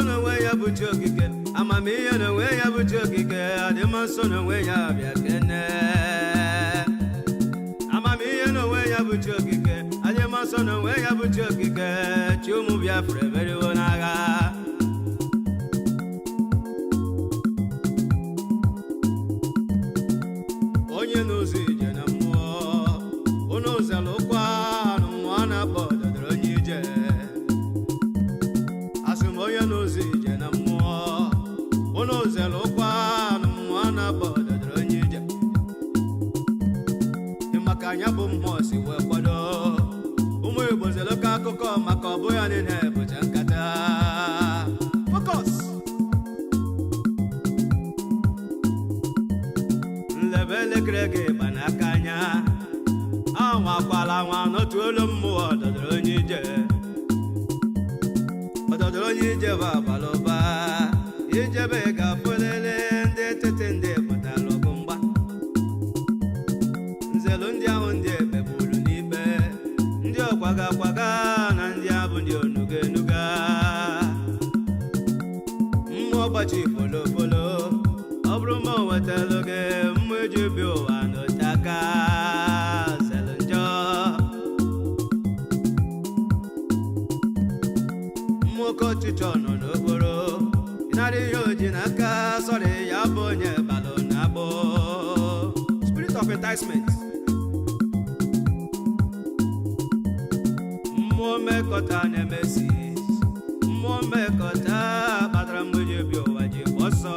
no way ya butchokike. Amamiya no way ya butchokike. Ademaso no way ya biakene. Amamiya no way ya butchokike. Ademaso no way ya butchokike. Chumu bia forever wonaga. Onye nozi je na mmụọ. Ono zelokwa no mwana bodo dronyi je. Asimoye nozi je na mmụọ. Ono zelokwa no mwana bodo dronyi je. Imakanya bụ mmụọ si wee kwado. Ụmụ Igbo zeloka akụkọ maka ọ bụ ya niile bụcha nkata. Focus. Nlebele krege banakanya. Awa kwala nwa n'otu olu mmụọ ọdọdọrọ onye ije. Ọdọdọrọ onye ije bụ abalụba. Ijebe ga-afụlele ndị etete ndị pụtara ọgụ mgba. Nzelu ndị ahụ ndị ebegburu n'ikpe. Ndị ọkwaga akwaga na ndị abụ ndị onuga enuga. Mmụọ gbachi polopolo. Ọ bụrụ ma o wetara gị mmụọ eji bi ụwa n'otaka. Ọchịchọ nọ n'okporo ịnara ihe oji n'aka sọrị ya bụ onye balụ na-agbọ. Spirit of enticement. Mmụọ mmekọta na-emesi. Mmụọ mmekọta kpatara mgbe ji bi ụwa ji ọsọ.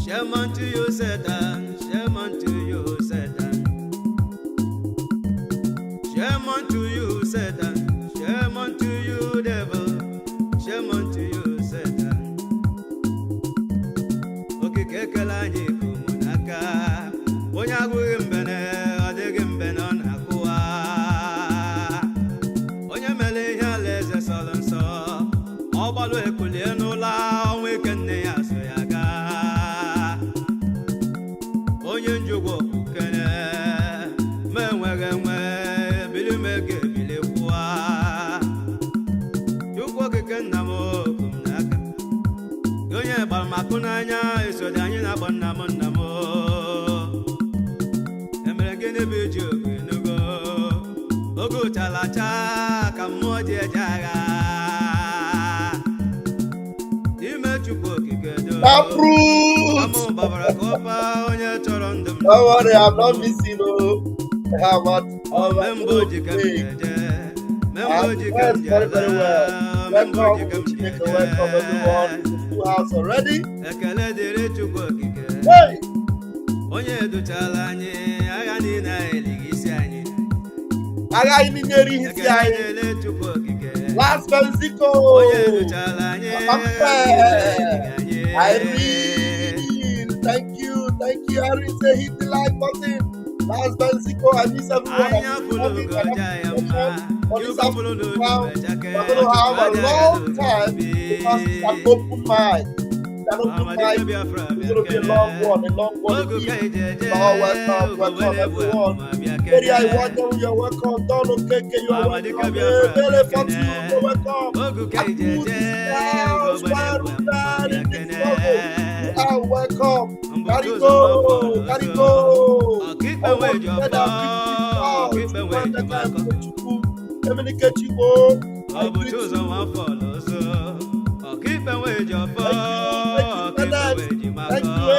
Shame unto you, Satan. Shame unto you, Satan. Shame unto you, Satan. Shame unto you, devil. Shame unto you, Satan. Okay, kekelani kumunaka. Onya guimbene, adege mbene onakua. Onya mele ya leze solonso. Obalu ekulie nula, wekene ya soyaga. Onye njogo kukene, menwege mwe, bili mege bili kwa. Yukwo kekena mo kumnaka. Yonye balmakunanya, isodanyi na bonamo namo. Emeregene biju kinugo. Ogu talacha, kamoje jaga. Don't worry, I'm not missing. I have what? Very well. Welcome everyone to the house already. Hey! Last Mexico. Irene, thank you. Irene, say hit the like button. Last Mexico, I miss everyone. For this afternoon, we're going to have a long time because it's an open mind. It's going to be a long one indeed. Welcome everyone. Very I wonder you're welcome. Don't okay, you are welcome. You're welcome. You are welcome. Carry go. Keep away your phone. Keep away your phone. Communicate you go. I will choose one follow. Keep away your phone. Thank you,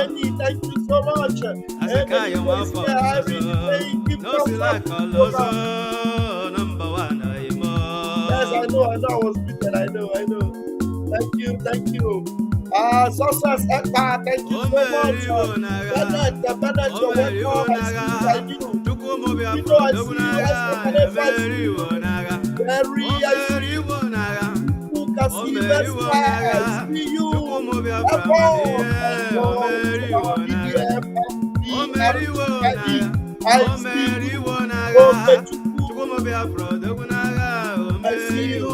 Eddie. Thank you so much. As a guy, you want follow. No, like I was muted. I know. Thank you. Success EKPA, thank you so much. Bennett, you're welcome. I see you. I see you. I see you. Lucas Sylvester, I see you. Echo, our VDM, I see you. I see you.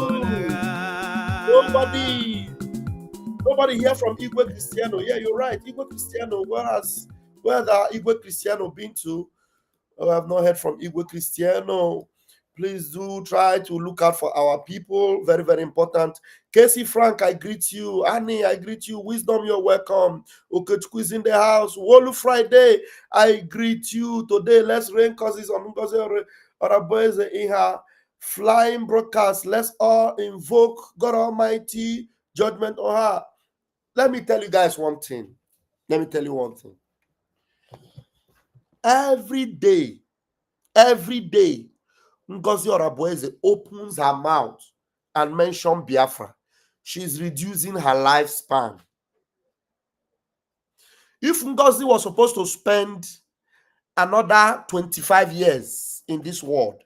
Nobody here from Igwe Cristiano. Yeah, you're right. Igwe Cristiano. Where has the Igwe Cristiano been to? Oh, I have not heard from Igwe Cristiano. Please do try to look out for our people. Very, very important. Casey Frank, I greet you. Annie, I greet you. Wisdom, you're welcome. Okechukwu is in the house. Wolu Friday, I greet you. Today, let's rain causes on Ngozi Oraboeze in her flying broadcast. Let's all invoke God Almighty judgment on her. Let me tell you guys one thing. Every day, Ngozi Oraboeze opens her mouth and mentions Biafra, she's reducing her lifespan. If Ngozi was supposed to spend another 25 years in this world,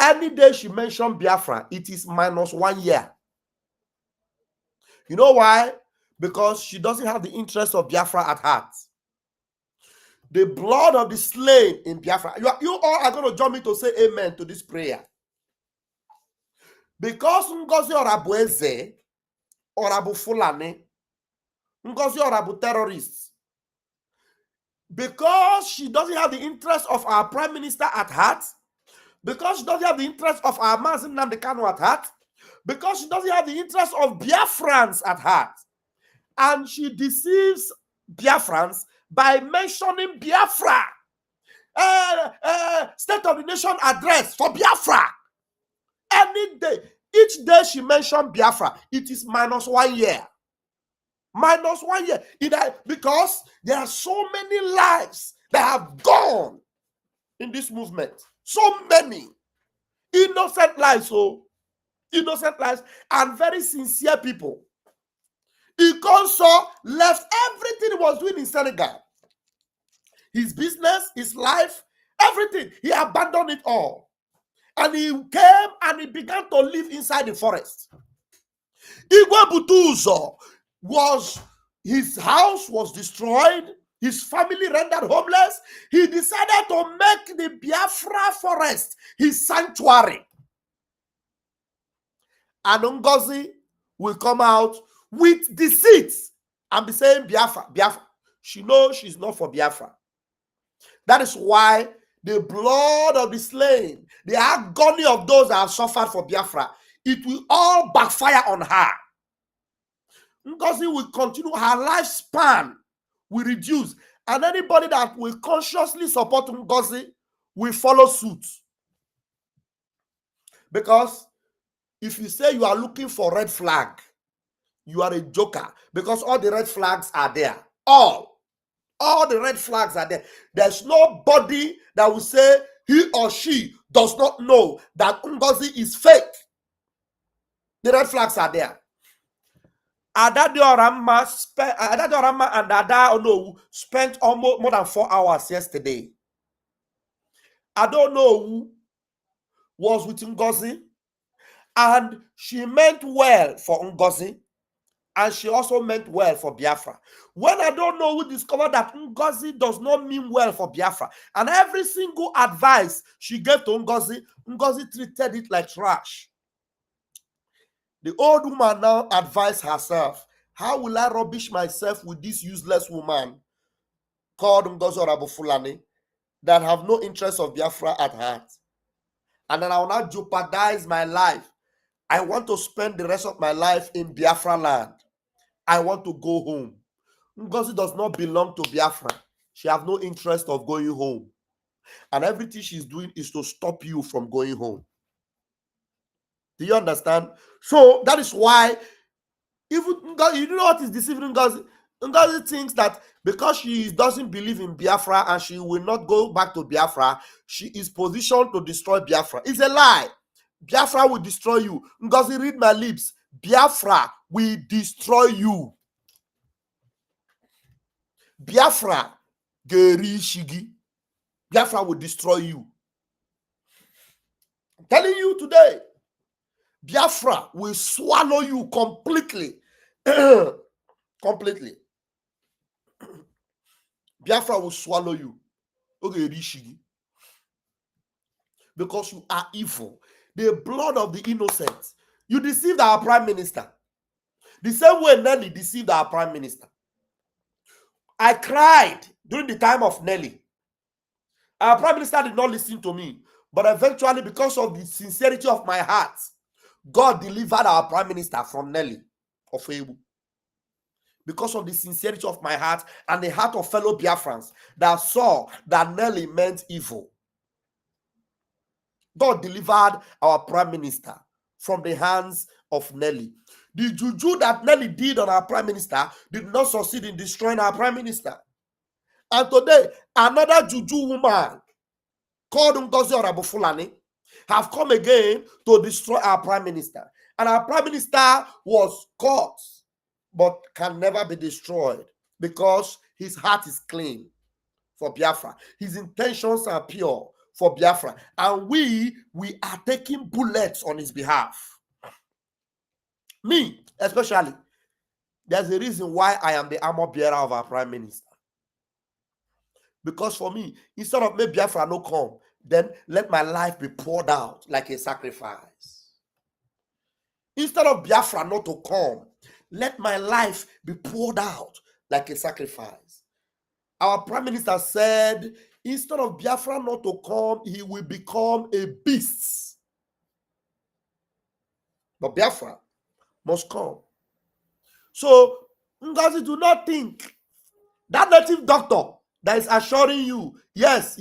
any day she mentions Biafra, it is minus 1 year. You know why? Because she doesn't have the interest of Biafra at heart. The blood of the slain in Biafra. You all are going to join me to say amen to this prayer. Because Ngozi Oraboeze, Orabu Fulani, Ngozi Orabu terrorists, because she doesn't have the interest of our prime minister at heart, because she doesn't have the interest of our Mazi Nnamdi Kanu at heart, because she doesn't have the interest of Biafrans at heart, and she deceives Biafrans by mentioning Biafra, State of the Nation address for Biafra. Any day, each day she mentioned Biafra, it is minus 1 year. Minus 1 year. Because there are so many lives that have gone in this movement. So many innocent lives, innocent lives, and very sincere people. Ikonso left everything he was doing in Senegal. His business, his life, everything. He abandoned it all. And he came and he began to live inside the forest. Igwe Butuzo his house was destroyed. His family rendered homeless. He decided to make the Biafra forest his sanctuary. And Ngozi will come out with deceit and be saying Biafra. She knows she's not for Biafra. That is why the blood of the slain, the agony of those that have suffered for Biafra, it will all backfire on her. Ngozi will continue, her lifespan will reduce, and anybody that will consciously support Ngozi will follow suit. Because if you say you are looking for red flag, you are a joker, because all the red flags are there. All the red flags are there. There's nobody that will say he or she does not know that Ngozi is fake. The red flags are there. Ada Diorama and Ada Onowu spent almost more than 4 hours yesterday. Ada Onowu was with Ngozi, and she meant well for Ngozi, and she also meant well for Biafra. When I don't know who discovered that Ngozi does not mean well for Biafra, and every single advice she gave to Ngozi, Ngozi treated it like trash. The old woman now advised herself, how will I rubbish myself with this useless woman called Ngozi Orabufulani that have no interest of Biafra at heart? And then I will not jeopardize my life. I want to spend the rest of my life in Biafra land. I want to go home. Ngozi does not belong to Biafra. She has no interest of going home. And everything she's doing is to stop you from going home. Do you understand? So that is why, even you know what is deceiving Ngozi? Ngozi thinks that because she doesn't believe in Biafra and she will not go back to Biafra, she is positioned to destroy Biafra. It's a lie. Biafra will destroy you. Ngozi, read my lips. Biafra will destroy you. Biafra geri shigi. Biafra will destroy you. I'm telling you today, Biafra will swallow you completely. Completely. Biafra will swallow you. Because you are evil. The blood of the innocent. You deceived our prime minister. The same way Nelly deceived our prime minister. I cried during the time of Nelly. Our prime minister did not listen to me. But eventually, because of the sincerity of my heart, God delivered our prime minister from Nelly of Ebu. Because of the sincerity of my heart and the heart of fellow Biafrans that saw that Nelly meant evil. God delivered our prime minister from the hands of Nelly. The juju that Nelly did on our prime minister did not succeed in destroying our prime minister. And today, another juju woman called Ngozi Orabufulani have come again to destroy our prime minister. And our prime minister was caught, but can never be destroyed because his heart is clean for Biafra. His intentions are pure for Biafra. And we are taking bullets on his behalf. Me, especially, there's a reason why I am the armor bearer of our prime minister. Because for me, instead of me Biafra no come, then let my life be poured out like a sacrifice. Instead of Biafra not to come, let my life be poured out like a sacrifice. Our prime minister said, instead of Biafra not to come, he will become a beast. But Biafra must come. So, Ngozi, do not think that native doctor that is assuring you, yes,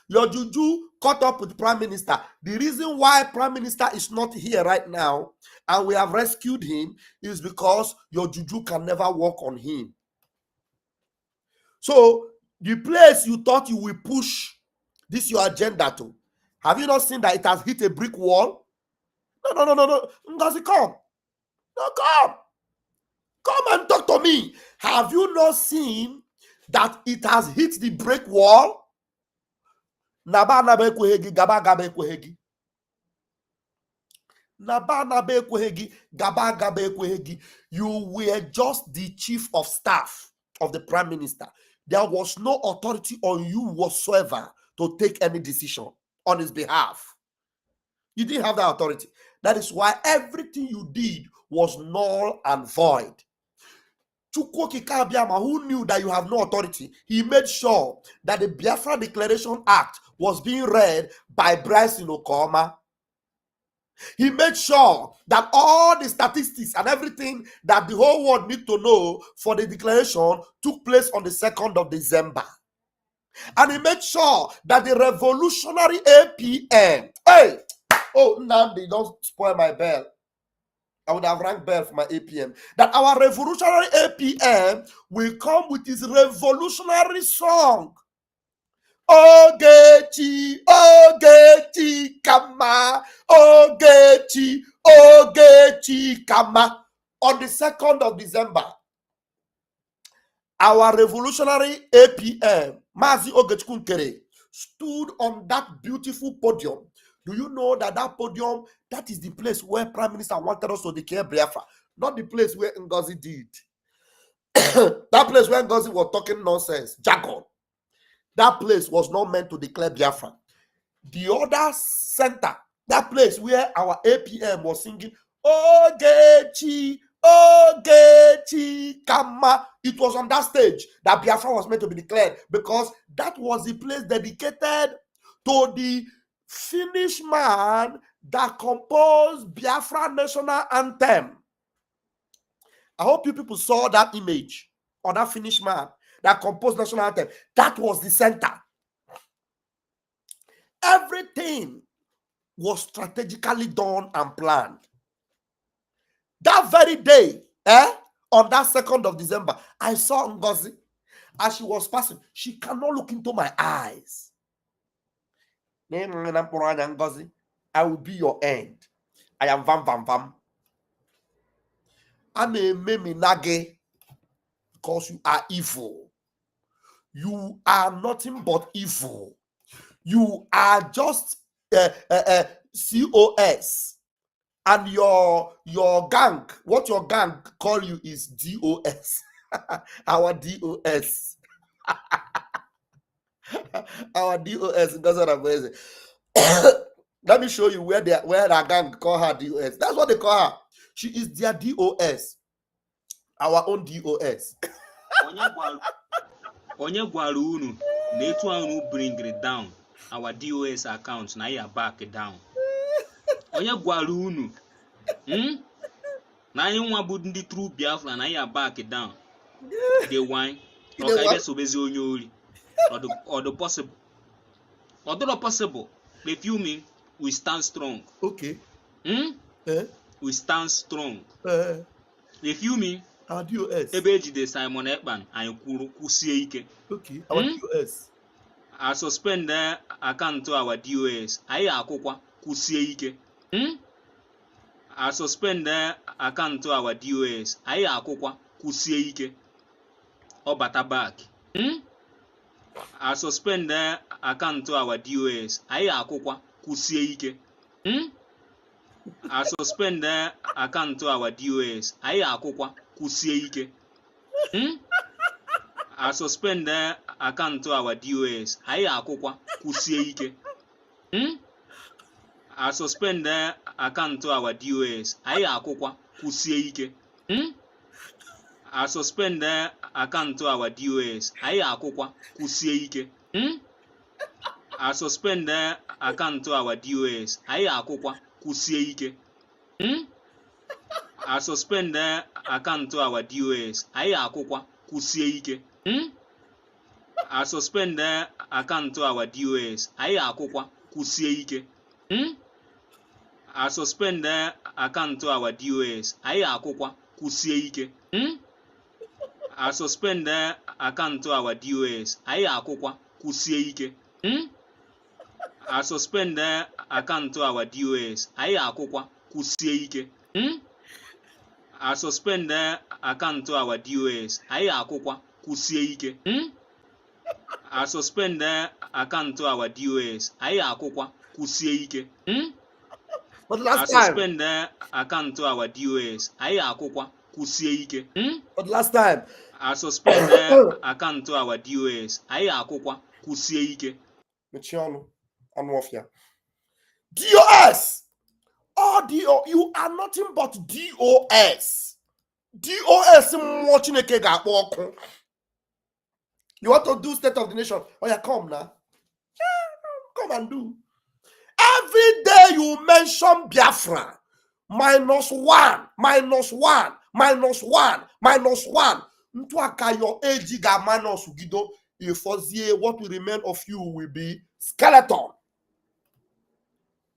your juju caught up with prime minister. The reason why prime minister is not here right now and we have rescued him is because your juju can never work on him. So the place you thought you will push this your agenda to, have you not seen that it has hit a brick wall? No. Ngozi, come. No, come. Come and talk to me. Have you not seen that it has hit the brick wall? Naba naba ekwehegi, gaba gaba ekwehegi. Naba naba ekwehegi, gaba gaba ekwehegi. You were just the chief of staff of the prime minister. There was no authority on you whatsoever to take any decision on his behalf. You didn't have that authority. That is why everything you did was null and void. Chukwoki Kabiama, who knew that you have no authority, he made sure that the Biafra Declaration Act was being read by Bryce Inokoma. He made sure that all the statistics and everything that the whole world need to know for the declaration took place on the 2nd of December. And he made sure that the revolutionary APM, Nnamdi, don't spoil my bell. I would have rang bell for my APM. That our revolutionary APM will come with his revolutionary song. Ogechi, Ogechi, Kama, Ogechi, Ogechi, Kama. On the 2nd of December, our revolutionary APM, Mazi Ogechi Kunkere, stood on that beautiful podium. Do you know that that podium, that is the place where Prime Minister wanted us to declare Biafra, not the place where Ngozi did. That place where Ngozi was talking nonsense, jargon. That place was not meant to declare Biafra. The other center, that place where our APM was singing, Ogechi, Ogechi, Kama, it was on that stage that Biafra was meant to be declared, because that was the place dedicated to the Finnish man that composed Biafra national anthem. I hope you people saw that image on that Finnish man that composed national anthem. That was the center. Everything was strategically done and planned. That very day, on that 2nd of December, I saw Ngozi as she was passing. She cannot look into my eyes. Ngozi. I will be your end. I am Vam Vam Vam. I'm a meminage because you are evil. You are nothing but evil. You are just COS. And your gang, what your gang call you is DOS. Our DOS. Our DOS. That's what I'm saying. Let me show you where our gang call her DOS. That's what they call her. She is their DOS. Our own DOS. Onye gwara unu na etu unu bring down our DOS account na ya back down. Onye gwara unu na anyị nwa bụ ndị true Biafra na ya back down. They wine. Okay, ibe sobezi onye ori. Or the possible. Although possible, refusing, we stand strong. Okay. We stand strong. Refusing. Our DOS. Ebe ejide Simon Ekpan anyị kwusie ike. Okay. Our DOS. I suspend the account to our DOS. Anyị akwụkwa kwusie ike. I suspend the account to our DOS. Anyị akwụkwa kwusie ike. Ọ bata back. I suspend the account to our DOS. Anyị akwụkwa kwusie ike. I suspend the account to our DOS. Anyị akwụkwa kwusie ike. I suspend the account to our DOS. Anyị akwụkwa kwusie ike. I suspend the account to our DOS. Anyị akwụkwa kwusie ike. I suspend the account to our DOS. Anyị akwụkwa kwusie ike. I suspend the account to our DOS. Anyị akwụkwa kwusie ike. I suspend the account to our DOS. Anyị akwụkwa kwusie ike. I suspend the account to our DOS. Anyị akwụkwa kwusie ike. I suspend the account to our DOS. Anyị akwụkwa kwusie ike. I suspend the account to our DOS. Anyị akwụkwa kwusie ike. I suspend the account to our DOS. Anyị akwụkwa kwusie ike. I suspend the account to our DOS. Anyị akwụkwa kwusie ike. I suspend the account to our DOS. Anyị akwụkwa kwusie ike. But I last time. suspend the account to our DOS. Anyị akwụkwa kwusie ike. But last time. I suspend the account to our DOS. Anyị akwụkwa kwusie ike. Mechionu Anwofia. DOS. Oh, you are nothing but DOS. DOS. You want to do State of the Nation? Oh yeah, come now. Come and do. Every day you mention Biafra. -1, -1, -1, -1. Ntuaka your age ga minus ugido. What will remain of you will be skeleton.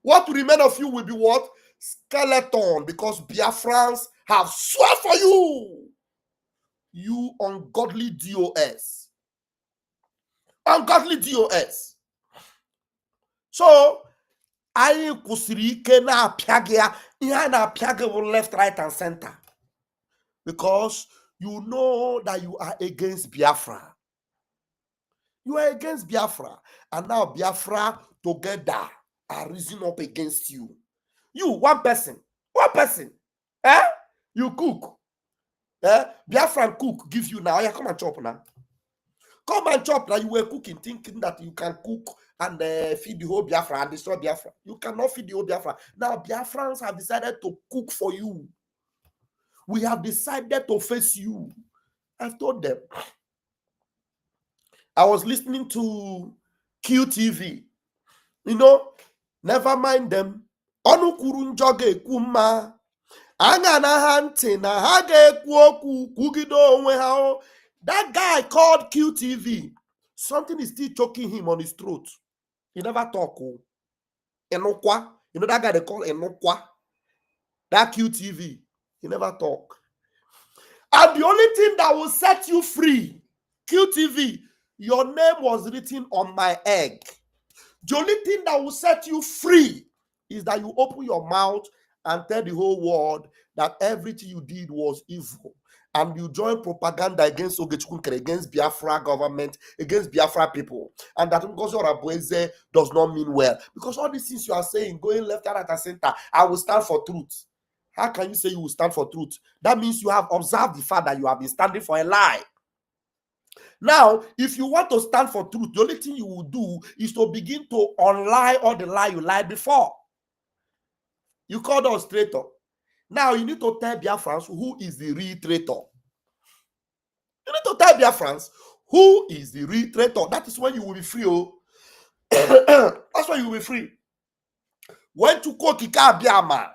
What will remain of you will be what? Skeleton. Because Biafrans have swear for you. You ungodly DOS. Ungodly DOS. So, I kusiri ike na apiagia. Ihe na apiagia left, right, and center. Because you know that you are against Biafra. You are against Biafra. And now Biafra together are rising up against you. You, one person. You cook. Biafran cook give you now. Yeah, come and chop now. Come and chop now. You were cooking, thinking that you can cook and feed the whole Biafra and destroy Biafra. You cannot feed the whole Biafra. Now Biafrans have decided to cook for you. We have decided to face you. I've told them. I was listening to QTV. You know, never mind them. Onu kwuru njọ ga-ekwu mma. Anya na ha ntị na ha ga-ekwu okwu kwugide onwe ha. That guy called QTV. Something is still choking him on his throat. He never talk. Enokwa. You know that guy they call Enokwa? That QTV. He never talk. And the only thing that will set you free, QTV, your name was written on my egg. The only thing that will set you free is that you open your mouth and tell the whole world that everything you did was evil. And you join propaganda against Ogechukwu, against Biafra government, against Biafra people. And that Ngozi Orabueze does not mean well. Because all these things you are saying, going left and right and center, I will stand for truth. How can you say you will stand for truth? That means you have observed the fact that you have been standing for a lie. Now, if you want to stand for truth, the only thing you will do is to begin to unlie all the lie you lied before. You called us traitor. Now, you need to tell Biafrans who is the real traitor. You need to tell Biafrans who is the real traitor. That is when you will be free. Oh. That's when you will be free. When Chukwokika Biama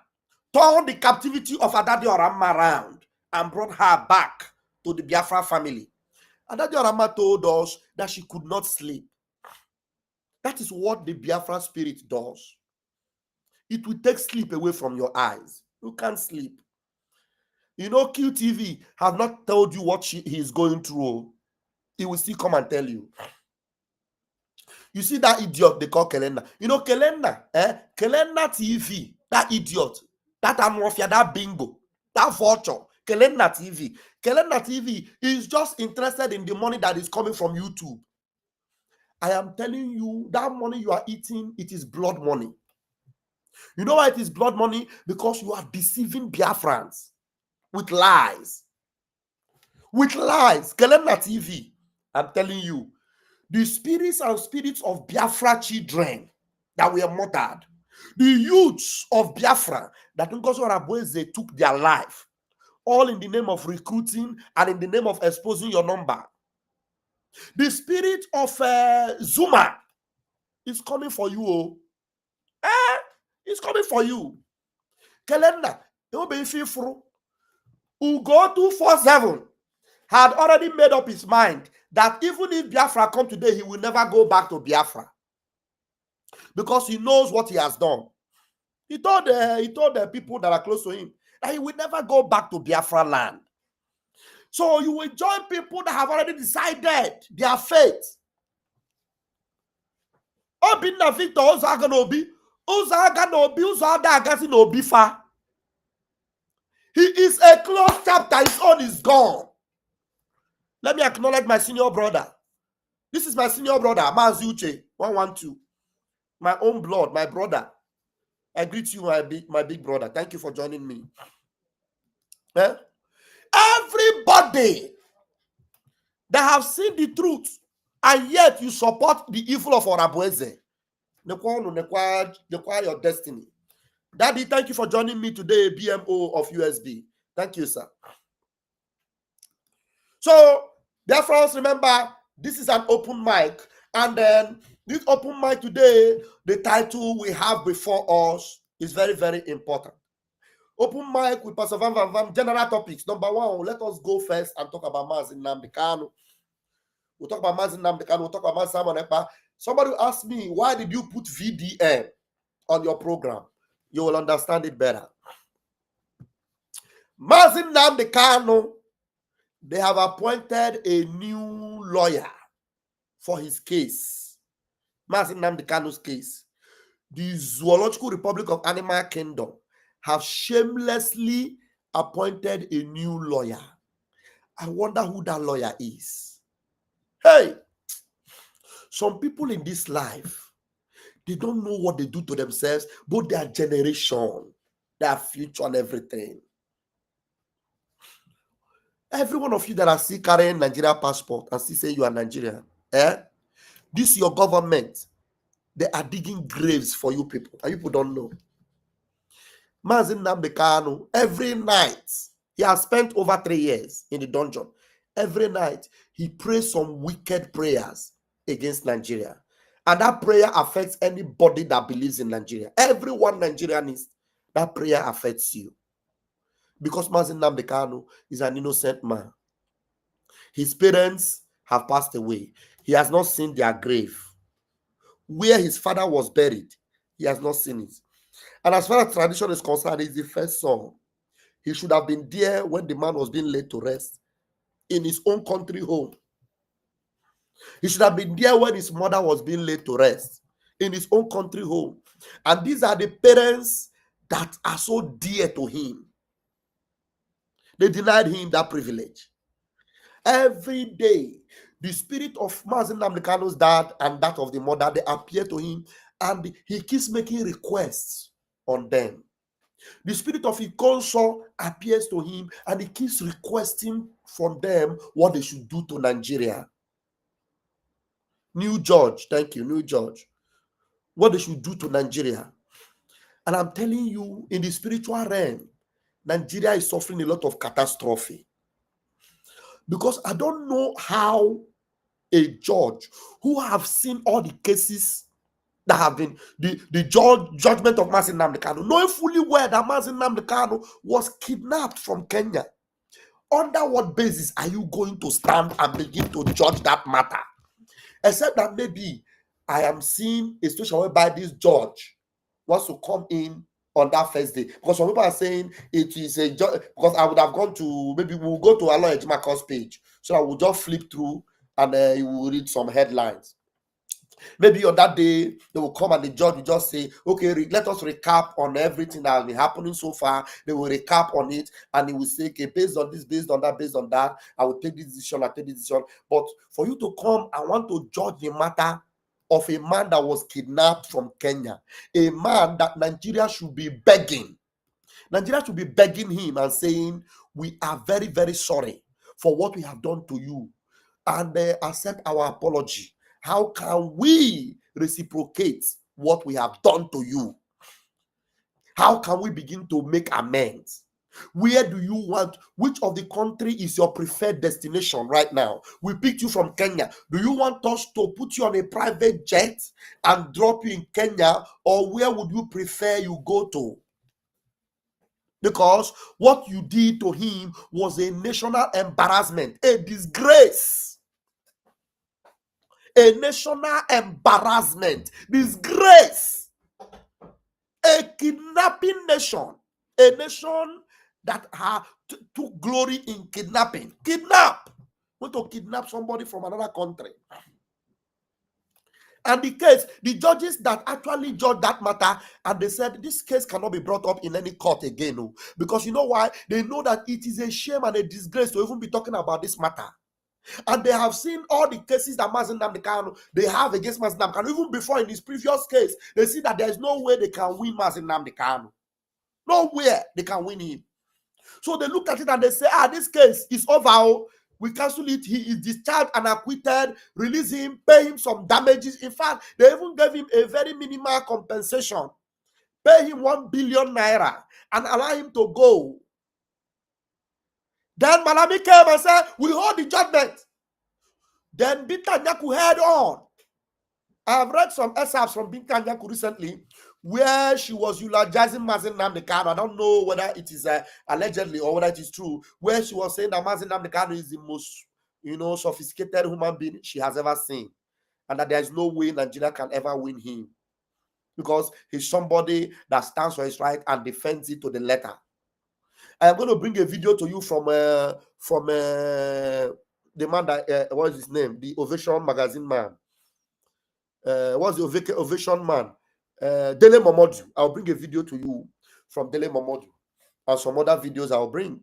turned the captivity of Adadi Orama around and brought her back to the Biafra family, Adadi Orama told us that she could not sleep. That is what the Biafra spirit does. It will take sleep away from your eyes. You can't sleep. You know, QTV have not told you what he is going through. He will still come and tell you. You see that idiot they call Kelenda. You know, Kelenda TV, that idiot, that Amorphia, that bingo, that vulture, Kelenda TV. Kelenda TV is just interested in the money that is coming from YouTube. I am telling you, that money you are eating, it is blood money. You know why it is blood money? Because you are deceiving Biafrans with lies. With lies. Kelenda TV, I'm telling you, the spirits and spirits of Biafra children that were murdered, the youths of Biafra that Ngozi Orabueze took their life, all in the name of recruiting and in the name of exposing your number. The spirit of Zuma is coming for you. Oh. It's coming for you. Kelenda, it will be fearful. Ugo 247 had already made up his mind that even if Biafra come today, he will never go back to Biafra because he knows what he has done. He told the people that are close to him that he will never go back to Biafra land. So you will join people that have already decided their fate. Obinna Victor Uzaganobi, Uzaganobi. He is a closed chapter. His own is gone. Let me acknowledge my senior brother. This is my senior brother, Mazuche 112. My own blood, my brother. I greet you, my big brother. Thank you for joining me. Everybody that have seen the truth, and yet you support the evil of Orabueze. Nequire your destiny. Daddy, thank you for joining me today, BMO of USB. Thank you, sir. So, dear friends, remember, this is an open mic. And then, this open mic today, the title we have before us is very, very important. Open mic with Pastor Vam Vam Vam, general topics. Number one, let us go first and talk about Mazin Nnamdi Kanu. We'll talk about Mazin Nnamdi Kanu. We'll talk about Simon Ekpa. Somebody asked me, why did you put VDM on your program? You will understand it better. Mazin Nnamdi Kanu, they have appointed a new lawyer for his case. Mazin Nnamdi Kanu's case. The Zoological Republic of Animal Kingdom have shamelessly appointed a new lawyer. I wonder who that lawyer is. Hey, some people in this life, they don't know what they do to themselves, both their generation, their future, and everything. Every one of you that are still carrying Nigeria passport and still say you are Nigerian, this is your government. They are digging graves for you people, and you people don't know. Mazin Nnamdi Kanu, every night, he has spent over 3 years in the dungeon. Every night, he prays some wicked prayers against Nigeria. And that prayer affects anybody that believes in Nigeria. Everyone Nigerian is, that prayer affects you. Because Mazin Nnamdi Kanu is an innocent man. His parents have passed away. He has not seen their grave. Where his father was buried, he has not seen it. And as far as tradition is concerned, he's the first son. He should have been there when the man was being laid to rest in his own country home. He should have been there when his mother was being laid to rest in his own country home. And these are the parents that are so dear to him. They denied him that privilege. Every day, the spirit of Mazi Nnamdi Kanu's dad and that of the mother, they appear to him, and he keeps making requests on them. The spirit of Ikonso appears to him, and he keeps requesting from them what they should do to Nigeria. New Judge, thank you, New Judge. What they should do to Nigeria. And I'm telling you, in the spiritual realm, Nigeria is suffering a lot of catastrophe. Because I don't know how a judge who have seen all the cases that have been the judgment of Mazi Nnamdi Kanu, knowing fully well that Mazi Nnamdi Kanu was kidnapped from Kenya. Under what basis are you going to stand and begin to judge that matter? Except that maybe I am seeing a situation whereby this judge wants to come in on that first day. Because some people are saying it is a judge, because I would have gone to, maybe we'll go to Aloy Ejimako's page, so I will just flip through and you will read some headlines. Maybe on that day, they will come and the judge will just say, okay, let us recap on everything that has been happening so far. They will recap on it, and he will say, okay, based on this, based on that, I will take this decision, I take this decision. But for you to come and want to judge the matter of a man that was kidnapped from Kenya, a man that Nigeria should be begging. Nigeria should be begging him and saying, we are very, very sorry for what we have done to you, and accept our apology. How can we reciprocate what we have done to you? How can we begin to make amends? Where do you want, which of the country is your preferred destination right now? We picked you from Kenya. Do you want us to put you on a private jet and drop you in Kenya, or where would you prefer you go to? Because what you did to him was a national embarrassment, a disgrace. A national embarrassment, disgrace, a kidnapping nation, a nation that took glory in kidnapping. Want to kidnap somebody from another country. And the judges that actually judged that matter, and they said this case cannot be brought up in any court again. No, because you know why? They know that it is a shame and a disgrace to even be talking about this matter. And they have seen all the cases that Mazi Nnamdi Kanu they have against Mazi Nnamdi Kanu. Even before, in his previous case, they see that there is no way they can win Mazi Nnamdi Kanu. Nowhere they can win him. So they look at it and they say, this case is over. We cancel it. He is discharged and acquitted. Release him, pay him some damages. In fact, they even gave him a very minimal compensation. Pay him 1 billion naira and allow him to go. Then Malami came and said, we hold the judgment. Then Binta Nyaku head on. I have read some excerpts from Binta Nyaku recently where she was eulogizing Mazi Nnamdi Kanu. I don't know whether it is allegedly or whether it is true, where she was saying that Mazi Nnamdi Kanu is the most, sophisticated human being she has ever seen, and that there is no way Nigeria can ever win him because he's somebody that stands for his right and defends it to the letter. I am going to bring a video to you from the man that what is his name? The Ovation magazine man. What's the Ovation man? Dele Momodu. I'll bring a video to you from Dele Momodu, and some other videos I'll bring.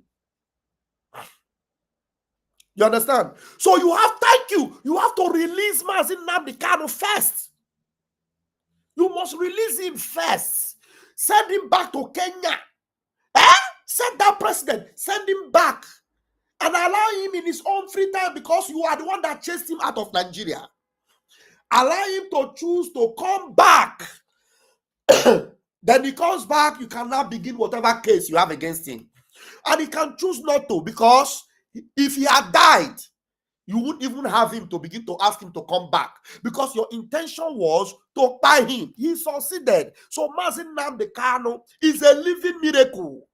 You understand? So you have, thank you. You have to release Mazi Nnamdi Kanu first. You must release him first. Send him back to Kenya. Send that president, send him back and allow him in his own free time, because you are the one that chased him out of Nigeria. Allow him to choose to come back. Then he comes back, you can now begin whatever case you have against him. And he can choose not to, because if he had died, you wouldn't even have him to begin to ask him to come back, because your intention was to buy him. He succeeded. So Mazi Nnamdi Kanu is a living miracle.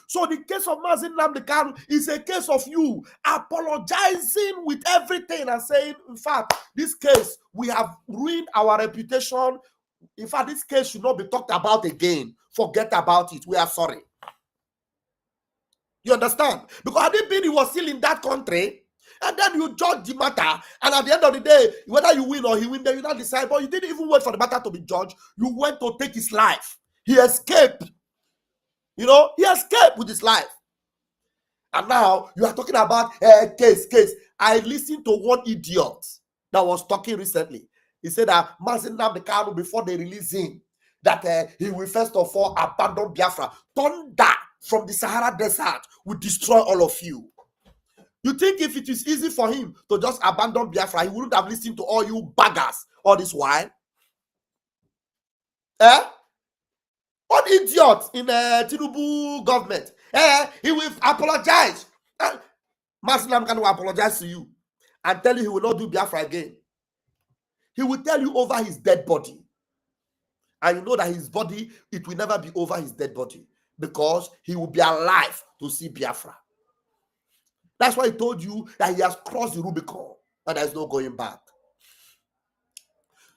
So the case of Mazi Nnamdi Kanu is a case of you apologizing with everything and saying, in fact, this case, we have ruined our reputation. In fact, this case should not be talked about again. Forget about it. We are sorry. You understand? Because had it been he was still in that country, And then you judge the matter, and at the end of the day, whether you win or he win, then you not decide. But you didn't even wait for the matter to be judged. You went to take his life. He escaped. He escaped with his life. And now you are talking about case. I listened to one idiot that was talking recently. He said that Mazi Nnamdi Kanu, before they release him, that he will first of all abandon Biafra. Thunder from the Sahara Desert will destroy all of you. You think if it is easy for him to just abandon Biafra, he wouldn't have listened to all you baggers all this while? What idiot in Tinubu government? He will apologize. Mazi Nnamdi Kanu will apologize to you and tell you he will not do Biafra again. He will tell you over his dead body. And you know that his body, it will never be over his dead body because he will be alive to see Biafra. That's why he told you that he has crossed the Rubicon and there's no going back.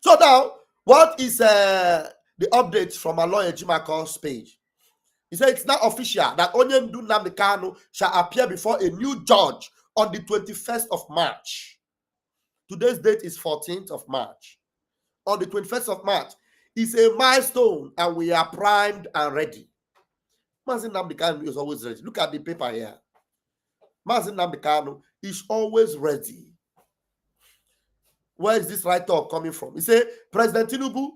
So now, what is the update from our lawyer Jimako's page? He said it's now official that Onyemdu Nnamdi Kanu shall appear before a new judge on the 21st of March. Today's date is 14th of March. On the 21st of March is a milestone and we are primed and ready. Mazi Nnamdi Kanu is always ready. Look at the paper here. Mazi Nnamdi Kanu is always ready. Where is this writer coming from? He said, President Tinubu,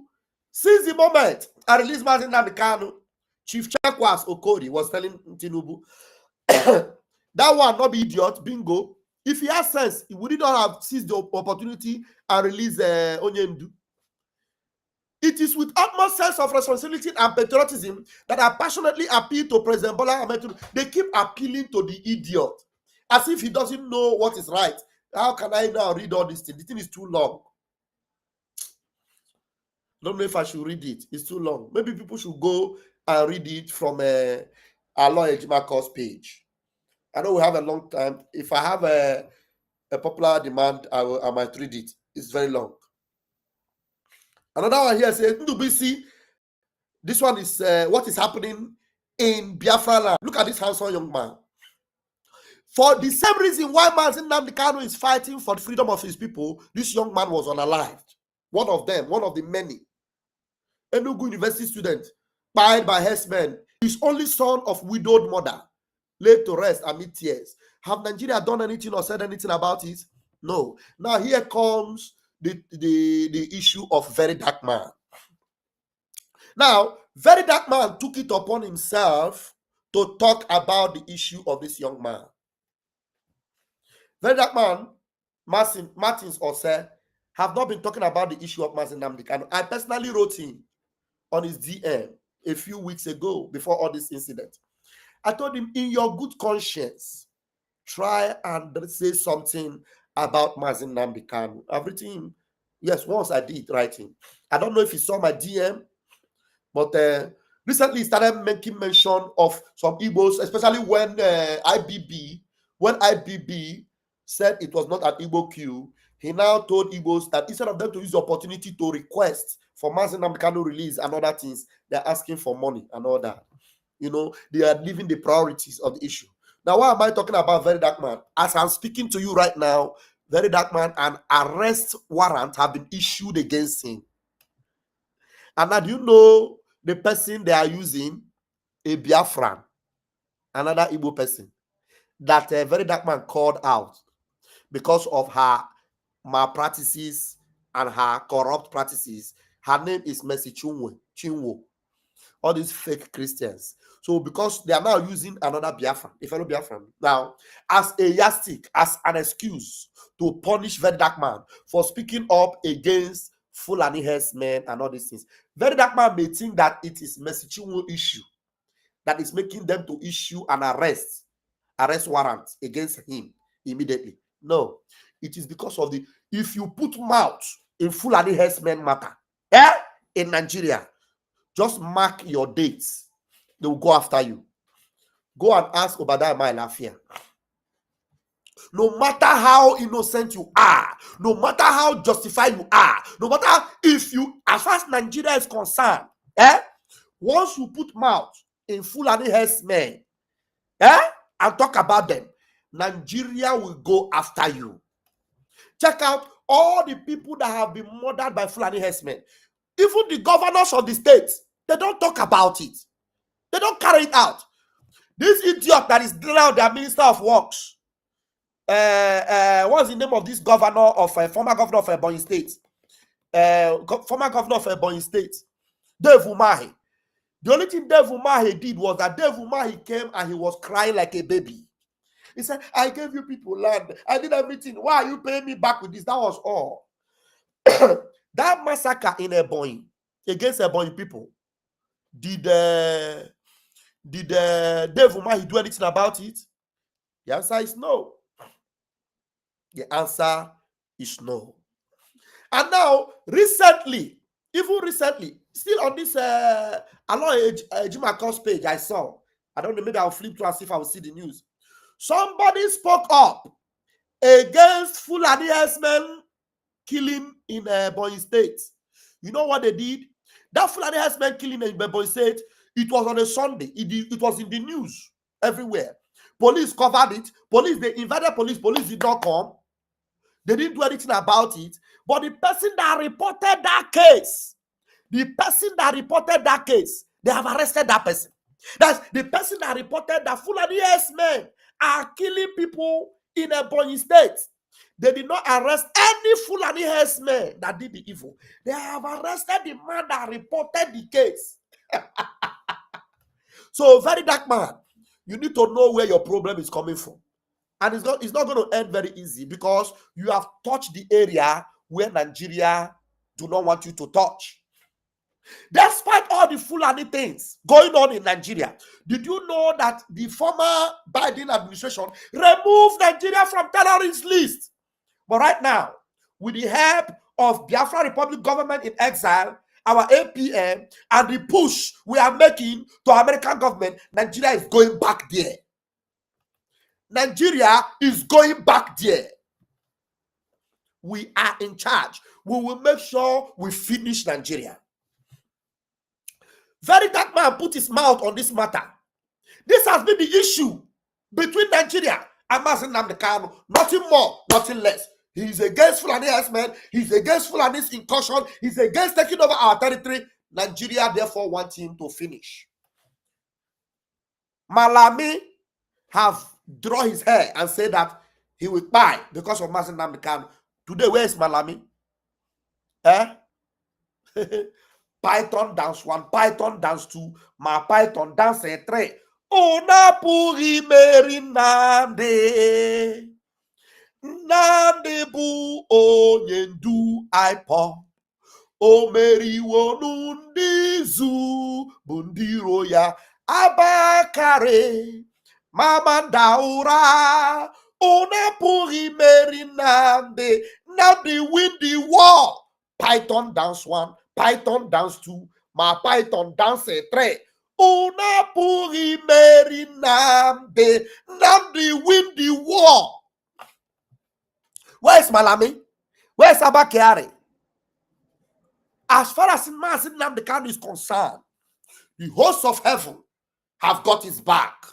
seize the moment and release Mazi Nnamdi Kanu. Chief Chakwas Okori was telling Tinubu, that one not be idiot, bingo. If he has sense, he would not have seized the opportunity and released Onyemdu. It is with utmost sense of responsibility and patriotism that I passionately appeal to President Bola Ahmed Tinubu. They keep appealing to the idiot as if he doesn't know what is right. How can I now read all this thing? The thing is too long. I don't know if I should read it. It's too long. Maybe people should go and read it from our lawyer Jimako's page. I know we have a long time. If I have a popular demand, I might read it. It's very long. Another one here says, Ndubisi, this one is what is happening in Biafra land. Look at this handsome young man. For the same reason why Mazi Nnamdi Kanu is fighting for the freedom of his people, this young man was unalived. One of them, one of the many. Enugu University student, spied by herdsmen, his only son of widowed mother, laid to rest amid tears. Have Nigeria done anything or said anything about it? No. Now here comes the issue of Very Dark Man. Now, Very Dark Man took it upon himself to talk about the issue of this young man. Very Dark Man, Martins Ose, have not been talking about the issue of Mazi Nnamdi Kanu. I personally wrote him on his DM a few weeks ago before all this incident. I told him, in your good conscience, try and say something about Mazi Nnamdi Kanu. I've written him. Yes, once I did write him. I don't know if he saw my DM, but recently he started making mention of some Igbos, especially when IBB said it was not an Igbo queue. He now told Igbos that instead of them to use the opportunity to request for Mazi Nnamdi Kanu release and other things, they're asking for money and all that. You know, they are leaving the priorities of the issue. Now, why am I talking about Very Dark Man? As I'm speaking to you right now, Very Dark Man, an arrest warrant have been issued against him. And now, do you know the person they are using? A Biafran, another Igbo person, that Very Dark Man called out because of her malpractices and her corrupt practices. Her name is Mercy Chinwo. All these fake Christians. So because they are now using another Biafran, a fellow Biafran, now as a yardstick, as an excuse to punish Very Dark Man for speaking up against Fulani herdsmen and all these things. Very Dark Man may think that it is Mercy Chinwo issue that is making them to issue an arrest warrant against him immediately. No, it is because of if you put mouth in Fulani herdsmen matter, in Nigeria, just mark your dates. They will go after you. Go and ask Obadiah Mailafia. No matter how innocent you are, no matter how justified you are, no matter if you, as far as Nigeria is concerned, once you put mouth in Fulani herdsmen, and talk about them, Nigeria will go after you. Check out all the people that have been murdered by Fulani herdsmen. Even the governors of the states, they don't talk about it. They don't carry it out. This idiot that is now their minister of works. What's the name of this governor of former governor of Ebonyi State? Former governor of Ebonyi State, Dave Umahi. The only thing Dave Umahi did was that Dave Umahi came and he was crying like a baby. He said, I gave you people land. I did everything. Why are you paying me back with this? That was all. That massacre in Ebonyi against Ebonyi people, did Dave Umahi do anything about it? The answer is no. The answer is no. And now, even recently, still on this Alon Ejimakon's page, I saw, I don't know, maybe I'll flip to and see if I will see the news. Somebody spoke up against Fulani herdsmen killing in Ebonyi State. You know what they did? That Fulani herdsmen killing in Ebonyi State, it was on a Sunday. It was in the news everywhere. Police covered it. They invited police. Police did not come. They didn't do anything about it. But the person that reported that case, they have arrested that person. That's the person that reported that Fulani herdsmen are killing people in Ebonyi State. They did not arrest any Fulani herdsmen that did the evil. They have arrested the man that reported the case. So, very dark man, you need to know where your problem is coming from. And it's not going to end very easy because you have touched the area where Nigeria do not want you to touch. Despite all the Fulani things going on in Nigeria, did you know that the former Biden administration removed Nigeria from terrorist list? But right now, with the help of Biafra Republic government in exile, our APM, and the push we are making to American government, Nigeria is going back there. Nigeria is going back there. We are in charge. We will make sure we finish Nigeria. Very dark man put his mouth on this matter. This has been the issue between Nigeria and Mazi Nnamdi Kanu. Nothing more, nothing less. He's against Fulani herdsmen. He's against Fulani's incursion. He's against taking over our territory. Nigeria therefore wants him to finish. Malami have drawn his hair and said that he will die because of Mazi Nnamdi Kanu. Today, where is Malami? Python dance 1, Python dance 2, ma Python dance 3. Ona puri meri nande. Nande bu onyendu iPod. O meri wonundizu bundiro ya abakare. Mamandaura. Ona puri meri nande. Now they win the war. Python dance 1, Python dance 2, ma Python dance 3. Una puri meri namde. Now they win the war. Where is Malami? Where is Abakari? As far as Mazi Nnamdi Kanu is concerned, the hosts of heaven have got his back.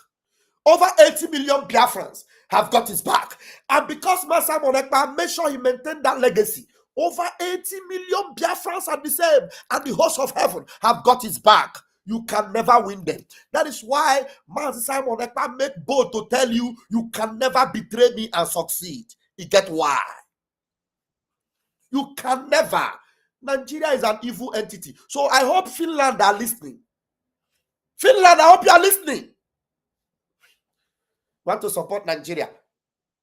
Over 80 million Biafrans have got his back. And because Mazi Nnamdi made sure he maintained that legacy, over 80 million Biafrans are the same, and the hosts of heaven have got his back. You can never win them. That is why Mazi Simon Ekpa make bold to tell you, you can never betray me and succeed. You get why? You can never. Nigeria is an evil entity. So I hope Finland are listening. Finland, I hope you are listening. Want to support Nigeria?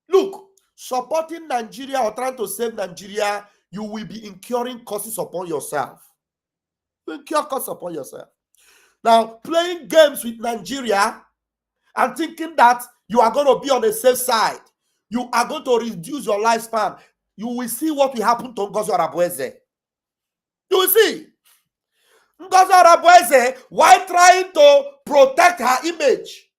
Look, supporting Nigeria or trying to save Nigeria, you will be incurring costs upon yourself. You incur costs upon yourself. Now, playing games with Nigeria and thinking that you are going to be on the safe side, you are going to reduce your lifespan. You will see what will happen to Ngozi Arabueze. You will see. Ngozi Arabueze, while trying to protect her image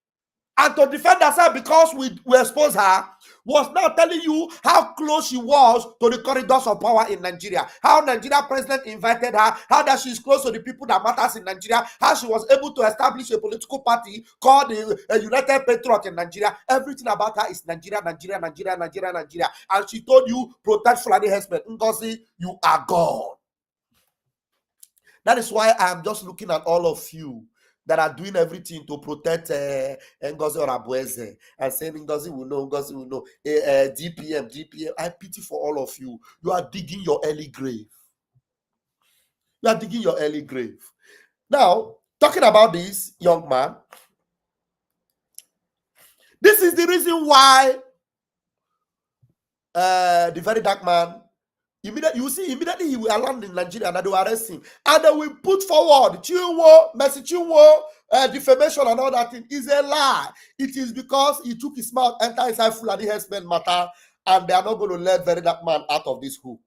and to defend herself because we expose her, was now telling you how close she was to the corridors of power in Nigeria, how Nigeria president invited her, how that she's close to the people that matters in Nigeria, how she was able to establish a political party called the United Patriot in Nigeria. Everything about her is Nigeria, Nigeria, Nigeria, Nigeria, Nigeria. And she told you, protect Fulani herdsmen. Ngozi, you are gone. That is why I'm just looking at all of you that are doing everything to protect Ngozi Orabueze and saying Ngozi will know, DPM. I pity for all of you. You are digging your early grave. You are digging your early grave. Now, talking about this young man, this is the reason why the very dark man, immediately he will land in Nigeria and they will arrest him. And they will put forward Mercy Chinwo, defamation and all that thing. Is a lie. It is because he took his mouth, enter inside Fulani herdsmen matter, and they are not going to let very dark man out of this hook.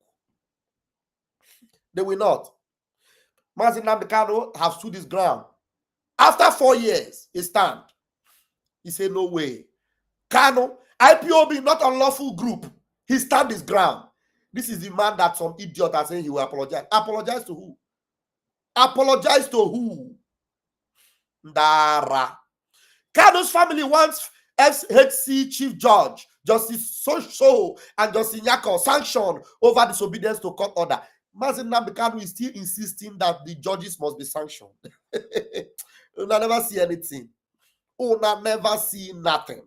They will not. Mazi Nnamdi Kanu have stood his ground. After 4 years, he stand. He said, no way. Kanu, IPOB, not unlawful group. He stand his ground. This is the man that some idiot are saying he will apologize. Apologize to who? Apologize to who? Ndara. Kanu's family wants FHC Chief Judge, Justice Soho, and Justice Nyako sanction over disobedience to court order. Mazi Nnamdi Kanu is still insisting that the judges must be sanctioned. You'll never see anything. You'll never see nothing.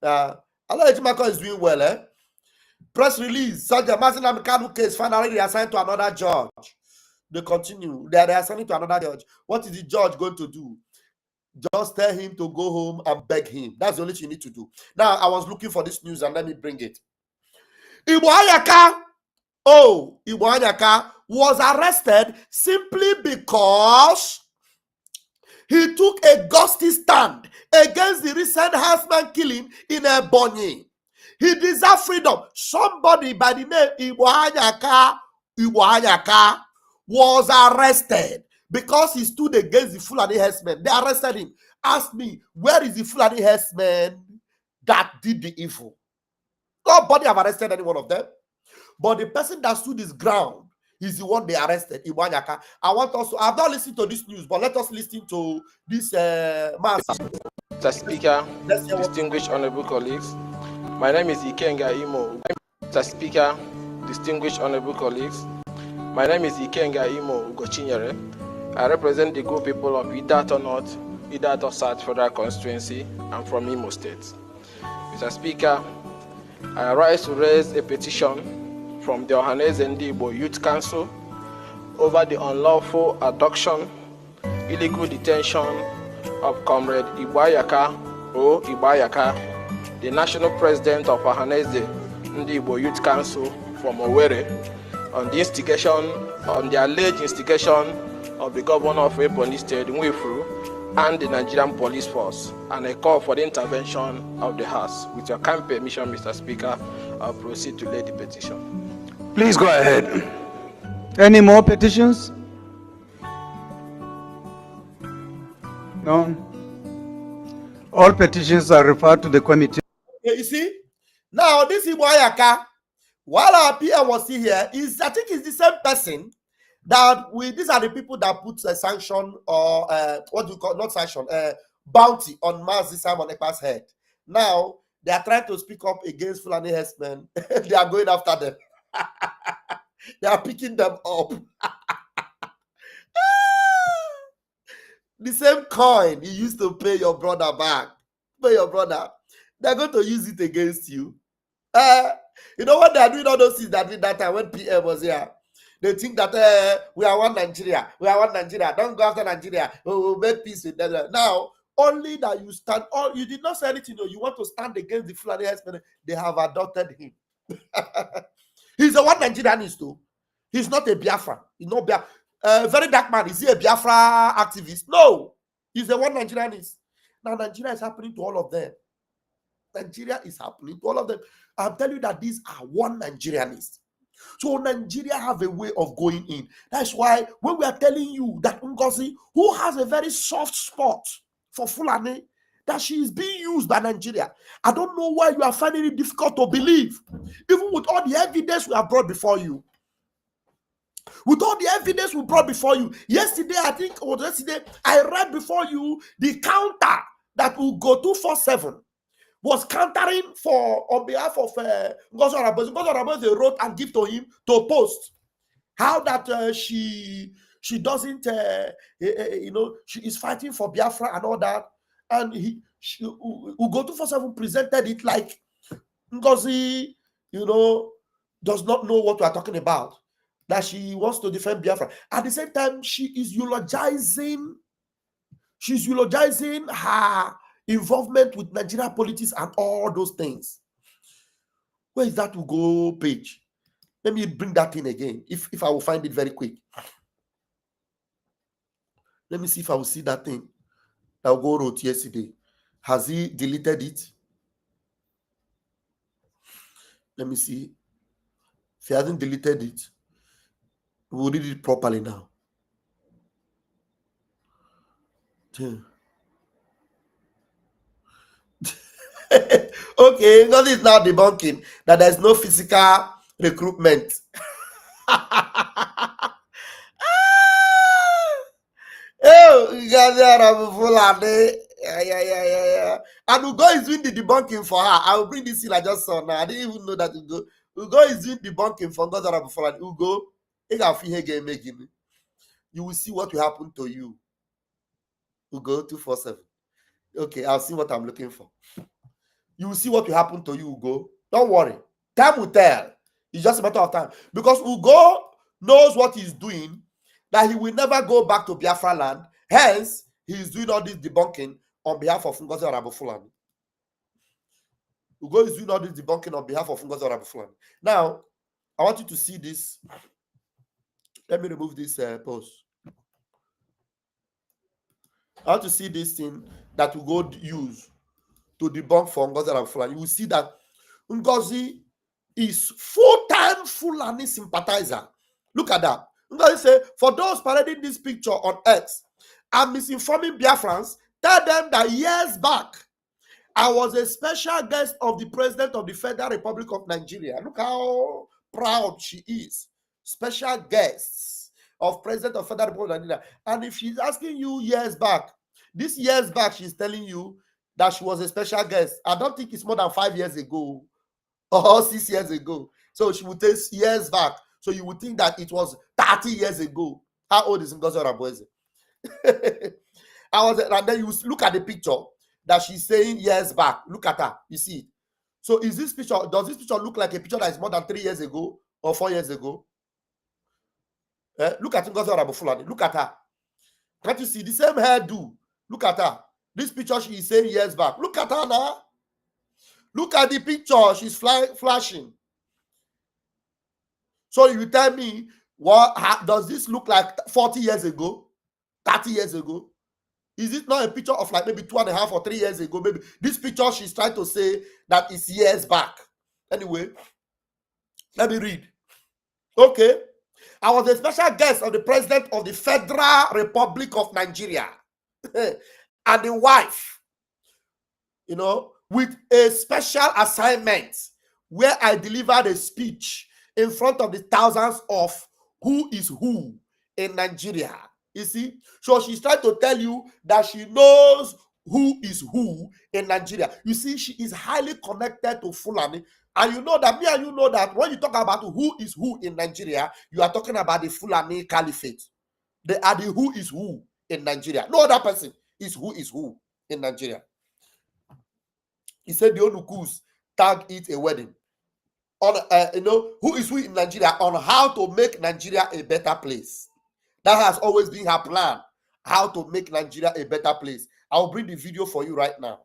Allah Ejimako is doing well, eh? Press release. Sergeant Mazi Nnamdi Kanu case finally reassigned to another judge. They continue. They are reassigning to another judge. What is the judge going to do? Just tell him to go home and beg him. That's the only thing you need to do. Now, I was looking for this news and let me bring it. Igbo Anyaka was arrested simply because he took a gusty stand against the recent herdsman killing in Ebonyi. He deserves freedom. Somebody by the name Igbo Anyaka was arrested because he stood against the Fulani herdsmen. They arrested him. Ask me, where is the Fulani herdsmen that did the evil? Nobody have arrested any one of them. But the person that stood his ground is the one they arrested, Igbo Anyaka. I want us to, I've not listened to this news, but let us listen to this man. Mr. Speaker, distinguished honorable colleagues, my name is Ikenga Imo. Mr. Speaker, distinguished honorable colleagues, my name is Ikenga Imo Ugochinyere. I represent the good people of Idato North, Idato South Federal Constituency. I'm from Imo State. Mr. Speaker, I rise to raise a petition from the Ohaneze Ndigbo Youth Council over the unlawful abduction, illegal detention of Comrade Igbo Anyaka, the national president of Ohaneze Ndigbo Youth Council from Owerri, on the alleged instigation of the governor of Ebonyi State, Nwifuru, and the Nigerian police force, and a call for the intervention of the House. With your kind permission, Mr. Speaker, I'll proceed to lay the petition. Please go ahead. Any more petitions? No. All petitions are referred to the committee. You see, now this Igbo Anyaka, while our PM was still here, I think it's the same person that these are the people that put a sanction or what do you call, not sanction, bounty on Mazi Simon Ekpa's head. Now they are trying to speak up against Fulani herdsmen. They are going after them. They are picking them up. The same coin you used to pay your brother back. Pay your brother. They're going to use it against you. You know what they are doing all those things that did that time when PM was here? They think that we are one Nigeria. We are one Nigeria. Don't go after Nigeria. We will make peace with them. Now, only that you stand, you did not say anything. No, you want to stand against the Fulani herdsmen. They have adopted him. He's a one Nigerianist too. He's not a Biafra. He's not very dark man. Is he a Biafra activist? No. He's a one Nigerianist. Now, Nigeria is happening to all of them. Nigeria is happening to all of them. I'm telling you that these are one Nigerianists. So Nigeria have a way of going in. That's why when we are telling you that Ngozi, who has a very soft spot for Fulani, that she is being used by Nigeria. I don't know why you are finding it difficult to believe, even with all the evidence we have brought before you. With all the evidence we brought before you. Yesterday, I think, or yesterday, I read before you the counter that will go 247 was countering on behalf of Ngozi Oraboze. Ngozi Oraboze wrote and give to him to post how that she doesn't, she is fighting for Biafra and all that. And Ugo 247 presented it like Ngozi, does not know what we are talking about. That she wants to defend Biafra. At the same time, she's eulogizing her involvement with Nigeria politics and all those things. Where is that Ugo page? Let me bring that in again, if I will find it very quick. Let me see if I will see that thing that Ugo wrote yesterday. Has he deleted it? Let me see. If he hasn't deleted it, we'll read it properly now. Okay, Ngozi is now debunking that there's no physical recruitment. Oh, you guys are full. Yeah. And Ugo is doing the debunking for her. I will bring this in. I just saw now. I didn't even know that Ugo is doing debunking for Ngozi Orabofola. Ugo, you will see what will happen to you. Ugo 247. Okay, I'll see what I'm looking for. You will see what will happen to you, Ugo. Don't worry. Time will tell. It's just a matter of time. Because Ugo knows what he's doing, that he will never go back to Biafra land. Hence, he is doing all this debunking on behalf of Ngozi Orabofola. Ugo is doing all this debunking on behalf of Ngozi Orabofola. Now, I want you to see this. Let me remove this post. I want to see this thing that Ugo use to debunk for Ngozi Orabofola. You will see that Ngozi is full-time Fulani sympathizer. Look at that. Ngozi say, for those parading this picture on X, I'm misinforming Biafrans. Tell them that years back, I was a special guest of the President of the Federal Republic of Nigeria. Look how proud she is. Special guests of President of Federal Republic of Nigeria. And if she's asking you years back, this years back, she's telling you that she was a special guest. I don't think it's more than 5 years ago or 6 years ago. So she would take years back. So you would think that it was 30 years ago. How old is Ngozi Oraboze? And then you look at the picture that she's saying years back. Look at her. You see it. So does this picture look like a picture that is more than 3 years ago or 4 years ago? Look at Ngozi Orabofola. Look at her. Can't you see the same hairdo? Look at her. This picture she is saying years back. Look at her now. Look at the picture. She's flashing. So you tell me, does this look like 40 years ago? 30 years ago? Is it not a picture of like maybe 2.5 or 3 years ago? Maybe this picture she's trying to say that is years back. Anyway, let me read. Okay. I was a special guest of the President of the Federal Republic of Nigeria and the wife, with a special assignment where I delivered a speech in front of the thousands of who is who in Nigeria. You see? So she's trying to tell you that she knows who is who in Nigeria. You see, she is highly connected to Fulani. And you know that, me and you know that when you talk about who is who in Nigeria, you are talking about the Fulani Caliphate. They are the who is who in Nigeria. No other person is who in Nigeria. He said the Onukus tag it a wedding. On who is who in Nigeria on how to make Nigeria a better place. That has always been her plan. How to make Nigeria a better place. I will bring the video for you right now.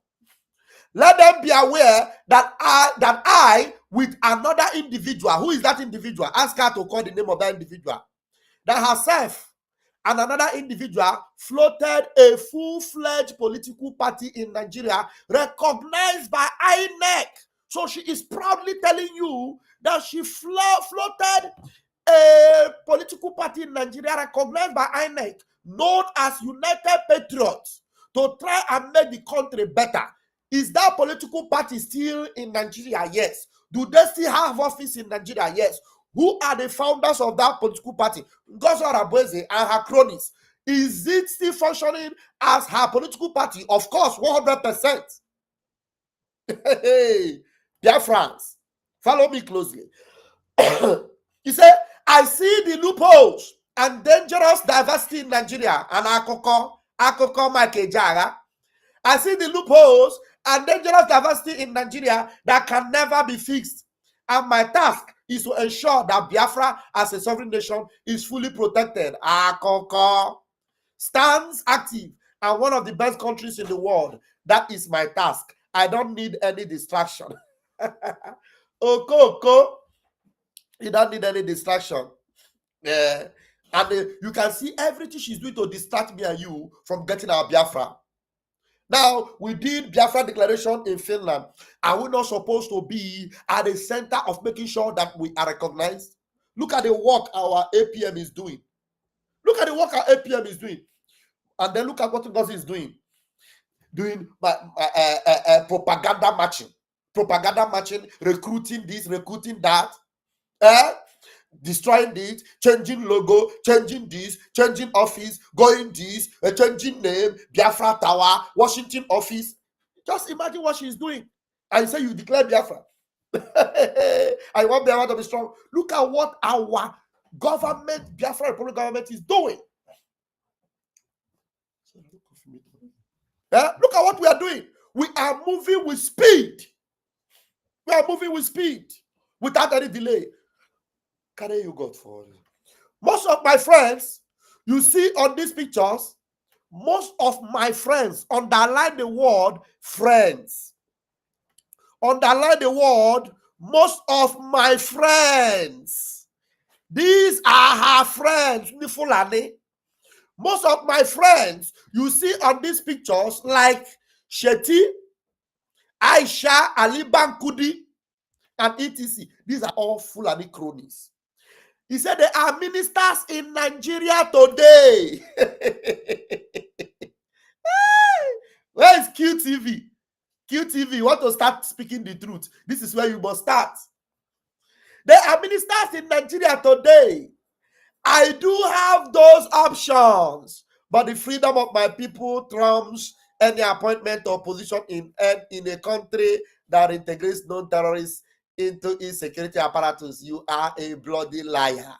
Let them be aware that I, with another individual, who is that individual? Ask her to call the name of that individual. That herself and another individual floated a full-fledged political party in Nigeria recognized by INEC. So she is proudly telling you that she floated a political party in Nigeria recognized by INEC, known as United Patriots. to try and make the country better. Is that political party still in Nigeria? Yes. Do they still have office in Nigeria? Yes. Who are the founders of that political party? Ngozi Oronigwe and her cronies. Is it still functioning as her political party? Of course, 100%. Hey, dear friends, follow me closely. He said, I see the loopholes and dangerous diversity in Nigeria. And Akoko Makejaga. I see the loopholes and dangerous diversity in Nigeria that can never be fixed. And my task is to ensure that Biafra as a sovereign nation is fully protected. Akoko stands active and one of the best countries in the world. That is my task. I don't need any distraction. Oko, you don't need any distraction. Yeah. And you can see everything she's doing to distract me and you from getting our Biafra. Now, we did Biafra declaration in Finland. Are we not supposed to be at the center of making sure that we are recognized? Look at the work our APM is doing. Look at the work our APM is doing. And then look at what Ngozi is doing. Doing propaganda matching, recruiting this, recruiting that. Destroying it, changing logo, changing this, changing office, going this, changing name, Biafra Tower, Washington office. Just imagine what she's doing. And you say you declare Biafra. I want Biafra to be strong. Look at what our government, Biafra Republic government, is doing. Look at what we are doing. We are moving with speed. We are moving with speed without any delay. Carry you God for it. Most of my friends, you see on these pictures, most of my friends, underline the word friends. Underline the word, most of my friends. These are her friends, Nifulani. Most of my friends, you see on these pictures, like Sheti, Aisha, Ali Bankudi, and etc. These are all Fulani cronies. He said there are ministers in Nigeria today. Where is QTV? QTV, you want to start speaking the truth. This is where you must start. There are ministers in Nigeria today. I do have those options, but the freedom of my people trumps any appointment or position in a country that integrates non-terrorists into its security apparatus. You are a bloody liar.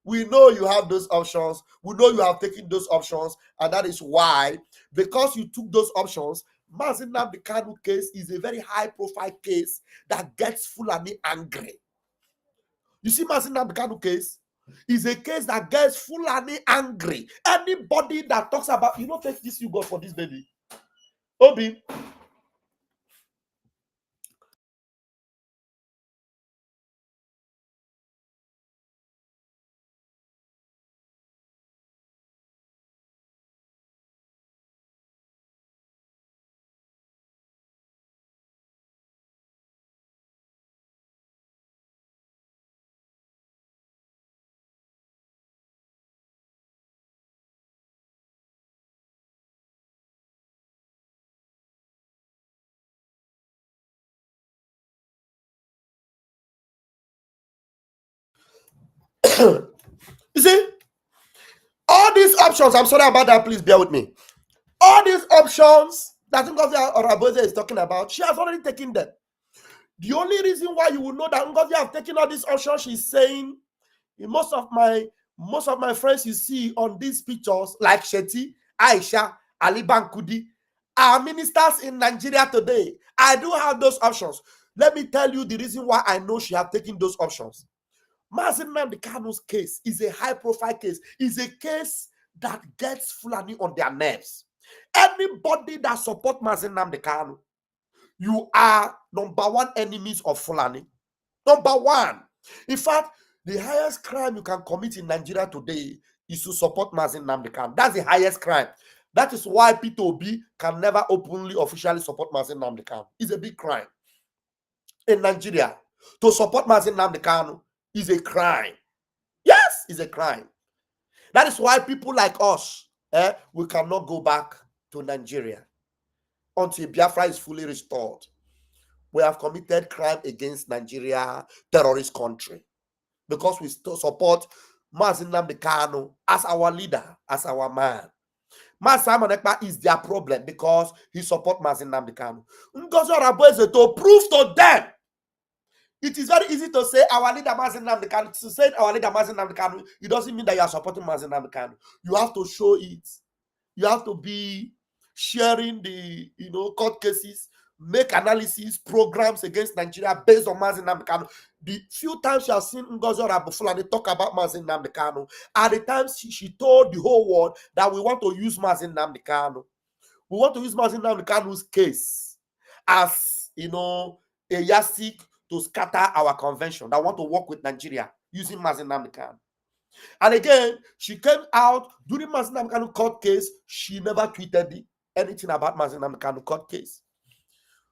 We know you have those options. We know you have taken those options, and that is why, because you took those options, Mazi Nnamdi Kanu case is a very high-profile case that gets Fulani angry. You see, Mazi Nnamdi Kanu case is a case that gets Fulani angry. Anybody that talks about, you don't take this, you go for this baby. Obi. You see, all these options, I'm sorry about that, please bear with me. All these options that Ngozi Oronigwe is talking about, she has already taken them. The only reason why you will know that Ngozi have taken all these options, she's saying, most of my friends you see on these pictures, like Sheti, Aisha, Ali Bankudi, are ministers in Nigeria today. I do have those options. Let me tell you the reason why I know she have taken those options. Mazi Nnamdi Kanu's case is a high-profile case. Is a case that gets Fulani on their nerves. Anybody that support Mazi Nnamdi Kanu, you are number one enemies of Fulani. Number one. In fact, the highest crime you can commit in Nigeria today is to support Mazi Nnamdi Kanu. That's the highest crime. That is why Peter Obi can never openly, officially support Mazi Nnamdi Kanu. It's a big crime. In Nigeria, to support Mazi Nnamdi Kanu is a crime. Yes, it's a crime. That is why people like us, we cannot go back to Nigeria until Biafra is fully restored. We have committed crime against Nigeria, terrorist country, because we still support Mazi Nnamdi Kanu as our leader, as our man. Mazi Simon Ekpa is their problem because he supports Mazi Nnamdi Kanu. Ngozi Orabueze, to prove to them, it is very easy to say our leader Mazi Nnamdi Kanu. To say our leader Mazi Nnamdi Kanu, it doesn't mean that you are supporting Mazi Nnamdi Kanu. You have to show it. You have to be sharing the court cases, make analysis, programs against Nigeria based on Mazi Nnamdi Kanu. The few times you have seen Ngozi Orabufulanị talk about Mazi Nnamdi Kanu are the times she told the whole world that we want to use Mazi Nnamdi Kanu. We want to use Mazi Nnamdi Kanu's case as a yardstick to scatter our convention that want to work with Nigeria using Mazi Nnamdi Kanu. And again, she came out during Mazi Nnamdi Kanu court case. She never tweeted anything about Mazi Nnamdi Kanu court case.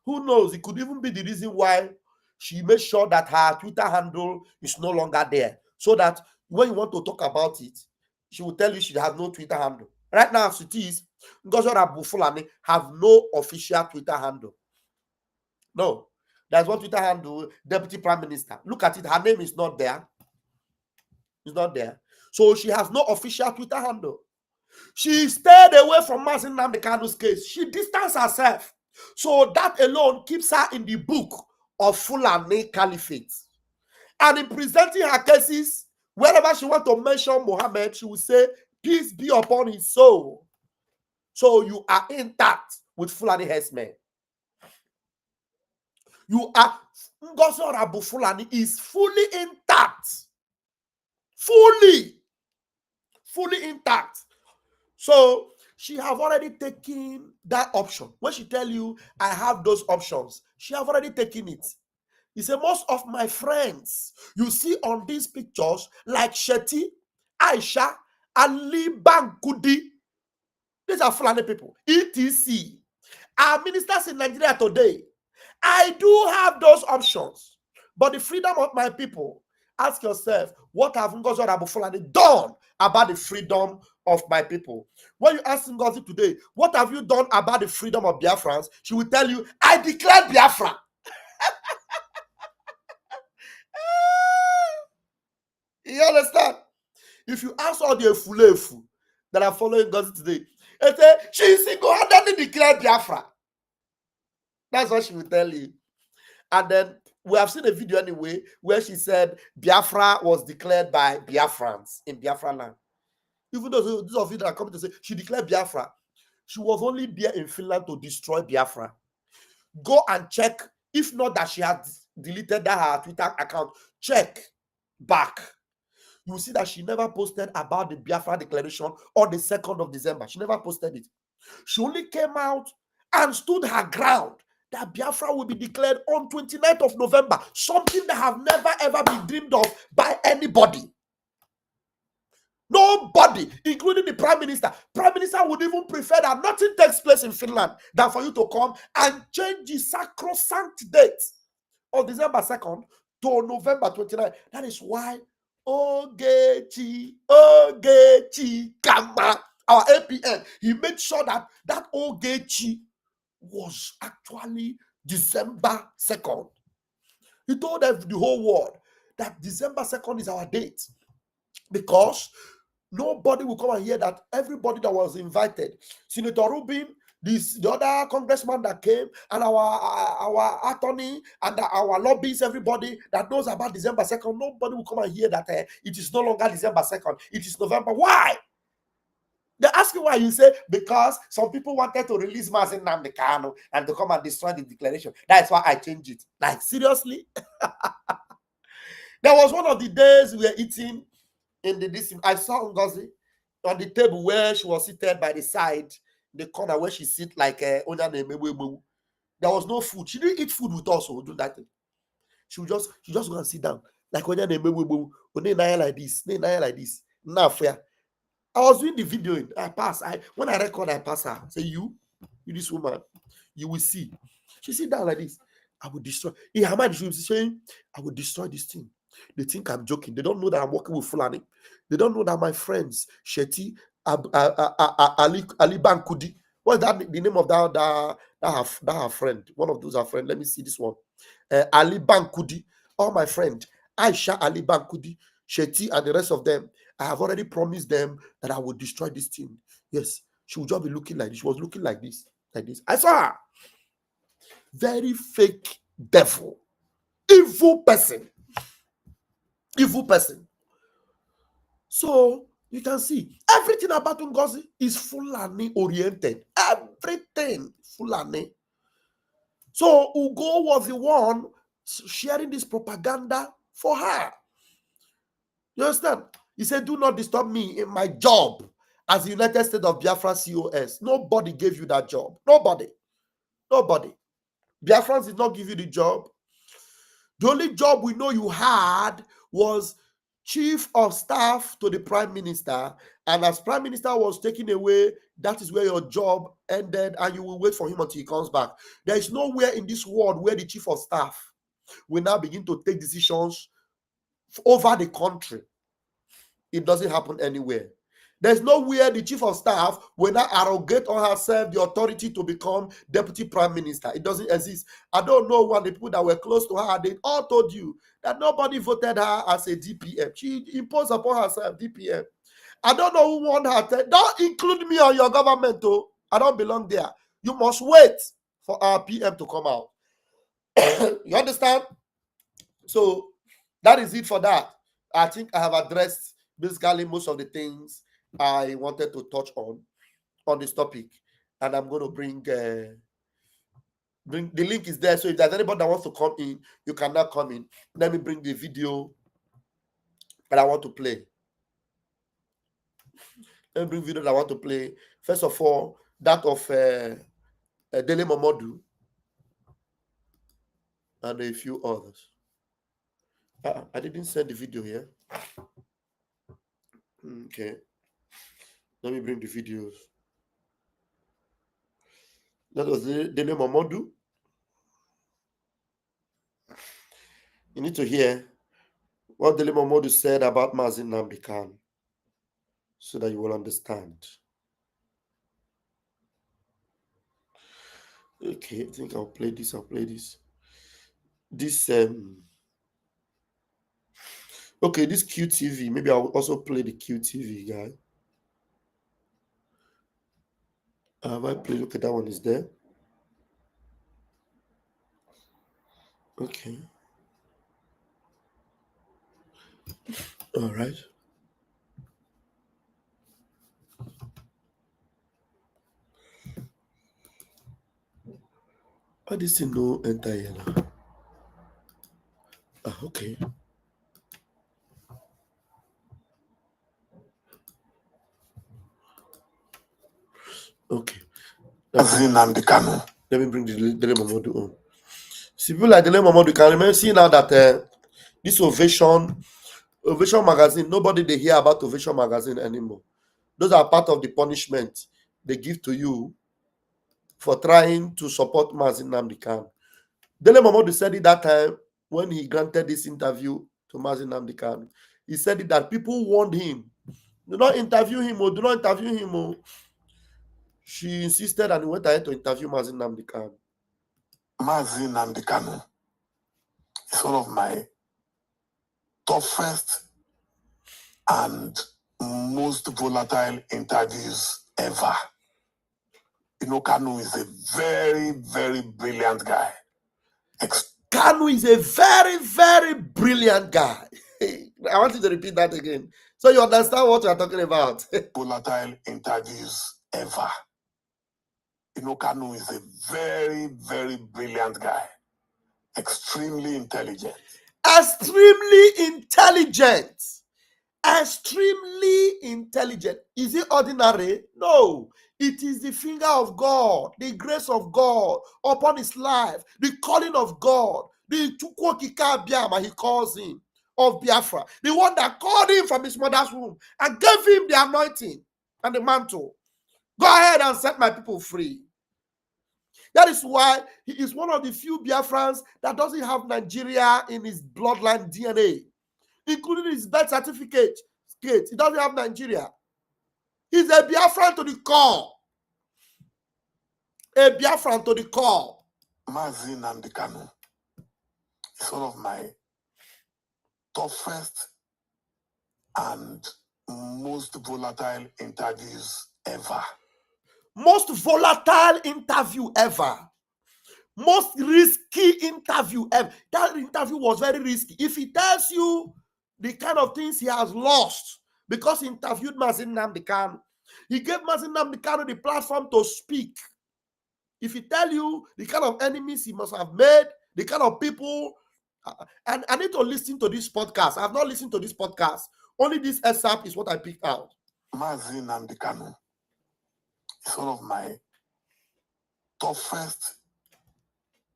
Who knows? It could even be the reason why she made sure that her Twitter handle is no longer there. So that when you want to talk about it, she will tell you she has no Twitter handle. Right now, as it is, Ngozi Orabufulanị have no official Twitter handle. No. There's one Twitter handle, Deputy Prime Minister. Look at it. Her name is not there. It's not there. So she has no official Twitter handle. She stayed away from Mazi Nnamdi Kanu's case. She distanced herself. So that alone keeps her in the book of Fulani Caliphate. And in presenting her cases, wherever she wants to mention Muhammad, she will say, peace be upon his soul. So you are intact with Fulani herdsmen. You are, Ngozi Orabufulanị is fully intact. Fully intact. So she have already taken that option. When she tell you, I have those options, she have already taken it. He said, most of my friends you see on these pictures, like Shetty, Aisha, Ali Bankudi, these are Fulani people, etc. Our ministers in Nigeria today, I do have those options. But the freedom of my people, ask yourself, what have Ngozi Orabufulanị done about the freedom of my people? When you ask Ngozi today, what have you done about the freedom of Biafrans? She will tell you, I declared Biafra. You understand? If you ask all the Efulefu that are following Ngozi today, they say, she single-handedly declared Biafra. That's what she will tell you. And then we have seen a video anyway where she said Biafra was declared by Biafrans in Biafra land. Even though those of you that are coming to say she declared Biafra, she was only there in Finland to destroy Biafra. Go and check. If not that she has deleted her Twitter account, check back. You will see that she never posted about the Biafra declaration on the 2nd of December. She never posted it. She only came out and stood her ground that Biafra will be declared on 29th of November, something that have never ever been dreamed of by anybody. Nobody, including the Prime Minister. Prime Minister would even prefer that nothing takes place in Finland than for you to come and change the sacrosanct date of December 2nd to November 29th. That is why Ogechi Kama, our APN, he made sure that that Ogechi was actually December 2nd. He told the whole world that December 2nd is our date, because nobody will come and hear that everybody that was invited, Senator Rubin, the other congressman that came, and our attorney and our lobbyists, everybody that knows about December 2nd, nobody will come and hear that it is no longer December 2nd, it is November. Why? They ask you why. You say, because some people wanted to release Mazi Nnamdi Kanu and to come and destroy the declaration. That's why I changed it. Like, seriously? There was one of the days we were eating in the I saw Ngozi on the table where she was seated by the side, the corner where she sit like Onya Nemewebu. There was no food. She didn't eat food with us or do that thing. She just go and sit down like Onya Nemewebu. Like this. Now fair. I was doing the video. When I record, I pass her. Say, you this woman, you will see. She sit down like this. I will destroy. In her mind, she will be saying, I will destroy this thing. They think I'm joking. They don't know that I'm working with Fulani. They don't know that my friends, Shetty, Ali Bankudi. What's that? The name of that her friend? One of those her friend. Let me see this one. Ali Bankudi. Oh, my friend Aisha Ali Bankudi, Sheti, and the rest of them. I have already promised them that I will destroy this thing. Yes, she will just be looking like this. She was looking like this, like this. I saw her. Very fake devil, evil person, evil person. So you can see everything about Ngozi is Fulani oriented. Everything Fulani. So Ugo was the one sharing this propaganda for her. You understand? He said, do not disturb me in my job as the United States of Biafra COS. Nobody gave you that job. Nobody. Nobody. Biafrans did not give you the job. The only job we know you had was chief of staff to the prime minister. And as prime minister was taken away, that is where your job ended, and you will wait for him until he comes back. There is nowhere in this world where the chief of staff will now begin to take decisions over the country. It doesn't happen anywhere. There's nowhere the chief of staff will not arrogate on herself the authority to become deputy prime minister. It doesn't exist. I don't know when the people that were close to her, they all told you that nobody voted her as a DPM. She imposed upon herself DPM. I don't know who won her. Don't include me on your government, though. I don't belong there. You must wait for our PM to come out. You understand? So that is it for that. I think I have addressed basically most of the things I wanted to touch on this topic, and I'm going to bring the link is there. So if there's anybody that wants to come in, you can now come in. Let me bring the video that I want to play. Let me bring video that I want to play. First of all, that of Dele Momodu and a few others. I didn't send the video here. Okay. Let me bring the videos. That was Dele Momodu. You need to hear what Dele Momodu said about Mazin Nnamdi Kanu so that you will understand. Okay, I think I'll play this. Okay, this QTV. Maybe I'll also play the QTV guy. Have I played? Okay, that one is there. Okay. All right. Why this thing no enter here now? Okay. Okay. Let me bring the Dele Momodu on. See, people like Dele Momodu can remember see now that this Ovation magazine, nobody they hear about Ovation magazine anymore. Those are part of the punishment they give to you for trying to support Mazin Nnamdi Kanu. Dele Momodu said it that time when he granted this interview to Mazin Nnamdi Kanu. He said it that people warned him, do not interview him or do not interview him. Or. She insisted and he went ahead to interview Mazin Nnamdi Kanu. Mazin Nnamdi Kanu is one of my toughest and most volatile interviews ever. You know, Kanu is a very, very brilliant guy. Kanu is a very, very brilliant guy. I want you to repeat that again so you understand what we are talking about. Volatile interviews ever. You know, Kanu is a very, very brilliant guy. Extremely intelligent. Extremely intelligent. Extremely intelligent. Is it ordinary? No. It is the finger of God, the grace of God upon his life, the calling of God, the Chukwokika Biama, he calls him, of Biafra, the one that called him from his mother's womb and gave him the anointing and the mantle. Go ahead and set my people free. That is why he is one of the few Biafrans that doesn't have Nigeria in his bloodline DNA, including his birth certificate. He doesn't have Nigeria. He's a Biafran to the core. a Biafran to the core. Mazin Namdekanu is one of my toughest and most volatile interviews ever. Most volatile interview ever. Most risky interview ever. That interview was very risky. If he tells you the kind of things he has lost because he interviewed Mazin Namdekanu, he gave Mazin Namdekanu the platform to speak. If he tell you the kind of enemies he must have made, the kind of people, and I need to listen to this podcast. I have not listened to this podcast. Only this excerpt is what I picked out. Mazin Namdekanu is one of my toughest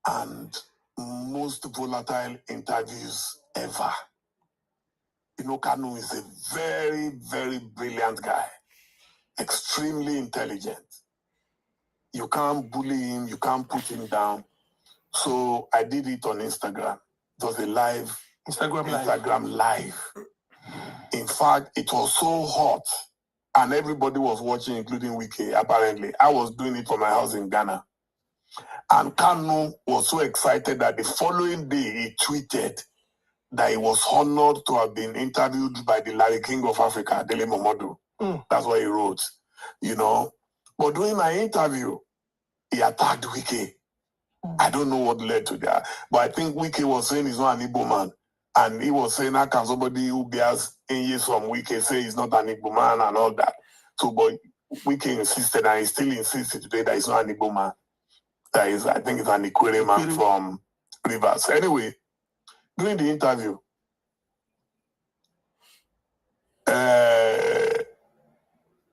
and most volatile interviews ever. You know, Kanu is a very, very brilliant guy, extremely intelligent. You can't bully him, you can't put him down. So I did it on Instagram. It was a live Instagram live. In fact, it was so hot and everybody was watching, including Wiki, apparently. I was doing it from my house in Ghana. And Kanu was so excited that the following day he tweeted that he was honored to have been interviewed by the Larry King of Africa, Dele Momodu. That's what he wrote, you know. But during my interview, he attacked Wiki. I don't know what led to that. But I think Wiki was saying he's not an Igbo man. And he was saying, how can somebody who bears in years from Wiki say he's not an Igbo man and all that? So, but Wiki insisted, and he still insisted today that he's not an Igbo man. That is, I think it's an Ikwere man from Rivers. Anyway, during the interview,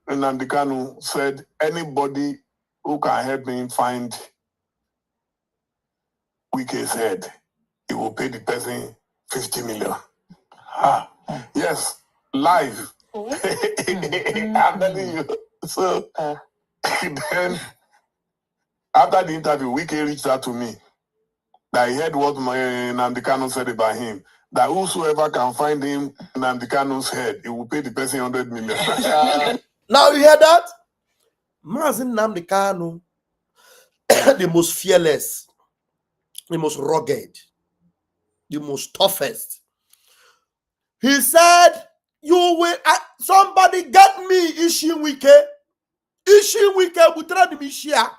Nnamdi Kanu said, anybody who can help me find Wike's head, he will pay the person 50 million. Yes, live. I'm telling you. So then, after the interview, Wike reached out to me. That he heard what Nnamdi Kanu said about him. That whosoever can find him Nnamdi Kanu's head, he will pay the person 100 million. Now you hear that? Mazin Nnamdi Kanu, the most fearless, the most rugged, the most toughest. He said, you will, somebody get me Ishin Wike. Ishin Wike, butrani mishia.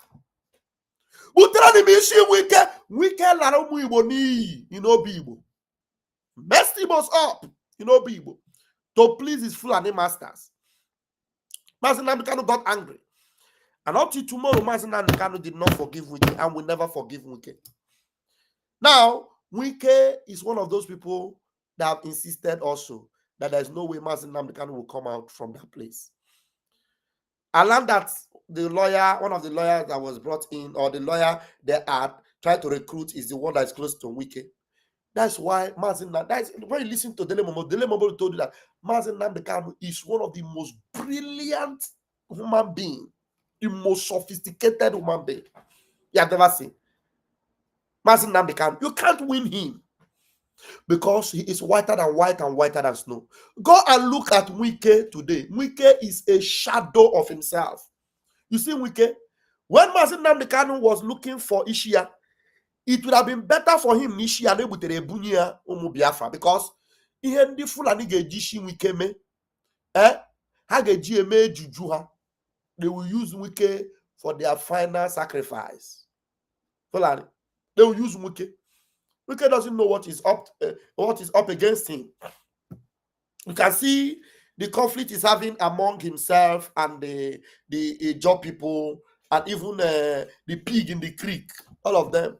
Butrani mishi Wike. Wike laromu Igbo ni, you know, Igbo. Messed him up, you know, Igbo. To please his Fulani masters. Mazin Nnamdi Kanu got angry. And up to tomorrow, Mazin Nnamdi Kanu did not forgive Wike and will never forgive Wike. Now, Wike is one of those people that have insisted also that there's no way Mazin Nnamdi Kanu will come out from that place. I learned that the lawyer, one of the lawyers that was brought in, or the lawyer they are trying to recruit, is the one that is close to Wike. That's why Mazin Nnamdi, when you listen to Dele Momodu told you that Mazin Nnamdi Kanu is one of the most brilliant human beings, the most sophisticated human being you have ever seen. Mazin Nnamdi Kanu, you can't win him because he is whiter than white and whiter than snow. Go and look at Wike today. Wike is a shadow of himself. You see Wike? When Mazin Nnamdi Kanu was looking for Ishia, it would have been better for him Ishia nebutere Bunia Umu Biafra, because ihe ndị Fulani ga-eji shi Wike me, ha ga-eji eme juju ha. They will use Wike for their final sacrifice. Fulani, they will use Wike. Wike doesn't know what is up against him. You can see the conflict is having among himself and the job people, and even the pig in the creek. All of them,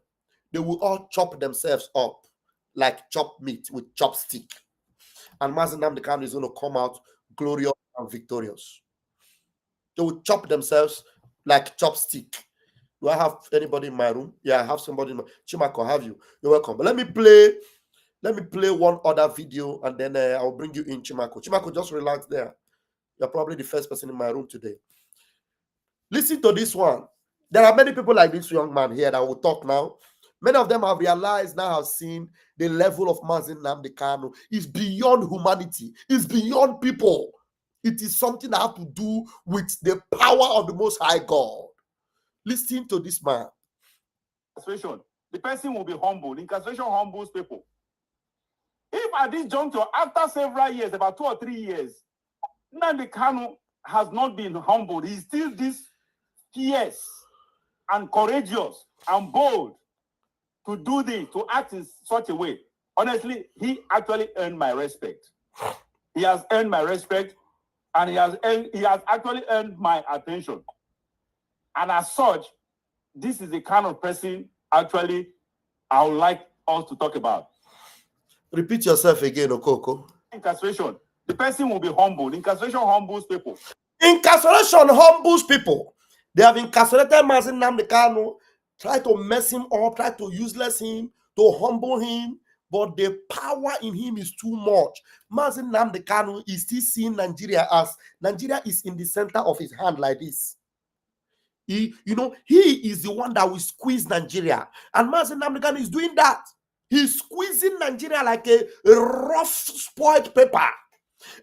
they will all chop themselves up like chopped meat with chopstick. And Mazin Nnamdi Kanu is going to come out glorious and victorious. They will chop themselves like chopstick. Do I have anybody in my room? Yeah, I have somebody in my Chimako, have you? You're welcome. But let me play one other video, and then I'll bring you in, Chimako. Chimako, just relax there. You're probably the first person in my room today. Listen to this one. There are many people like this young man here that will talk now. Many of them have realized now, have seen the level of Mazin Nnamdi Kanu is beyond humanity. It's beyond people. It is something that has to do with the power of the Most High God. Listen to this man. Incarceration. The person will be humbled. Incarceration humbles people. If at this juncture, after several years, about 2 or 3 years, Nnamdi Kanu has not been humbled, he's still this fierce and courageous and bold to do this, to act in such a way. Honestly, he actually earned my respect. He has earned my respect, and he has actually earned my attention. And as such, this is the kind of person actually I would like us to talk about. Repeat yourself again, Okoko. Incarceration. The person will be humbled. Incarceration humbles people. Incarceration humbles people. They have incarcerated Mazi Nnamdi Kanu, try to mess him up, try to useless him, to humble him, but the power in him is too much. Mazi Nnamdi Kanu is still seeing Nigeria as Nigeria is in the center of his hand like this. He is the one that will squeeze Nigeria, and Mazi Nnamdi Kanu is doing that. He's squeezing Nigeria like a rough, spoiled paper.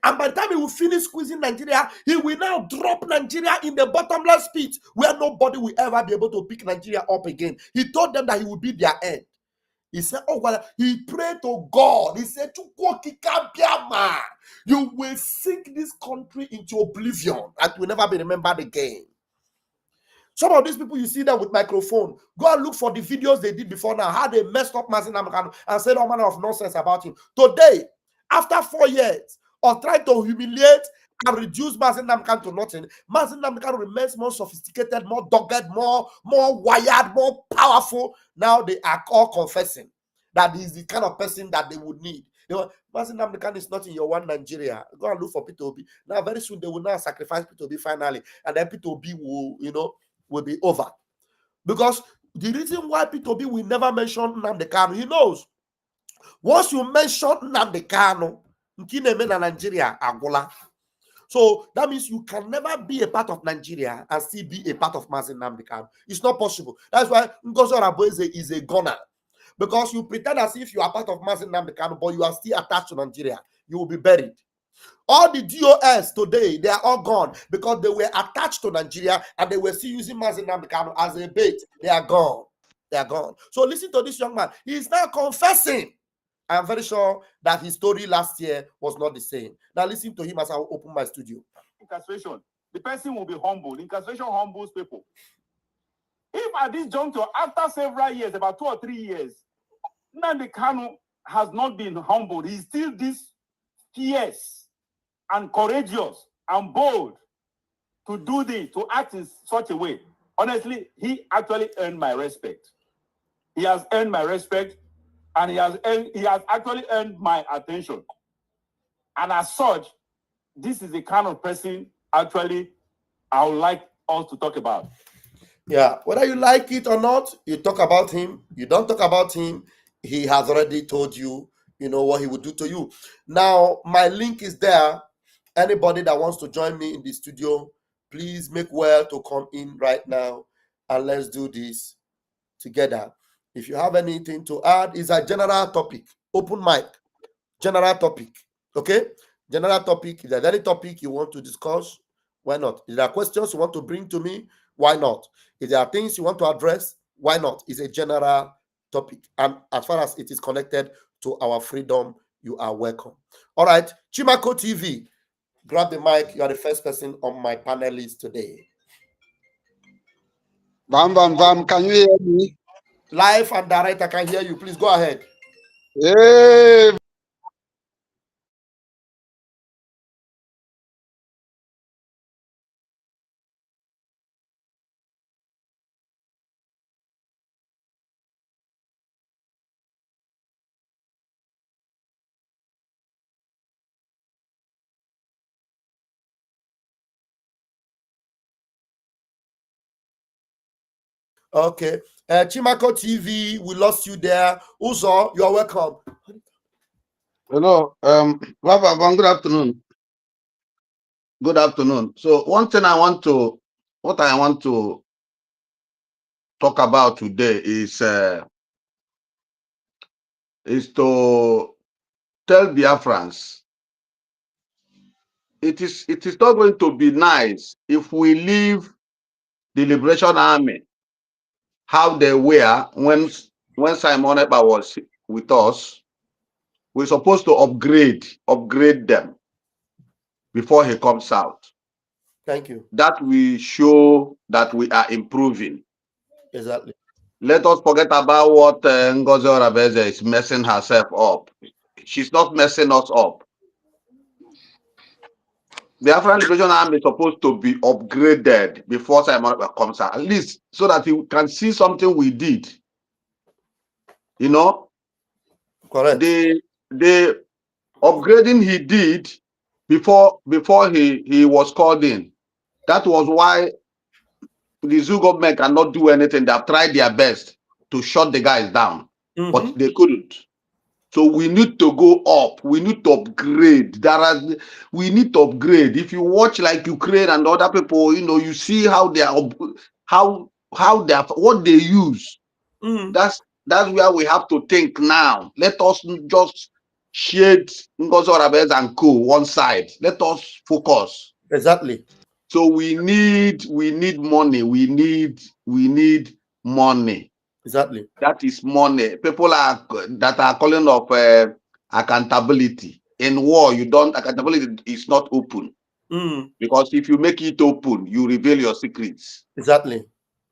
And by the time he will finish squeezing Nigeria, he will now drop Nigeria in the bottomless pit where nobody will ever be able to pick Nigeria up again. He told them that he will be their end. He said, oh, well, he prayed to God. He said, you will sink this country into oblivion and will never be remembered again. Some of these people, you see them with microphone. Go and look for the videos they did before now, how they messed up Mazi Nnamdi Kanu and said all manner of nonsense about him. Today, after 4 years of trying to humiliate and reduce Mazi Nnamdi Kanu to nothing, Mazi Nnamdi Kanu remains more sophisticated, more dogged, more wired, more powerful. Now they are all confessing that he's the kind of person that they would need. Mazi Nnamdi Kanu is not in your one Nigeria. Go and look for P2B. Now, very soon, they will now sacrifice P2B finally, and then P2B will be over. Because the reason why P2B will never mention Nnamdi Kanu, he knows. Once you mention Nnamdi Kanu, Nigeria, Angola. So that means you can never be a part of Nigeria and still be a part of Mazi Nnamdi Kanu. It's not possible. That's why Ngozi Oraboeze is a gunner. Because you pretend as if you are part of Mazi Nnamdi Kanu, but you are still attached to Nigeria. You will be buried. All the DOS today, they are all gone because they were attached to Nigeria and they were still using Mazi Nnamdi Kanu as a bait. They are gone. They are gone. So listen to this young man. He is now confessing. I'm very sure that his story last year was not the same. Now listen to him as I will open my studio. Incarceration. The person will be humbled. Incarceration humbles people. If at this juncture, after several years, about 2 or 3 years, Nnamdi Kanu has not been humbled, he's still this fierce and courageous and bold to do this, to act in such a way. Honestly, he actually earned my respect. He has earned my respect, and he has actually earned my attention. And as such, this is the kind of person actually I would like us to talk about. Yeah, whether you like it or not, you talk about him. You don't talk about him. He has already told you, what he would do to you. Now, my link is there. Anybody that wants to join me in the studio, please make well to come in right now and let's do this together. If you have anything to add, it's a general topic. Open mic. General topic. Okay? General topic. If there's any topic you want to discuss, why not? If there are questions you want to bring to me, why not? If there are things you want to address, why not? It's a general topic. And as far as it is connected to our freedom, you are welcome. All right. Chimako TV, grab the mic. You are the first person on my panel list today. Vam Vam Vam, can you hear me? Live and direct, I can hear you. Please go ahead. Hey. Okay. Chimako TV, we lost you there. Uzo, you are welcome. Hello. Vam Vam Vam, good afternoon. Good afternoon. So one thing I want to talk about today is to tell Biafrans it is not going to be nice if we leave the Liberation Army how they were when Simon Ekpa was with us. We're supposed to upgrade them before he comes out. Thank you. That will show that we are improving. Exactly. Let us forget about what Ngozi Oraveze is messing herself up. She's not messing us up. The African Liberation Army is supposed to be upgraded before Simon Ekpa comes out, at least so that you can see something we did. You know, Correct. the upgrading he did before he was called in. That was why the Zoo government cannot do anything. They have tried their best to shut the guys down, but they couldn't. So we need to go up. We need to upgrade. We need to upgrade. If you watch like Ukraine and other people, you know, you see how they are, what they use. That's where we have to think now. Let us just shade Ngozi Oraveze and co one side. Let us focus. Exactly. So we need money. We need money. Exactly. That is money. People that are calling of accountability. In war, accountability is not open. Because if you make it open, you reveal your secrets. Exactly.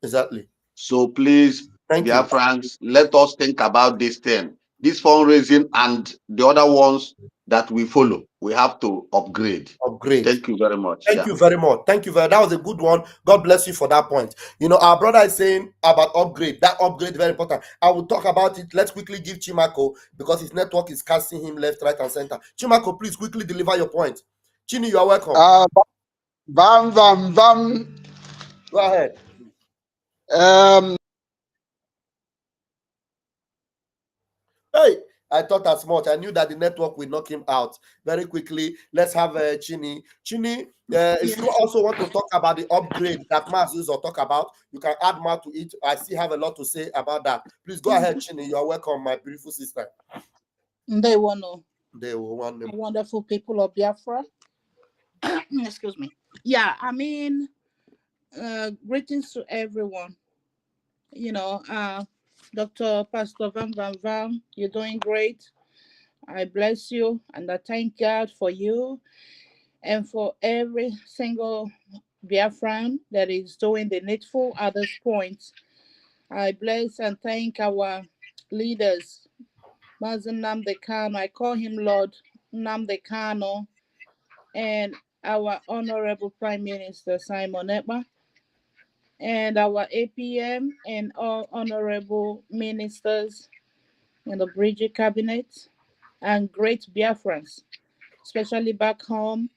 Exactly. So please, dear friends, let us think about this thing. This fundraising and the other ones that we follow, we have to upgrade. Thank you very much. Thank you very much. Thank you very. That was a good one. God bless you for that point. You know, our brother is saying about upgrade. That upgrade very important. I will talk about it. Let's quickly give Chimako because his network is casting him left, right, and center. Chimako, please quickly deliver your point. Chini, you are welcome. Vam Vam Vam. Go ahead. Hey, I thought as much. I knew that the network will knock him out very quickly. Let's have Chini. Chini, if you also want to talk about the upgrade that Mars used or talk about, you can add more to it. I still have a lot to say about that. Please go ahead, Chini. You are welcome, my beautiful sister. They want to. They will want them. Wonderful people of Biafra. Excuse me. Yeah, I mean, greetings to everyone. You know, Dr. Pastor Vam Vam Vam, you're doing great. I bless you and I thank God for you and for every single Biafran that is doing the needful at this point. I bless and thank our leaders, Mazen Nnamdi Kano. I call him Lord Nnamdi Kano, and our Honorable Prime Minister Simon Ekpa, and our APM and all honorable ministers in the Bridget Cabinet, and great Biafrans, especially back home.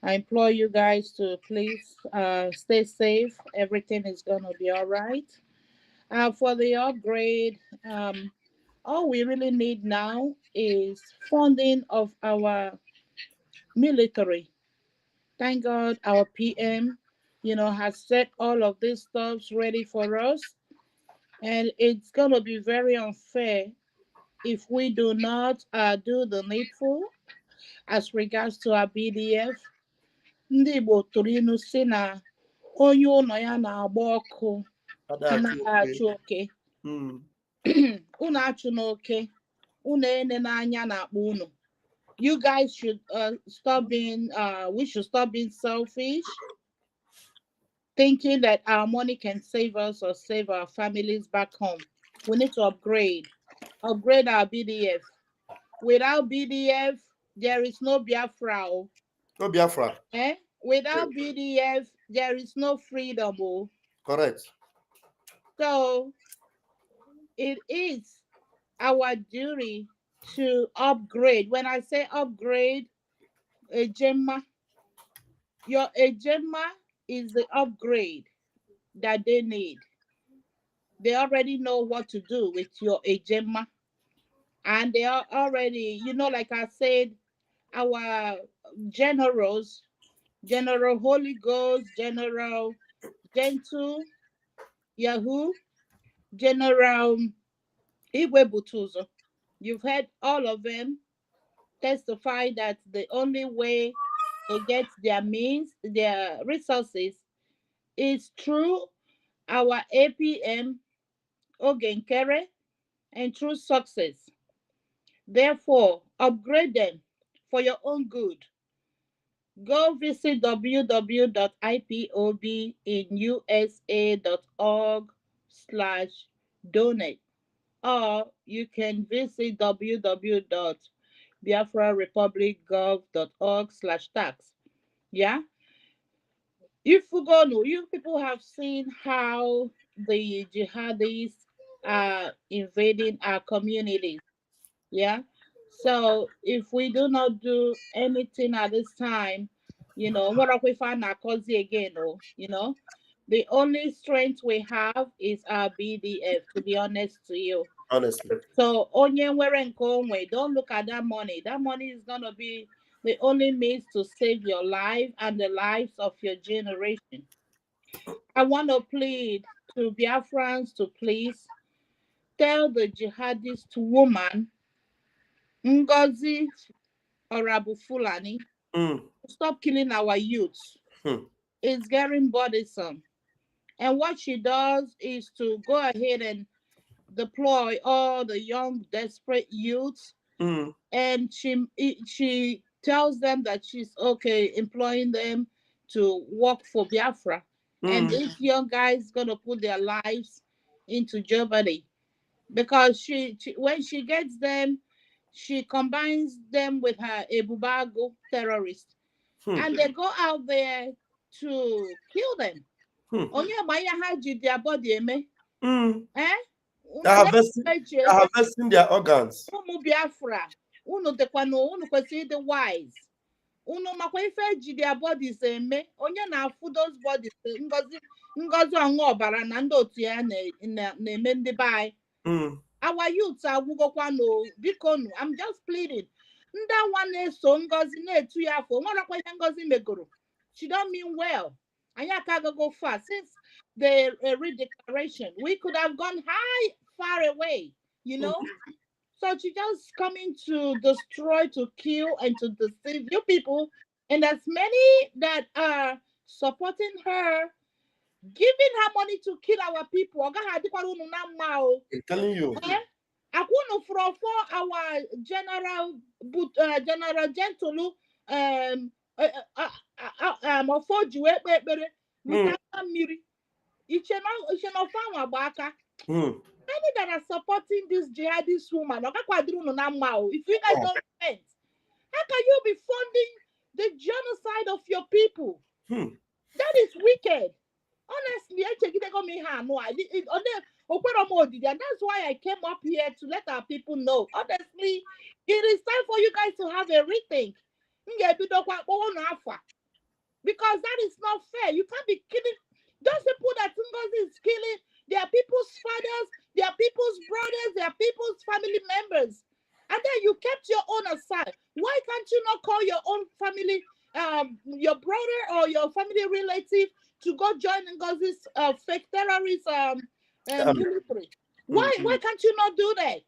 I implore you guys to please stay safe. Everything is going to be all right. For the upgrade, all we really need now is funding of our military. Thank God our PM, has set all of these stuffs ready for us. And it's going to be very unfair if we do not do the needful as regards to our BDF. Ndị Igbo tụrụ inu si na onye ụlọ ya na-agba ọkụ na-achụ oke. Unu achụ n'oke, unu ene n'anya na-akpọ unu. You guys should we should stop being selfish, thinking that our money can save us or save our families back home. We need to upgrade our BDF. Without BDF, there is no Biafra. No Biafra. Without BDF, there is no freedom. Correct. So it is our duty to upgrade. When I say upgrade, your Ejema is the upgrade that they need. They already know what to do with your Ejema. And they are already, like I said, our generals, General Holy Ghost, General Gentle, Yahoo, General Igwe Butuzo. You've heard all of them testify that the only way they get their means, their resources, is through our APM ogenkere, and true success. Therefore, upgrade them for your own good. Go visit www.ipobinusa.org/donate, or you can visit www.biafrarepublicgov.org/tax. Yeah, if we go, no, you people have seen how the jihadis are invading our communities. Yeah. So if we do not do anything at this time, what if we find our cozy again? Oh, the only strength we have is our BDF, to be honest to you. Honestly. So onye nwere nke onwe, don't look at that money. That money is gonna be the only means to save your life and the lives of your generation. I want to plead to Biafrans to please tell the jihadist woman, Ngozi Orabu Fulani, stop killing our youths. It's getting bothersome. And what she does is to go ahead and deploy all the young, desperate youths. And she tells them that she's okay employing them to work for Biafra. And these young guys gonna put their lives into jeopardy because she when she gets them, she combines them with her Ebubago terrorists, and they go out there to kill them. Onye maya ha ji their body eme. They're harvesting their organs. Ụmụ Biafra, unu dịkwanụ, unu kwesịrị ịdị wise. Unu makwa ife eji their bodies eme. Onye na-afụ those bodies, Ngozi ọṅụ ọbara na ndị otu ya na-eme ndị be anyị. Our youths agwụgokwanụ, bikonu, I'm just pleading. Ndị awa na-eso Ngozi na-etu ya afọ, nwerekwa ihe Ngozi megoro. She don't mean well. Anyị akago go far. Since the redeclaration, we could have gone far away, So she just coming to destroy, to kill, and to deceive you people. And there's many that are supporting her, giving her money to kill our people. I'm telling you. Akunu for our general Gentulu many that are supporting this jihadist woman. If you guys don't repent, how can you be funding the genocide of your people? That is wicked. Honestly, and that's why I came up here to let our people know. Honestly, it is time for you guys to have a rethink. Because that is not fair. You can't be killing those people that Ngozi is killing. They are people's fathers, they are people's brothers, they are people's family members. And then you kept your own aside. Why can't you not call your own family, your brother or your family relative to go join Ngozi's fake terrorist military? Why can't you not do that?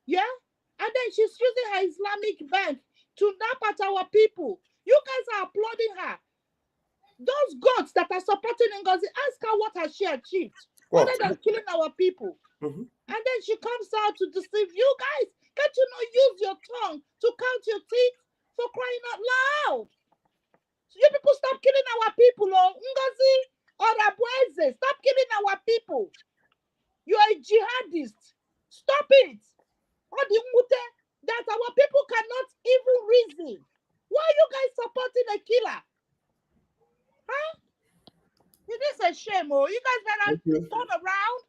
Yeah? And then she's using her Islamic bank to nap at our people. You guys are applauding her. Those gods that are supporting Ngozi, ask her what has she achieved other than killing our people. And then she comes out to deceive you guys. Can't you not use your tongue to count your teeth for crying out loud? So you people stop killing our people, Ngozi or Abueze, stop killing our people. You are a jihadist. Stop it. Or the mute that our people cannot even reason. Why are you guys supporting a killer? Huh? It is a shame. You guys better turn around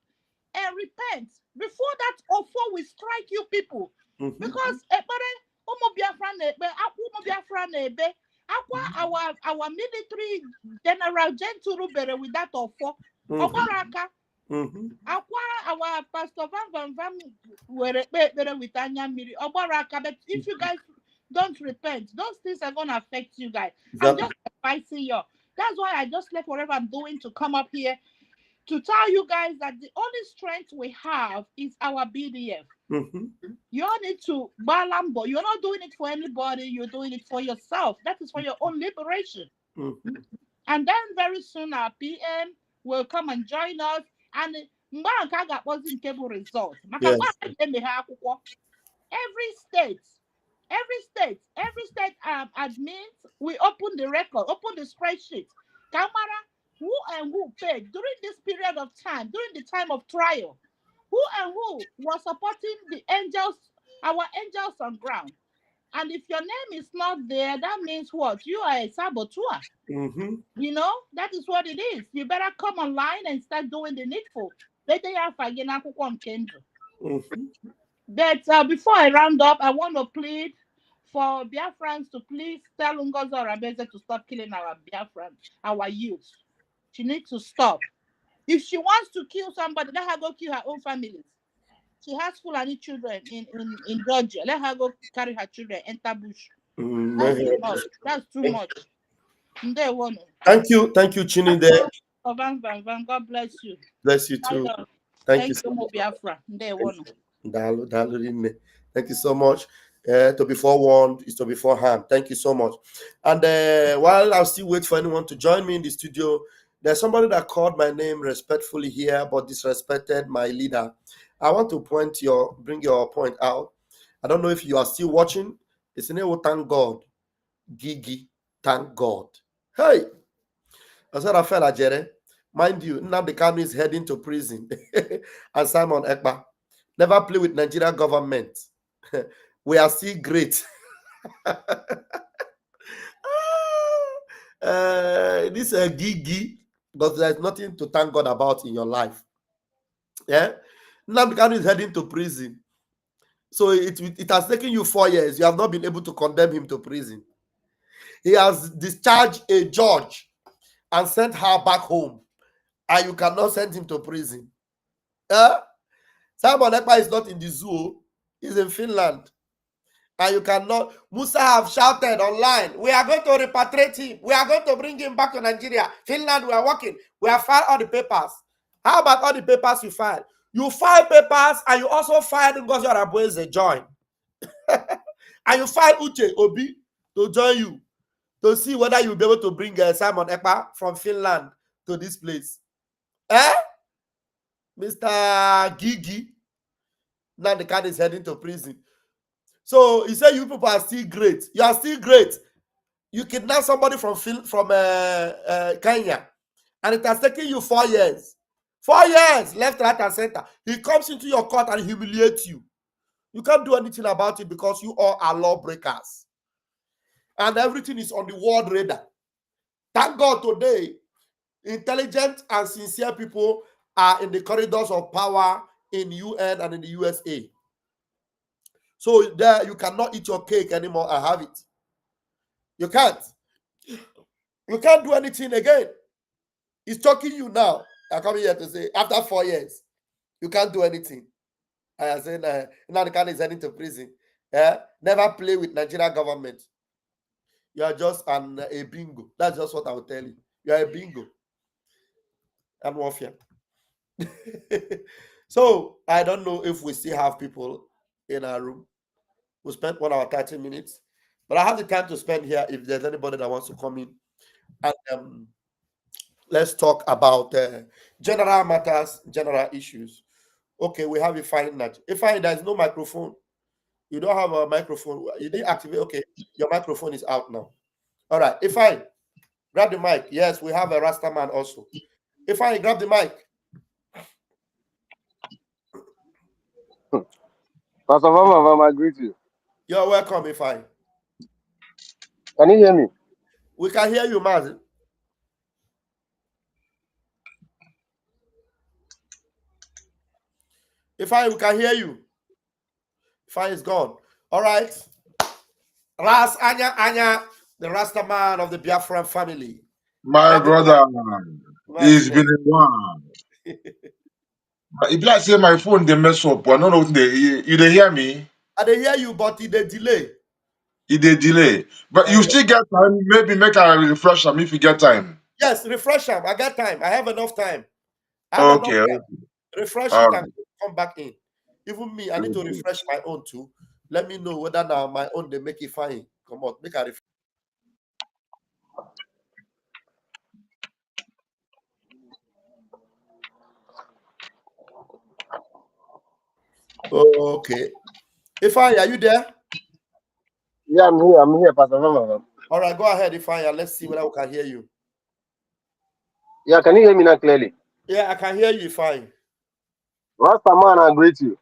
and repent before that offer will strike you people. Because our military general Genturu bere with that offer. Our Pastor Vam Vam Vam were with Anya Miri. But if you guys don't repent, those things are gonna affect you guys. I'm just advising you. That's why I just left whatever I'm doing to come up here to tell you guys that the only strength we have is our BDF. You all need to balambo. You're not doing it for anybody. You're doing it for yourself. That is for your own liberation. And then very soon our PM will come and join us. And mgbe ahụ ka a ga-akpọzi nke bụ result maka Yes. mgbe ahụ anyị emeghe akwụkwọ every state admins, we open the record, open the spreadsheet. Kamara, who and who paid during this period of time, during the time of trial, who and who was supporting the angels, our angels on ground. And if your name is not there, that means what? You are a saboteur. Mm-hmm. You know, that is what it is. You better come online and start doing the needful. Mm-hmm. But before I round up, I want to plead for Biafrans to please tell Ngozi Orabeze to stop killing our Biafrans, our youth. She needs to stop. If she wants to kill somebody, let her go kill her own families. She has Fulani children in Georgia. Let her go carry her children, enter bush. That's too much. That's too much. Thank you, Chininde. Vam Vam Vam, God bless you. Bless you too. Thank you so much, Biafra. Thank you so much. To be forewarned is to be forearmed. Thank you so much. And while I'll still wait for anyone to join me in the studio, there's somebody that called my name respectfully here, but disrespected my leader. I want to bring your point out. I don't know if you are still watching. It's in name, thank God. Gigi, thank God. Hey, I said I fell Jere. Mind you, Nnamdi Kanu is heading to prison. And Simon Ekpa. Never play with Nigerian government. We are still great. This is a gigi, but there's nothing to thank God about in your life. Yeah? Nnamdi Kanu is heading to prison. So it has taken you 4 years. You have not been able to condemn him to prison. He has discharged a judge and sent her back home. And you cannot send him to prison. Simon Ekpa is not in the zoo. He's in Finland. And you cannot. Musa have shouted online, we are going to repatriate him. We are going to bring him back to Nigeria. Finland, we are working. We have filed all the papers. How about all the papers you filed? You file papers and you also filed Ngozi Orabeze join. And you filed Uche Obi to join you to see whether you'll be able to bring Simon Ekpa from Finland to this place. Mr. Gigi. Now the card is heading to prison. So he said you people are still great. You are still great. You kidnap somebody from Kenya, and it has taken you 4 years. 4 years, left, right, and center. He comes into your court and humiliates you. You can't do anything about it because you all are lawbreakers. And everything is on the world radar. Thank God today, intelligent and sincere people are in the corridors of power in UN and in the USA. So there you cannot eat your cake anymore and have it. You can't. You can't do anything again. He's talking you now. I'm coming here to say, after 4 years, you can't do anything. I am saying, now the guy is heading to prison. Never play with Nigerian government. You are just a bingo. That's just what I will tell you. You are a bingo. And warfare. So, I don't know if we still have people in our room. We spent 1 hour, 30 minutes. But I have the time to spend here if there's anybody that wants to come in. And let's talk about general matters, general issues. Okay, we have Ifeanyi. Ifeanyi, there's no microphone. You don't have a microphone. You didn't activate. Okay, your microphone is out now. All right, Ifeanyi, grab the mic. Yes, we have a Rasta man also. Ifeanyi, grab the mic. Pastor Vam Vam Vam, I greet you. You're welcome, Ifeanyi. Can you hear me? We can hear you, Mazi. Ifeanyi, we can hear you. Ifeanyi is gone. All right. Ras Anya, the Rasta man of the Biafran family. My brother, it's been a while. If I say my phone, they mess up. I don't know if you they hear me. I they hear you, but it they delay. It they delay. But you still get time. Maybe make a refresh them if you get time. Yes, refresh them. I got time. I have enough time. Okay. Refresh it and come back in. Even me, I need to refresh my own too. Let me know whether now my own they make it fine. Come on, make a refresh. Okay. Ifeanyi, are you there? Yeah, I'm here, Pastor Vam Vam Vam. All right, go ahead, Ifeanyi. Let's see whether we can hear you. Yeah, can you hear me now clearly? Yeah, I can hear you, Ifeanyi. Rasta man, I greet you.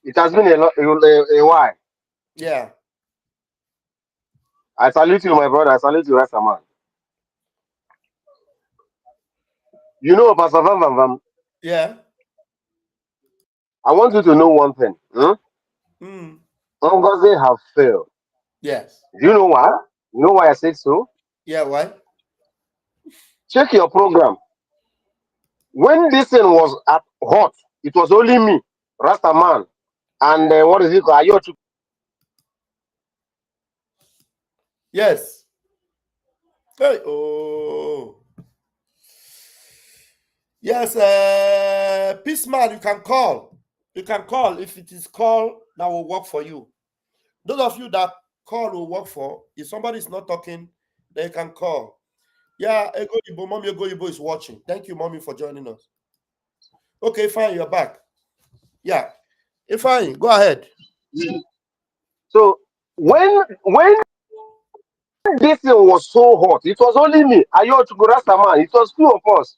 It has been a while. Yeah. I salute you, my brother. I salute you, Rasta man. You know, Pastor Vam Vam Vam, Yeah. I want you to know one thing. Ngozi have failed. Yes. Do you know why? You know why I said so? Yeah, why? Check your program. When this thing was at hot, it was only me, Rasta man, and what is it called? Ayotu. Yes. Hey, oh. Yes, Peace Man, you can call. You can call. If it is call, that will work for you. Those of you that call will work for, if somebody is not talking, they can call. Yeah, Ego Ibo, Mommy Ego Ibo is watching. Thank you, Mommy, for joining us. Okay, fine, you're back. Yeah. Fine, go ahead. So when this thing was so hot, it was only me, Ayotu, Rasta man. It was two of us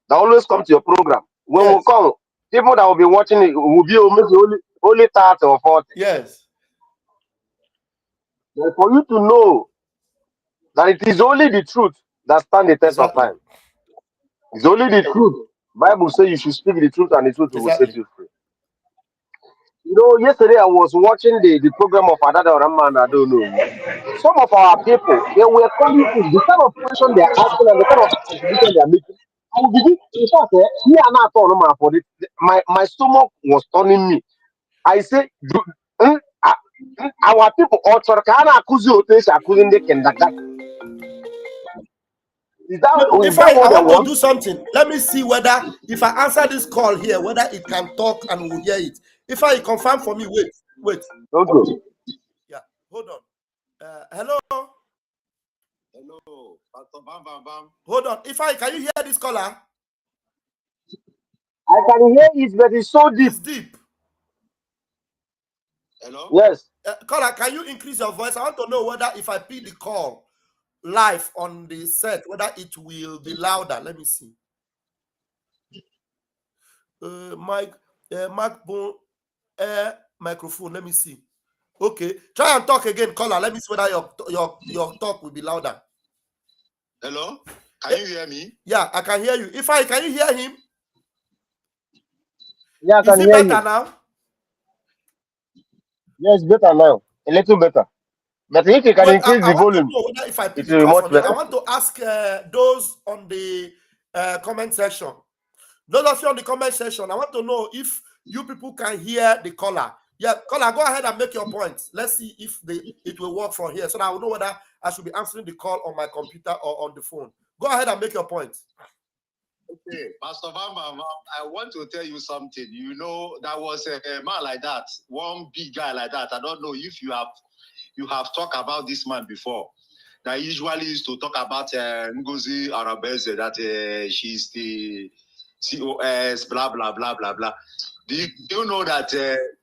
that always come to your program. When we Yes. come, people that will be watching it will be only 30 or 40. Yes. But for you to know that it is only the truth that stand the test of Exactly. time. It's only the truth. Bible says you should speak the truth and the truth will set Exactly. you free. You know, yesterday I was watching the program of Adada Rahman, I don't know. Some of our people, they were calling in the kind of question they are asking and the kind of contribution they are making. I will begin, in fact, me and I thought for it. My stomach was turning me. I say, our people, accusing the kindergarten. Is If that I what they want to want? do something, let me see whether if I answer this call here, whether it can talk and we'll hear it. If I confirm for me, wait. Okay. Yeah, hold on. Hello. Hello, Pastor Vam Vam Vam. Hold on. Can you hear this caller? I can hear it, but it's so deep. It's deep. Hello? Yes. Caller, can you increase your voice? I want to know whether if I pick the call live on the set, whether it will be louder. Let me see. Mic microphone. Let me see. Okay, try and talk again, caller. Let me see whether your talk will be louder. Hello? Can you hear me? Yeah, I can hear you. Can you hear him? Yeah, I can Is it hear better you. now? Yes, better now. A little better. But if you can Well, increase I the want to volume, know whether if I pick it the will be call much from you. I better. want to ask those on the comment section. Those of you on the comment section, I want to know if you people can hear the caller. Yeah, caller, go ahead and make your points. Let's see if it will work from here, so that I will know whether I should be answering the call on my computer or on the phone. Go ahead and make your points. Okay, Pastor Vam Vam Vam, I want to tell you something. You know, there was a man like that, one big guy like that. I don't know if you have talked about this man before. That usually used to talk about Ngozi Arabeze, that she's the COS, blah blah blah blah blah. Do you know that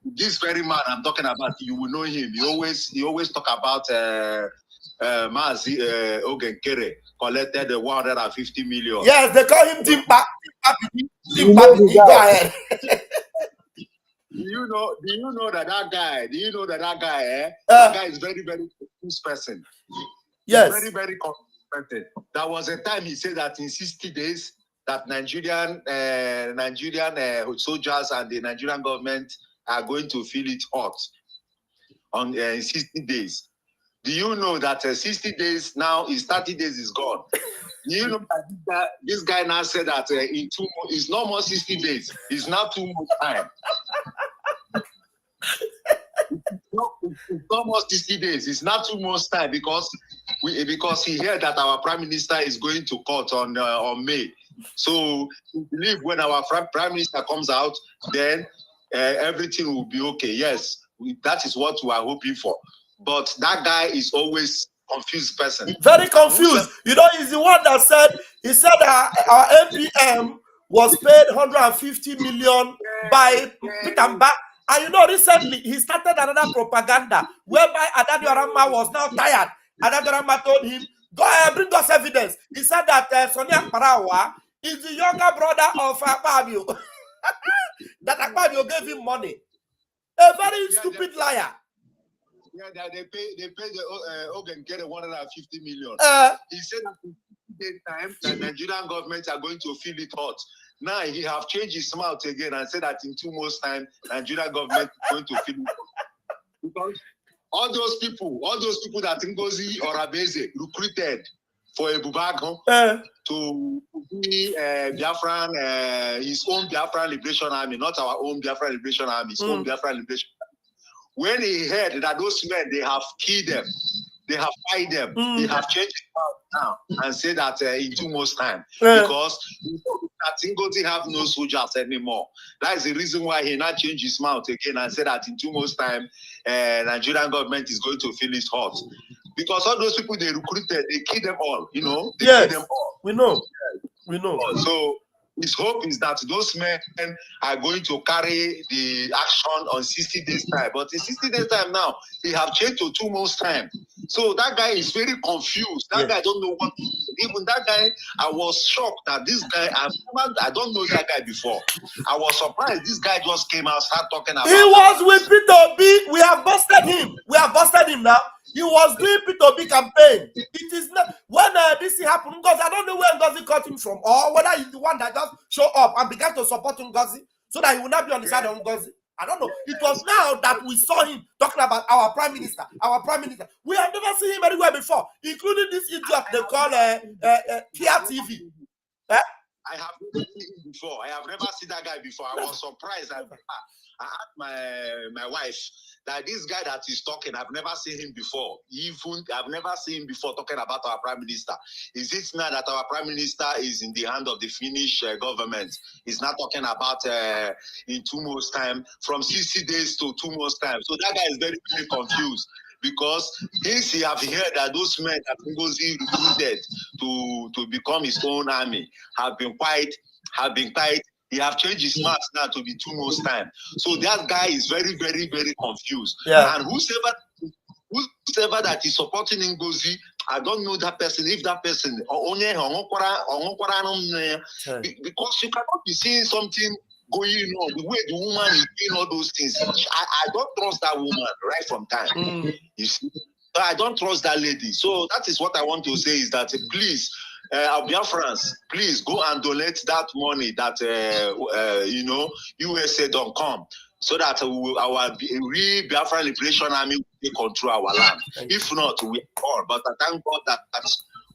this very man I'm talking about? You will know him. He always talk about Mazi Ogenkere collected 150 million. Yes, they call him Timpa. You know the Go guy. ahead. Do you know that guy? Do you know that guy? That guy is very, very confused person. Yes. Very, very confused person. There was a time he said that in 60 days that Nigerian soldiers and the Nigerian government are going to feel it hot on 60 days. Do you know that 60 days now is 30 days is gone? Do you know that this guy now said that in 2 months, it's no more 60 days. It's now 2 months time. It's almost 60 days. It's not 2 months time because he heard that our prime minister is going to court on May. So we believe when our prime minister comes out, then everything will be okay. Yes, that is what we are hoping for. But that guy is always confused person. Very confused. You know, he's the one that said our NPM was paid 150 million by Peter Mba And you know, recently he started another propaganda whereby Adadioramma was now tired. Adadioramma told him, go ahead, bring us evidence. He said that Sonia Parawa is the younger brother of Akpabio. That Akpabio gave him money. A very stupid liar. Yeah, they pay the Ogan get 150 million. He said that the time the Nigerian government are going to feel it hot. Now he have changed his mouth again and said that in 2 months' time, Nigerian government is going to feel it hot. Because all those people that Ngozi or Abeze recruited for a Bubago to be Biafran, his own Biafran Liberation Army, not our own Biafran Liberation Army, his own Biafran Liberation Army. When he heard that those men, they have killed them, they have fired them, they have changed it now and say that in 2 months' time, because Ngozi have no soldiers anymore. That is the reason why he now changed his mouth again and said that in 2 months' time, Nigerian government is going to feel it hot. Because all those people they recruited, they killed them all, you know? They killed them all. We know. We know. So his hope is that those men are going to carry the action on 60 days time. But in 60 days time now, he have changed to 2 months time. So that guy is very confused. That guy don't know what. Even that guy, I was shocked that this guy, I don't know that guy before. I was surprised this guy just came out, started talking about. He was with P2B. We have busted him. We have busted him now. He was doing P2B campaign. It is not when this happened, because I don't know where Ngozi got him from, or whether he's the one that just showed up and began to support Ngozi so that he will not be on the side of Ngozi. I don't know. It was now that we saw him talking about our prime minister. Our prime minister. We have never seen him anywhere before, including this idiot they call Kia TV. I have never seen him before. I have never seen that guy before. I was surprised. I asked my wife that this guy that is talking, I've never seen him before. Even I've never seen him before talking about our prime minister. Is it now that our prime minister is in the hand of the Finnish government? He's not talking about in 2 months' time, from 60 days to 2 months' time. So that guy is very, very confused. Because since he have heard that those men that Ngozi recruited to become his own army have been quiet. He have changed his marks now to be 2 months time. So that guy is very, very, very confused. Yeah. And whosoever that is supporting Ngozi, I don't know that person. If that person because you cannot be seeing something going on the way the woman is doing all those things. I don't trust that woman right from time. You see, I don't trust that lady. So that is what I want to say is that please. Biafrans, please go and donate that money that USA don't come, so that our real Biafran Liberation Army will control our land. If not, we are. But I thank God that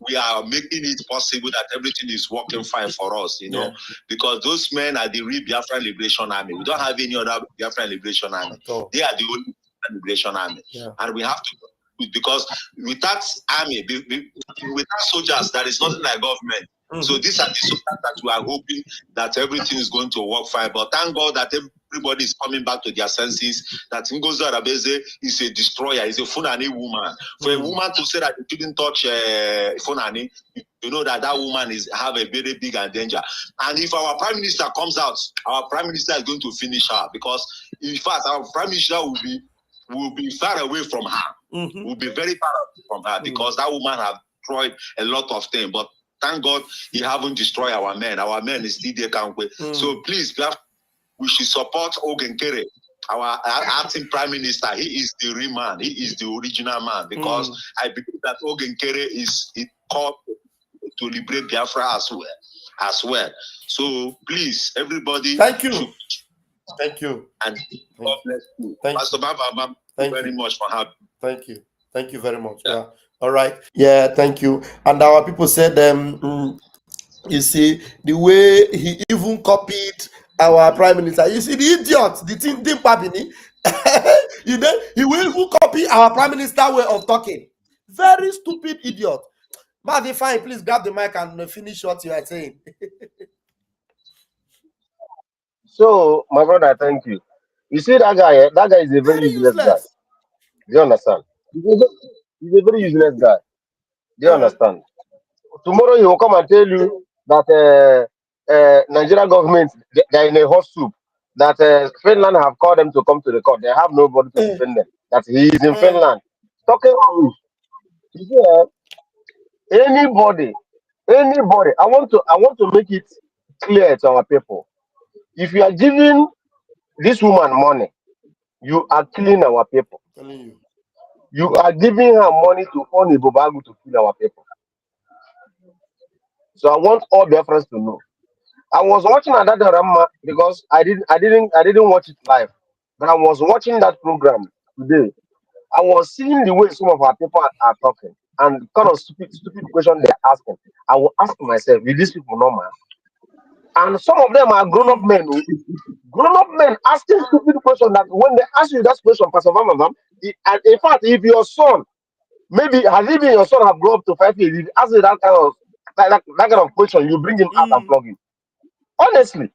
we are making it possible that everything is working fine for us, because those men are the real Biafran Liberation Army. We don't have any other Biafran Liberation Army. They are the only Biafran Liberation Army, and we have to. Because without army, without soldiers, there is nothing like government. So these are the soldiers that we are hoping that everything is going to work fine. But thank God that everybody is coming back to their senses. That Ngozi Arabeze is a destroyer, is a Funani woman. For a woman to say that you didn't touch Funani, you know that woman have a very big danger. And if our prime minister comes out, our prime minister is going to finish her, because in fact our prime minister will be far away from her. Will be very far away from her, because that woman have destroyed a lot of things. But thank God he haven't destroyed our men. Our men is still there, can't wait. So please, we should support Ogenkere, our acting prime minister. He is the real man. He is the original man, because I believe that Ogenkere is called to liberate Biafra as well. So please, everybody. Thank you. Thank you. And God bless you. Pastor Vam Vam Vam, thank you very much for having me. Thank you. Thank you very much. Yeah. All right. Yeah, thank you. And our people said, you see, the way he even copied our prime minister. You see, the idiot, the thing, he will even copy our prime minister way of talking. Very stupid idiot. But fine, please grab the mic and finish what you are saying. So, my brother, thank you. You see that guy? That guy is a very useless guy. Do you understand? He's a very useless guy. Do you understand? Tomorrow he will come and tell you that Nigerian government, they're in a hot soup. that Finland have called them to come to the court. They have nobody to defend them. That he is in Finland. Talking of which, anybody, I want to make it clear to our people. If you are giving this woman money, you are killing our people. Telling you. You are giving her money to fund Ibobagu to kill our people. So I want all their friends to know. I was watching another Rama because I didn't watch it live, but I was watching that program today. I was seeing the way some of our people are talking and kind of stupid question they're asking. I will ask myself, is these people normal? And some of them are grown-up men. Grown-up men asking stupid questions that when they ask you that question, Pastor Vam Vam Vam, and in fact, if your son, maybe has even your son have grown up to 5 years, if you ask you that kind of that kind of question, you bring him out and plug him. Honestly,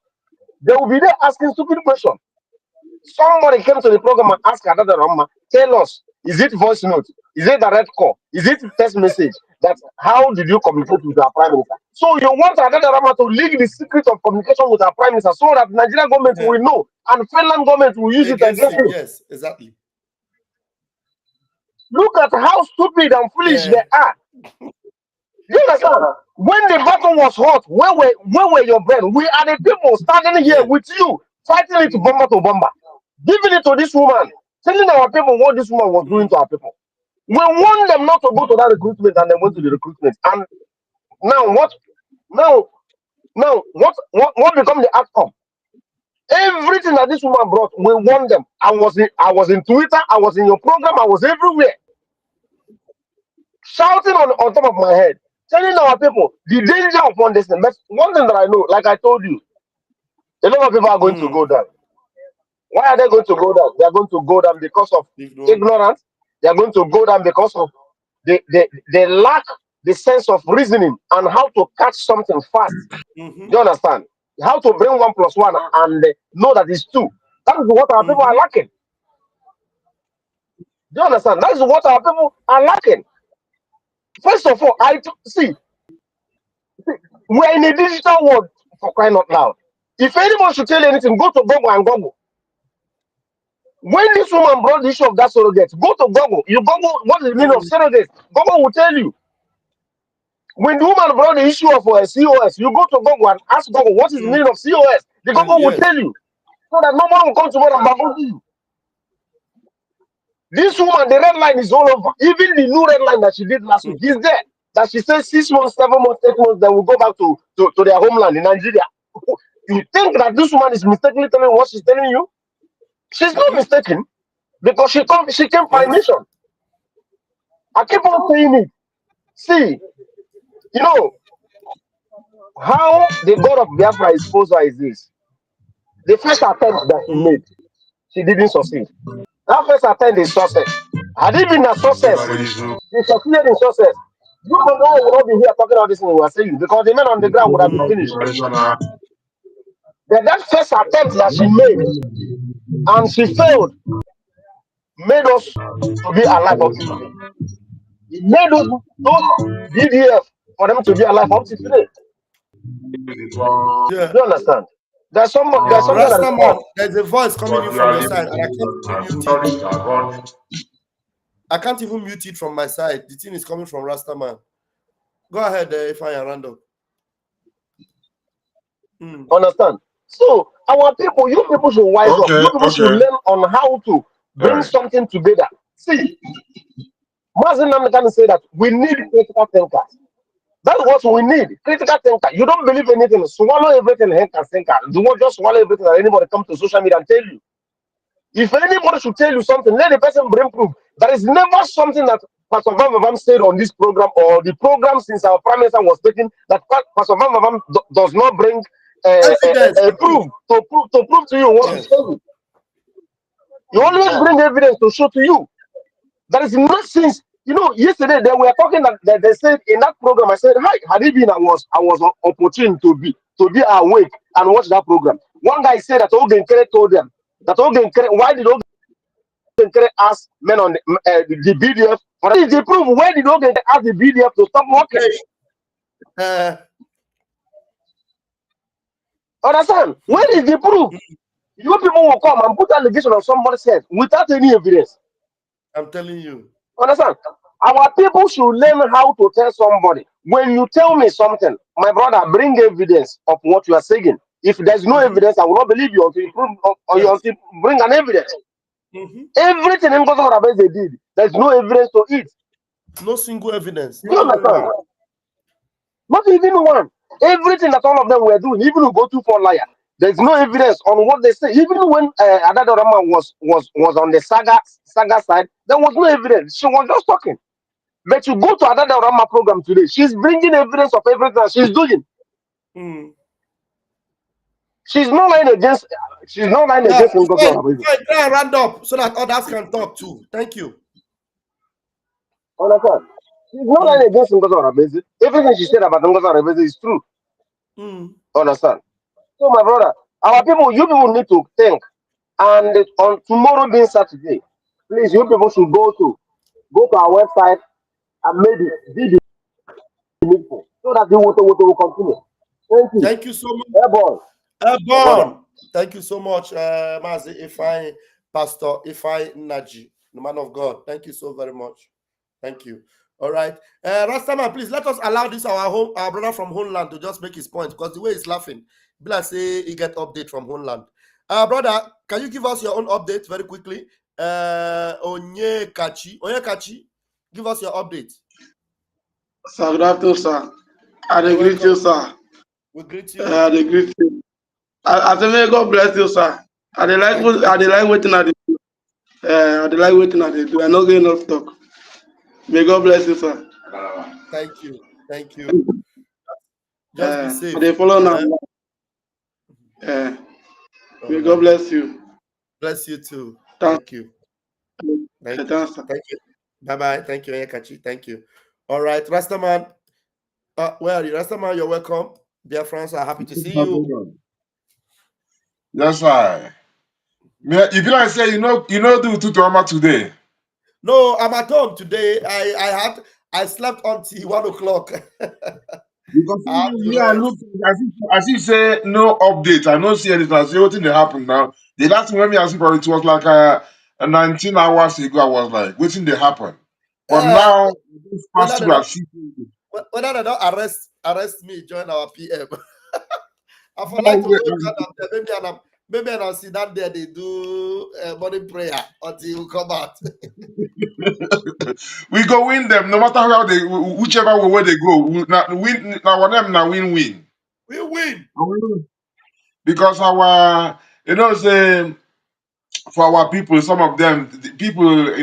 they will be there asking stupid questions. Somebody came to the program and asked another Rama, tell us, is it voice note? Is it direct call? Is it text message? That how did you communicate with our prime minister? So you want another Rama to leak the secret of communication with our prime minister so that Nigerian government will know and Finland government will use it against him. Yes, exactly. Look at how stupid and foolish they are. You understand? When the battle was hot, where were your men? We are the people standing here with you, fighting it bomber to bomber, giving it to this woman, telling our people what this woman was doing to our people. We want them not to go to that recruitment, and they went to the recruitment. And now what? Now what become the outcome? Everything that this woman brought, we want them. I was in Twitter, I was in your program, I was everywhere, shouting on top of my head, telling our people the danger of one destiny. But one thing that I know, like I told you, a lot of people are going to go down. Why are they going to go down? They are going to go down because of ignorance. They are going to go down because of they lack the sense of reasoning and how to catch something fast. Do you understand? How to bring 1 + 1 and know that it's 2. That is what our people are lacking. Do you understand? That is what our people are lacking. First of all, see, we're in a digital world, for crying out loud. If anyone should tell you anything, go to Google and Google. When this woman brought the issue of that surrogate, go to Google. You Google what is the meaning of surrogate. Google will tell you. When the woman brought the issue of COS, you go to Google and ask Google what is the meaning of COS. The Google will tell you. So that nobody will come tomorrow and babble you. This woman, the red line is all over. Even the new red line that she did last week is there. That she says 6 months, 7 months, 8 months, they will go back to their homeland in Nigeria. You think that this woman is mistakenly telling what she's telling you? She's not mistaken because she came for a mission. I keep on saying it. See, you know how the God of Biafra exposed her is this. The first attempt that she made, she didn't succeed. That first attempt is success. Had it been a success, she succeeded in success. You and I will not be here talking about this thing we were saying because the men on the ground would have been finished. But that first attempt that she made and she failed made us to be alive up to today. It made those BDF for them to be alive up to today. Yeah. You understand? There's something that is Rastaman, there's a voice coming in from your side, and I can't even mute it. I can't even mute it from my side. The thing is coming from Rastaman. Go ahead, if I am random. Understand? So our people, you people should wise up. You people should learn on how to bring something together. See, Mazin Namdekan say that we need critical thinkers. That's what we need. Critical thinker. You don't believe anything, swallow everything, head and thinker. Do not just swallow everything that anybody come to social media and tell you. If anybody should tell you something, let the person bring proof. There is never something that Pastor Vam Vam Vam said on this program or the program since our prime minister was taken that Pastor Vam Vam Vam does not bring proof to you what he's saying. You always bring evidence to show to you. There is no sense. You know, yesterday they were talking that they said in that program. I said, "Hi, had it been I was opportune to be awake and watch that program." One guy said that Ogen Kere told them that Ogen Kere, why did Ogen Kere ask men on the BDF? For is the proof? Where did Ogen Kere ask the BDF to stop working? Understand? Where is the proof? You people will come and put allegation on somebody's head without any evidence. I'm telling you. Understand? Our people should learn how to tell somebody. When you tell me something, my brother, bring evidence of what you are saying. If there's no evidence, I will not believe you until you prove or you Yes. until you bring an evidence. Mm-hmm. Everything in Gozo they did, there's no evidence to it. No single evidence. Do you Not even understand? one. Not even one. Everything that all of them were doing, even who go to for liar, there's no evidence on what they say. Even when Adadorama was on the saga side, there was no evidence. She was just talking. But you go to Adadorama program today, she's bringing evidence of everything that she's doing. Mm. She's not lying against. She's not lying Yeah, against him. try and round up so that others can talk too. Thank you. Understand? She's not lying against Ngozi Arabezi. Everything she said about Ngozi Arabezi is true. Mm. Understand? So, my brother, our people, you people need to think. And on tomorrow being Saturday, please, you people should go to our website and maybe do the meeting so that the water will continue. Thank you. Thank you so much. Airborne. My brother. Airborne. Thank you so much, Mazi Ifai, Pastor Ifai Naji, the man of God. Thank you so very much. Thank you. All right. Rastaman, please let us allow this our brother from Homeland to just make his point, because the way he's laughing, be like say he get update from Homeland. Brother, can you give us your own update very quickly? Onyekachi, give us your update. Sir, good afternoon, sir. I greet you, sir. We greet you. I greet you. I say, may God bless you, sir. I dey like waiting at the I dey like waiting at the do. I not get enough talk. May God bless you, sir. Thank you. Thank you. Just be safe. They follow now. May God bless you. Bless you too. Thank you. Thank you. Bye-bye. Thank you, Onyekachi. Thank you. All right, Rastaman. Where are you? Rastaman, you're welcome. Dear friends, are happy to see you. Yes, sir. If you like say you know do tutorial today. No, I'm at home today. I slept until 1 o'clock. Because me, I look as if say no update. I don't see anything. I say what thing they happen now. The last time when me asked for it was like a 19 hours ago. I was like, waiting they happen. But now this past two whether they don't arrest me, join our PM. I for like to go maybe I'll see that there they do morning prayer until you come out. We go win them no matter how they whichever way they go. We win now one them now win. We win. Because our say for our people, some of them people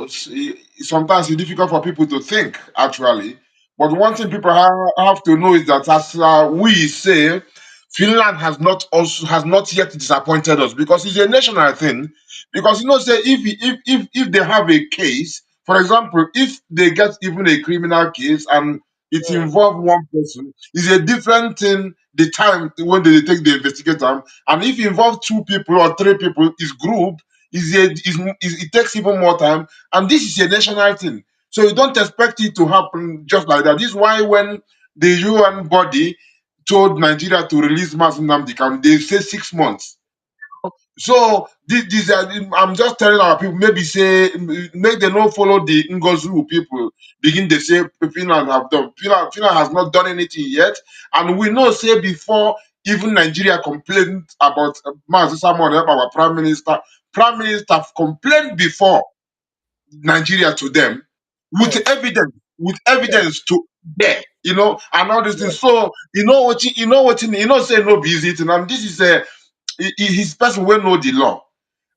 sometimes it's difficult for people to think actually. But one thing people have to know is that as we say, Finland has not yet disappointed us because it's a national thing. Because say if they have a case, for example, if they get even a criminal case and it involves one person, it's a different thing. The time when they take the investigator, and if it involves two people or three people, it's group. It takes even more time, and this is a national thing. So you don't expect it to happen just like that. This is why when the UN body told Nigeria to release Mazi Nnamdi Kanu, they say 6 months. So these are, I'm just telling our people, maybe say make them not follow the Ngozu people. Begin they say Finland have done. Finland has not done anything yet, and we know say before even Nigeria complained about Mazi Samuel, our prime minister. Prime minister complained before Nigeria to them with evidence to there, and all these things. So say no be easy thing, and this is his person will know the law,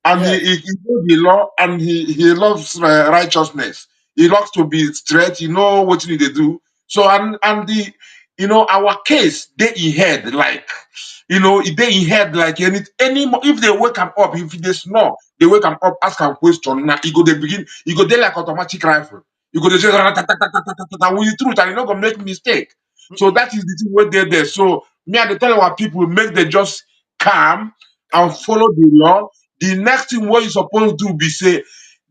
and he know the law, and he loves righteousness. He loves to be straight. What he need to do. So and the our case they in head like they in head like any if they wake him up, if they snore, they wake him up, ask him question. Now he go there like automatic rifle. You go to say with the truth, and you're not gonna make mistake. So that is the thing where they're there. So me and the tell our people make them just calm and follow the law. The next thing what you supposed to do be say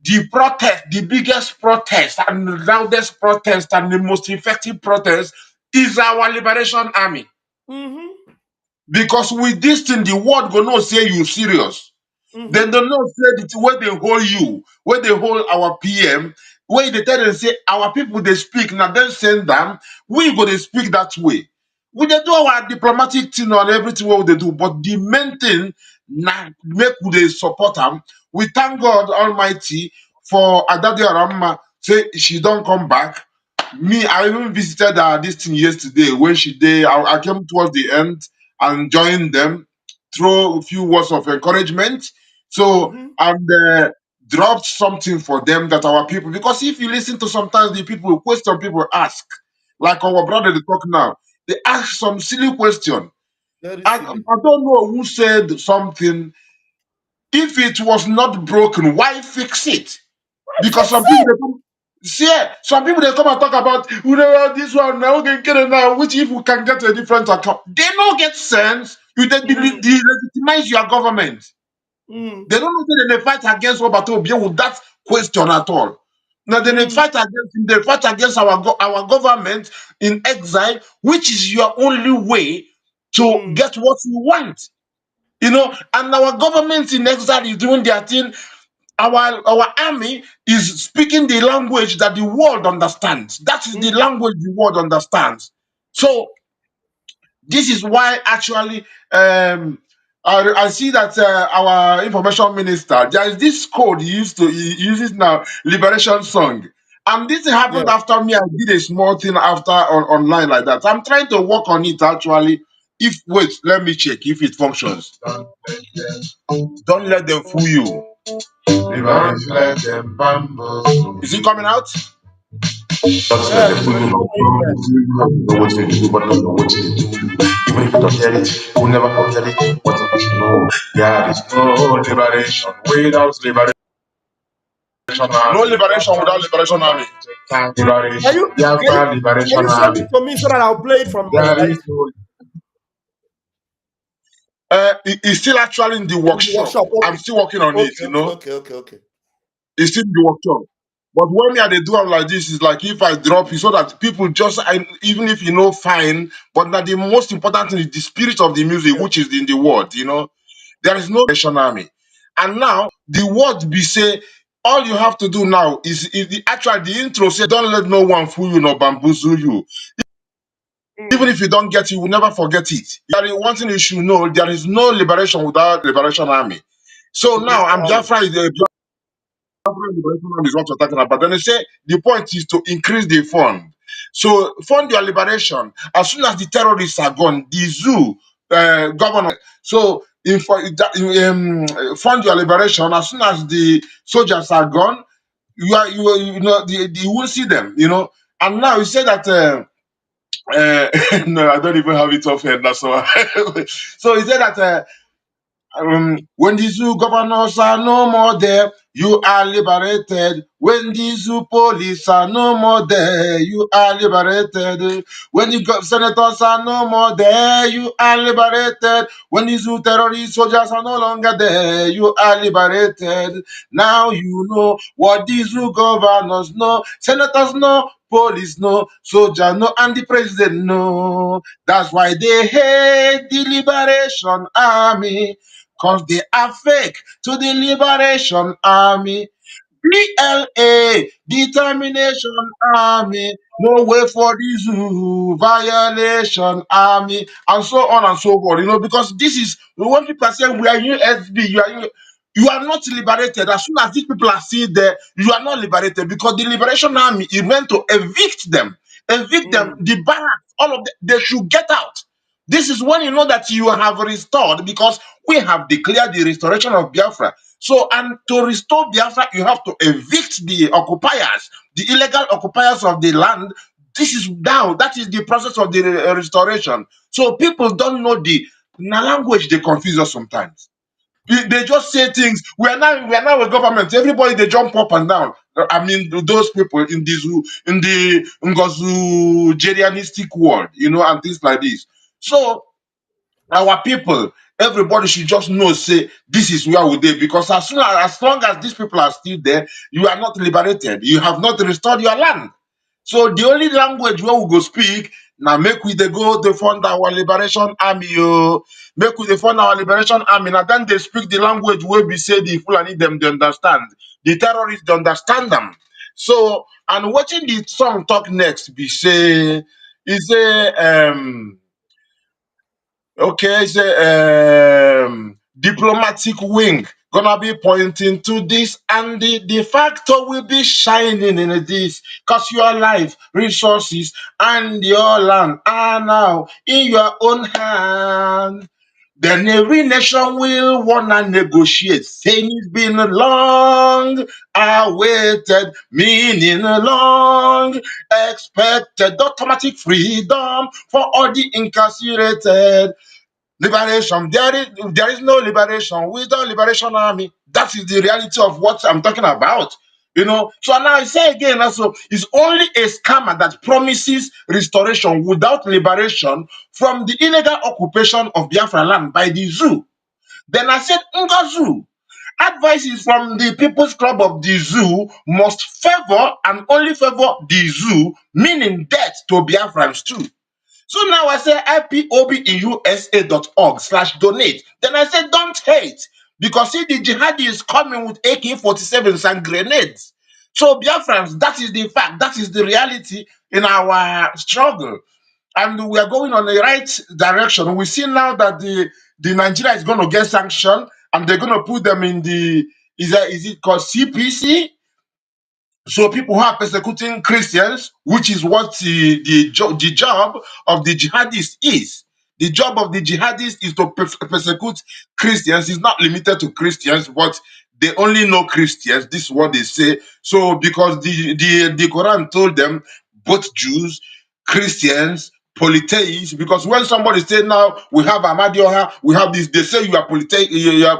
the protest, the biggest protest and the loudest protest and the most effective protest is our liberation army. Mm-hmm. Because with this thing, the world gonna say you serious. They don't know say it where they hold you, where they hold our PM, where they tell them say our people they speak, now then send them, we go they speak that way. We they do our diplomatic thing on everything what they do, but the main thing na make we they support them. We thank God Almighty for Adade Aramma say she don't come back. Me, I even visited this thing yesterday when she did. I came towards the end and joined them, throw a few words of encouragement. So, and dropped something for them that our people, because if you listen to sometimes the people question people ask, like our brother they talk now, they ask some silly question. Very I silly. don't know who said something. If it was not broken, why fix it? Because Fix some people it. they come, see, some people they come and talk about, you know, this one now can get it now, which if we can get a different account, they don't get sense. You they delegitimize your government. They don't know that they fight against Obatobia with that question at all. Now they fight against him, they fight against our government in exile, which is your only way to get what you want. You know, and our government in exile is doing their thing. Our army is speaking the language that the world understands. That is the language the world understands. So this is why actually I see that our information minister, there is this code he uses now, liberation song. And this happened Yeah. after me. I did a small thing after online like that. I'm trying to work on it actually. If wait, let me check if it functions. Don't let them fool you. Don't let them bamboozle you. Is it coming out? Just let Yeah, them fool you. it's coming clear. Know what they do, but don't know what they do. Even if you don't get it, you'll never forget it. What you should know, there is no liberation without liberation. No liberation without liberation army. Can Liberation, you can you Biafra can liberation you send army. it to me so that I'll play it from my There side is no. It's still actually in the in the workshop. workshop? I'm Okay. still working on it. Okay, You okay, know. okay, okay, okay. It's still the workshop. But when me they do am like this, is like if I drop it so that people just even if you know fine, but now the most important thing is the spirit of the music, Yeah. which is in the word, you know. There is no nation army. And now the word be say, all you have to do now is the actual the intro say, don't let no one fool you nor bamboozle you. Even if you don't get it, you will never forget it. There is one thing you should know, there is no liberation without liberation army. So now Liberation I'm Army. Biafra is the liberation is what we're talking about. Then they say the point is to increase the fund. So fund your liberation. As soon as the terrorists are gone, the zoo governor. So fund your liberation. As soon as the soldiers are gone, you know you will see them. You know. And now you say that. No, I don't even have it off here. That's all. So he said that. When the zoo governors are no more there, you are liberated. When the zoo police are no more there, you are liberated. When the senators are no more there, you are liberated. When the zoo terrorist soldiers are no longer there, you are liberated. Now you know what the zoo governors know, senators know, police know, soldiers know, and the president know. That's why they hate the liberation army. Cause they are fake to the liberation army. BLA, determination army, no way for the zoo, violation army, and so on and so forth. You know, because this is when people say we are USB, you are not liberated. As soon as these people are still there, you are not liberated because the liberation army is meant to evict them, the barracks, all of them, they should get out. This is when you know that you have restored because we have declared the restoration of Biafra. So, and to restore Biafra, you have to evict the occupiers, the illegal occupiers of the land. This is now, that is the process of the restoration. So people don't know the language, they confuse us sometimes. They just say things. We are now a government. Everybody they jump up and down. I mean, those people in the Ngozu Gerianistic world, you know, and things like this. So our people, everybody should just know, say, this is where we dey, because as long as these people are still there, you are not liberated. You have not restored your land. So the only language where we go speak Now make we they go to fund our liberation army, yo. Make we they fund our liberation army. Now then they speak the language where we say the Fulani them they understand. The terrorists they understand them. So and watching the song talk next, be say is a okay, it's a diplomatic wing gonna be pointing to this, and the de facto will be shining in this, because your life, resources, and your land are now in your own hand. Then every nation will wanna negotiate, saying it's been long awaited, meaning long expected automatic freedom for all the incarcerated. Liberation. There is no liberation without liberation army. That is the reality of what I'm talking about. You know, so now I say again, also, it's only a scammer that promises restoration without liberation from the illegal occupation of Biafra land by the zoo. Then I said, Zoo. Advices from the People's Club of the zoo must favor and only favor the zoo, meaning death to Biafrans too. So now I say IPOBINUSA.org/donate. Then I say don't hate, because see the jihadi is coming with AK-47s and grenades. So Biafrans, that is the fact, that is the reality in our struggle. And we are going on the right direction. We see now that the Nigeria is going to get sanctioned, and they're going to put them in the, is it called CPC? So people who are persecuting Christians, which is what the job of the jihadists is. The job of the jihadists is to persecute Christians. It's not limited to Christians, but they only know Christians. This is what they say. So because the Quran told them both Jews, Christians, polytheists, because when somebody say now we have Amadioha, we have this, they say you are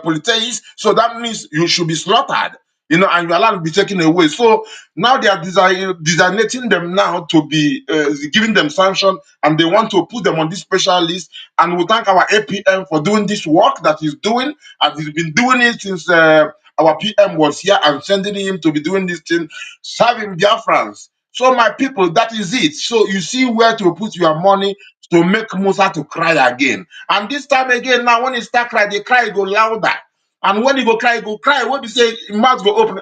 polytheists, so that means you should be slaughtered, you know, and your land will be taken away. So now they are designating them now to be giving them sanction, and they want to put them on this special list. And we thank our APM for doing this work that he's doing, and he's been doing it since our PM was here, and sending him to be doing this thing, serving Biafrans. So my people, that is it. So you see where to put your money to make Musa to cry again. And this time again, now when he start cry, the cry go louder. And when he go cry, when he say mouth go open,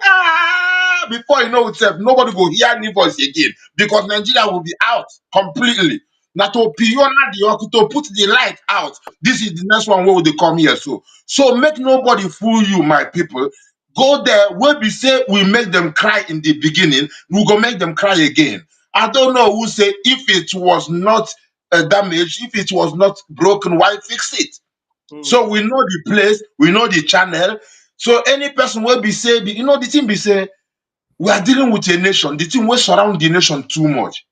before you know itself, nobody go hear any voice again, because Nigeria will be out completely. Now to piona to put the light out. This is the next one where they come here. So make nobody fool you, my people. Go there, where we say we make them cry in the beginning, we go make them cry again. I don't know who say if it was not damaged, if it was not broken, why fix it? So we know the place, we know the channel. So any person will be say, you know, the thing be say, we are dealing with a nation. The thing will surround the nation too much.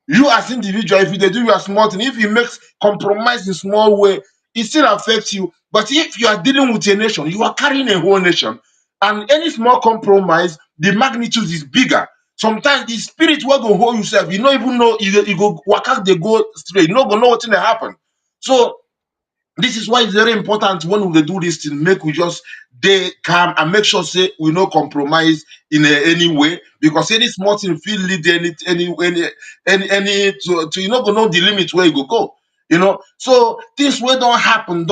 You as individual, if they do your small thing, if you make compromise in small way, it still affects you. But if you are dealing with a nation, you are carrying a whole nation. And any small compromise, the magnitude is bigger. Sometimes the spirit will go hold yourself. You don't even know you go work out, they go straight. You don't go know what's gonna happen. So this is why it's very important when we do this thing, make we just stay calm and make sure say we no compromise in any way, because any small thing feel lead any to you not gonna know the limit where you go. You know, so things where don't happen,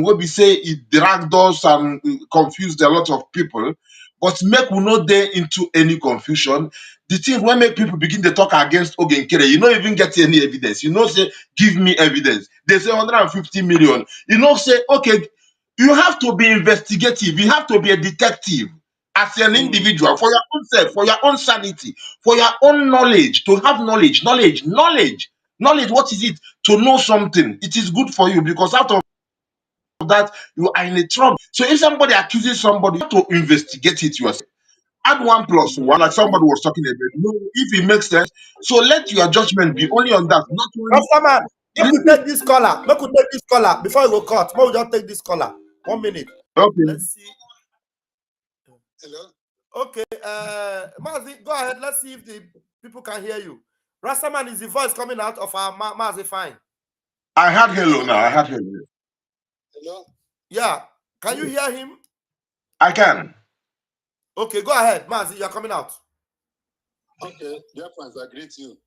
where we say it dragged us and confused a lot of people, but make we not there into any confusion. The thing when make people begin to talk against Ogenkere, you don't even get any evidence. You know, say, give me evidence. They say 150 million. You know, say, okay, you have to be investigative. You have to be a detective as an individual for your own self, for your own sanity, for your own knowledge, to have knowledge. What is it? To know something. It is good for you, because out of that, you are in a trouble. So if somebody accuses somebody, you have to investigate it yourself. Add 1+1, like somebody was talking about. No, if it makes sense. So let your judgment be only on that, not only. Customer, make we take this caller. Make we take this caller before you go cut. Make we just take this caller. 1 minute. Okay. Let's see. Hello? Okay, Mazi, go ahead. Let's see if the people can hear you. Rastaman, is the voice coming out of our Mazi fine? I had hello now. I had hello. Hello? Yeah. Can you hear him? I can. Okay, go ahead. Mazi, you're coming out. Okay, dear friends, I greet you.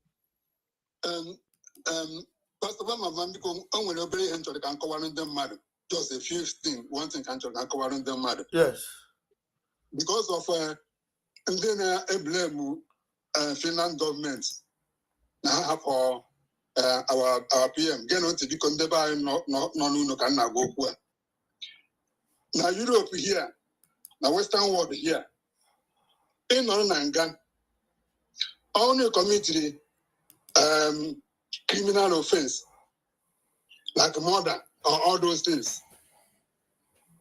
Pastor Vam Vam Vam, because I'm going to be able to cover them mad. Just a few things. One thing can cover them mad. Yes. Because of and then I blame Finland government now for our PM. Get on to the condemnation no can go where. Now Europe here, now Western world here. In Nanga, only committee criminal offense like murder or all those things.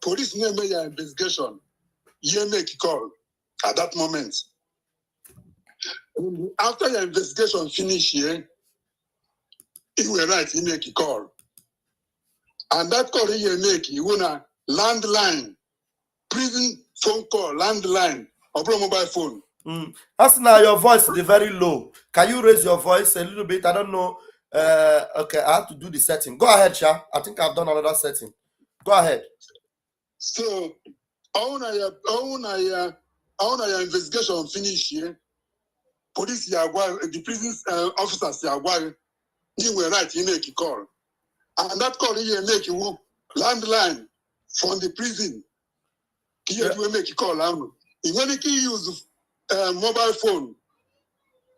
Police name your investigation. You make a call at that moment. After your investigation finish here, you were right, you make a call. And that call you make, you want a landline, prison phone call, landline, or mobile phone. As now your voice is very low. Can you raise your voice a little bit? I don't know. Okay, I have to do the setting. Go ahead, Sha. I think I've done another setting. Go ahead. So, I want your investigation finish here. Police, the prison officers, you were right, you make a call. And that call you make you landline from the prison. You make a call. You want to use mobile phone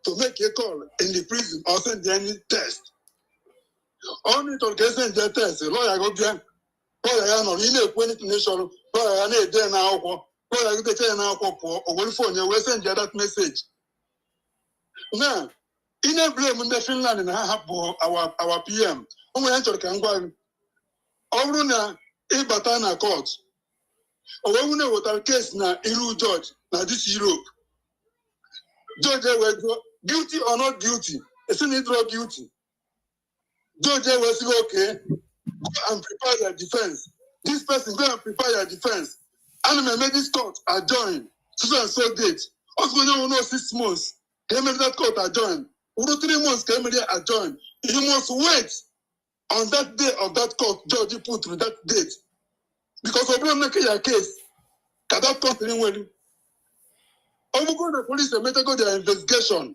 to make a call in the prison or send any test. Only to get send the test. Lawyer go there. Lawyer no you know when it nation. Lawyer na dey na akwụkwọ. Lawyer go tell na akwụkwọ or when phone you will send that message. Now, in a blame in the Finland and our PM. Only enter can go. Ọbụrụ na ịbata na court, o wee wune wetara case na iru judge na this Europe. Judge will go guilty or not guilty. It's in draw guilty. Judge will say, okay, go and prepare your defense. This person go and prepare your defense. And may make this court adjourn. So and so date. Also, you know 6 months. Can make that court adjourn. 3 months can make it adjourn. You must wait on that day of that court. Judge put through that date. Because of not making your case, can that court anywhere? Over the police, they make go their investigation.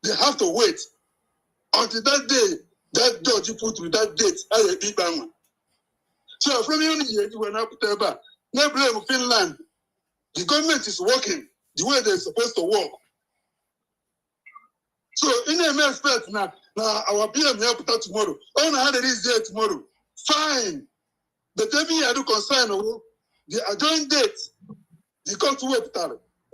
They have to wait until that day, that judge put through that date. So from here, you were up there. No blame Finland. The government is working the way they're supposed to work. So in the expect now our PM here put out tomorrow. I don't know how it is there tomorrow. Fine. But every year I do concern the adjourned date. The court will wait.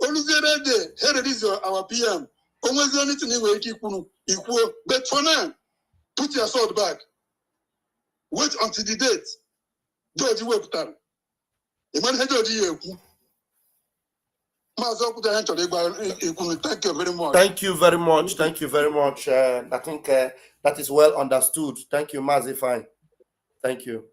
Only the other day, here it is our PM. Almost anything equal. But for now, put your sword back. Wait until the date. Judge Webster. The man had Judge. Thank you very much. Thank you very much. Thank you very much. I think that is well understood. Thank you, Mazi. Fine. Thank you.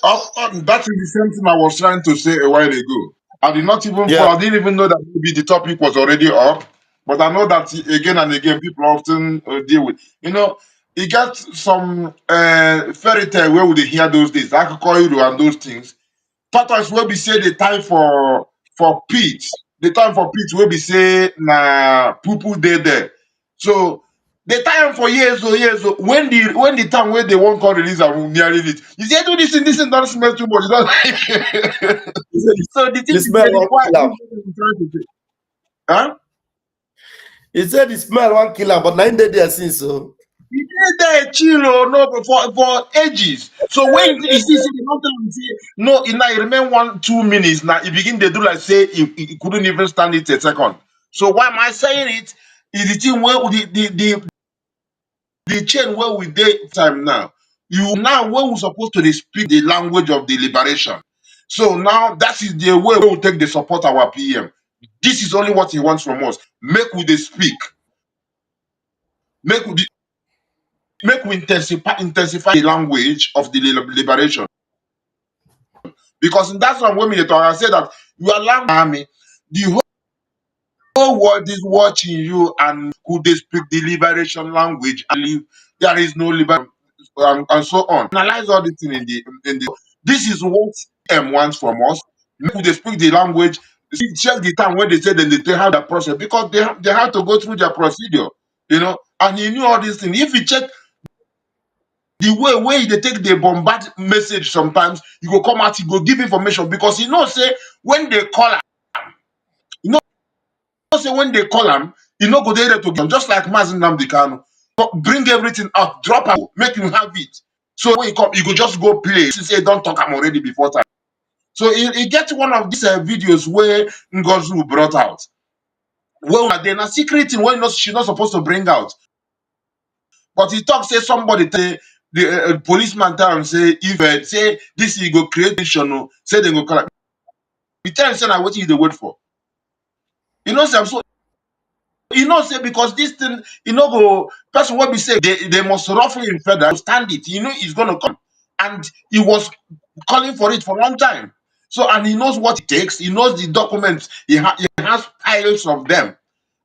That is the same thing I was trying to say a while ago. I did not even I didn't even know that maybe the topic was already up. But I know that again and again people often deal with. You got some fairy tale where would they hear those days, Akukoiru and those things. Tortoise will be say the time for pit. The time for pit will be say na poo there. So the time for years or years when the time where they won't call release and nearly it. You say do this and don't smell too much. So the thing is huh? He said the smell one killer, but 9 days there since so. He did there chill or no for ages. So when you see the long time say no, now it remain 1-2 minutes. Now he begin to do like say he couldn't even stand it a second. So why am I saying it? Is the thing where the chain where we did time now. You now where we supposed to speak the language of the liberation. So now that is the way we will take the support our PM. This is only what he wants from us. Make we they speak. Make we intensify the language of the liberation. Because that's one women I say that you are army, the whole world is watching you and could they speak the liberation language and there is no liberation and so on. Analyze all this thing in the this is what M wants from us. Maybe they speak the language, check the time when they say that they have the process because they have to go through their procedure, and he knew all these things. If you check The way they take the bombard message sometimes, you go come out, you go give information because you know say when they call am, you know say when they call am, you know go there to get just like Mazin Nnamdi Kanu. Bring everything out, drop am, make him have it. So when you come, you go just go play. She say don't talk am already before time. So he get one of these videos where Ngozu brought out. Well, then a secret thing when she's not supposed to bring out. But he talk say somebody say the policeman tell him say if say this he go create tension, no, say they go call am. He tell him say na wetin you dey wait for. You know say I'm so you know say because this thing you know go person what be say they must roughly infer that stand it. You know it's gonna come, and he was calling for it for a long time. So and he knows what it takes. He knows the documents. He has piles of them.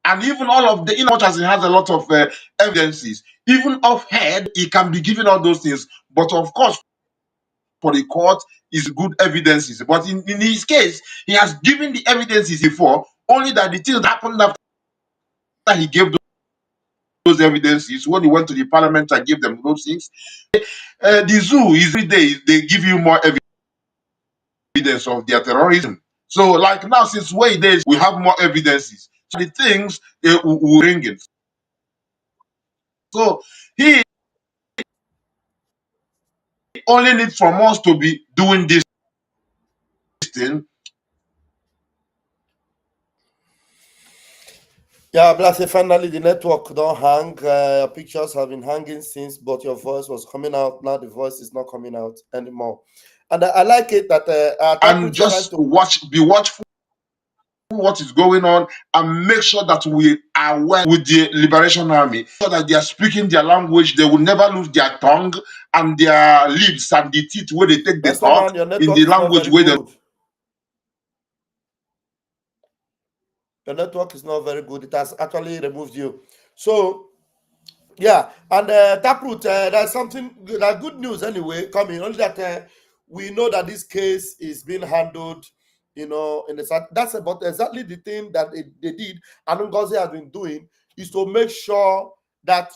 And even all of the, in much as he has a lot of evidences, even off head, he can be given all those things. But of course, for the court, is good evidences. But in his case, he has given the evidences before, only that the things happened after he gave those evidences. When he went to the parliament and gave them those things, the zoo is every day, they give you more evidence of their terrorism. So, like now, since way days, we have more evidences. So the things will bring it. So he only need from us to be doing this thing. Yeah, but I say finally the network don't hang. Pictures have been hanging since, but your voice was coming out. Now the voice is not coming out anymore. And I like it that And just be watchful what is going on, and make sure that we are aware with the Liberation Army, so that they are speaking their language. They will never lose their tongue and their lips and the teeth where they take the talk your in network the is not language very where they. good. Your network is not very good. It has actually removed you. So yeah, and Taproot, there's something good news anyway coming. Only that we know that this case is being handled, you know, in the that's about exactly the thing that they did, and Ngozi has been doing is to make sure that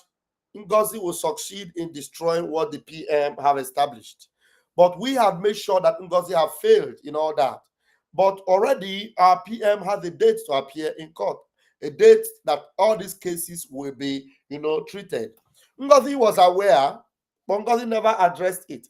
Ngozi will succeed in destroying what the PM have established. But we have made sure that Ngozi have failed in all that. But already our PM has a date to appear in court, a date that all these cases will be, you know, treated. Ngozi was aware, but Ngozi never addressed it.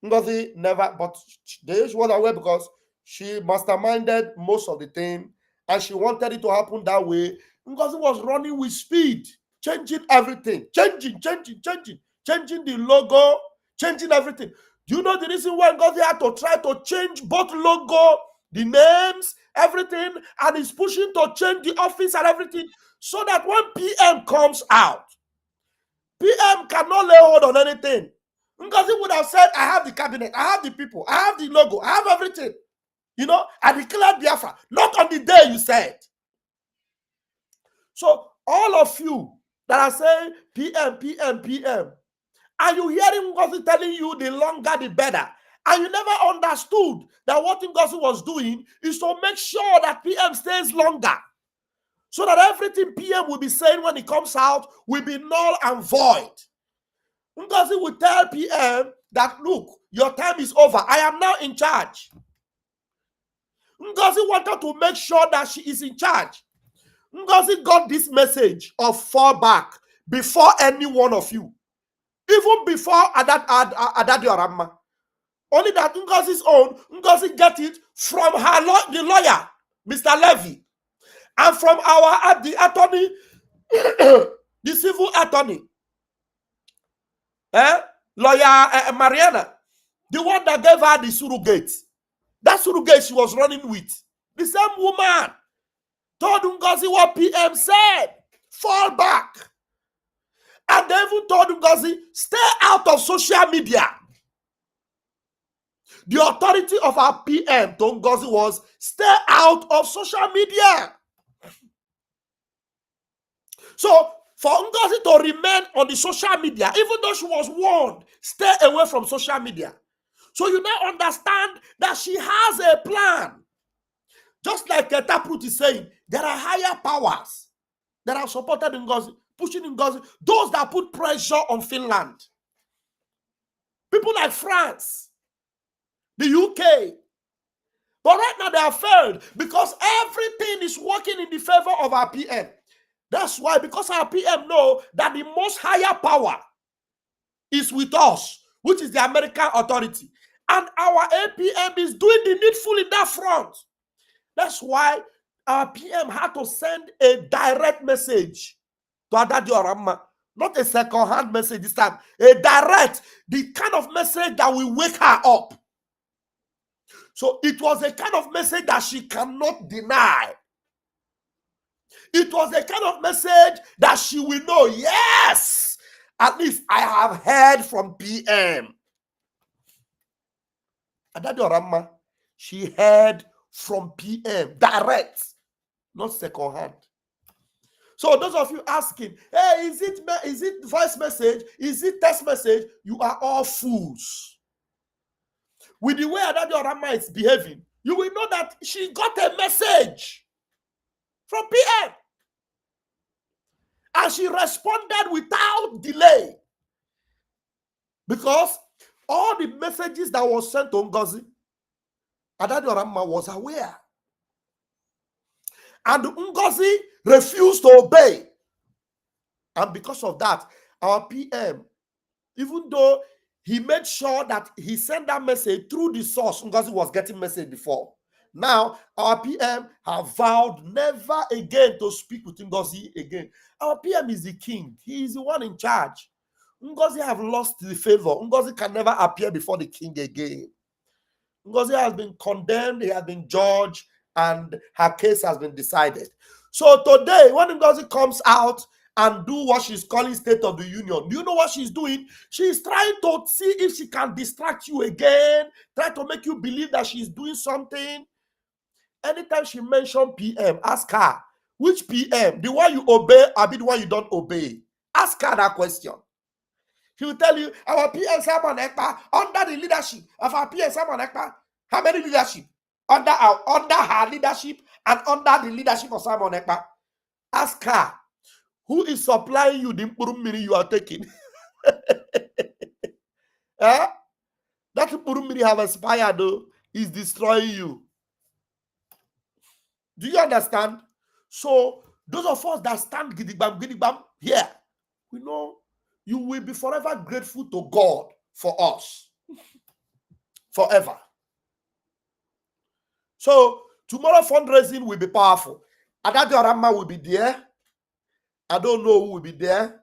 Ngozi never, but she was aware because she masterminded most of the thing and she wanted it to happen that way. Ngozi was running with speed, changing everything, changing the logo, changing everything. Do you know the reason why Ngozi had to try to change both logo, the names, everything, and is pushing to change the office and everything so that when PM comes out, PM cannot lay hold on anything. Ngozi would have said, I have the cabinet, I have the people, I have the logo, I have everything. You know, I declared Biafra, not on the day you said. So all of you that are saying PM, and you hearing Ngozi telling you the longer the better, and you never understood that what Ngozi was doing is to make sure that PM stays longer, so that everything PM will be saying when it comes out will be null and void. Ngozi will tell PM that, look, your time is over. I am now in charge. Ngozi wanted to make sure that she is in charge. Ngozi got this message of fall back before any one of you. Even before Adadi Oramma. Only that Ngozi's own, Ngozi get it from the lawyer, Mr. Levy, and from the attorney, the civil attorney, lawyer Mariana, the one that gave her the surrogate. That surrogate she was running with. The same woman told Ngozi what PM said. Fall back. And they even told Ngozi, stay out of social media. The authority of our PM to Ngozi was, stay out of social media. So, for Ngozi to remain on the social media, even though she was warned, stay away from social media. So you now understand that she has a plan. Just like Taproot is saying, there are higher powers that have supported Ngozi, pushing Ngozi, those that put pressure on Finland. People like France, the UK. But right now they have failed because everything is working in the favor of our PM. That's why, because our PM know that the most higher power is with us, which is the American authority. And our APM is doing the needful in that front. That's why our PM had to send a direct message to Adadi Orama. Not a second-hand message this time. A direct, the kind of message that will wake her up. So it was a kind of message that she cannot deny. It was a kind of message that she will know, yes, at least I have heard from PM. Adadi Orama, she heard from PM, direct, not second hand. So those of you asking, hey, is it voice message? Is it text message? You are all fools. With the way Adadi Orama is behaving, you will know that she got a message from PM. And she responded without delay. Because all the messages that was sent to Ngozi, Adadi Orama was aware. And Ngozi refused to obey. And because of that, our PM, even though he made sure that he sent that message through the source, Ngozi was getting message before. Now, our PM have vowed never again to speak with Ngozi again. Our PM is the king. He is the one in charge. Ngozi have lost the favor. Ngozi can never appear before the king again. Ngozi has been condemned, he has been judged, and her case has been decided. So today, when Ngozi comes out and do what she's calling State of the Union, do you know what she's doing? She's trying to see if she can distract you again, try to make you believe that she's doing something. Anytime she mentions PM, ask her, which PM? The one you obey or the one you don't obey? Ask her that question. He will tell you, our PM Simon Ekpa, under the leadership of our PM Simon Ekpa, how many leadership? Under her leadership and under the leadership of Simon Ekpa. Ask her, who is supplying you the mpurumiri you are taking? Eh? That mpurumiri have expired, though, is destroying you. Do you understand? So, those of us that stand gidigbam here, we know you will be forever grateful to God for us. Forever. So, tomorrow fundraising will be powerful. Adadi Orama will be there. I don't know who will be there.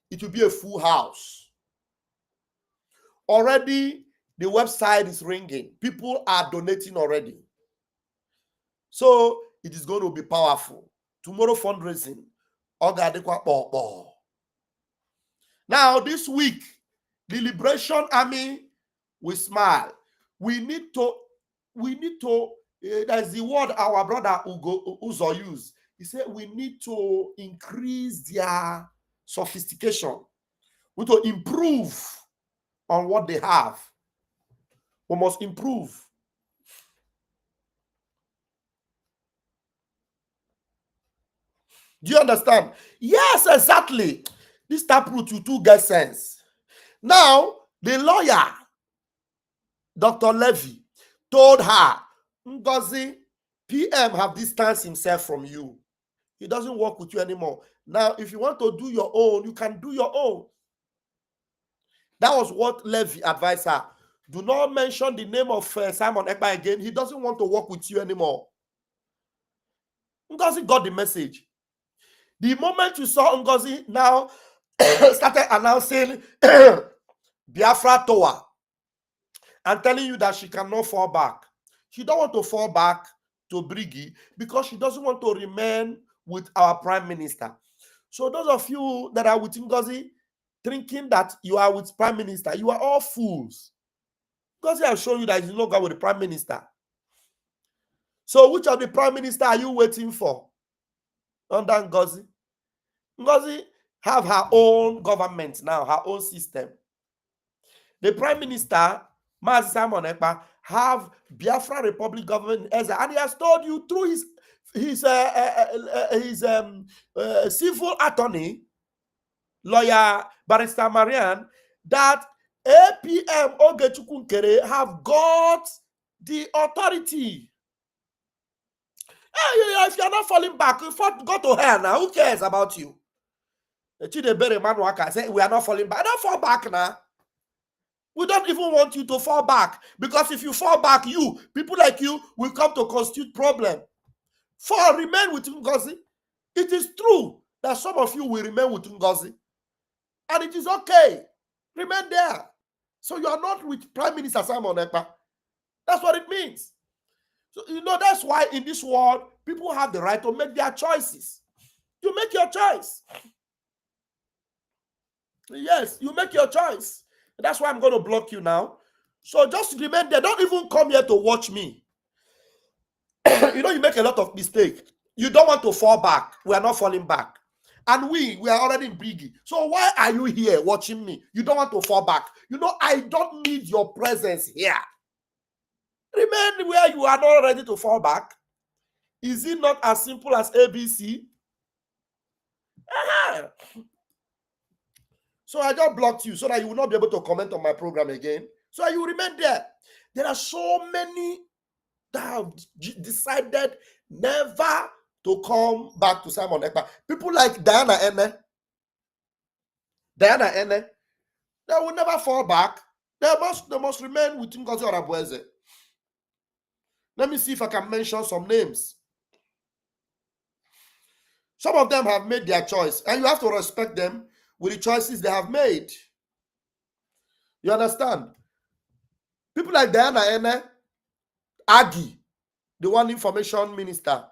It will be a full house. Already, the website is ringing. People are donating already. So, it is going to be powerful. Tomorrow fundraising. Now, this week, the Liberation Army will smile. We need to, that's the word our brother Uzo used. He said we need to increase their sophistication. We need to improve on what they have. We must improve. Do you understand? Yes, exactly. This taproot, you too get sense. Now, the lawyer, Dr. Levy, told her, Ngozi, PM have distanced himself from you. He doesn't work with you anymore. Now, if you want to do your own, you can do your own. That was what Levy advised her. Do not mention the name of Simon Ekpa again. He doesn't want to work with you anymore. Ngozi got the message. The moment you saw Ngozi now started announcing Biafra Tower and telling you that she cannot fall back. She don't want to fall back to Briggy because she doesn't want to remain with our prime minister. So those of you that are with Ngozi thinking that you are with prime minister, you are all fools. Ngozi has shown you that he's not going with the prime minister. So which of the prime minister are you waiting for under Ngozi? Ngozi have her own government now, her own system. The prime minister, Mazi Simon Ekpa, have Biafra Republic government, and he has told you through his civil attorney, lawyer Barrister Marian, that APM Ogechukwu Nkere have got the authority. Hey, if you're not falling back, go to hell now. Who cares about you? Say, we are not falling back. Don't fall back now. We don't even want you to fall back. Because if you fall back, people like you will come to constitute problem. Remain with Ngozi. It is true that some of you will remain with Ngozi. And it is okay. Remain there. So you are not with Prime Minister Simon Ekpa. That's what it means. So, that's why in this world, people have the right to make their choices. You make your choice. Yes, you make your choice. That's why I'm going to block you now. So just remain there. Don't even come here to watch me. You make a lot of mistakes. You don't want to fall back. We are not falling back. And we are already in Briggy. So why are you here watching me? You don't want to fall back. I don't need your presence here. Remain where you are not ready to fall back. Is it not as simple as ABC? So I just blocked you so that you will not be able to comment on my program again. So you remain there. There are so many that have decided never to come back to Simon Ekpa. People like Diana Ene. They will never fall back. They must remain with Ngozi Orabueze. Let me see if I can mention some names. Some of them have made their choice, and you have to respect them with the choices they have made. You understand? People like Diana Ene, Agi, the one information minister,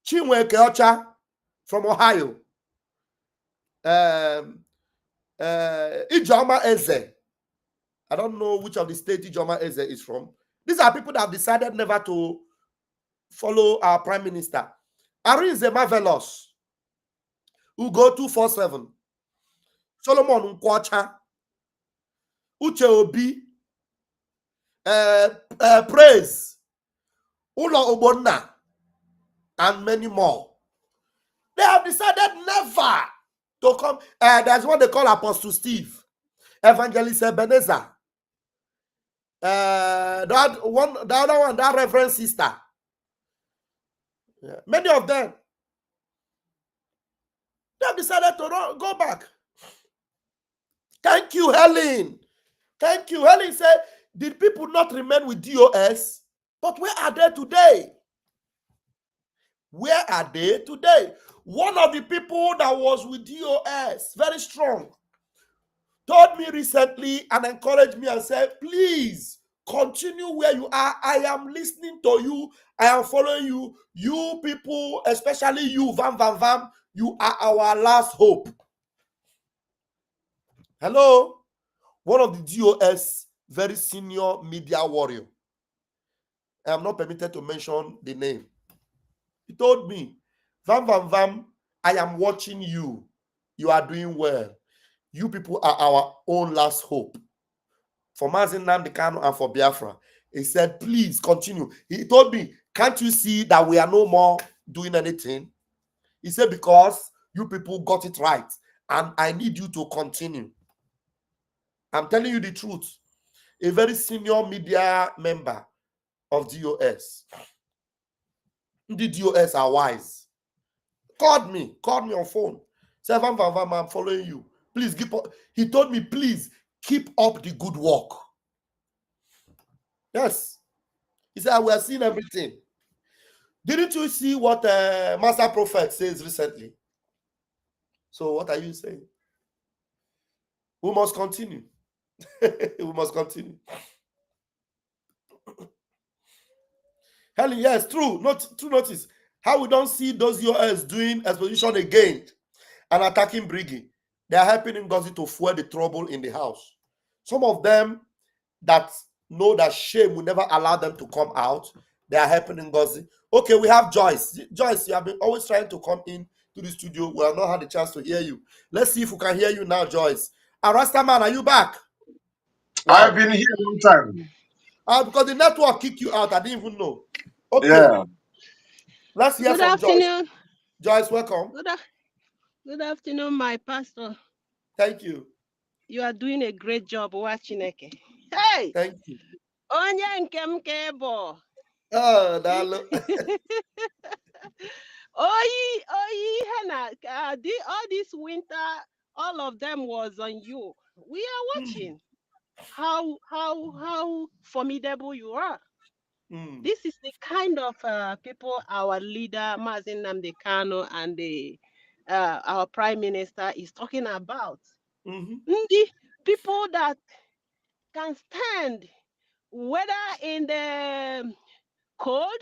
Chinwe Keocha from Ohio, Ijoma Eze. I don't know which of the state Ijoma Eze is from. These are people that have decided never to follow our prime minister. Arinze Marvelous, Ugo 247, Solomon Nkwacha, Uche Obi, Praise, Ulo Obonna, and many more. They have decided never to come. There's what they call Apostle Steve, Evangelist Ebenezer, the other one, that Reverend Sister. Yeah. Many of them, they have decided to go back. Thank you, Helen. Thank you. Helen said, did people not remain with DOS? But where are they today? Where are they today? One of the people that was with DOS, very strong, told me recently and encouraged me and said, please continue where you are. I am listening to you. I am following you. You people, especially you, Vam Vam Vam, you are our last hope. Hello? One of the DOS, very senior media warrior. I am not permitted to mention the name. He told me, Vam Vam Vam, I am watching you. You are doing well. You people are our own last hope. For Mazi Nnamdi Kanu and for Biafra. He said, please continue. He told me, can't you see that we are no more doing anything? He said, because you people got it right. And I need you to continue. I'm telling you the truth. A very senior media member of DOS. The DOS are wise. Called me on phone. Said, Vam Vam Vam, I'm following you. Please keep up. He told me, please keep up the good work. Yes. He said, we are seeing everything. Didn't you see what Master Prophet says recently? So what are you saying? We must continue. We must continue. Helen, yes, true. True notice. How we don't see those US doing exposition again and attacking Briggy. They are helping Ngozi to fuel the trouble in the house. Some of them that know that shame will never allow them to come out, they are helping Ngozi. Okay, we have Joyce. Joyce, you have been always trying to come in to the studio. We have not had a chance to hear you. Let's see if we can hear you now, Joyce. Rastaman, are you back? Wow. I've been here a long time. Because the network kicked you out. I didn't even know. Okay. Yeah. Let's hear Good from afternoon. Joyce, welcome. Good afternoon, my pastor. Thank you. You are doing a great job, Chineke. Hey! Thank you. Onye nke m ka ị bụ. Oh, daalụ. Oyi, Hannah, all this winter, all of them was on you. We are watching how formidable you are. This is the kind of people our leader, Mazen Nnamdi Kanu, and our prime minister is talking about. The people that can stand, whether in the cold,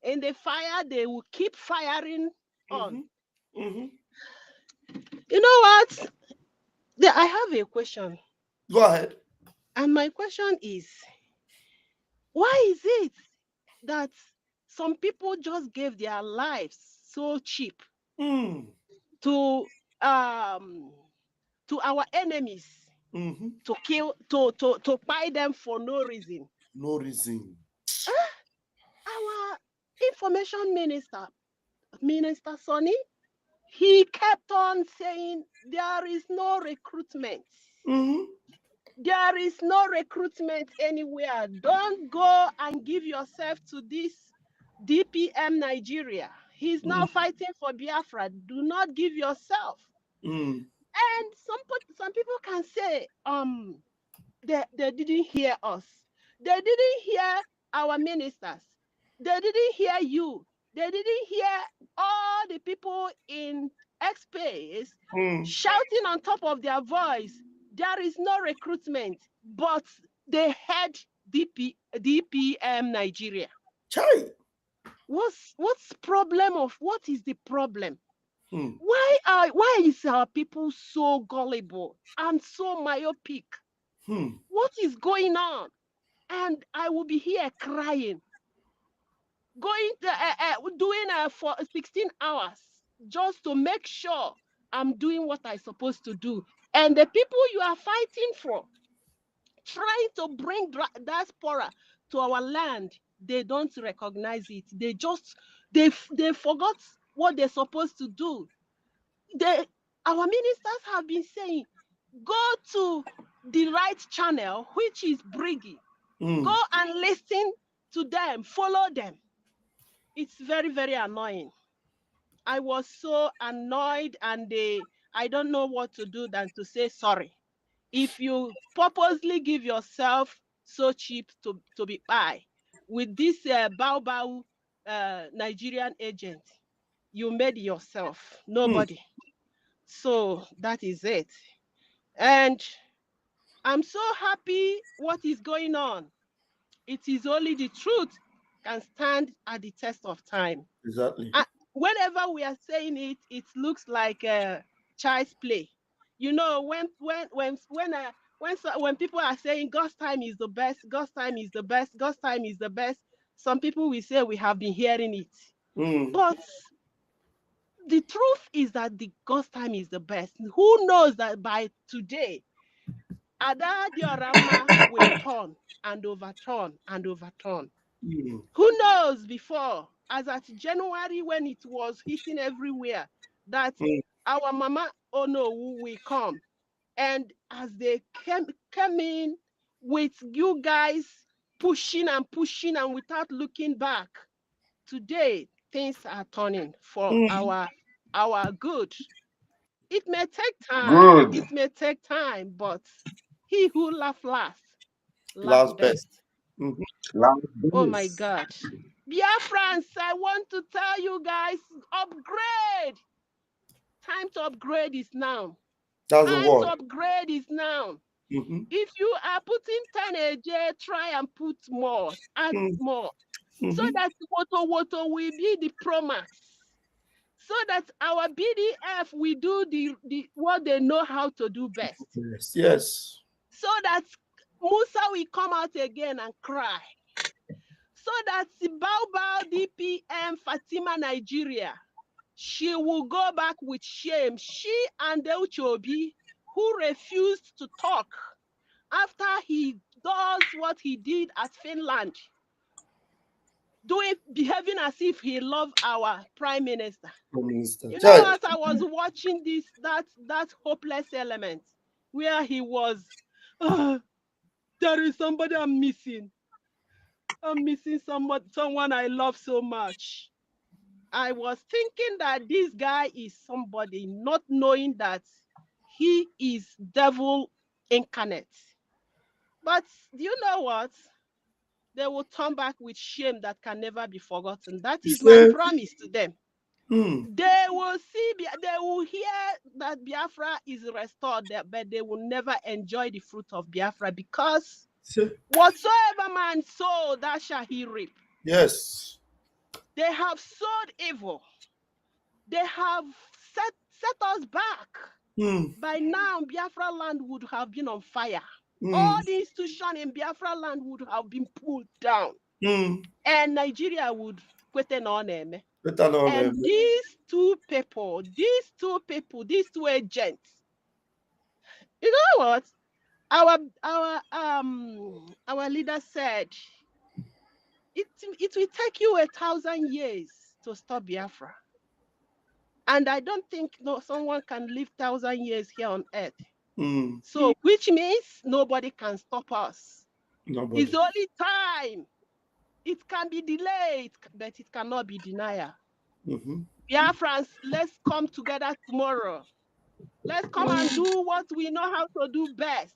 in the fire, they will keep firing on. You know what? I have a question. Go ahead. And my question is, why is it that some people just gave their lives so cheap to our enemies, to kill, to buy them for no reason? No reason. Our information Minister Sonny, he kept on saying there is no recruitment. There is no recruitment anywhere. Don't go and give yourself to this DPM Nigeria. He's now fighting for Biafra. Do not give yourself. And some people can say, they didn't hear us. They didn't hear our ministers. They didn't hear you. They didn't hear all the people in X-Space shouting on top of their voice. There is no recruitment, but they heard DPM Nigeria. Chai. What's problem of what is the problem? Why is our people so gullible and so myopic? What is going on? And I will be here crying, going to doing for 16 hours just to make sure I'm doing what I'm supposed to do. And the people you are fighting for, trying to bring diaspora to our land, they don't recognize it. They forgot what they're supposed to do. Our ministers have been saying, go to the right channel, which is Briggy. Go and listen to them, follow them. It's very, very annoying. I was so annoyed, and I don't know what to do than to say sorry. If you purposely give yourself so cheap to be by with this Bao Nigerian agent, you made yourself nobody. So that is it. And I'm so happy what is going on. It is only the truth can stand at the test of time. Exactly. Whenever we are saying it, it looks like a child's play. You know, when people are saying God's time is the best, God's time is the best, God's time is the best, some people will say we have been hearing it. But the truth is that God's time is the best. Who knows that by today, Ada Diorama will turn and overturn and overturn. Who knows before, as at January when it was hitting everywhere, that our Mama Ono will come. And as they came in with you guys pushing and without looking back, today things are turning for our good. It may take time. Good. It may take time, but he who laughs last, Last best. Oh my Yes. God. Biafrans, I want to tell you guys, upgrade. Time to upgrade is now. That's the Time word. to upgrade is now. If you are putting 10 a day, try and put more, add more. So that Woto will be the Promax. So that our BDF will do the what they know how to do best. Yes. So that Musa will come out again and cry. So that Bao DPM Fatima Nigeria, she will go back with shame. She and Uchobi, who refused to talk after he does what he did at Finland, behaving as if he loved our prime minister. You know what? I was watching that hopeless element. where he was. "Ah, there is somebody I'm missing. I'm missing someone I love so much." I was thinking that this guy is somebody, not knowing that he is devil incarnate. But do you know what? They will turn back with shame that can never be forgotten. That is my promise to them. They will see, they will hear that Biafra is restored, but they will never enjoy the fruit of Biafra, because whatsoever man sow, that shall he reap. Yes. They have sowed evil. They have set us back. By now, Biafra land would have been on fire. All the institutions in Biafra land would have been pulled down. And Nigeria would quit on them. And these two people, these two agents, you know what? Our leader said it will take you 1,000 years to stop Biafra. And I don't think someone can live 1,000 years here on earth. So, which means nobody can stop us. Nobody. It's only time. It can be delayed, but it cannot be denied. Biafrans, let's come together tomorrow. Let's come and do what we know how to do best.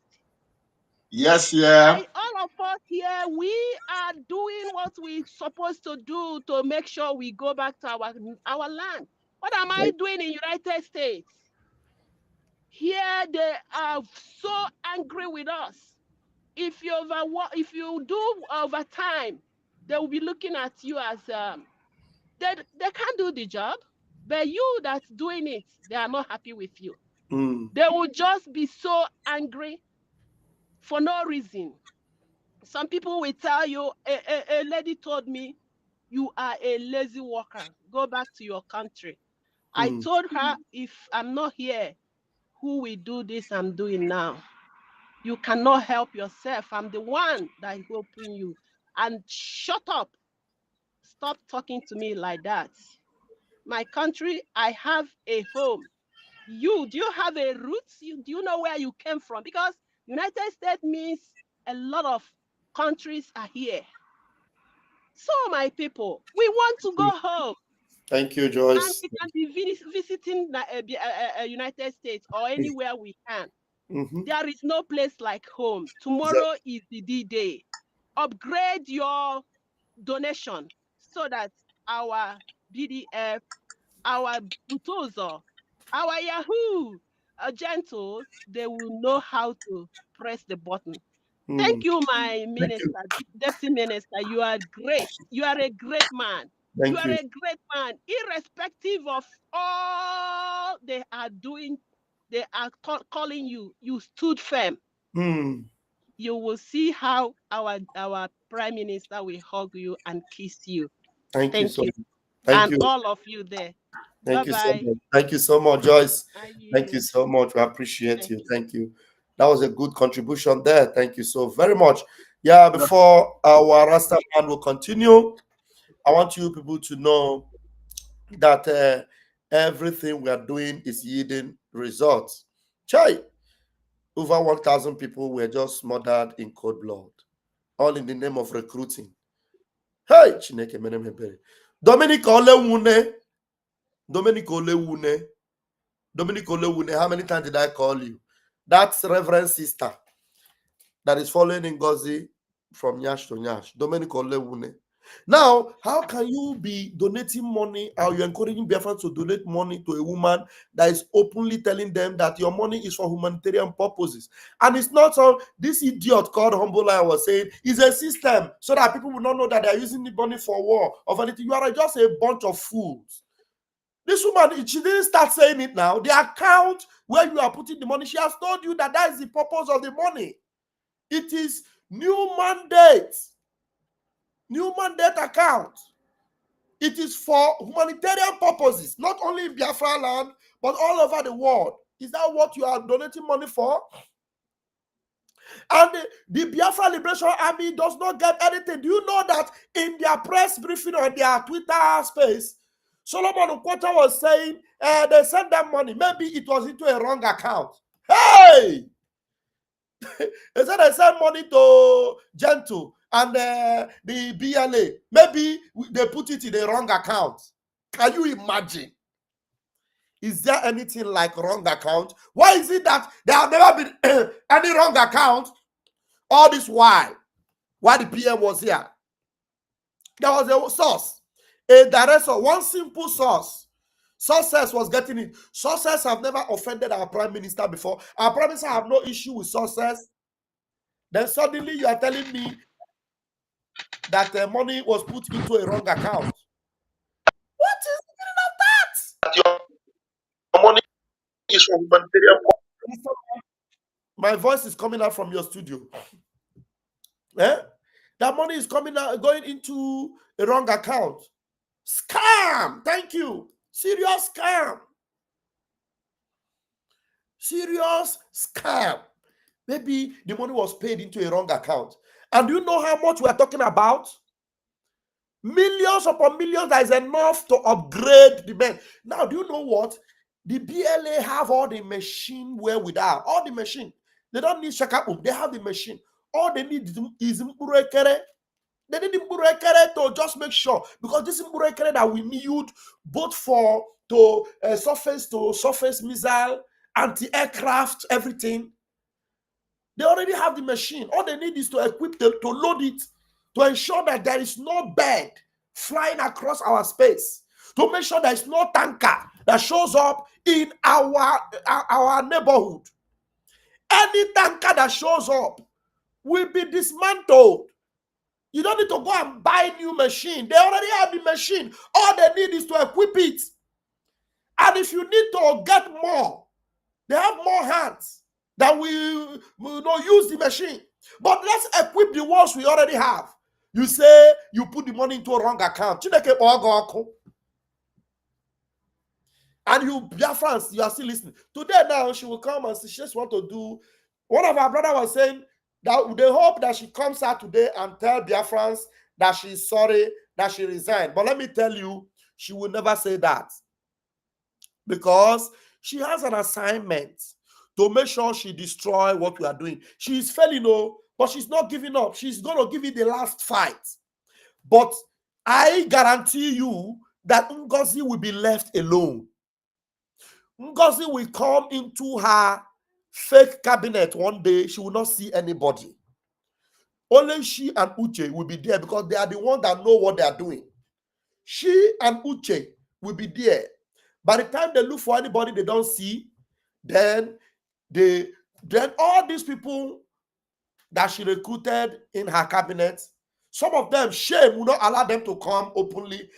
Yes, yeah. All of us here, we are doing what we're supposed to do to make sure we go back to our land. What am I doing in United States? Here they are so angry with us. If you do overtime, they will be looking at you as they can't do the job, but you that's doing it, they are not happy with you. They will just be so angry for no reason. Some people will tell you, a lady told me, "You are a lazy worker. Go back to your country." I told her, if I'm not here, who will do this I'm doing now? You cannot help yourself. I'm the one that is helping you. And shut up. Stop talking to me like that. My country, I have a home. Do you have a roots? Do you know where you came from? Because United States means a lot of countries are here. So, my people, we want to go home. Thank you, Joyce. And we can be visiting the United States or anywhere we can. There is no place like home. Tomorrow is the D-Day. Upgrade your donation so that our BDF, our Butozo, our Yahoo gentles, they will know how to press the button. Thank you, my minister, deputy minister. You are great. You are a great man. You are a great man, irrespective of all they are doing. They are calling you. You stood firm. You will see how our prime minister will hug you and kiss you. Thank you so much. And all of you there. Thank you so much. Thank you so much, Joyce. Thank you so much. We appreciate you. Thank you. That was a good contribution there. Thank you so very much. Yeah, before our Rasta man will continue, I want you people to know that everything we are doing is yielding results. Chai, over 1,000 people were just murdered in cold blood, all in the name of recruiting. Hey, Chineke menem hebere. Dominic Olewune, how many times did I call you? That's Reverend Sister that is following Ngozi from Nyash to Nyash. Dominic Olewune. Now, how can you be donating money, or you're encouraging Biafrans to donate money to a woman that is openly telling them that your money is for humanitarian purposes? And it's not so, this idiot called Humble Lion was saying, it's a system so that people will not know that they're using the money for war or anything. You are just a bunch of fools. This woman, she didn't start saying it now. The account where you are putting the money, she has told you that that is the purpose of the money. It is new mandate account. It is for humanitarian purposes, not only in Biafra land, but all over the world. Is that what you are donating money for? And the Biafra Liberation Army does not get anything. Do you know that in their press briefing on their Twitter space, Solomon Okwota was saying they sent them money. Maybe it was into a wrong account. Hey! They said they send money to Gentle and the BLA. Maybe they put it in the wrong account. Can you imagine? Is there anything like wrong account? Why is it that there have never been any wrong account all this while the PM was here? There was a source, a director, one simple source. Success was getting it. Success have never offended our prime minister before. Our prime minister have no issue with success. Then suddenly you are telling me that the money was put into a wrong account. What is the meaning of that? Your money is from humanitarian. My voice is coming out from your studio. Eh? That money is coming out, going into a wrong account. Scam. Thank you. Serious scam. Serious scam. Maybe the money was paid into a wrong account. And do you know how much we are talking about? Millions upon millions. That is enough to upgrade the men. Now, do you know what? The BLA have all the machine wherewithal. All the machine. They don't need shakapum. They have the machine. All they need is mburekere. They need mburekere to just make sure. Because this mburekere that we need both for surface missile, anti-aircraft, everything. They already have the machine. All they need is to equip them, to load it, to ensure that there is no bird flying across our space, to make sure there is no tanker that shows up in our neighborhood. Any tanker that shows up will be dismantled. You don't need to go and buy a new machine. They already have the machine. All they need is to equip it. And if you need to get more, they have more hands that will use the machine. But let's equip the ones we already have. You say you put the money into a wrong account. And you, Biafrans, you are still listening. Today now, she will come and she just want to do. One of our brother was saying that they hope that she comes out today and tell Biafrans that she's sorry, that she resigned. But let me tell you, she will never say that. Because she has an assignment to make sure she destroy what we are doing. She is failing, but she's not giving up. She's going to give it the last fight. But I guarantee you that Ngozi will be left alone. Ngozi will come into her fake cabinet one day. She will not see anybody. Only she and Uche will be there because they are the ones that know what they are doing. She and Uche will be there. By the time they look for anybody they don't see, then all these people that she recruited in her cabinet, some of them, shame will not allow them to come openly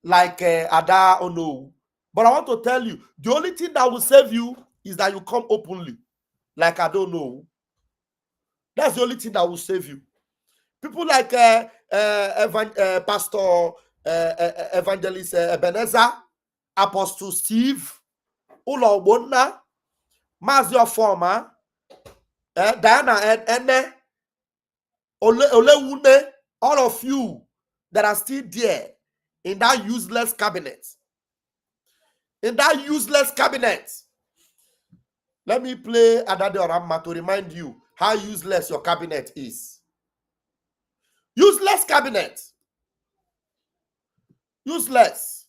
like Ada Ono. But I want to tell you, the only thing that will save you is that you come openly like I don't know. That's the only thing that will save you. People like Pastor Evangelist Ebenezer, Apostle Steve, Ulo Wonna, Mazio Former, Diana Ene, Olewune, all of you that are still there in that useless cabinet. In that useless cabinet. Let me play Adade Orama to remind you how useless your cabinet is. Useless cabinet. Useless.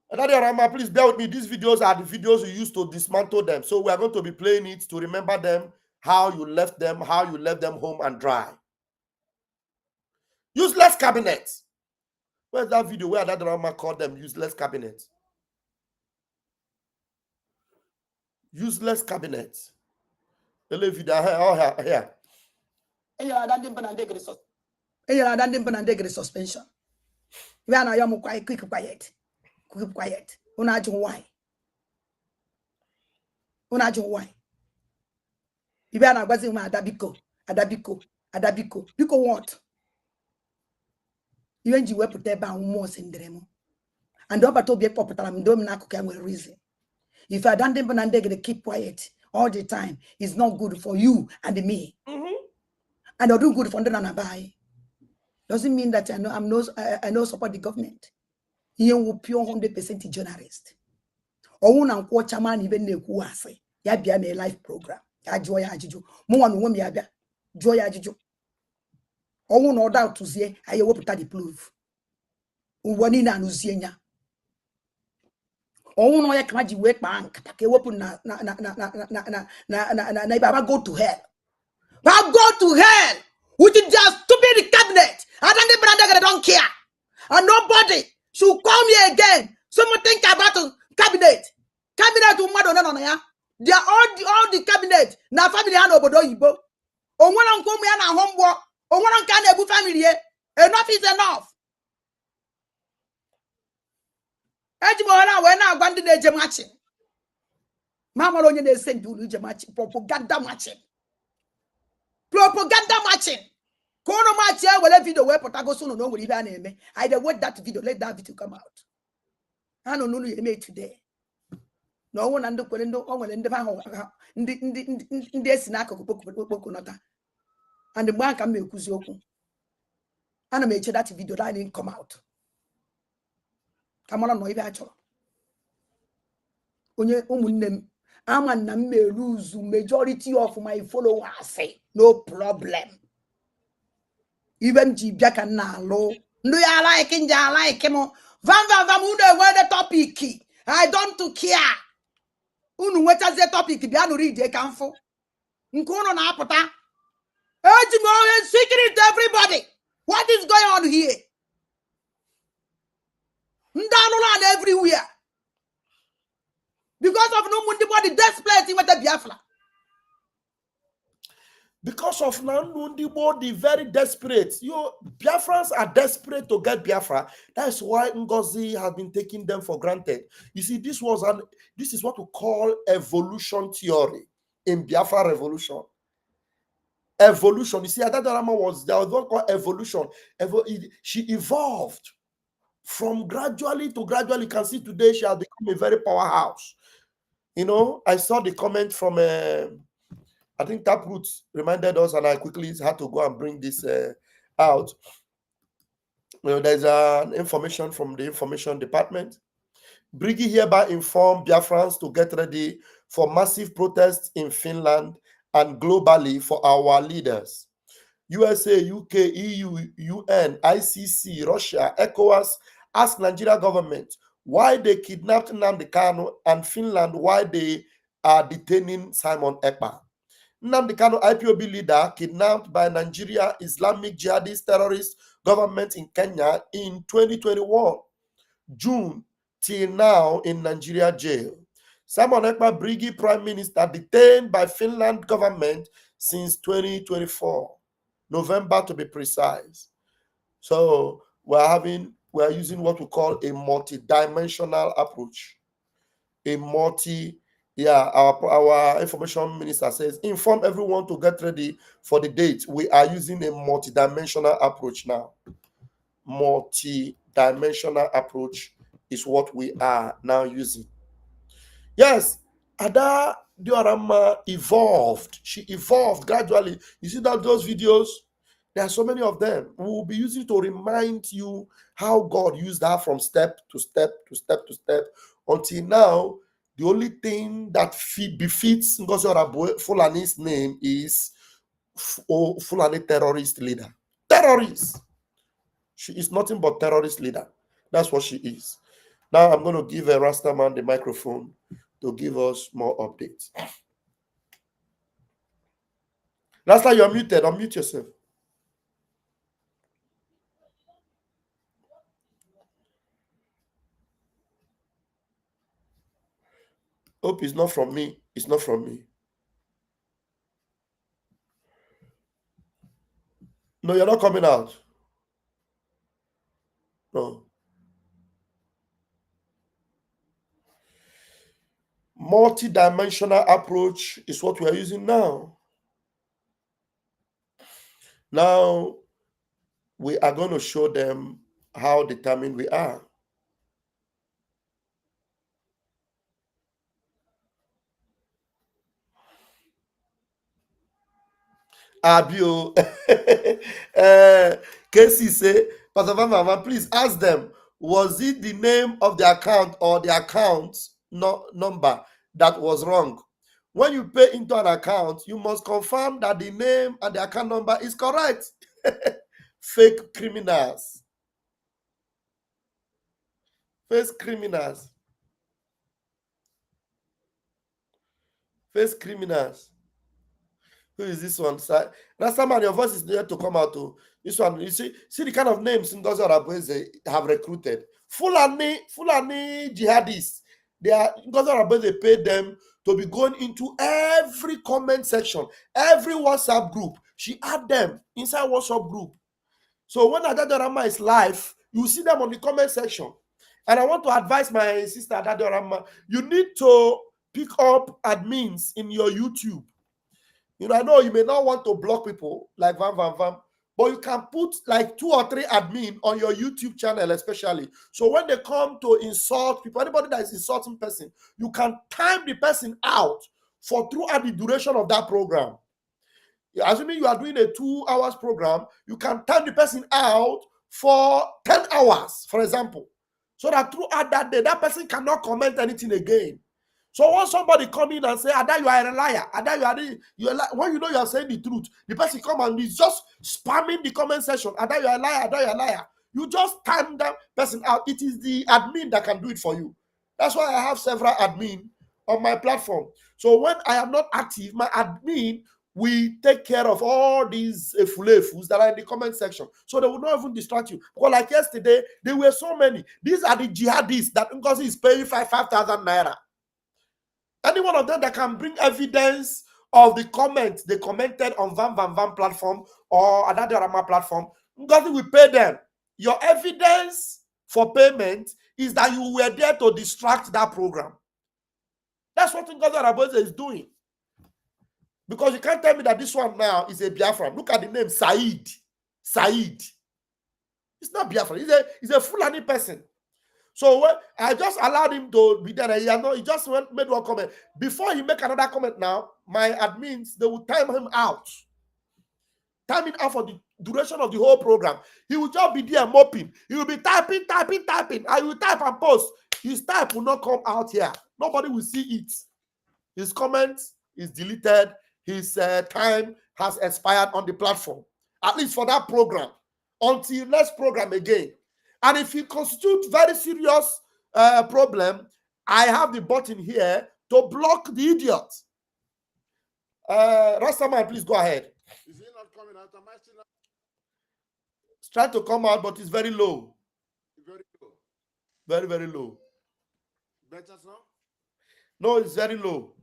Adade Orama, please bear with me. These videos are the videos you used to dismantle them. So we are going to be playing it to remember them, how you left them home and dry. Useless cabinet. Where's that video where Adade Orama called them useless cabinet? Useless cabinet. The video here. Suspension. We are not quiet. Keep quiet. Why? You are not going to Adabiko. Biko what? You ain't you put there by more syndrome. And don't to be a popular don't reason. If I don't to keep quiet all the time, it's not good for you and me. And I do good for them and buy. Doesn't mean that I know support the government. You will pure 100% journalist. Or one and quarter man even the who say ya be a life program. ajụọ ya ajụjụ mụnwa na onwe m ya bịa jụọ ya ajụjụ ọnwụ na ọ daụtụzie anyị ewepụta the proof ụwa niile anụzie ya ọnwụ na onye kama ji wee kpaa nkata ka ewepụ na ibe aba go to hell but go to hell with their stupid cabinet and then the brother don't care and nobody should come here again someone think about cabinet mmadụ nọ na ya they are all the cabinet na family ha n'obodo oyibo onwere nke ụmụ ya na-ahụ mgbọ onwere nke a na-egbu family ye enough is enough eji m ohere wee na-agwa ndị na-eje machi ma mara onye na-ese ndị ụlọ ije machi propaganda machi ka ụnụ machi ewere vidio wee pụta gosi ụnụ na o nwere ibe a na-eme I dey wait that video, let that video come out ha nọ n'ụlọ ya eme today na ọnwụ na ndị kwere ndị o nwere ndị ahụ ndị esi n'akụkụ kpokụ nọta and mgbe ahụ ka m na-ekwuzi okwu ana m eche that video that didn't come out ka mara na ibe a chọrọ onye ụmụnne m ama na m lose majority of my followers no problem even ji bịa ka m na-alụ ndị ya like nje like m vam vam vam unu enwe the topic I don't care unu nwetazie topic bịa nụrụ ije ka mfụ nke unu na-apụta eji m ohe secret to everybody what is going on here ndị anụrụ everywhere because of no mundi body desperate with the Biafra. Because of Nandundi body very desperate. Biafrans are desperate to get Biafra. That's why Ngozi has been taking them for granted. You see, this is what we call evolution theory in Biafra revolution. Evolution. You see, Adadarama was there was what called evolution. She evolved from gradually to gradually. You can see today she has become a very powerhouse. You know, I saw the comment from I think Taproot reminded us, and I quickly had to go and bring this out. You know, there's an information from the information department. Briggy hereby informed Biafrans to get ready for massive protests in Finland and globally for our leaders. USA, UK, EU, UN, ICC, Russia, ECOWAS ask Nigeria government why they kidnapped Nnamdi Kanu, and Finland why they are detaining Simon Ekpa. Nnamdi Kanu, IPOB leader, kidnapped by Nigeria Islamic jihadist terrorist government in Kenya in 2021, June till now in Nigeria jail. Simon Ekpa, Briggy Prime Minister, detained by Finland government since 2024, November to be precise. So we're using what we call a multi-dimensional approach. Our information minister says, inform everyone to get ready for the date. We are using a multi-dimensional approach now. Multi-dimensional approach is what we are now using. Yes, Ada Diorama evolved. She evolved gradually. You see that those videos? There are so many of them. We will be using to remind you how God used her from step to step to step to step until now. The only thing that befits Ngozi Fulani's name is Fulani terrorist leader. Terrorist. She is nothing but terrorist leader. That's what she is. Now I'm going to give a Rastaman the microphone to give us more updates. Rasta, you're muted. Unmute yourself. Hope it's not from me. It's not from me. No, you're not coming out. No. Multi-dimensional approach is what we are using now. Now, we are going to show them how determined we are. Abio, Casey say, Pastor Vam Vam, please ask them, was it the name of the account or the account number that was wrong? When you pay into an account, you must confirm that the name and the account number is correct. Fake criminals. Fake criminals. Fake criminals. Who is this one? Rastaman, your voice is there to come out. To this one, you see the kind of names Ngozi Arabeze have recruited. Fulani jihadists. Ngozi Arabeze paid them to be going into every comment section, every WhatsApp group. She had them inside WhatsApp group. So when Adadorama is live, you see them on the comment section. And I want to advise my sister Adadorama, you need to pick up admins in your YouTube. You know, I know you may not want to block people like Vam Vam Vam, but you can put like 2 or 3 admin on your YouTube channel, especially. So when they come to insult people, anybody that is insulting person, you can time the person out for throughout the duration of that program. Assuming you are doing a 2 hours program, you can time the person out for 10 hours, for example, so that throughout that day, that person cannot comment anything again. So when somebody come in and say, Ada, you are a liar, Ada, you are when you know you are saying the truth, the person come and is just spamming the comment section, Ada, you are a liar, Ada, you are a liar. You just time that person out. It is the admin that can do it for you. That's why I have several admin on my platform. So when I am not active, my admin will take care of all these fulefus that are in the comment section. So they will not even distract you. Because like yesterday, there were so many. These are the jihadists that Ngozi is paying 5,000 naira. Any one of them that can bring evidence of the comments they commented on Vam Vam Vam platform or Adadorama platform, Ngozi will pay them. Your evidence for payment is that you were there to distract that program. That's what Ngozi Arabose is doing. Because you can't tell me that this one now is a Biafran. Look at the name, Said. Said. It's not Biafran. He's a Fulani person. So when I just allowed him to be there, he just made one comment. Before he make another comment now, my admins, they will time him out. Time it out for the duration of the whole program. He will just be there mopping. He will be typing. I will type and post. His type will not come out here. Nobody will see it. His comment is deleted. His time has expired on the platform. At least for that program. Until next program again. And if it constitutes very serious problem, I have the button here to block the idiot. Rastaman, please go ahead. Is he not coming out? Am I still not? It's trying to come out, but it's very low. Very low. Very, very low. Better, sir? No, it's very low.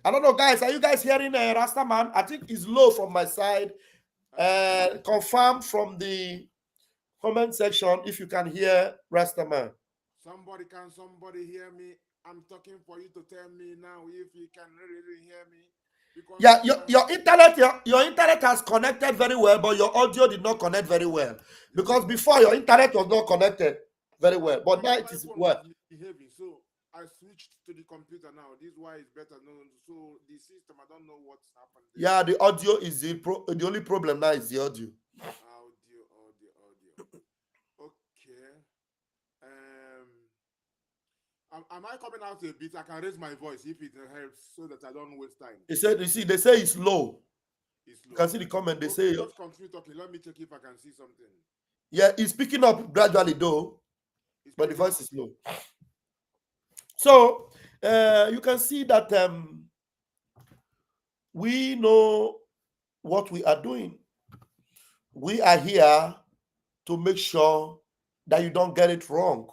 I don't know, guys. Are you guys hearing Rastaman? I think it's low from my side. Confirm from the comment section if you can hear Rastaman. Somebody hear me? I'm talking for you to tell me now if you can really hear me. Because yeah, your internet has connected very well, but your audio did not connect very well. Because before your internet was not connected very well, but now it is well. Behaving, so I switched to the computer now. This is why it's better. No, so the system, I don't know what's happened there. Yeah, the audio is the only problem now is the audio. Audio. Okay. Am I coming out a bit? I can raise my voice if it helps so that I don't waste time. They say it's low. It's low. You can see the comment. They say just continue talking. Let me check if I can see something. Yeah, it's picking up gradually though, but the voice is low. So you can see that we know what we are doing. We are here to make sure that you don't get it wrong.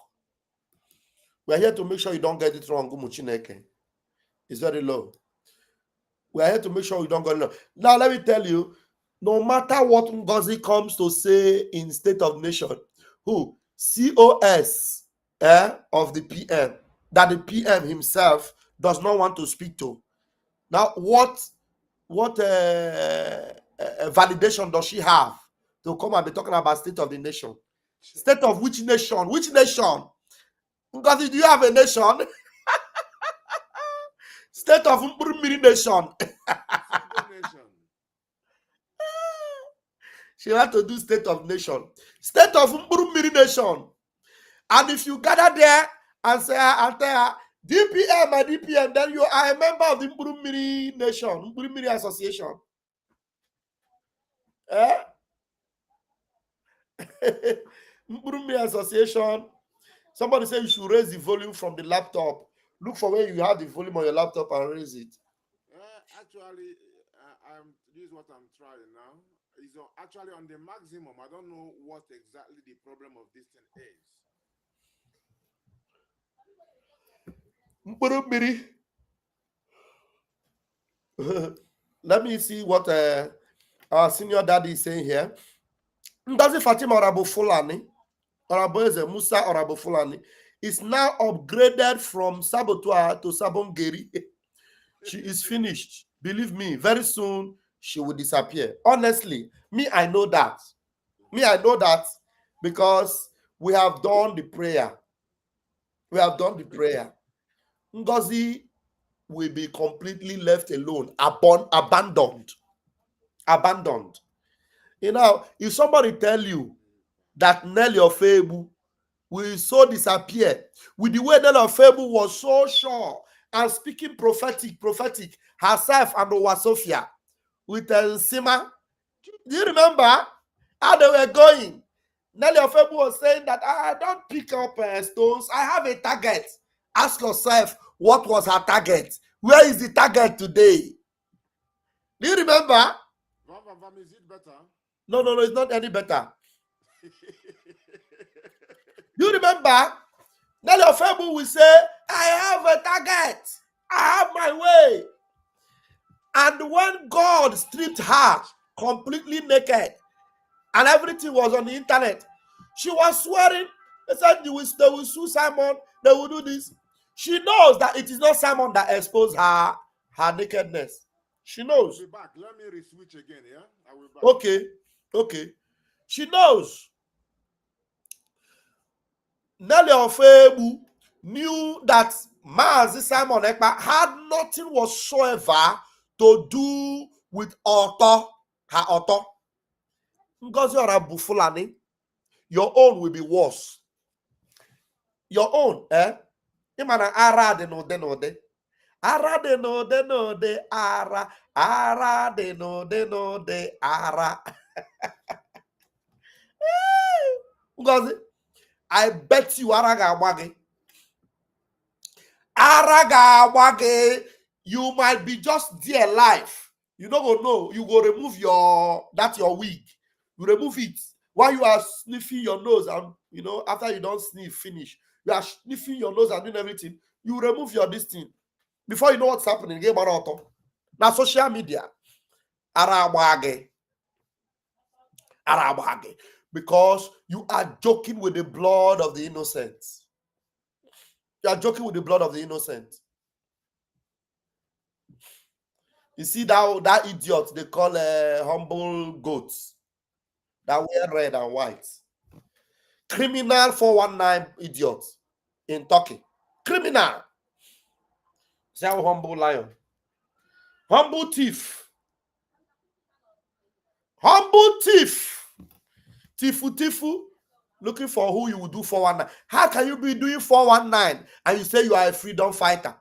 We are here to make sure you don't get it wrong. It's very low. We are here to make sure you don't get it wrong. Now, let me tell you, no matter what Ngozi comes to say in State of Nation, COS of the PM, that the PM himself does not want to speak to. Now, what validation does she have to come and be talking about State of the Nation? State of which nation? Which nation? Ngozi, do you have a nation? State of Miri Nation. She had to do State of Nation. State of Miri Nation. And if you gather there and say, DPM and DPM, then you are a member of the Mburumiri Nation, Mburumiri Association. Mburumiri Association. Somebody said you should raise the volume from the laptop. Look for where you have the volume on your laptop and raise it. Actually, this is what I'm trying now. It's actually on the maximum. I don't know what exactly the problem of this thing is. Let me see what our senior daddy is saying here. Ndazi Fatima Orabu Fulani, Orabu Eze Musa Orabu Fulani, is now upgraded from saboteur to sabongeri. She is finished. Believe me, very soon she will disappear. Honestly, me, I know that. Me, I know that because we have done the prayer. We have done the prayer. Ngozi will be completely left alone, abandoned. Abandoned. You know, if somebody tell you that Nelly Ofebu will so disappear, with the way Nelly Ofebu was so sure and speaking prophetic herself and Owa Sophia with Sima. Do you remember how they were going? Nelly Ofebu was saying that I don't pick up stones. I have a target. Ask yourself, what was her target? Where is the target today? Do you remember? Vam Vam Vam, is it better? No, it's not any better. Do you remember? Nelly Ofebu will say, I have a target. I have my way. And when God stripped her completely naked and everything was on the internet, she was swearing. They said they will sue Simon. They will do this. She knows that it is not Simon that exposed her nakedness. She knows. I'll be back. Let me re-switch again, yeah? I will back. Okay. She knows. Nelly Ofebu knew that Mazi Simon Ekpa had nothing whatsoever to do with her author. Ngozi Orabu Fulani, your own will be worse. Your own, Imana ara de no de. Ara de no de ara. Ara de no de ara. Ngozi, I bet you Araga Wagi. Araga Wagi, you might be just there live. You don't go know. You go remove your wig. You remove it while you are sniffing your nose, and after you don't sniff, finish. You are sniffing your nose and doing everything. You remove your this thing before you know what's happening. Now social media, Arabage, because you are joking with the blood of the innocent. You are joking with the blood of the innocent. You see that idiot they call humble goats that wear red and white. Criminal 419 idiot in Turkey. Criminal. See how humble lion. Humble thief. Humble thief. Tifu. Looking for who you will do 419. How can you be doing 419 and you say you are a freedom fighter?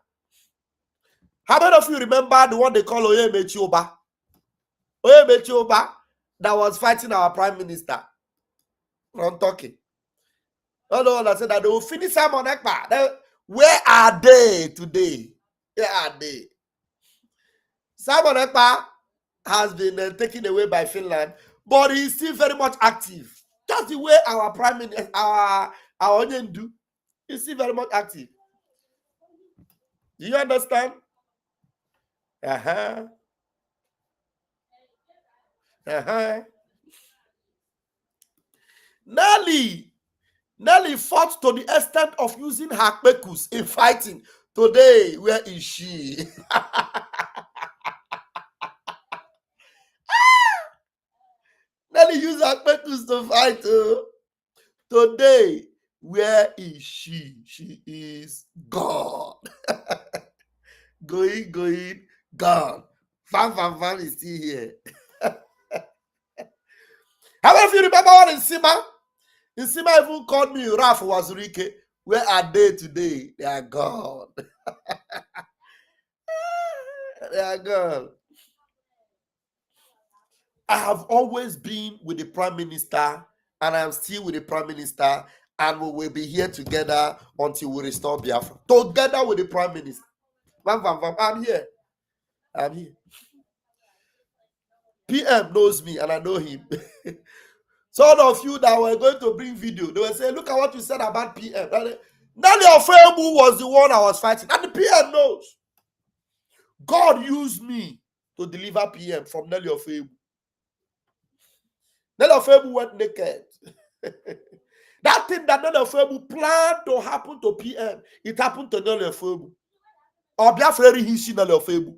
How many of you remember the one they call Oyemechi Oba? Oyemechi Oba that was fighting our prime minister from Turkey. No one that said that they will finish Simon Ekpa. Where are they today? Where are they? Simon Ekpa has been taken away by Finland, but he's still very much active. Just the way our prime minister, our Onion do, he's still very much active. Do you understand? Nelly fought to the extent of using her pekus in fighting. Today, where is she? Nelly used her pekus to fight. Today, where is she? She is gone. Going, gone. Vam Vam Vam is still here. How many of you remember what Nsima? Nsima even called me Raf Wazurike. Where are they today? They are gone. Yeah, girl. I have always been with the Prime Minister, and I am still with the Prime Minister, and we will be here together until we restore Biafra. Together with the Prime Minister. Vam, vam, vam. I'm here. I'm here. PM knows me, and I know him. Some of you that were going to bring video, they will say, look at what you said about PM. Nelly Ofebu was the one I was fighting, and the PM knows. God used me to deliver PM from Nelly Ofebu. Nelly Ofebu went naked. That thing that Nelly Ofebu planned to happen to PM, it happened to Nelly Ofebu. Or Biafra rishi Nelly Ofebu.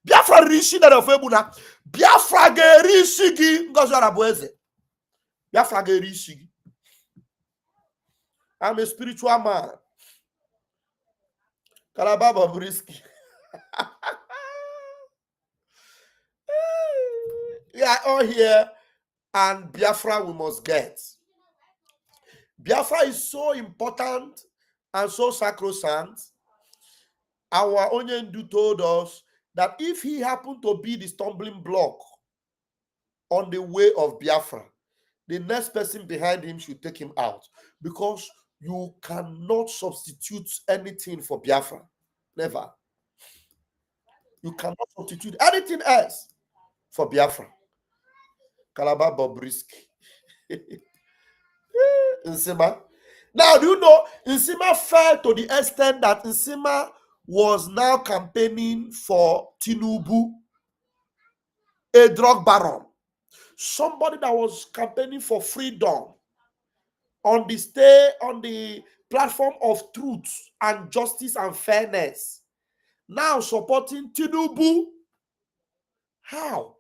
Biafra rishi Nelly Ofebu na. Biafra ge rishi gi ngozi arabueze. Biafra ge rishi gi. I'm a spiritual man. Kalababa Brisky. We are all here, and Biafra we must get. Biafra is so important and so sacrosanct. Our Onyendu told us that if he happened to be the stumbling block on the way of Biafra, the next person behind him should take him out, because you cannot substitute anything for Biafra. Never. You cannot substitute anything else for Biafra. Calabar Bobrisky. Nsima. Now, do you know Nsima fell to the extent that Nsima was now campaigning for Tinubu, a drug baron, somebody that was campaigning for freedom on the platform of truth and justice and fairness, now supporting Tinubu. How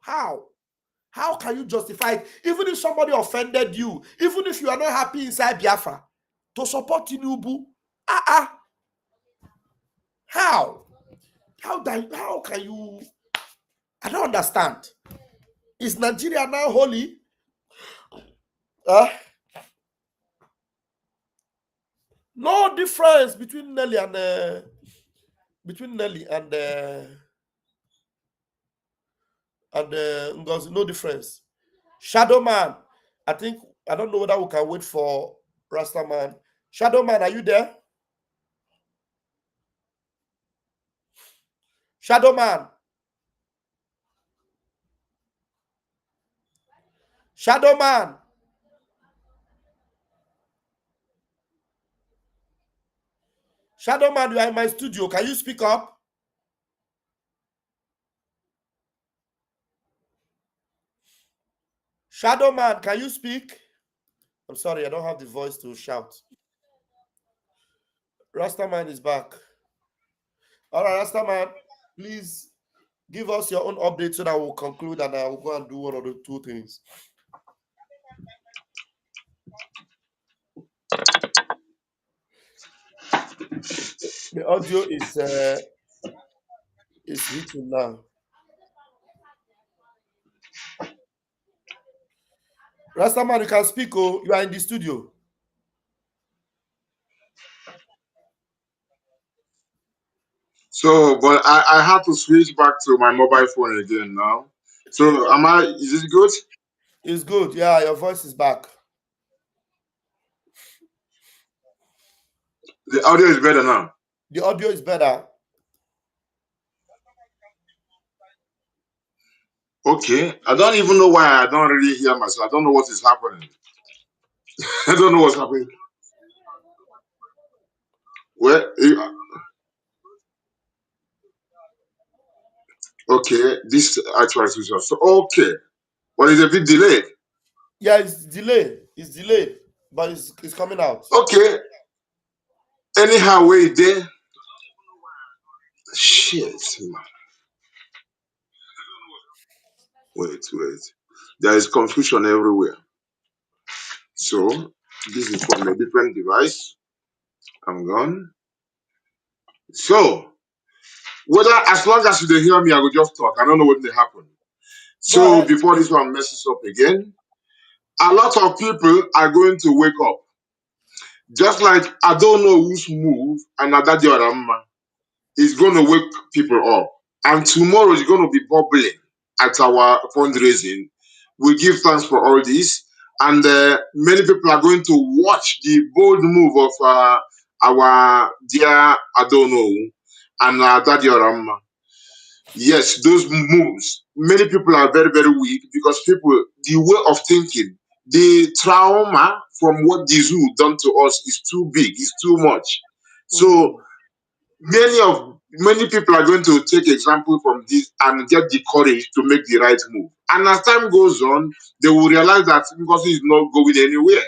can you justify it? Even if somebody offended you, even if you are not happy inside Biafra, to support Tinubu, how? How can you? I don't understand. Is Nigeria now holy? No difference between Nelly and Ngozi. No difference. Shadow Man. I don't know whether we can wait for Rasta Man. Shadow Man, are you there? Shadow Man. Shadow Man. Shadow Man, you are in my studio. Can you speak up? Shadow Man, can you speak? I'm sorry, I don't have the voice to shout. Rastaman is back. All right, Rastaman, please give us your own update so that we'll conclude, and I will go and do one of the two things. The audio is hitting now. Rastaman, you can speak. Oh, you are in the studio. So, but I had to switch back to my mobile phone again now. So, is it good? It's good. Yeah, your voice is back. The audio is better now. The audio is better. Okay. I don't even know why I don't really hear myself. I don't know what is happening. I don't know what's happening. Well, okay, this actual situation. So, okay. Well, it's a bit delayed. Yeah, it's delayed. It's delayed, but it's coming out. Okay. Anyhow, wait there. Shit, man. Wait. There is confusion everywhere. So, this is from a different device. I'm gone. So, whether as long as you dey hear me, I will just talk. I don't know what may happen. So, before this one messes up again, a lot of people are going to wake up. Just like I don't know whose move and Adadi Ramma is going to wake people up. And tomorrow is going to be bubbling at our fundraising. We give thanks for all this. And many people are going to watch the bold move of our dear Adono and Daddy Orama. Yes, those moves. Many people are very, very weak because people, the way of thinking, the trauma from what the zoo done to us is too big, it's too much. So many people are going to take example from this and get the courage to make the right move. And as time goes on, they will realize that Ngozi is not going anywhere.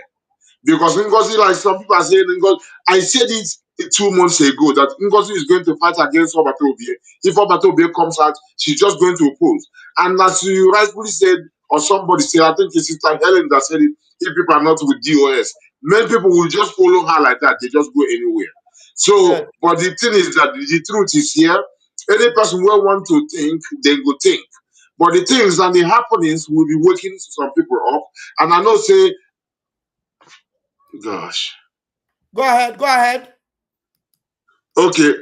Because Ngozi, like some people are saying, Ngozi, I said it 2 months ago that Ngozi is going to fight against Obatobie. If Obatobie comes out, she's just going to oppose. And as you rightfully said, or somebody said, I think it's Sister Helen that said it, if people are not with DOS, many people will just follow her like that. They just go anywhere. So, but the thing is that the truth is here. Any person who want to think, they go think. But the things and the happenings will be waking some people up. And I know, say, gosh. Go ahead. Okay,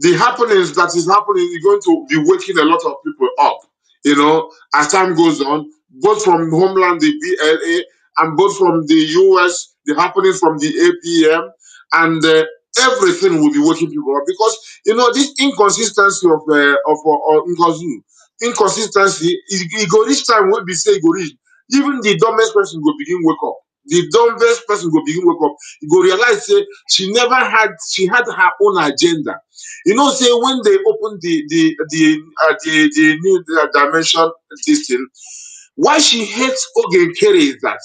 the happenings that is happening is going to be waking a lot of people up, as time goes on, both from homeland, the BLA, and both from the US, the happenings from the APM, and everything will be waking people up because, this inconsistency of Ngozi, inconsistency, it go reach time will be say it go reach, even the dumbest person will begin wake up. The dumbest person will begin wake up. You go realize, say, she had her own agenda. Say when they opened the new dimension this thing, why she hates Ogen Kere is that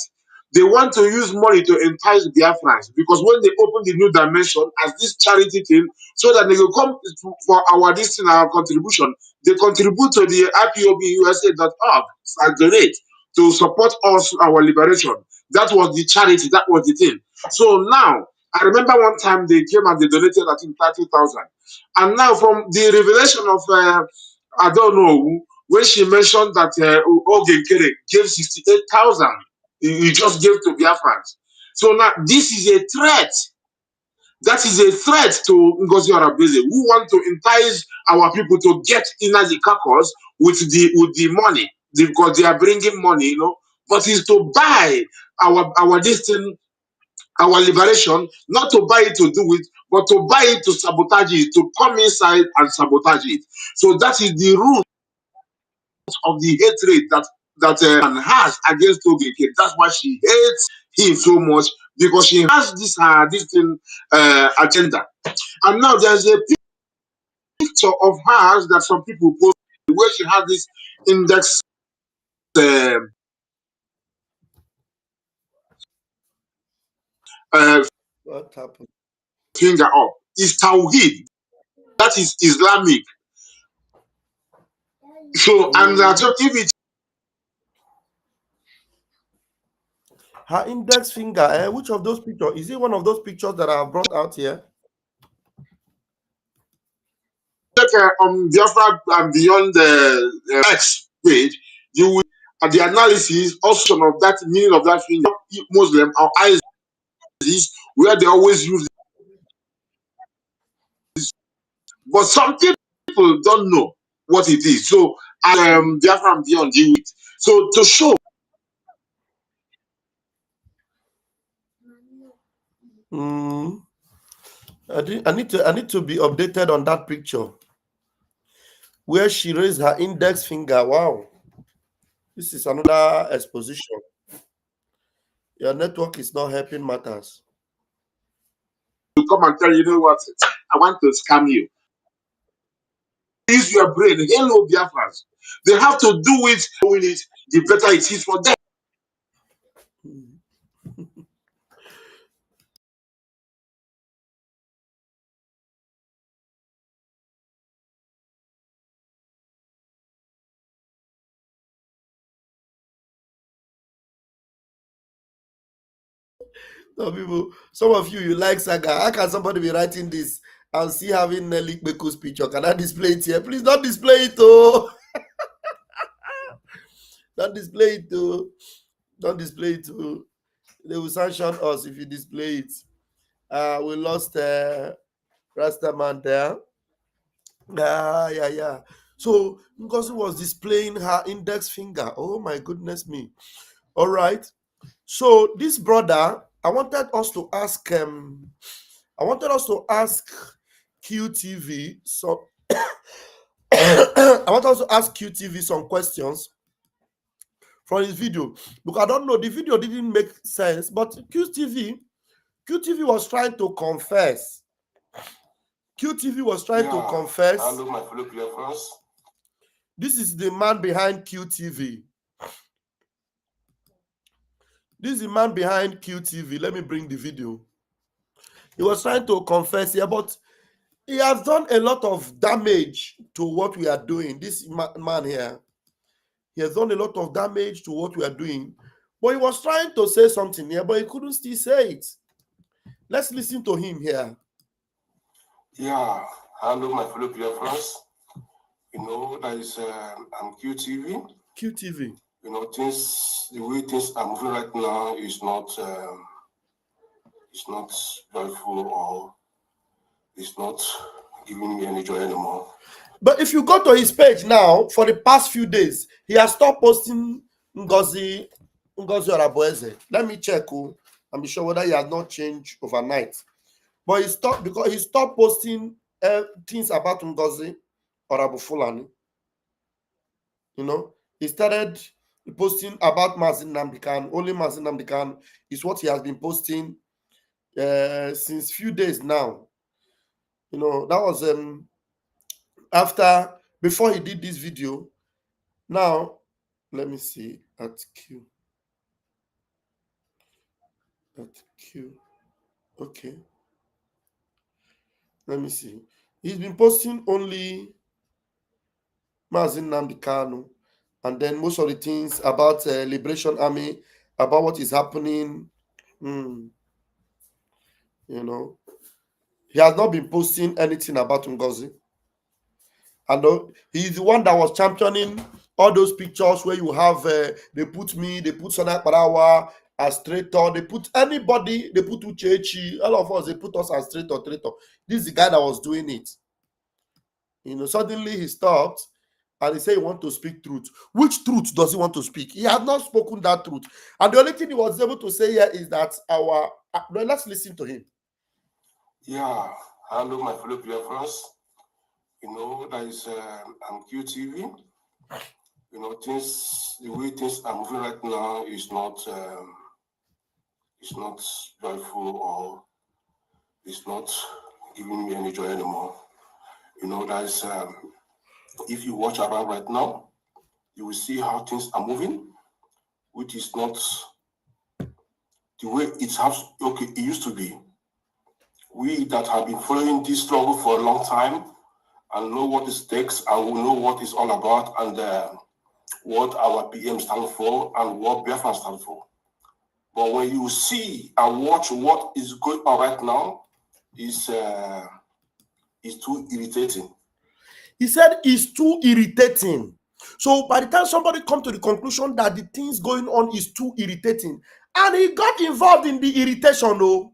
they want to use money to entice Biafrans because when they open the new dimension as this charity thing, so that they will come for our this thing, our contribution, they contribute to the IPOBUSA.org and donate to support us, our liberation. That was the charity, that was the thing. So now, I remember one time they came and they donated, I think, 30,000. And now from the revelation of, I don't know, when she mentioned that Oge Kere gave 68,000, he just gave to Biafrans. So now this is a threat. That is a threat to Ngozi Arabeze, who want to entice our people to get in the caucus with the money because they are bringing money, but is to buy our destiny, our liberation, not to buy it to do it, but to buy it to sabotage it, to come inside and sabotage it. So that is the root of the hatred that man has against Ogeke. That's why she hates him so much because she has this thing, agenda. And now there's a picture of hers that some people post where she has this index What happened? finger up. It's Tawhid. That is Islamic. So, and so if it her index finger, which of those pictures? Is it one of those pictures that I have brought out here? check on Biafra and beyond the X page, you will at the analysis also of that meaning of that finger, Muslim or ISIS, where they always use this. But some people don't know what it is. So Biafra and beyond deal with. So to show I need to be updated on that picture where she raised her index finger. Wow, this is another exposition. Your network is not helping matters. to come and tell you what, I want to scam you. Use your brain. Hello, Biafrans. They have to do it. Doing it, the better it is for them. Some of you like Saga. How can somebody be writing this and see having Nelly Beku's picture? Can I display it here? Please don't display it, oh. Don't display it, oh. Don't display it, oh. They will sanction us if you display it. We lost Rastaman there. Yeah. So Ngozi was displaying her index finger. Oh my goodness me. All right. So this brother, I wanted us to ask QTV so I want us to ask QTV some questions from his video, because I don't know, the video didn't make sense, but QTV was trying to confess. QTV was trying to confess. Hello, my fellow friends. This is the man behind QTV. This is the man behind QTV. Let me bring the video. He was trying to confess here, but he has done a lot of damage to what we are doing. This man here, he has done a lot of damage to what we are doing. But he was trying to say something here, but he couldn't still say it. Let's listen to him here. Yeah, hello, my fellow friends. You know, that is I'm QTV. QTV. You know, the way things are moving right now is not joyful, or it's not giving me any joy anymore. But if you go to his page now, for the past few days, he has stopped posting Ngozi Orabueze. Let me check. I'm sure whether he has not changed overnight. But he stopped because he stopped posting things about Ngozi Orabufulani. You know, he started posting about Mazin Nnamdi Kanu. Only Mazin Nnamdi Kanu is what he has been posting since few days now. You know, that was before he did this video. Now, let me see at Q. Okay. Let me see. He's been posting only Mazin Nnamdi Kanu, and then most of the things about Liberation Army, about what is happening. You know, he has not been posting anything about Ngozi. And he's the one that was championing all those pictures where you have they put Sonia Parawa as traitor, they put anybody, they put Uchechi, all of us, they put us as traitor. This is the guy that was doing it. You know, suddenly he stopped and he said he wants to speak truth. Which truth does he want to speak? He has not spoken that truth. And the only thing he was able to say here is that let's listen to him. Yeah, hello, my fellow friends. You know, that is I'm QTV. You know, the way things are moving right now is not joyful, or it's not giving me any joy anymore. You know, that is if you watch around right now, you will see how things are moving, which is not the way it used to be. We that have been following this struggle for a long time and know what it takes, and we know what it's all about, and what our PM stands for and what Biafra stands for. But when you see and watch what is going on right now, it's too irritating. He said it's too irritating. So by the time somebody comes to the conclusion that the things going on is too irritating, and he got involved in the irritation,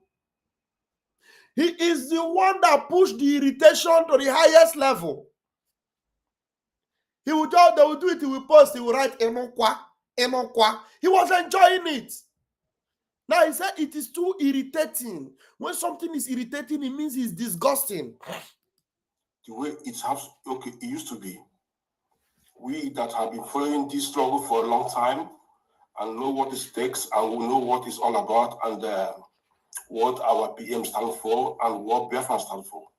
he is the one that pushed the irritation to the highest level. They will do it, he will post, he will write Emonkwa. He was enjoying it. Now he said it is too irritating. When something is irritating, it means it's disgusting. The way it used to be. We that have been following this struggle for a long time and know what it takes, and we know what it's all about, and what our PM stands for and what Biafra stands for.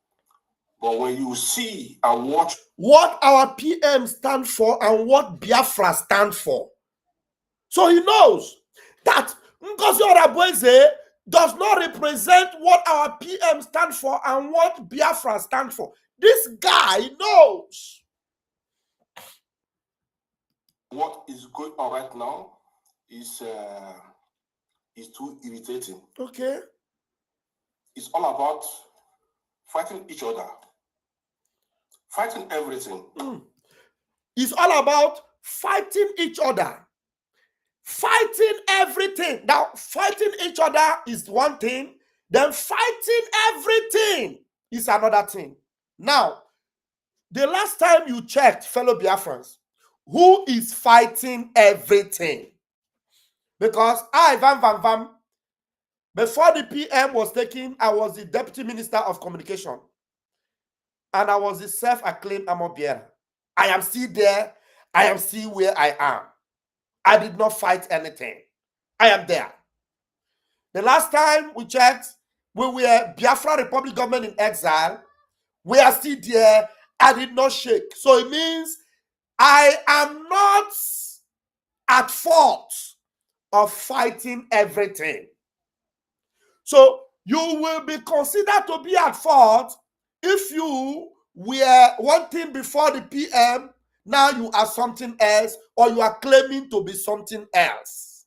But when you see and watch what our PM stand for and what Biafra stand for, so he knows that Ngozi Orabueze does not represent what our PM stand for and what Biafra stand for. This guy knows. What is going on right now is too irritating. Okay. It's all about fighting each other. Fighting everything. It's all about fighting each other. Fighting everything. Now, fighting each other is one thing. Then fighting everything is another thing. Now, The last time you checked, fellow Biafrans, who is fighting everything? Because I, Vam Vam Vam, before the PM was taken, I was the Deputy Minister of Communication. And I was the self-acclaimed Amobiera. I am still there. I am still where I am. I did not fight anything. I am there. The last time we checked, we were Biafra Republic government in exile. We are still there. I did not shake. So it means I am not at fault of fighting everything. So you will be considered to be at fault if you were one thing before the PM, now you are something else, or you are claiming to be something else.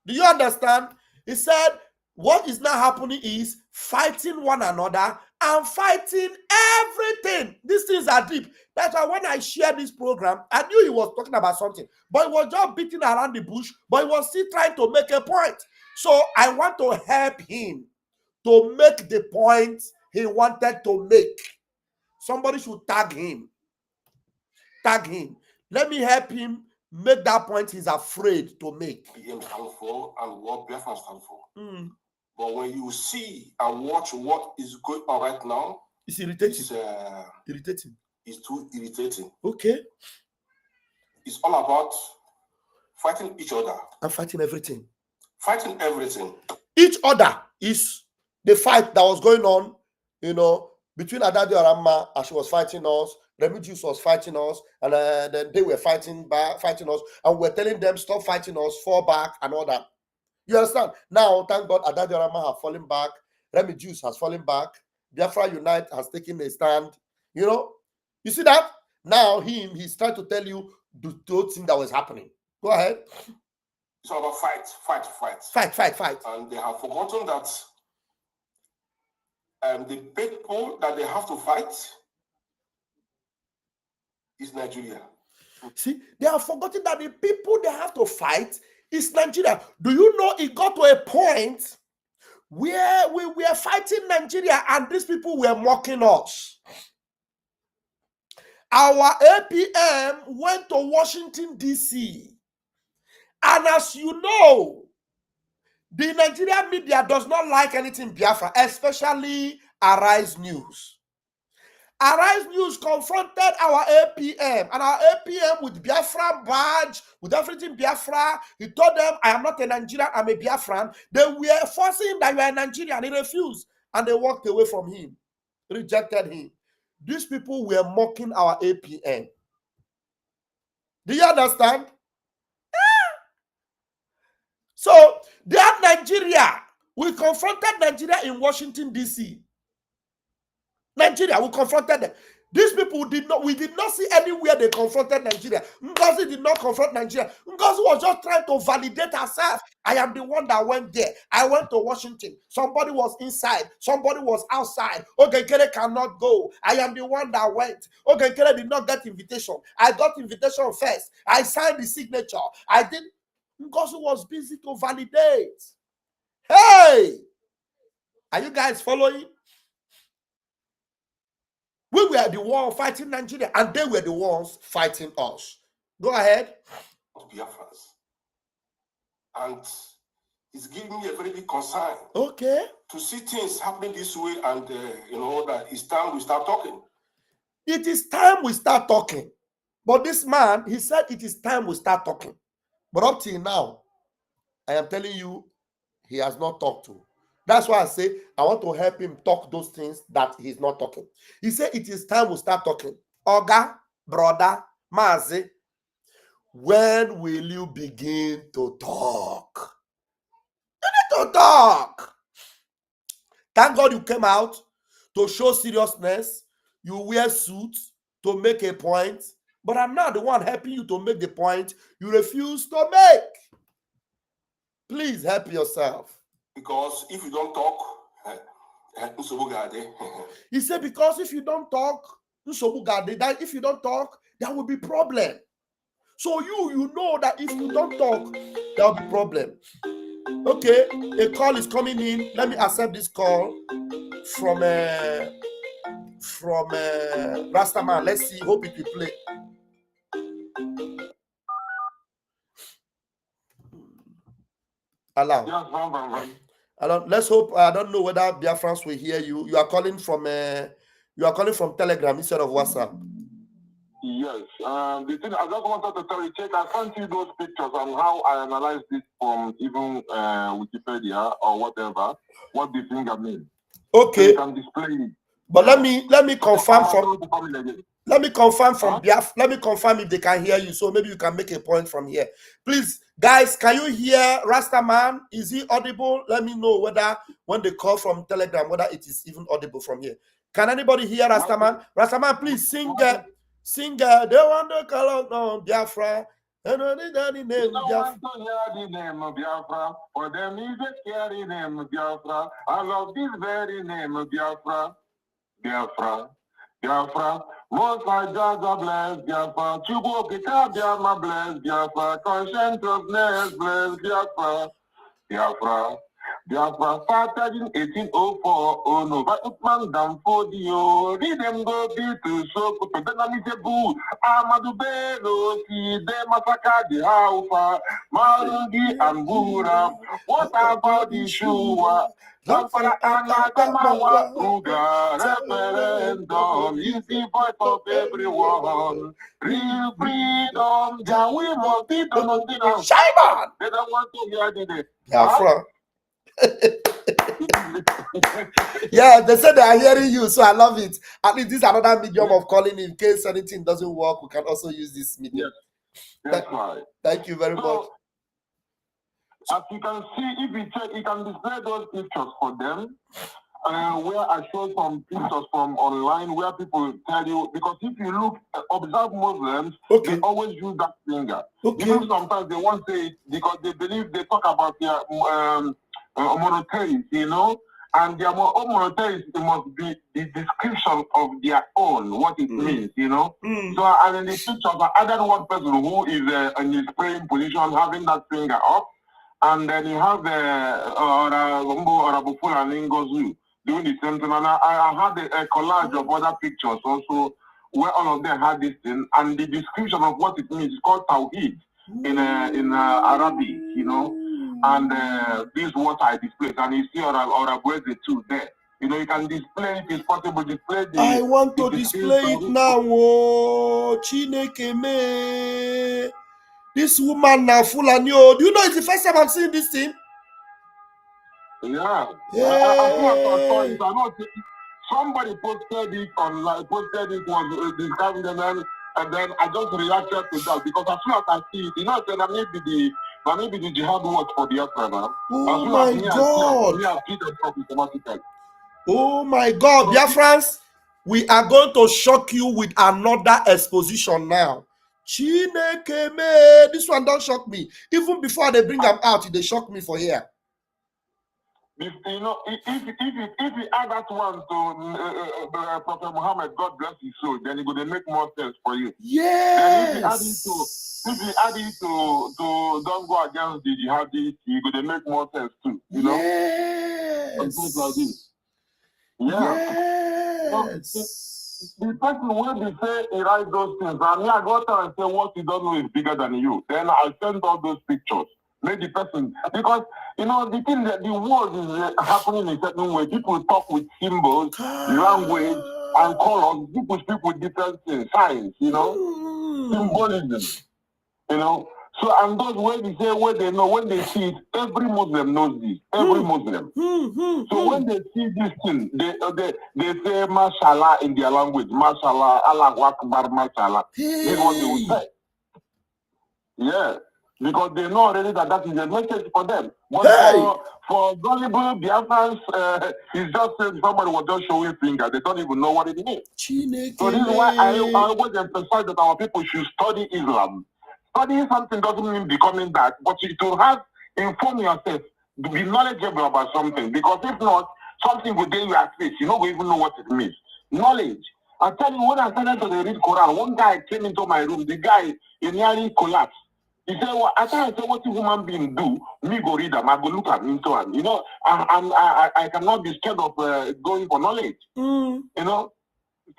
Do you understand? He said, what is now happening is fighting one another and fighting everything. These things are deep. That's why when I shared this program, I knew he was talking about something, but he was just beating around the bush, but he was still trying to make a point. So I want to help him to make the point he wanted to make. Somebody should tag him. Tag him. Let me help him make that point he's afraid to make. PM stand for and what Biafra stand for. But when you see and watch what is going on right now, it's irritating. It's too irritating. Okay. It's all about fighting each other. And fighting everything. Fighting everything. Each other is the fight that was going on, between Adadi Arama as she was fighting us, Remigius was fighting us, and then they were fighting us, and we're telling them stop fighting us, fall back, and all that. You understand? Now, thank God, Adadi Arama have fallen back, Remigius has fallen back, Biafra Unite has taken a stand. You see that? Now he's trying to tell you the thing that was happening. Go ahead. It's all about fight. Fight. And they have forgotten that the people that they have to fight is Nigeria. See, they have forgotten that the people they have to fight is Nigeria. Do you know it got to a point where we were fighting Nigeria and these people were mocking us? Our APM went to Washington, D.C. And as you know, the Nigerian media does not like anything Biafra, especially Arise News. Arise News confronted our APM, and our APM with Biafra badge, with everything Biafra. He told them, I am not a Nigerian, I'm a Biafran. They were forcing him that you are a Nigerian. He refused, and they walked away from him, rejected him. These people were mocking our APM. Do you understand? So, that Nigeria, we confronted Nigeria in Washington, D.C. Nigeria, we confronted them. These people we did not see anywhere they confronted Nigeria. Ngozi did not confront Nigeria. Ngozi was just trying to validate herself. I am the one that went there. I went to Washington. Somebody was inside. Somebody was outside. Ogenkere cannot go. I am the one that went. Ogenkere did not get invitation. I got invitation first. I signed the signature. I did. Ngozi was busy to validate. Hey! Are you guys following? We were the ones fighting Nigeria, and they were the ones fighting us. Go ahead. Biafrans. And it's giving me a very big concern. Okay. To see things happening this way, and that it's time we start talking. It is time we start talking. But this man, he said it is time we start talking. But up till now, I am telling you, he has not talked to. That's why I say I want to help him talk those things that he's not talking. He said it is time we start talking. Oga, brother, Mazi, when will you begin to talk? You need to talk. Thank God you came out to show seriousness. You wear suits to make a point. But I'm not the one helping you to make the point you refuse to make. Please help yourself. Because if you don't talk, he said, because if you don't talk, that if you don't talk, there will be problem. So you know that if you don't talk, there will be problem. Okay, a call is coming in. Let me accept this call from from Rastaman. Let's see. Hope it will play. Allow. Yes, Vam Vam Vam. Let's hope. I don't know whether Biafrans will hear you. You are calling from Telegram instead of WhatsApp. Yes. The thing I just wanted to tell you, check. I can't see those pictures and how I analyze this from even Wikipedia or whatever. What the finger means. Okay. So you can display it. But let me confirm from. Let me confirm from Biafra. Let me confirm if they can hear you. So maybe you can make a point from here. Please, guys, can you hear Rastaman? Is he audible? Let me know whether when they call from Telegram, whether it is even audible from here. Can anybody hear Rastaman? Rastaman, please sing. Sing. They want to call on Biafra. They don't want to hear the name of Biafra. For them is a scary name of Biafra. I love this very name of Biafra. Biafra. Biafra. Most my Jaja bless Biafra. Chubo Kika Biafra bless Biafra. Conscientiousness bless Biafra. Biafra. Biafra started in 1804. Oh no, but Upman Damfodio. Read them go be to so put the Namisebu. Amadu Belo, see the Masaka de Haufa. Marugi and Bura. What about the Shua? Zampara Anatamawa Uga. Referendum is the voice of everyone. Real freedom. Jawi Mobito Nondina. Shaiman! They don't want to hear the Biafra. Yeah, they said they are hearing you, so I love it. At least this is another medium of calling in case anything doesn't work. We can also use this medium. That's right. Thank you very much. As you can see, if you check, you can display those pictures for them. Where I show some pictures from online where people tell you, because if you look, observe Muslims, they always use that finger. Even sometimes they won't say it because they believe they talk about their monotheists, you know, and their monotheists, it must be the description of their own, what it means, you know. So, and in the pictures, I added one person who is in his praying position, having that finger up, and then you have Arabufula and Ngozu doing the same thing. And I had a collage of other pictures also where all of them had this thing, and the description of what it means is called Tawhid in Arabic, you know. And this is what I displayed, and you see the two there. You know, you can display it, it's possible, display the... I want to display it now. Oh, Chineke me. This woman now full and yo. Do you know it's the first time I'm seeing this thing? Yeah. I know somebody posted it online, was describing them, and then I just reacted to that because as soon as I see it, you know, then maybe the jihad was for the Biafra. Oh my God! Oh my God, Biafrans, we are going to shock you with another exposition now. Chineke me, this one don't shock me. Even before they bring them out, they shock me for here. If you know, if you add that one to Prophet Muhammad, God bless his soul, then it will make more sense for you. Yes. And if you add it to don't go against the jihadists, it will make more sense too. You know. Yes. And things like this. Yeah. Yes. The person when they say he writes those things, and me I go out and say what you don't know is bigger than you. Then I send all those pictures. Make the person, because you know the thing that the world is happening in a certain way. People talk with symbols, language, and colors. People speak with different things, signs, you know, symbolism, you know. So and those when they say what they know, when they see it, every Muslim knows this. Every Muslim. So when they see this thing, they say Mashallah in their language. Mashallah, Allah Akbar, Mashallah. This is what they will say. Yeah. Because they know already that is a message for them. But for gullible Biafrans, it's just somebody was just showing finger. They don't even know what it means. So this is why I always emphasize that our people should study Islam. Studying something doesn't mean becoming that, but you to have inform yourself, to be knowledgeable about something. Because if not, something will tell you at face. You don't even know what it means. Knowledge. I tell you, when I started to read Quran, one guy came into my room. The guy nearly collapsed. He said, well, I said, what a human being do, me go read them, I go look at him, so you know, I cannot be scared of going for knowledge, you know.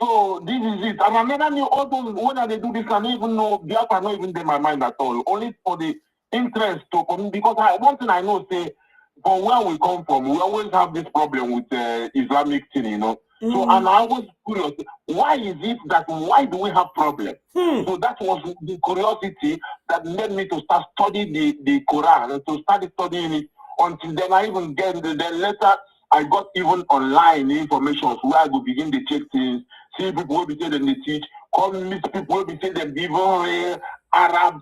So this is it. And another new also when they do this, I don't even know Biafra not even in my mind at all. Only for the interest to come because one thing I know say from where we come from, we always have this problem with Islamic thing, you know. So and I was curious, why is it that why do we have problem? So that was the curiosity that made me to start studying the Quran and to start studying it until then I even get then later I got even online information where I could begin to check things, see people will be saying them they teach, come meet people will be saying them even real Arab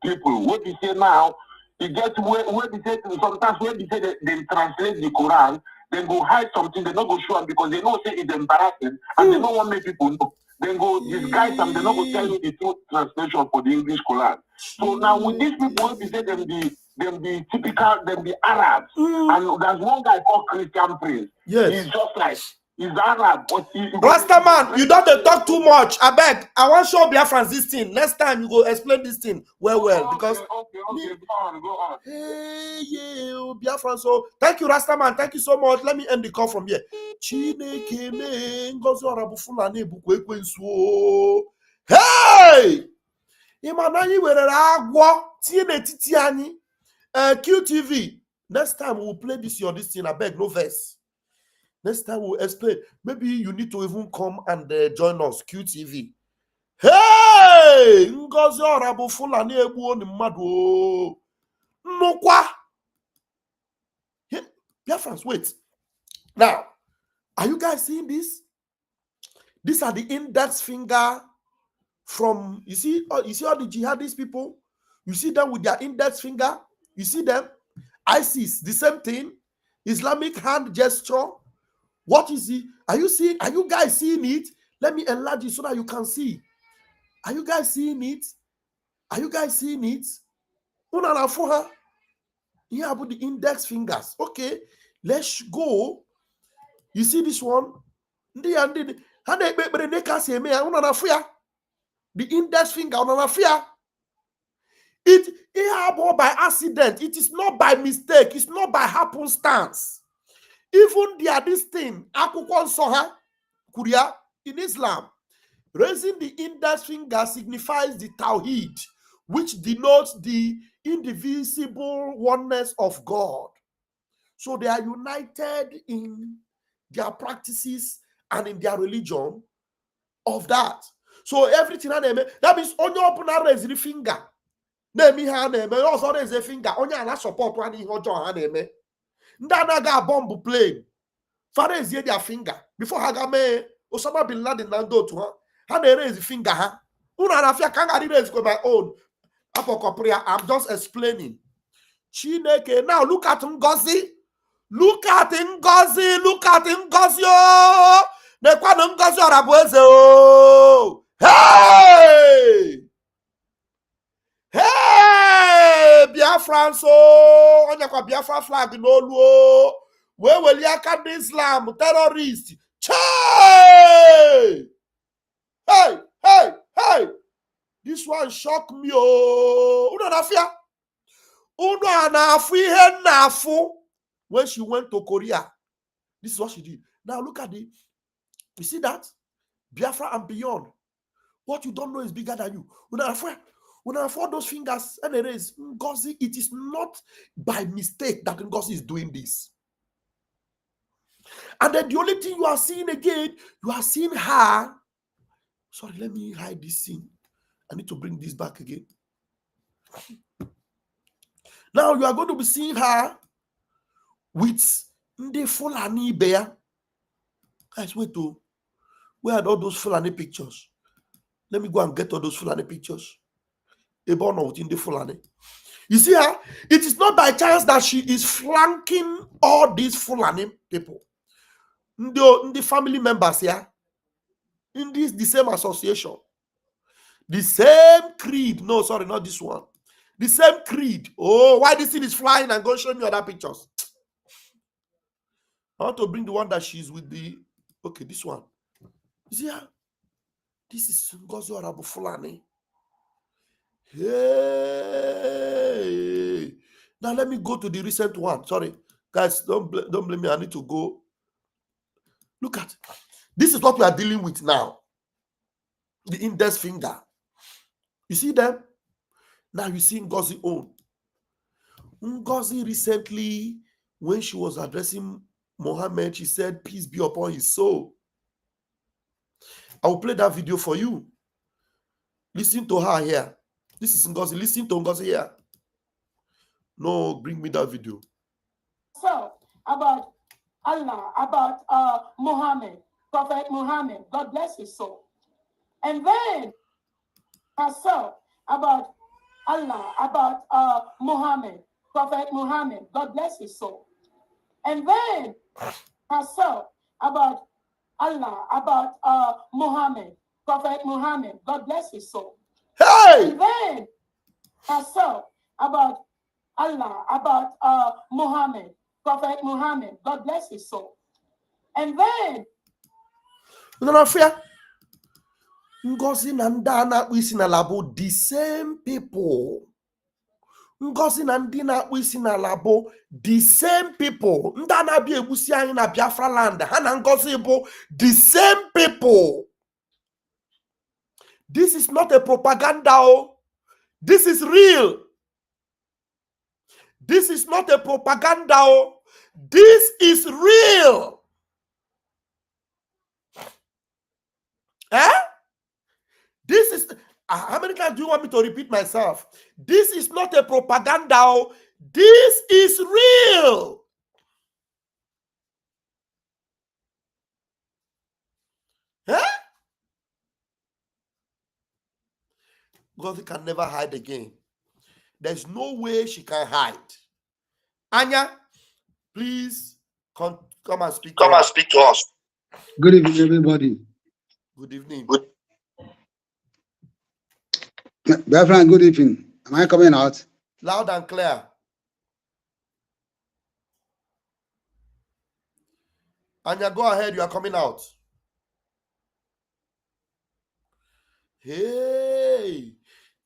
people. What we say now, you get where they say sometimes when they say they translate the Quran, then go hide something, they not go show them because they know say it's embarrassing and they don't want make people know. Then go disguise them, they not go tell you the true translation for the English Quran. So now with these people will be say them the typical, them the Arabs. And there's one guy called Christian Prince. Yes. He's just like he's Arab, but Rastaman, you don't talk too much. I beg. I want to show Biafrans this thing. Next time you go explain this thing well because okay, go on. Hey, yeah, Biafran. So thank you, Rastaman. Thank you so much. Let me end the call from here. Hey! Imanani were agwo tie titi ani. QTV. Next time we'll play this thing. I beg, no verse. Next time we'll explain. Maybe you need to even come and join us, QTV. Hey! Ngozi orabu fulani egbu oni mmadu. Nukwa. Biafrans, wait. Now, are you guys seeing this? These are the index finger from, you see all the jihadist people? You see them with their index finger? You see them? ISIS, the same thing. Islamic hand gesture. What is it? Are you guys seeing it? Let me enlarge it so that you can see. Are you guys seeing it? Are you guys seeing it? Here about the index fingers. Okay, let's go. You see this one? The index finger it happened by accident. It is not by mistake. It's not by happenstance. Even this thing, Akukon Soha, Kuria, in Islam, raising the index finger signifies the Tawheed, which denotes the indivisible oneness of God. So they are united in their practices and in their religion of that. So everything that means only open and raise the finger. Also raise a finger. Only Allah support one in Ojo Haneme. Ndanaga bomb plane. Father is their finger. Before Hagame, Osama bin Laden Nando to her. How they raise the finger, huh? Unanafia can't raise my own. I'm just explaining. Chineke. Now look at Ngozi. Look at Ngozi. Look at Ngozi. Oh! Ngozi Orabueze. Oh! Hey! Hey! Biafran so. Onyakwa Biafra flag no luo. Where will you come Islam? Terrorist. Hey! Hey! Hey! Hey! This one shocked me. Oh! Unanafia. Unanafu ihe nafu. When she went to Korea, this is what she did. Now look at you see that? Biafra and beyond. What you don't know is bigger than you. When I afford those fingers and it is Ngozi, it is not by mistake that Ngozi is doing this. And then the only thing you are seeing again, you are seeing her. Sorry, let me hide this scene. I need to bring this back again. Now you are going to be seeing her with the Fulani bear. Guys, wait to where are all those Fulani pictures? Let me go and get all those Fulani pictures. A born out in the Fulani. You see her? It is not by chance that she is flanking all these Fulani people. In the family members here. In the same association. The same creed. No, sorry, not this one. The same creed. Oh, why this thing is flying and go show me other pictures? I want to bring the one that she's with the... Okay, this one. You see her? This is Ngozi Orabu Fulani. Hey! Now let me go to the recent one. Sorry. Guys, don't blame me. I need to go. Look at. This is what we are dealing with now. The index finger. You see them? Now you see Ngozi own. Ngozi recently, when she was addressing Mohammed, she said, peace be upon his soul. I will play that video for you. Listen to her here. This is Ngozi. Listen to Ngozi here. No, bring me that video. So, about Allah, about Muhammad, Prophet Muhammad, God bless his soul. And then herself about Allah, about Muhammad, Prophet Muhammad, God bless his soul. And then herself about Allah, about Muhammad, Prophet Muhammad, God bless his soul. Hey! And then herself about Allah, about Muhammad, Prophet Muhammad, God bless his soul. And then No, fear. Ngozi na ndị a na-akpụ isi n'ala bụ the same people. Ngozi na ndị na-akpụ isi n'ala bụ the same people. Ndị a na-abịa egbusi anyị na Biafra land. Ha na Ngozi bụ the same people. This is not a propaganda. Oh. This is real. This is not a propaganda. Oh. This is real. Eh? This is, how many times do you want me to repeat myself? This is not a propaganda. Oh. This is real. Eh? God can never hide again. There's no way she can hide. Anya, please come and speak. Come and speak to us. Good evening, everybody. Good evening. Biafran, good evening. Am I coming out? Loud and clear. Anya, go ahead. You are coming out. Hey.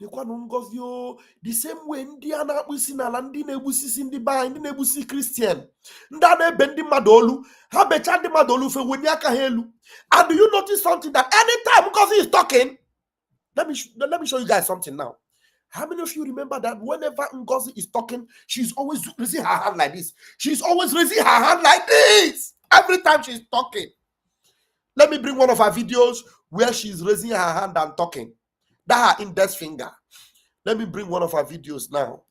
The same way ndị a na-akpụ isi n'ala ndị na-egbusisi ndị be anyị ndị na-egbusi Christian ndị a na-ebe ndị mmadụ olu ha becha ndị mmadụ olu fe wenye aka ha elu. And do you notice something that anytime Ngozi is talking, let me show you guys something now. How many of you remember that whenever Ngozi is talking, she's always raising her hand like this? She's always raising her hand like this every time she's talking. Let me bring one of her videos where she's raising her hand and talking. That her index finger. Let me bring one of her videos now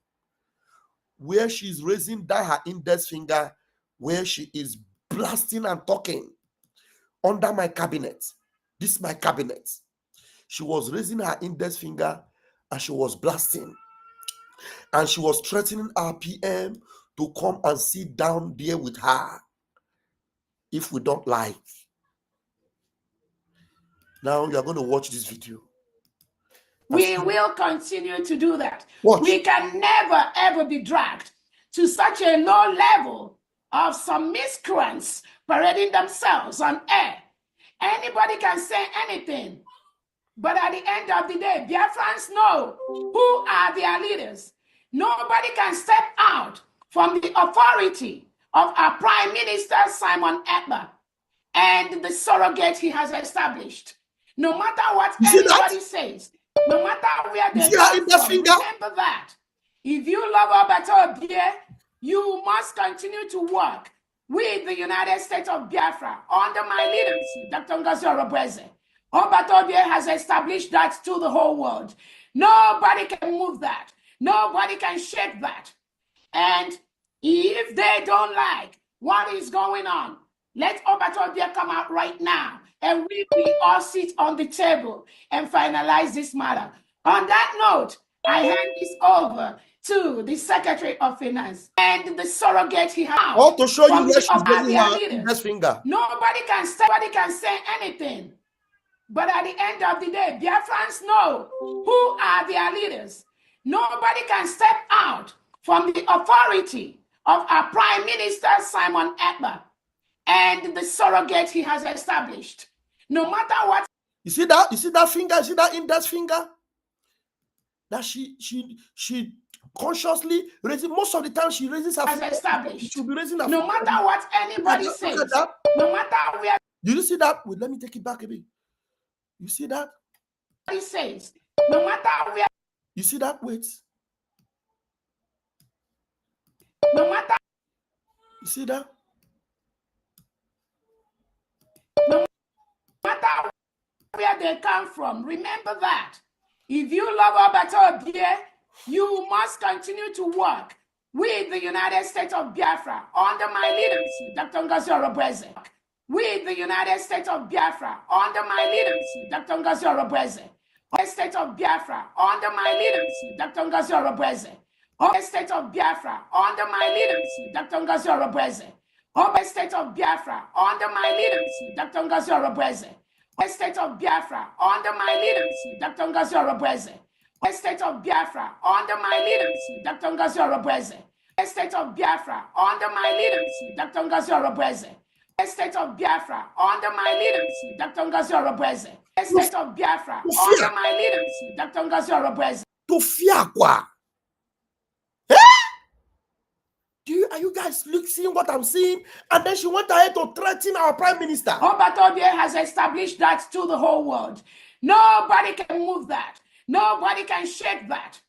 where she's raising that her index finger, where she is blasting and talking under my cabinet. This is my cabinet. She was raising her index finger and she was blasting. And she was threatening our PM to come and sit down there with her if we don't like. Now you're going to watch this video. We will continue to do that. Watch. We can never, ever be dragged to such a low level of some miscreants parading themselves on air. Anybody can say anything. But at the end of the day, Biafrans know who are their leaders. Nobody can step out from the authority of our Prime Minister, Simon Ekpa, and the surrogate he has established. No matter what anybody says, no matter where they come from, remember that. If you love Alberto Obie, you must continue to work with the United States of Biafra under my leadership, Dr. Ngozi Orobeze. Alberto Obie has established that to the whole world. Nobody can move that. Nobody can shake that. And if they don't like what is going on, let Alberto Obie come out right now and we all sit on the table and finalize this matter. On that note, I hand this over to the Secretary of Finance and the surrogate he has. I want to show you where she's raising her index finger. Nobody can say anything. But at the end of the day, Biafrans know who are their leaders. Nobody can step out from the authority of our Prime Minister, Simon Ekpa, and the surrogate he has established. No matter what. You see that? You see that finger? You see that index finger? That she consciously raises. Most of the time she raises her finger. Established. She'll be raising her no finger. Matter what anybody says. No matter where. Did you see that? Wait, let me take it back a bit. You see that? He says, no matter where. You see that? Wait. No matter. You see that? No matter where they come from, remember that. If you love Obatobie, you must continue to work with the United States of Biafra under my leadership, Dr. Ngozi Orobeze. With the United States of Biafra under my leadership, Dr. Ngozi Orobeze. United States of Biafra under my leadership, Dr. Ngozi Orobeze. United States of Biafra under my leadership, Dr. Ngozi Orobeze. United States of Biafra under my leadership, Dr. Ngozi Orobeze. State of Biafra under my leadership, Dr. Ngozi Orobeze. State of Biafra under my leadership, Dr. Ngozi Orobeze. State of Biafra under my leadership, Dr. Ngozi Orobeze. State of Biafra under my leadership, Dr. Ngozi Orobeze. State of Biafra under my leadership, Dr. Ngozi Orobeze. To fear quoi? Are you guys seeing what I'm seeing? And then she went ahead to threaten our prime minister. Obatobie has established that to the whole world. Nobody can move that. Nobody can shake that.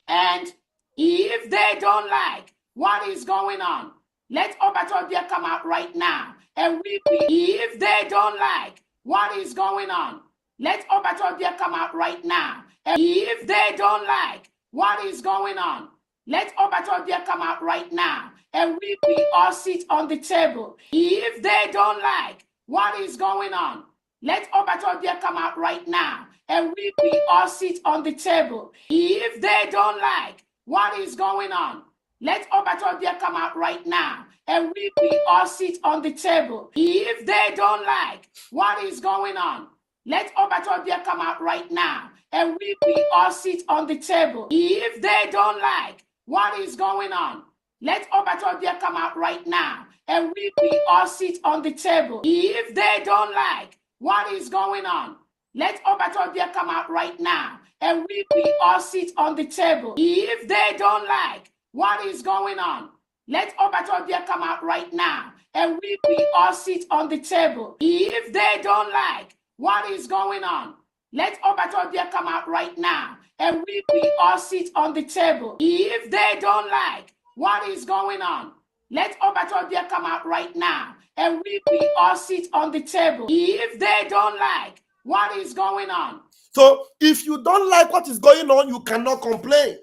And if they don't like what is going on, let Obatobie come out right now. And if they don't like what is going on, let Obatobie come out right now. And if they don't like what is going on, let Obatobie come out right now. And we all sit on the table. If they don't like what is going on, let Obatobie come out right now. And we all sit on the table. If they don't like what is going on, let Obatobie come out right now. And we all sit on the table. If they don't like what is going on, let Obatobie come out right now. And we all sit on the table. If they don't like what is going on, let Obatobie come out right now. And we all sit on the table. If they don't like what is going on, let Obatobie come out right now. And we all sit on the table. If they don't like what is going on, let Obatobie come out right now. And we all sit on the table. If they don't like what is going on, let Obatobie come out right now. And we all sit on the table. If they don't like what is going on, let Obatobie come out right now. And we all sit on the table. If they don't like what is going on. So if you don't like what is going on, you cannot complain.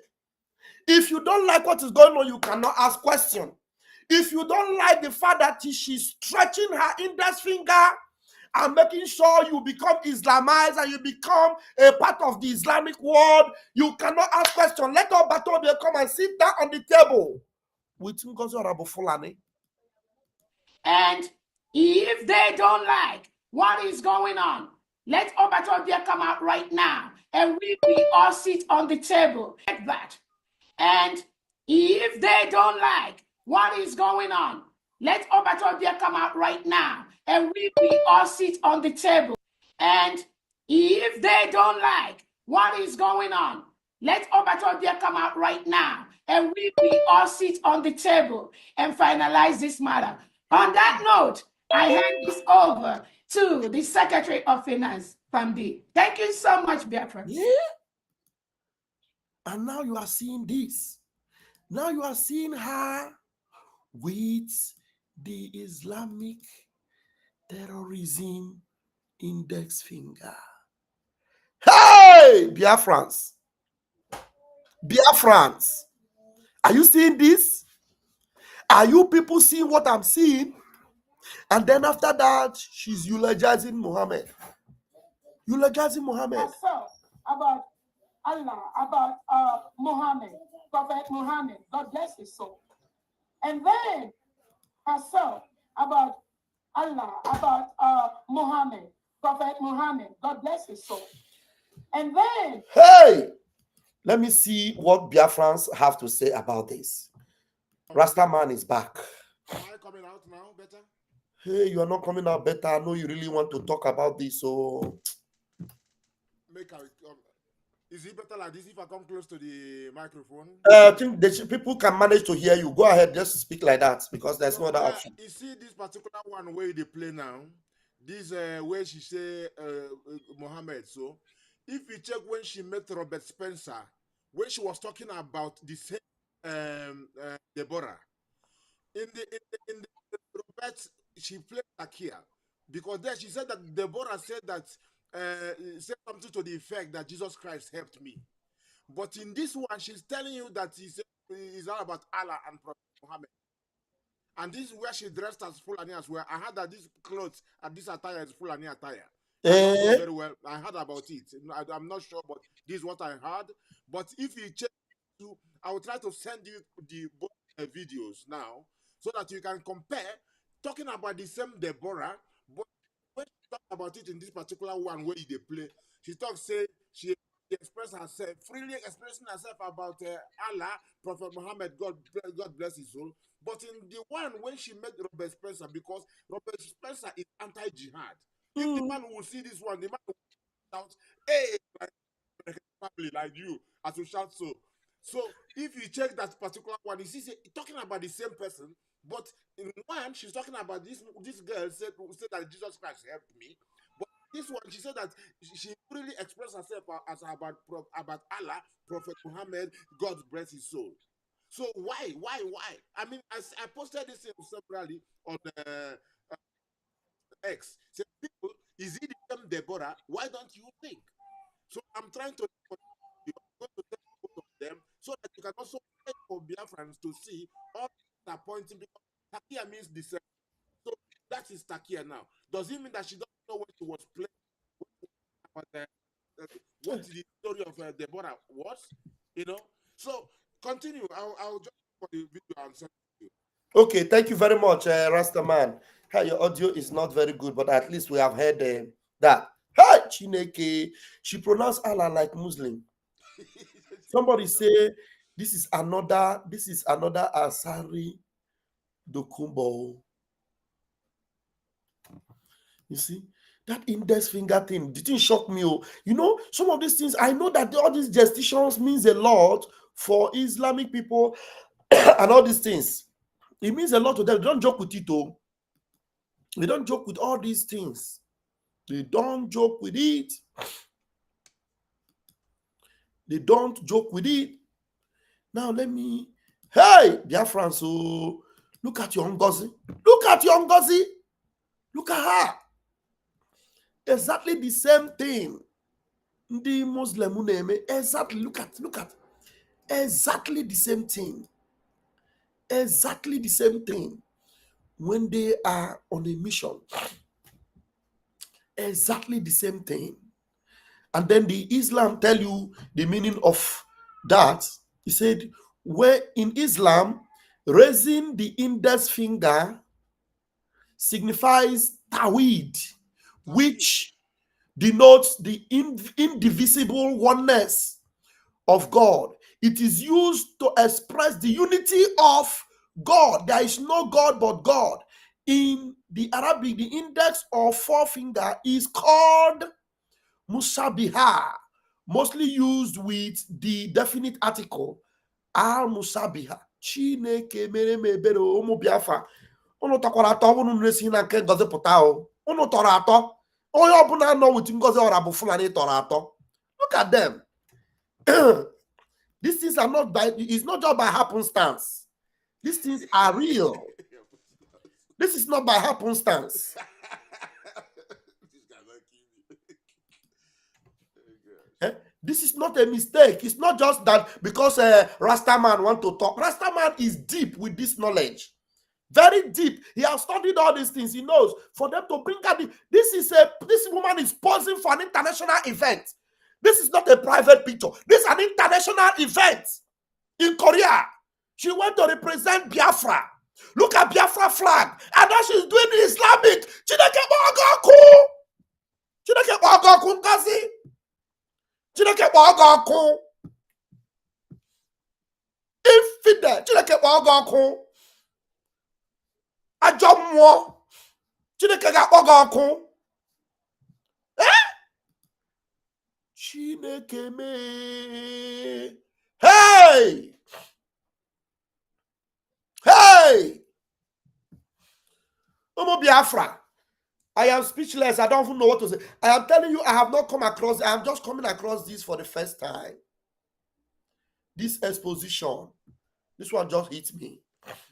If you don't like what is going on, you cannot ask questions. If you don't like the fact that she's stretching her index finger and making sure you become Islamized and you become a part of the Islamic world, you cannot ask questions. Let Obatobie come and sit down on the table with Ngozi Orobofulani. And if they don't like what is going on, let Obatobie come out right now. And we all sit on the table like that. And if they don't like what is going on, let Obatobie come out right now. And we all sit on the table. And if they don't like what is going on, let Obatobie come out right now. And we all sit on the table and finalize this matter. On that note, I hand this over to the Secretary of Finance, Pamdi. Thank you so much, Biafra. Yeah. And now you are seeing this. Now you are seeing her with the Islamic terrorism index finger. Hey, Biafrans. Biafrans. Are you seeing this? Are you people seeing what I'm seeing? And then after that, she's eulogizing Muhammad. Eulogizing Muhammad. About Allah, about Muhammad, Prophet Muhammad, God bless his soul. And then herself about Allah, about Muhammad, Prophet Muhammad, God bless his soul. And then, hey, let me see what Biafrans have to say about this. Rastaman is back. Am I coming out now better? Hey, you are not coming out better. I know you really want to talk about this, so is it better like this if I come close to the microphone? I think people can manage to hear you. Go ahead, just speak like that because there's no other option. You see this particular one where they play now, this where she say Mohammed. So if you check when she met Robert Spencer, when she was talking about the same Deborah, in the Robert, she played Takia because there she said that Deborah said that said something to the effect that Jesus Christ helped me. But in this one, she's telling you that it's all about Allah and Prophet Muhammad. And this is where she dressed as Fulani as well. I heard that this clothes and this attire is Fulani attire. I don't know very well. I heard about it. I'm not sure, but this is what I heard. But if you check, I will try to send you the both videos now so that you can compare. Talking about the same Deborah, but when she talk about it in this particular one where they play, she talks say she expressed herself freely, expressing herself about Allah, Prophet Muhammad, God bless his soul. But in the one when she met Robert Spencer, because Robert Spencer is anti-jihad. If the man will see this one, the man will shout, "Hey, like family, like you," as you shout so. So if you check that particular one, you see talking about the same person, but in one she's talking about this girl said that Jesus Christ helped me. But this one, she said that she really expressed herself as about Allah, Prophet Muhammad, God bless his soul. So why? I mean, I posted this separately on X. Say, people, is it the same Deborah? Why don't you think? So I'm trying to you are going to tell both of them so that you can also pray for Biafrans to see all that are pointing, because Takia means the same. So that is Takia now. Does it mean that she doesn't know what she was playing? What the story of Deborah was? You know. So continue. I'll just for the video and send it to you. Okay, thank you very much, Rastaman. Hey, your audio is not very good, but at least we have heard that. Hey, Chineke, she pronounced Allah like Muslim. Somebody say this is another Asari Dokumbo. You see that index finger thing? The thing shocked me. Oh, you know, some of these things, I know that all these gestations means a lot for Islamic people and all these things. It means a lot to them. They don't joke with it, oh. They don't joke with all these things. They don't joke with it. They don't joke with it. Now let me. Hey, dear friends, so look at your Ngozi. Look at your Ngozi. Look at her. Exactly the same thing. The Muslim name. Exactly. Look at. Exactly the same thing. Exactly the same thing. When they are on a mission. Exactly the same thing. And then the Islam tell you the meaning of that. He said, where in Islam, raising the index finger signifies tawhid, which denotes the indivisible oneness of God. It is used to express the unity of God. There is no God but God. In the Arabic, the index or forefinger is called musabiha, mostly used with the definite article al musabiha. Chineke mere m ebere ụmụ Biafra, unu tọkwara atọ unu na-esi na nke Ngozi pụta o. Unu tọrọ atọ. Onye ọbụla nọ with Ngozi ọra bụ Fulani tọrọ atọ. Look at them. These things are not by, it's not just by happenstance. These things are real. This is not by happenstance. This is not a mistake. It's not just that because Rastaman want to talk. Rastaman is deep with this knowledge. Very deep. He has studied all these things. He knows. For them to bring out this woman is posing for an international event. This is not a private picture. This is an international event in Korea. She went to represent Biafra. Look at Biafra flag. And now she's doing the Islamic. Chineke kpọọ ọkụ ifide Chineke kpọọ ọkụ ajọ mmụọ Chineke ga-akpọ ọkụ Chineke mee hey ụmụ Biafra I am speechless. I don't even know what to say. I am telling you, I have not come across, I am just coming across this for the first time. This exposition. This one just hits me.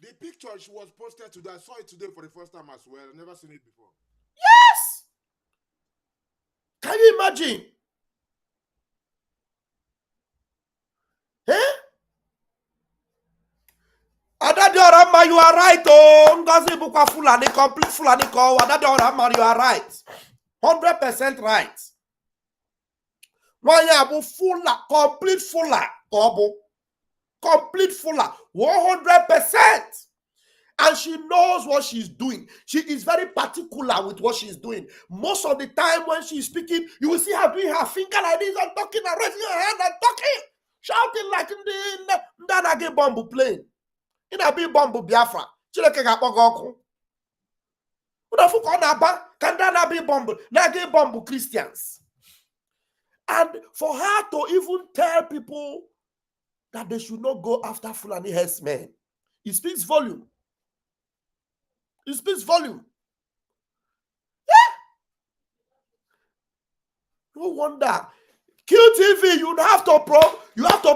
The picture was posted today. I saw it today for the first time as well. I've never seen it before. Yes! Can you imagine? Eh? Adadiorama, you are right. Oh, Ngozi Bukwa Fulani, complete Fulani call. Adadiorama, you are right. 100% right. Wanyabu Fula, complete Fula, Kobo. Complete Fula, 100%. And she knows what she's doing. She is very particular with what she's doing. Most of the time when she's speaking, you will see her doing her finger like this and talking and raising her hand and talking, shouting like in the Ndanage Bambu plane. In a big Bambu Biafra. Chileke Gapogoku. Unafuko Naba, Kandana be Bambu, Nage Bambu Christians. And for her to even tell people that they should not go after Fulani herdsmen, it speaks volume. It speaks volume. Yeah. No wonder. QTV, you have to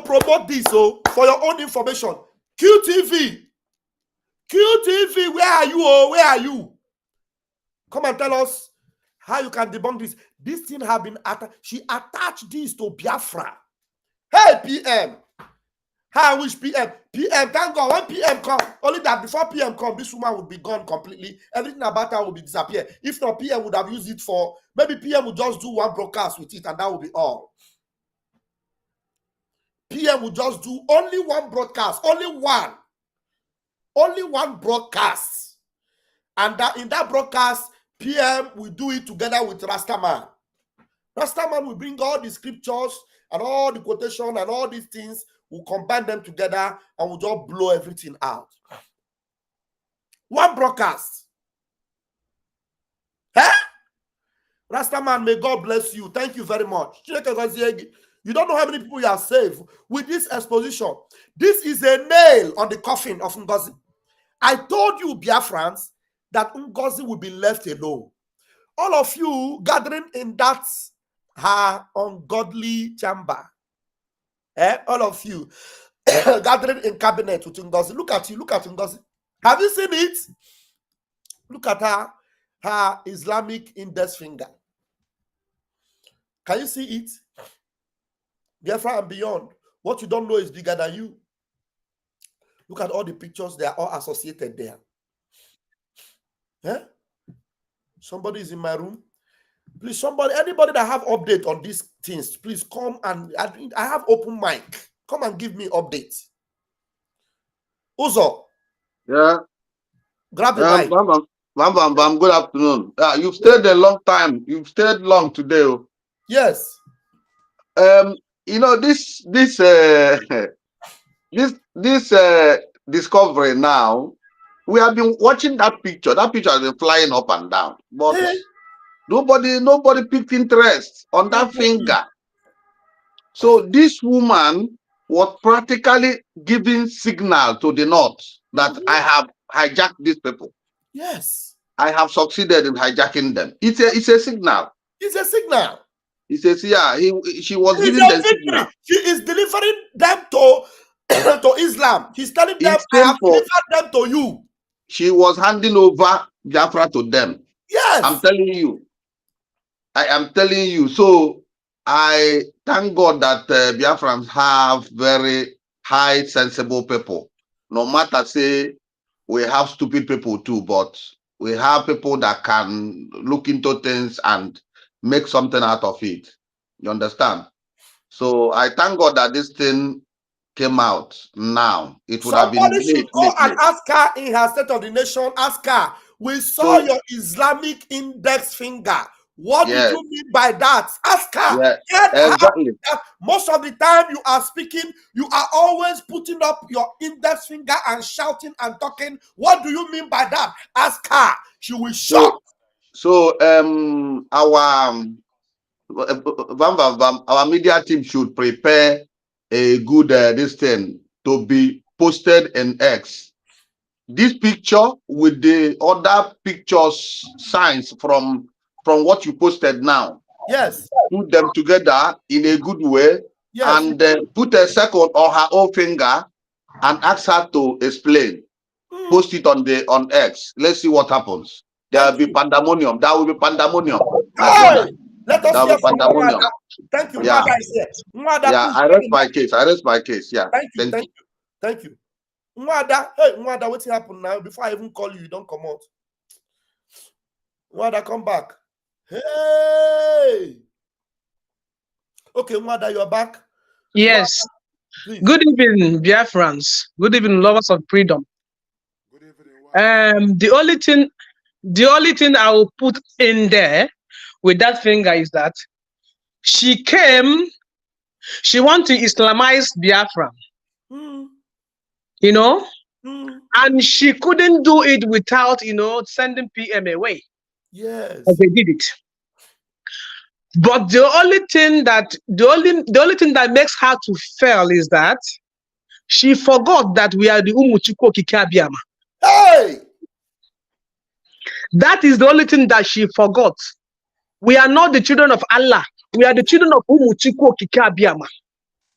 promote this for your own information. QTV, where are you? Oh, where are you? Come and tell us how you can debunk this. This thing have been she attached this to Biafra. Hey, PM. How I wish PM. PM, thank God. When PM come, only that before PM come, this woman would be gone completely. Everything about her would be disappear. If not, PM would have used it for, maybe PM would just do one broadcast with it and that would be all. PM would just do only one broadcast, only one broadcast. And that in that broadcast, PM will do it together with Rastaman. Rastaman will bring all the scriptures and all the quotation and all these things, will combine them together and will just blow everything out. One broadcast. Huh? Rastaman, may God bless you. Thank you very much. You don't know how many people you have saved with this exposition. This is a nail on the coffin of Ngozi. I told you, Biafrans, that Ngozi will be left alone. All of you gathering in that her ungodly chamber. All of you gathering in cabinet with Ngozi. Look at you, look at Ngozi. Have you seen it? Look at her Islamic index finger. Can you see it? Biafra and beyond. What you don't know is bigger than you. Look at all the pictures, they are all associated there. Somebody is in my room. Please, anybody that have update on these things, please come and I have open mic. Come and give me updates. Uzo. Yeah. Grab the mic. Vam Vam Vam, good afternoon. You've stayed a long time. You've stayed long today. Yes. You know, this discovery now, we have been watching that picture. That picture has been flying up and down, but nobody picked interest on that finger. So this woman was practically giving signal to the North that I have hijacked these people. Yes. I have succeeded in hijacking them. It's a signal. It's a signal. He says, yeah, she was giving them signal. She is delivering them to Islam. She's telling them, I have delivered them to you. She was handing over Biafra to them. Yes. I'm telling you. I am telling you. So I thank God that Biafrans have very high, sensible people. No matter, say, we have stupid people too, but we have people that can look into things and make something out of it. You understand? So I thank God that this thing came out now. It would have been Somebody should go and ask her in her State of the Nation, ask her, we saw your Islamic index finger. What did you mean by that? Ask her. Exactly. Most of the time you are speaking, you are always putting up your index finger and shouting and talking. What do you mean by that? Ask her. She will shock. So our media team should prepare a good this thing to be posted in X. this picture with the other pictures signs from what you posted now. Yes. Put them together in a good way, Yes. and put a second or her own finger and ask her to explain. Post it on X. Let's see what happens. There will be pandemonium. There will be pandemonium, my brother. Let us There will hear be from pandemonium. Mwada. Thank you. Yeah. Mwada is here. Mwada, Yeah, please. I rest my case. I rest my case. Yeah. Thank you. Thank you. Thank you. Mwada, hey, Mwada, what's happened now? Before I even call you, you don't come out. Mwada, come back. Hey. Okay, Mwada, you're back. Yes. Mwada, good evening, dear friends. Good evening, lovers of freedom. The only thing I will put in there with that finger is that she came, she want to Islamize Biafra, you know, and she couldn't do it without, you know, sending PM away. Yes. As they did it. But the only thing that makes her to fail is that she forgot that we are the Umuchukwu Kikabiama. Hey! That is the only thing that she forgot. We are not the children of Allah. We are the children of Umuchukwu Kikabiama.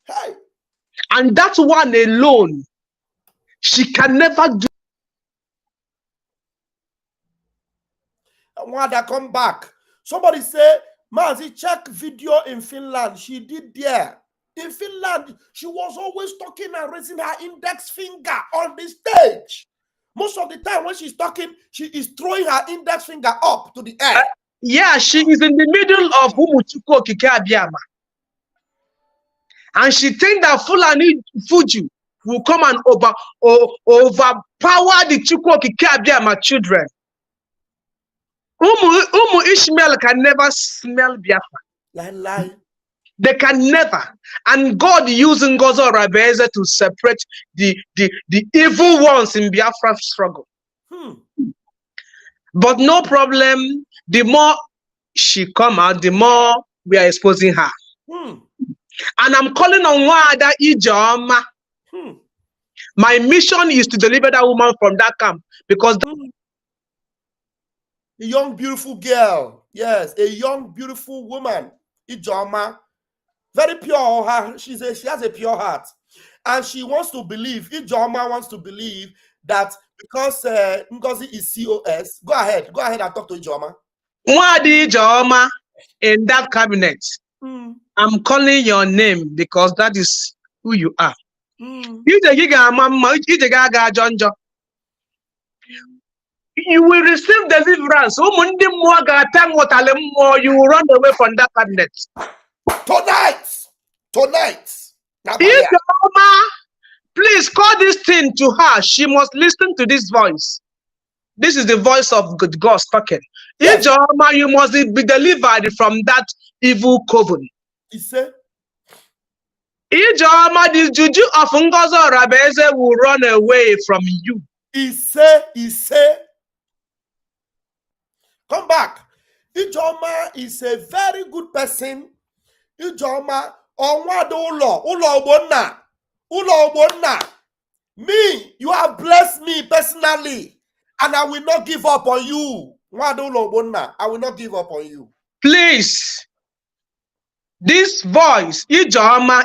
Hey! And that one alone, she can never do. Mwada, come back. Somebody say, Mazi, check video in Finland. She did there. In Finland, she was always talking and raising her index finger on the stage. Most of the time when she's talking, she is throwing her index finger up to the air. Yeah, she is in the middle of Umuchukwu Kikabiama. And she think that Fulani Fuji will come and overpower the Chukwu Kikabiama children. Umu Ishmael can never smell Biafra. Lie. They can never. And God using Gozo Rabeze to separate the evil ones in Biafra's struggle. But no problem. The more she come out, the more we are exposing her. And I'm calling on Wada Ijoma. My mission is to deliver that woman from that camp because a young, beautiful girl. Yes, a young, beautiful woman. Ijoma. Very pure. She has a pure heart. And she wants to believe, Ijoma wants to believe that because Ngozi is COS. Go ahead and talk to Ijoma. Wadi Ijoma in that cabinet. I'm calling your name because that is who you are. You will receive deliverance. You will run away from that cabinet. Tonight. Please call this thing to her. She must listen to this voice. This is the voice of God talking. Yes. You must be delivered from that evil coven. He said, the juju of Ngozo Rabeze will run away from you. He said, come back. Ijoma is a very good person. Ijoma, Ulo me, you have blessed me personally, and I will not give up on you. I will not give up on you. Please, this voice, Ijoma,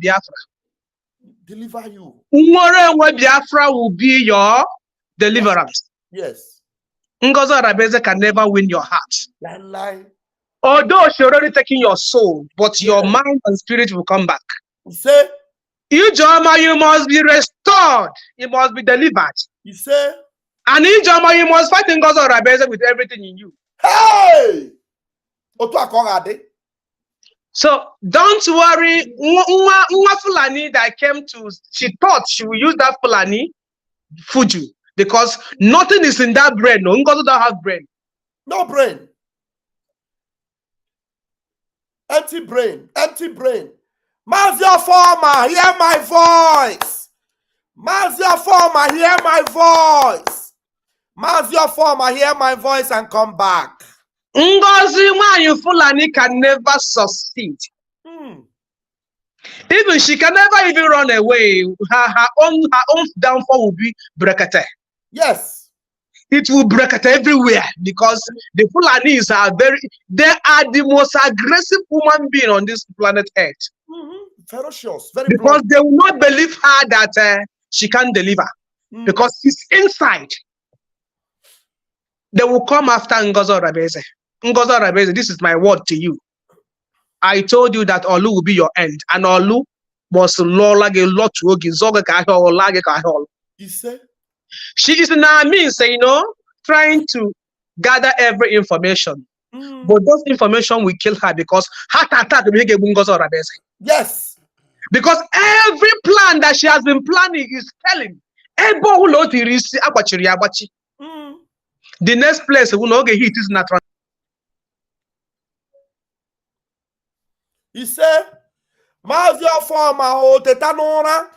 Biafra. Deliver you. Biafra will be your deliverance. Yes. Ngozo Rabeze can never win your heart. Lie. Although she already taken your soul, but your mind and spirit will come back. Say, Ijoma, you must be restored. You must be delivered. You say, and Ijoma, you must fight in Ngozo Rabeze with everything in you. Hey! So don't worry. Nwa Fulani that came to, she thought she will use that Fulani Fuju because nothing is in that brain. No, Ngozo don't have brain. No brain. Empty brain. Mazia Former, hear my voice. Mazia Former, hear my voice. Mazia Former, hear my voice and come back. Ngozi Wanyu Fulani can never succeed. Even she can never even run away. Her own downfall will be brekete. Yes. It will brekete everywhere because the Fulanis are they are the most aggressive human being on this planet Earth. Ferocious, very because blunt. they will not believe her that she can deliver because it's inside. They will come after Ngozo Rabeze. Ngozo Rabeze, this is my word to you. I told you that Olu will be your end, and Olu must like a lot to She is in our means, trying to gather every information. But those information will kill her because heart attack will make Ngozo Rabeze. Yes. Because every plan that she has been planning is telling. The next place will not get hit is natural. He said, Mazio forma o tetanora.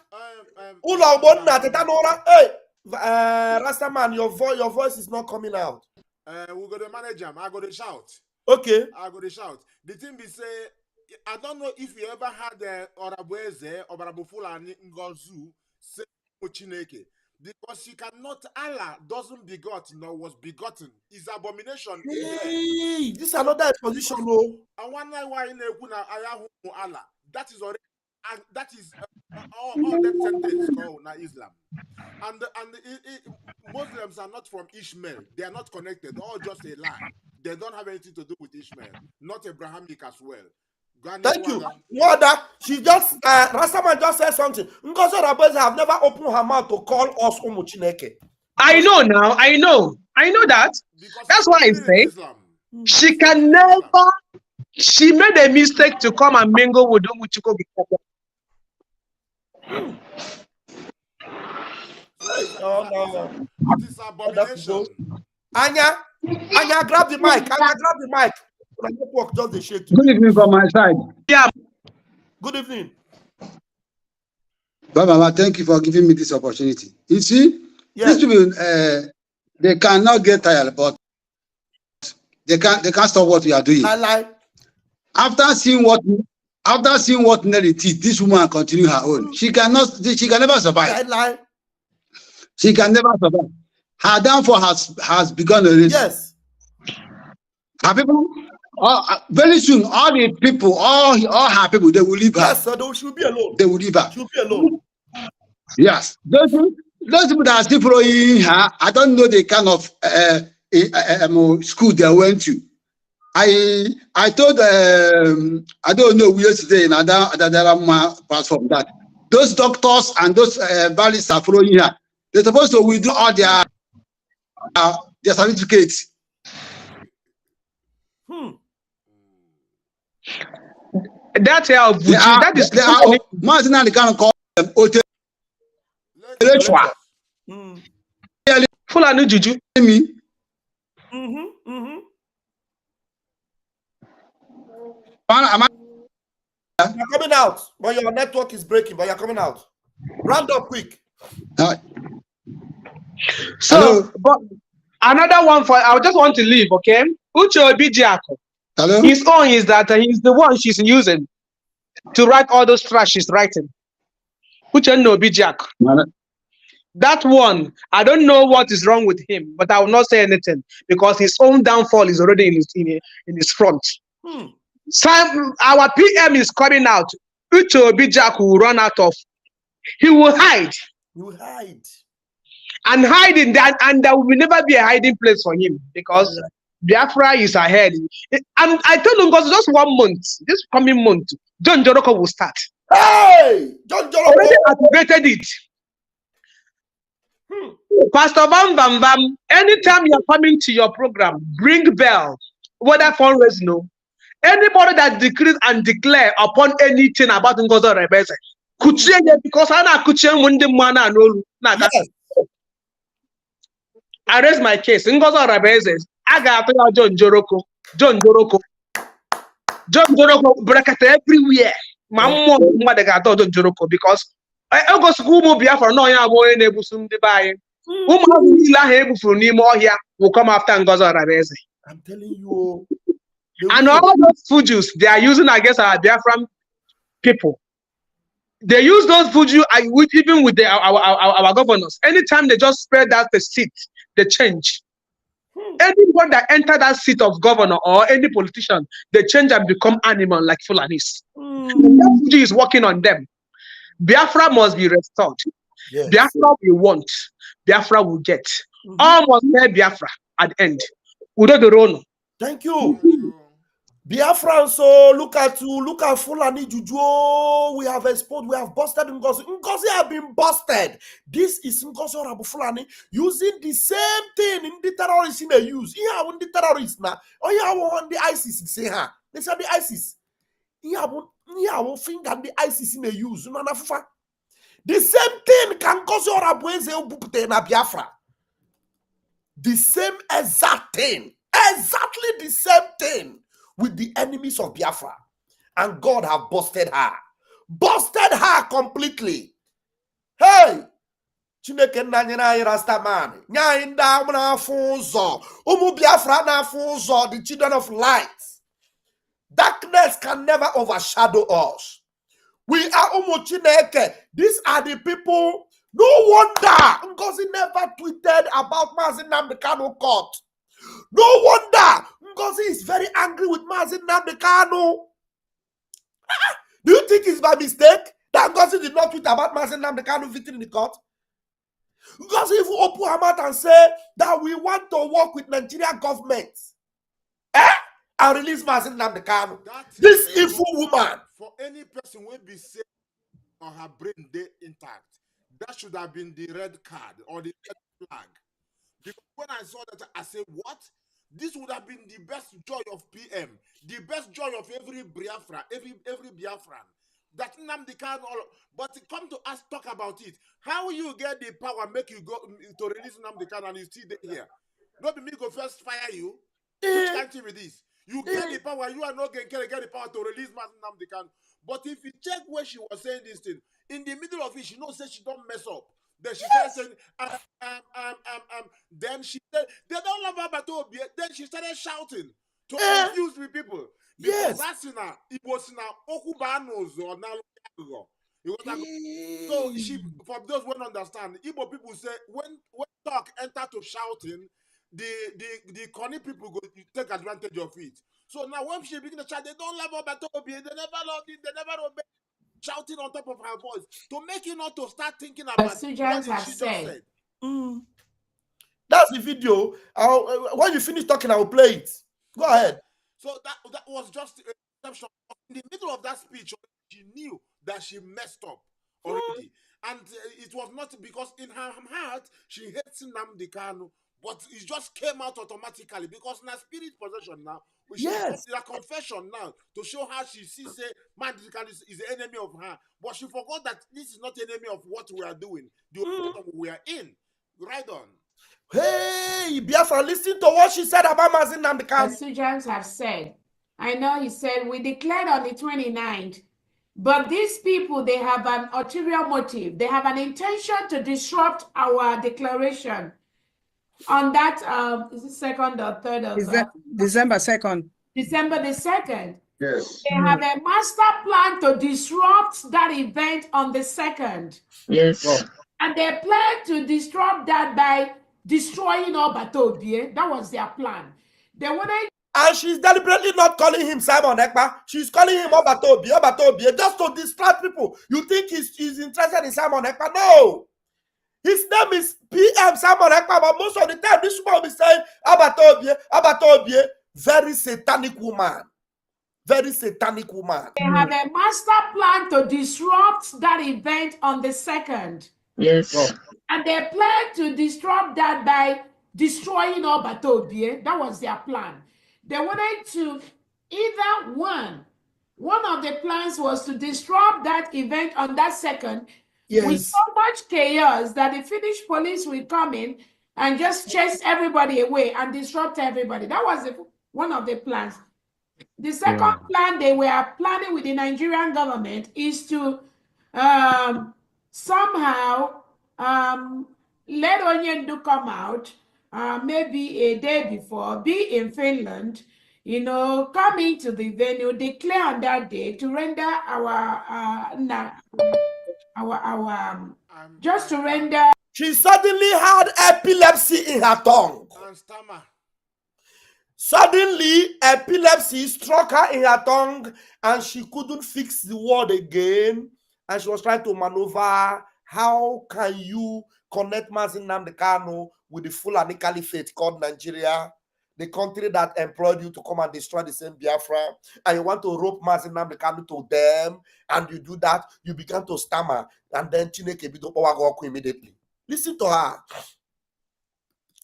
Ulo bonna tetanora. Hey, Rastaman, your voice is not coming out. We go to manage him. I go to shout. Okay. I go to shout. The thing be say, I don't know if you ever had the Orabweze or Barabufula Ngozu say Chineke. Because she cannot, Allah doesn't begot nor was begotten. Is abomination. Hey, this is another exposition. I wonder why in Allah. That is already, that is all that sentence called Islam. And Muslims are not from Ishmael. They are not connected. All just a lie. They don't have anything to do with Ishmael. Not Abrahamic as well. Thank you. Wada, she just Rastaman just said something. Ngozo Rabeze have never opened her mouth to call us Chineke. I know now. I know that. That's why I say she can never. She made a mistake to come and mingle with Umuchiko. No. This abomination. Anya, grab the mic. Anya, grab the mic. My network just the shake. Good evening from my side. Yeah. Good evening. Baba, thank you for giving me this opportunity. You see, these people, they cannot get tired, but they can't stop what we are doing. After seeing what Nelly did, this woman continue her own. She can never survive. She can never survive. Her downfall has begun already. Yes. Her people, very soon, all the people, all her people, they will leave her. Yes, so they should be alone. They will leave her. She'll be alone. Yes. Those people that are still following her, I don't know the kind of school they went to. I told I don't know yesterday in another platform that those doctors and those barrists are following her. They're supposed to withdraw all their certificates. That's how that is Martin can call them full of juju. Me. You're coming out, but your network is breaking, but you're coming out. Round up quick. So, but another one I just want to leave, okay? Uche Obijiako. His own is that he's the one she's using to write all those trash she's writing. Uche Obijiako. That one, I don't know what is wrong with him, but I will not say anything because his own downfall is already in his front. Our PM is coming out. Uche Obijiako will run out of. He will hide. He will hide. And hiding that, and there will never be a hiding place for him because Biafra is ahead. And I told him because just 1 month, this coming month, John Joroko will start. Hey, John Joroko already activated it. Pastor Vam Vam Vam, anytime you're coming to your program, bring bell, whether fundraise no. Anybody that decrees and declare upon anything about Ngozo Rebeze, because I raise my case. Ngozo Rebeze, I got John Joroko, bracket everywhere. My mother got John Joroko because I go school will be for no ya more able soon to buy. Whom able for Nemo here will come after Ngozo Rebeze. I'm telling you. And all those fujus they are using against our Biafran people. They use those Fuji, even with our governors. Anytime they just spread out the seat, they change. Anyone that enter that seat of governor or any politician, they change and become animal like Fulanis. That Fuji is working on them. Biafra must be restored. Yes. Biafra we want. Biafra will get. All must hear Biafra at the end. Udo the Rono. Thank you. Biafran, so look at Fulani Juju. Oh, we have exposed, we have busted Ngozi. Ngozi have been busted. This is Ngozi Orabu Fulani using the same thing in the terrorists in the use. Here on the terrorists now. Oh, yeah, on the ISIS. Say, huh? They say the ISIS. Here on finger the ISIS in the use. The same thing can Ngozi Orabu Eze na Biafra. The same exact thing. Exactly the same thing with the enemies of Biafra. And God have busted her. Busted her completely. Hey! Chineke nanyina Rastaman. Nyainda na funzo. Umu Biafra na funzo. The children of light. Darkness can never overshadow us. We are Umu Chineke. These are the people. No wonder Ngozi never tweeted about Mazi Nnamdi Kanu court. No wonder Ngozi is very angry with Mazi Nnamdi Kanu. Do you think it's by mistake that Ngozi did not tweet about Mazi Nnamdi Kanu victory in the court? Ngozi even open her mouth and say that we want to work with Nigerian government and release Mazi Nnamdi Kanu. This evil woman. For any person who will be safe or her brain day intact, that should have been the red card or the red flag. Because when I saw that, I said, what? This would have been the best joy of PM, the best joy of every Biafra, every Biafran. That Nnamdi Kanu, but come to us talk about it. How you get the power make you go to release Nnamdi Kanu and you still here? Not me go first fire you. Which country with this? You get the power, you are not going to get the power to release Nnamdi Kanu. But if you check where she was saying this thing, in the middle of it, she knows that she don't mess up. Then she started saying, then she said, they don't love her, but then she started shouting to confuse the people. Because that's in her, it was in her Okubanos or Nalo. So she, for those who don't understand, Igbo people say when talk enter to shouting, the corny people go take advantage of it. So now when she begin to shout, they don't love her, but they never loved it, they never obey. Shouting on top of her voice to make you not to start thinking about what she just said. That's the video. When you finish talking, I will play it. Go ahead. So that was just a exception. In the middle of that speech, she knew that she messed up already. And it was not because in her heart, she hates Nnamdi Kanu, but it just came out automatically because in her spirit possession now, she is a confession now to show how she sees Nnamdi Kanu is the enemy of her. But she forgot that this is not the enemy of what we are doing, the we are in. Right on. Hey, Biafra, listen to what she said about Mazi Nnamdi Kanu. The soldiers have said, I know he said, we declared on the 29th, but these people, they have an ulterior motive. They have an intention to disrupt our declaration on that, is it 2nd or 3rd of December 2nd. December the 2nd. Yes. They have a master plan to disrupt that event on the 2nd. Yes. Oh. And they plan to disrupt that by destroying Obatobie. That was their plan. They wanted. And she's deliberately not calling him Simon Ekpa. She's calling him Obatobie, just to distract people. You think he's interested in Simon Ekpa? No. His name is PM Simon Ekpa, but most of the time, this woman will be saying Obatobie. Very satanic woman. Very satanic woman. They have a master plan to disrupt that event on the 2nd. Yes. Oh. And they plan to disrupt that by destroying Obatobie. That was their plan. They wanted to either one of the plans was to disrupt that event on that 2nd with so much chaos that the Finnish police will come in and just chase everybody away and disrupt everybody. That was one of the plans. The second plan they were planning with the Nigerian government is to somehow let Onyendu come out maybe a day before, be in Finland, come into the venue, declare on that day to render our just to render. She suddenly had epilepsy in her tongue. And stammer. Suddenly, epilepsy struck her in her tongue and she couldn't fix the word again. And she was trying to maneuver. How can you connect Mazin Nnamdi Kanu with the Fulani Caliphate called Nigeria, the country that employed you to come and destroy the same Biafra, and you want to rope Mazin Nnamdi Kanu to them, and you do that, you began to stammer, and then Chineke Bido Owagoku immediately. Listen to her.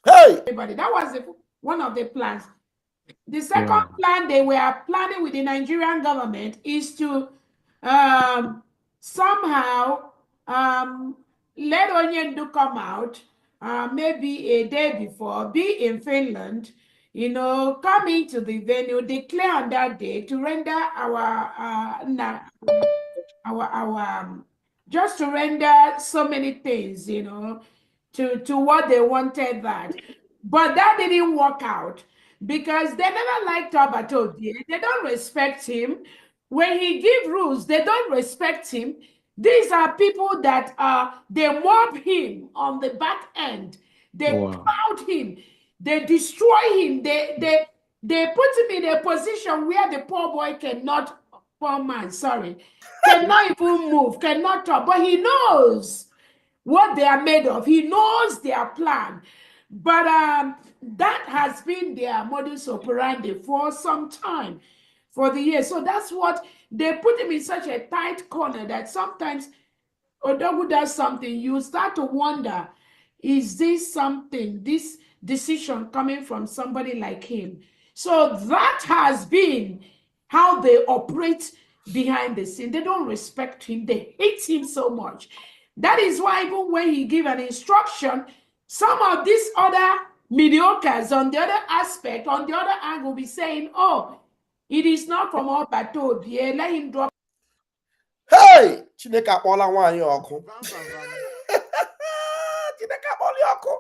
Hey! Everybody, that was one of the plans. The second plan they were planning with the Nigerian government is to somehow let Onyendu come out maybe a day before, be in Finland, come into the venue, declare on that day to render just to render so many things, to what they wanted that. But that didn't work out because they never liked Obatobie. They don't respect him. When he give rules, they don't respect him. These are people that they mob him on the back end. They crowd him. They destroy him. They put him in a position where the poor boy cannot, poor man, sorry, cannot even move, cannot talk. But he knows what they are made of. He knows their plan. But that has been their modus operandi for some time, for the years. So that's what they put him in such a tight corner that sometimes Odogu does something, you start to wonder, is this something, this decision coming from somebody like him? So that has been how they operate behind the scene. They don't respect him. They hate him so much. That is why even when he give an instruction, some of these other mediocres on the other aspect, on the other angle, will be saying, oh, it is not from Obatobie. Let him drop. Hey! Chineke akpọla nwaanyị ọkụ. Chineke akpọla ọkụ.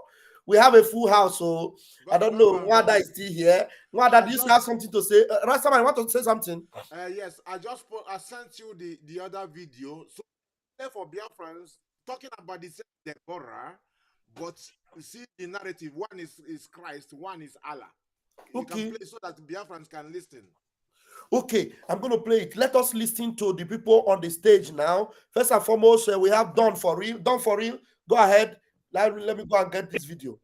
We have a full house, so I don't know. Nwada is still here. Nwada, do you have something to say? Rastaman, you want to say something? Yes, I sent you the other video. So for Biafrans talking about the same Deborah, but you see the narrative. One is Christ, one is Allah. You can play so that Biafrans can listen. Okay, I'm going to play it. Let us listen to the people on the stage now. First and foremost, we have Done For Real. Done For Real, go ahead. Let me go and get this video.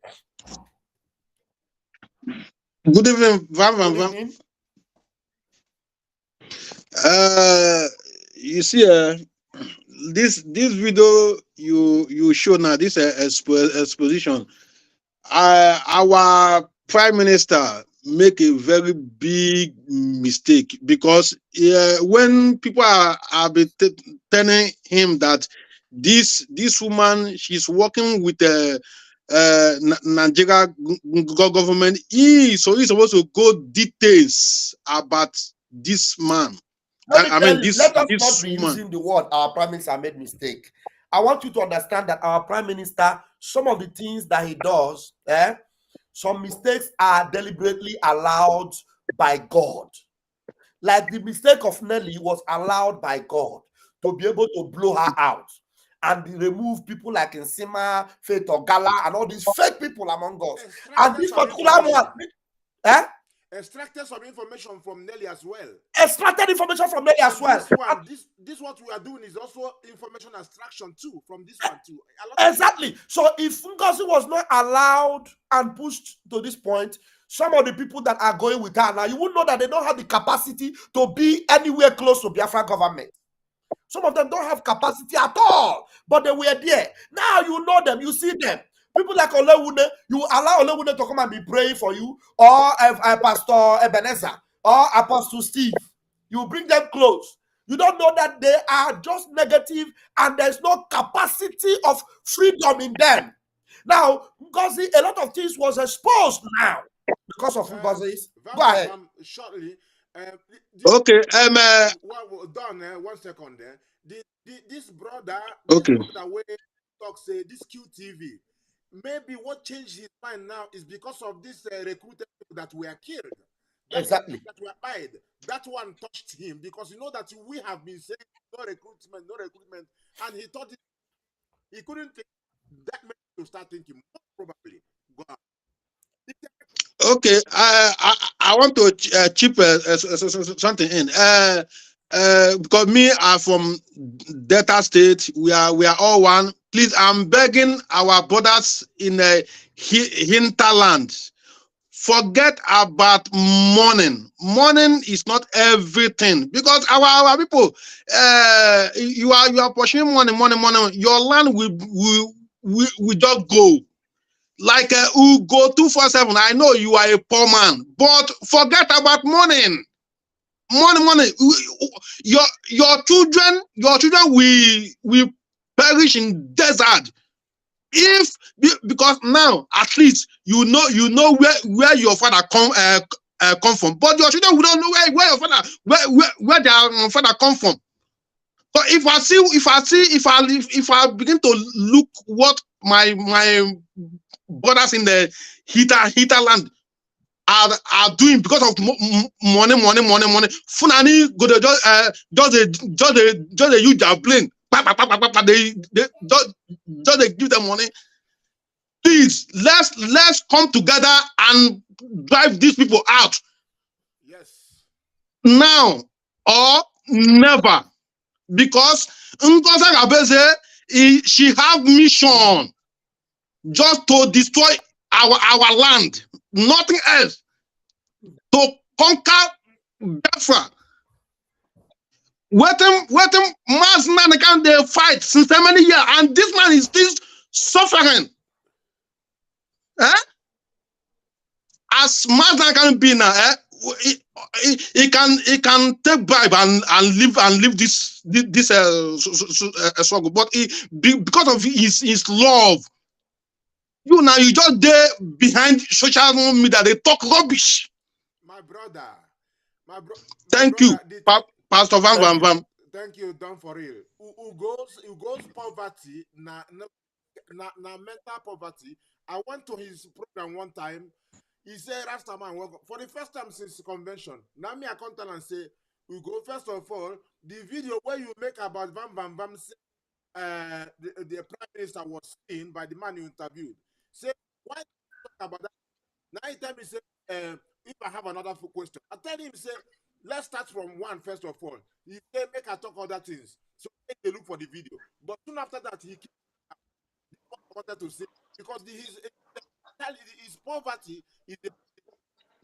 Good evening, Vam Vam Vam. You see, this video you show now, this exposition. Our Prime Minister make a very big mistake because when people are telling him that this woman, she's working with Nigeria government, he's supposed to go details about this man. Let us not be using the word our Prime Minister made mistake. I want you to understand that our Prime Minister, some of the things that he does, some mistakes are deliberately allowed by God. Like the mistake of Nelly was allowed by God to be able to blow her out and remove people like Nsima, Faith or Gala, and all these fake people among us. And this particular one, extracted some information from Nelly as well. Extracted information from Nelly as well. This what we are doing is also information extraction too, from this one too. Exactly. So if Ngozi was not allowed and pushed to this point, some of the people that are going with her now, you would know that they don't have the capacity to be anywhere close to Biafra government. Some of them don't have capacity at all, but they were there. Now you know them, you see them. People like Olewune, you allow Olewune to come and be praying for you, or Pastor Ebenezer, or Apostle Steve. You bring them close. You don't know that they are just negative and there's no capacity of freedom in them. Now, Ngozi, a lot of things was exposed now because of Ngozi's. Go ahead. Shortly. Okay. Done. 1 second there. This brother. Okay. This brother way talk say this QTV. Maybe what changed his mind now is because of this recruited people that were killed. Exactly. That were pied. That one touched him because you know that we have been saying no recruitment, and he thought he couldn't think that made to start thinking. Most probably, go on. Okay, I want to chip something in. Because me are from Delta State, we are all one. Please, I'm begging our brothers in the hinterland. Forget about mourning. Mourning is not everything because our people, you are pushing money. Your land will just go. Like who go 247. I know you are a poor man, but forget about mourning. Money. Your children will perish in desert. If because now at least you know where your father come from, but your children will not know where your father where their father come from. So if I begin to look what my brothers in the hinterland are doing because of money. Funani go to just use their plane. They just give them money. Please, let's come together and drive these people out. Yes. Now or never. Because Ngozi Agabeze, she have mission just to destroy our land. Nothing else. To conquer Biafra. Waiting mass man can they fight since so many years, and this man is still suffering. As mass can be now, he can take bribe and live this struggle, but because of his love, you just there behind social media, they talk rubbish. My brother. Thank you, Pastor Vam Vam Vam. Thank you, Don for real. Who goes poverty, na mental poverty. I went to his program one time. He said, Rastaman, for the first time since the convention. Now me I come tell and say, we go first of all, the video where you make about Vam Vam Vam, the prime minister was seen by the man you interviewed. Say, why talk about that? Now he tell me, say, if I have another question, I tell him, say, let's start from one first of all. He say, make I talk other things. So they look for the video. But soon after that, he wanted to say, because his poverty is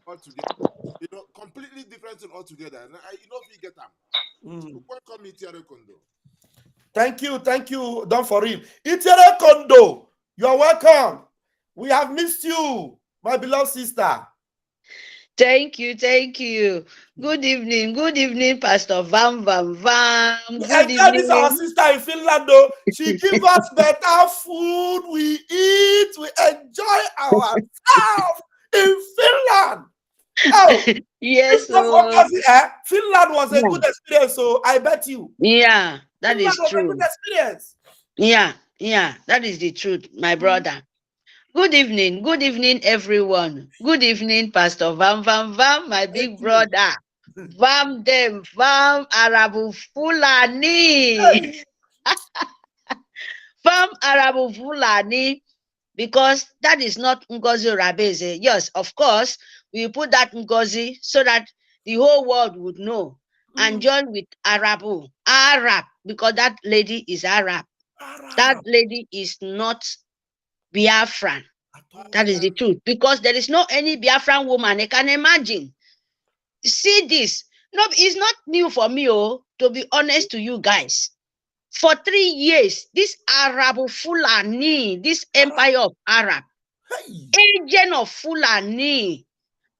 altogether. You know, completely different thing altogether. And if you get them. Welcome, Itiare Kondo. Thank you, Don for real. Itiare Kondo, you're welcome. We have missed you, my beloved sister. Thank you. Good evening, Pastor Vam Vam Vam. Good evening. This is our sister in Finland, though. She gives us better food. We eat, we enjoy ourselves in Finland. Oh, yes. Finland was a good experience, so I bet you. Yeah, that is true. A good experience. Yeah, that is the truth, my brother. Good evening, everyone. Good evening, Pastor Vam Vam Vam, my big brother. Vam Dem Vam Arabu Fulani. Vam Arabu Fulani, because that is not Ngozi Rabeze. Yes, of course, we put that Ngozi so that the whole world would know and join with Arab, because that lady is Arab. That lady is not Biafran. That is the truth. Because there is no any Biafran woman. I can imagine. See this. No, it's not new for me, to be honest to you guys. For 3 years, this Arab Fulani, this empire of Arab, agent of Fulani,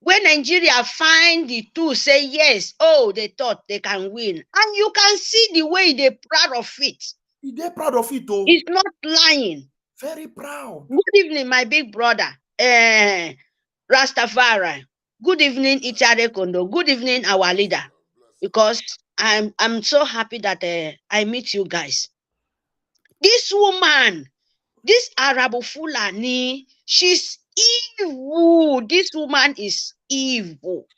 when Nigeria find the two, say yes, they thought they can win. And you can see the way they're proud of it. They're proud of it, though. It's not lying. Very proud. Good evening, my big brother, Rastafari. Good evening, Itiare Kondo. Good evening, our leader. Because I'm so happy that I meet you guys. This woman, this Arab Fulani, she's evil. This woman is evil.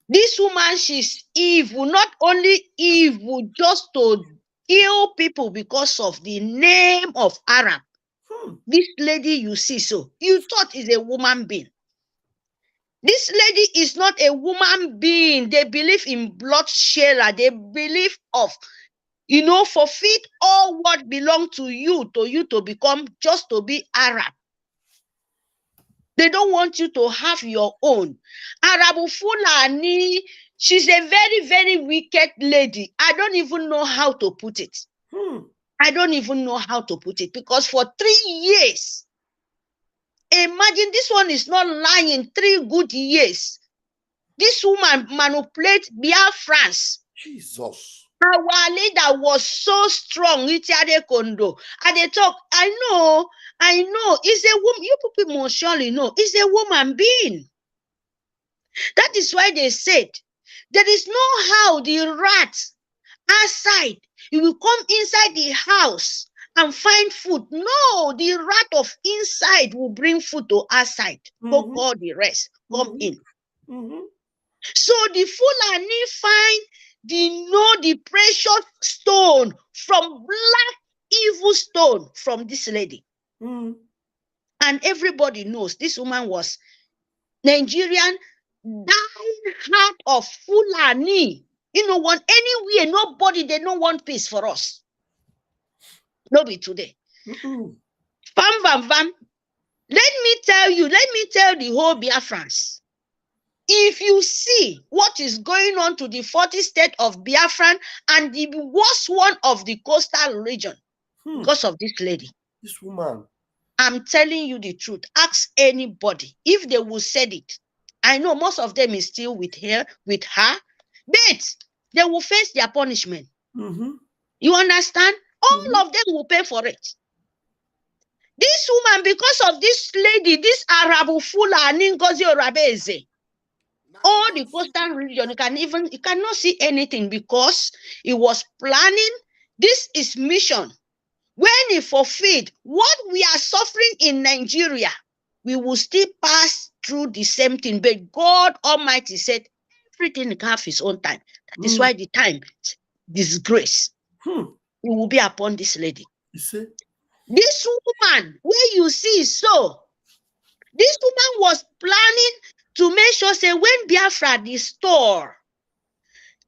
This woman, she's evil, not only evil, just to kill people because of the name of Arab. This lady you see, so you thought is a woman being. This lady is not a woman being. They believe in bloodshed. They believe of, forfeit all what belong to you to become, just to be Arab. They don't want you to have your own. Arabu Fulani, she's a very, very wicked lady. I don't even know how to put it. I don't even know how to put it, because for 3 years, imagine, this one is not lying, 3 good years. This woman manipulates Biafrans. Jesus. Our leader was so strong. Itiade Kondo. And they talk, I know. It's a woman. You people must surely know. It's a woman being. That is why they said, there is no how the rats outside, you will come inside the house and find food. No, the rat of inside will bring food to outside. Go call the rest. Come in. So the Fulani find the precious stone from black evil stone from this lady. And everybody knows this woman was Nigerian dying heart of Fulani. Want anywhere, nobody, they don't want peace for us. No be today. Vam Vam Vam. Let me tell the whole Biafrans. If you see what is going on to the 40 state of Biafran and the worst one of the coastal region, because of this lady. This woman. I'm telling you the truth. Ask anybody if they will say it. I know most of them is still with her, but they will face their punishment. You understand? All of them will pay for it. This woman, because of this lady, this Arabu Fulani Ngozi Orabeze, all the coastal region, you cannot see anything, because it was planning. This is mission. When it fulfilled, what we are suffering in Nigeria, we will still pass through the same thing. But God Almighty said, everything have his own time. That is why the time, disgrace, it will be upon this lady. You see? This woman, where you see, so this woman was planning to make sure, say, when Biafra restore,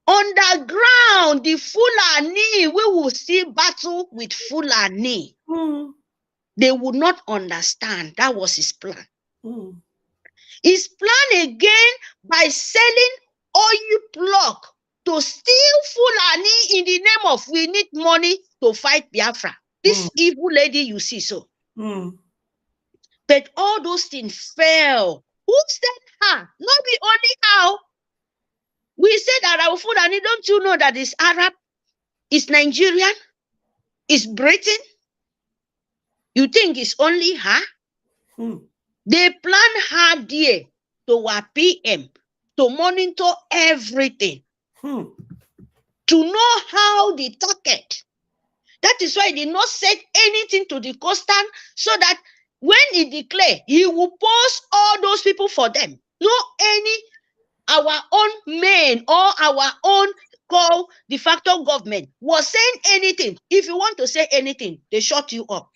underground, the Fulani, we will still battle with Fulani. They would not understand. That was his plan. His plan again, by selling oil block to steal Fulani in the name of, we need money to fight Biafra. This evil lady you see, so. But all those things fail. Who sent her? Not the only how. We said that our Fulani, don't you know that it's Arab, it's Nigerian, it's Britain? You think it's only her? They plan her there to our PM to monitor everything, to know how they target. That is why they not said anything to the coastal, so that when he declare, he will post all those people for them. No any our own men or our own call de facto government was saying anything. If you want to say anything, they shut you up.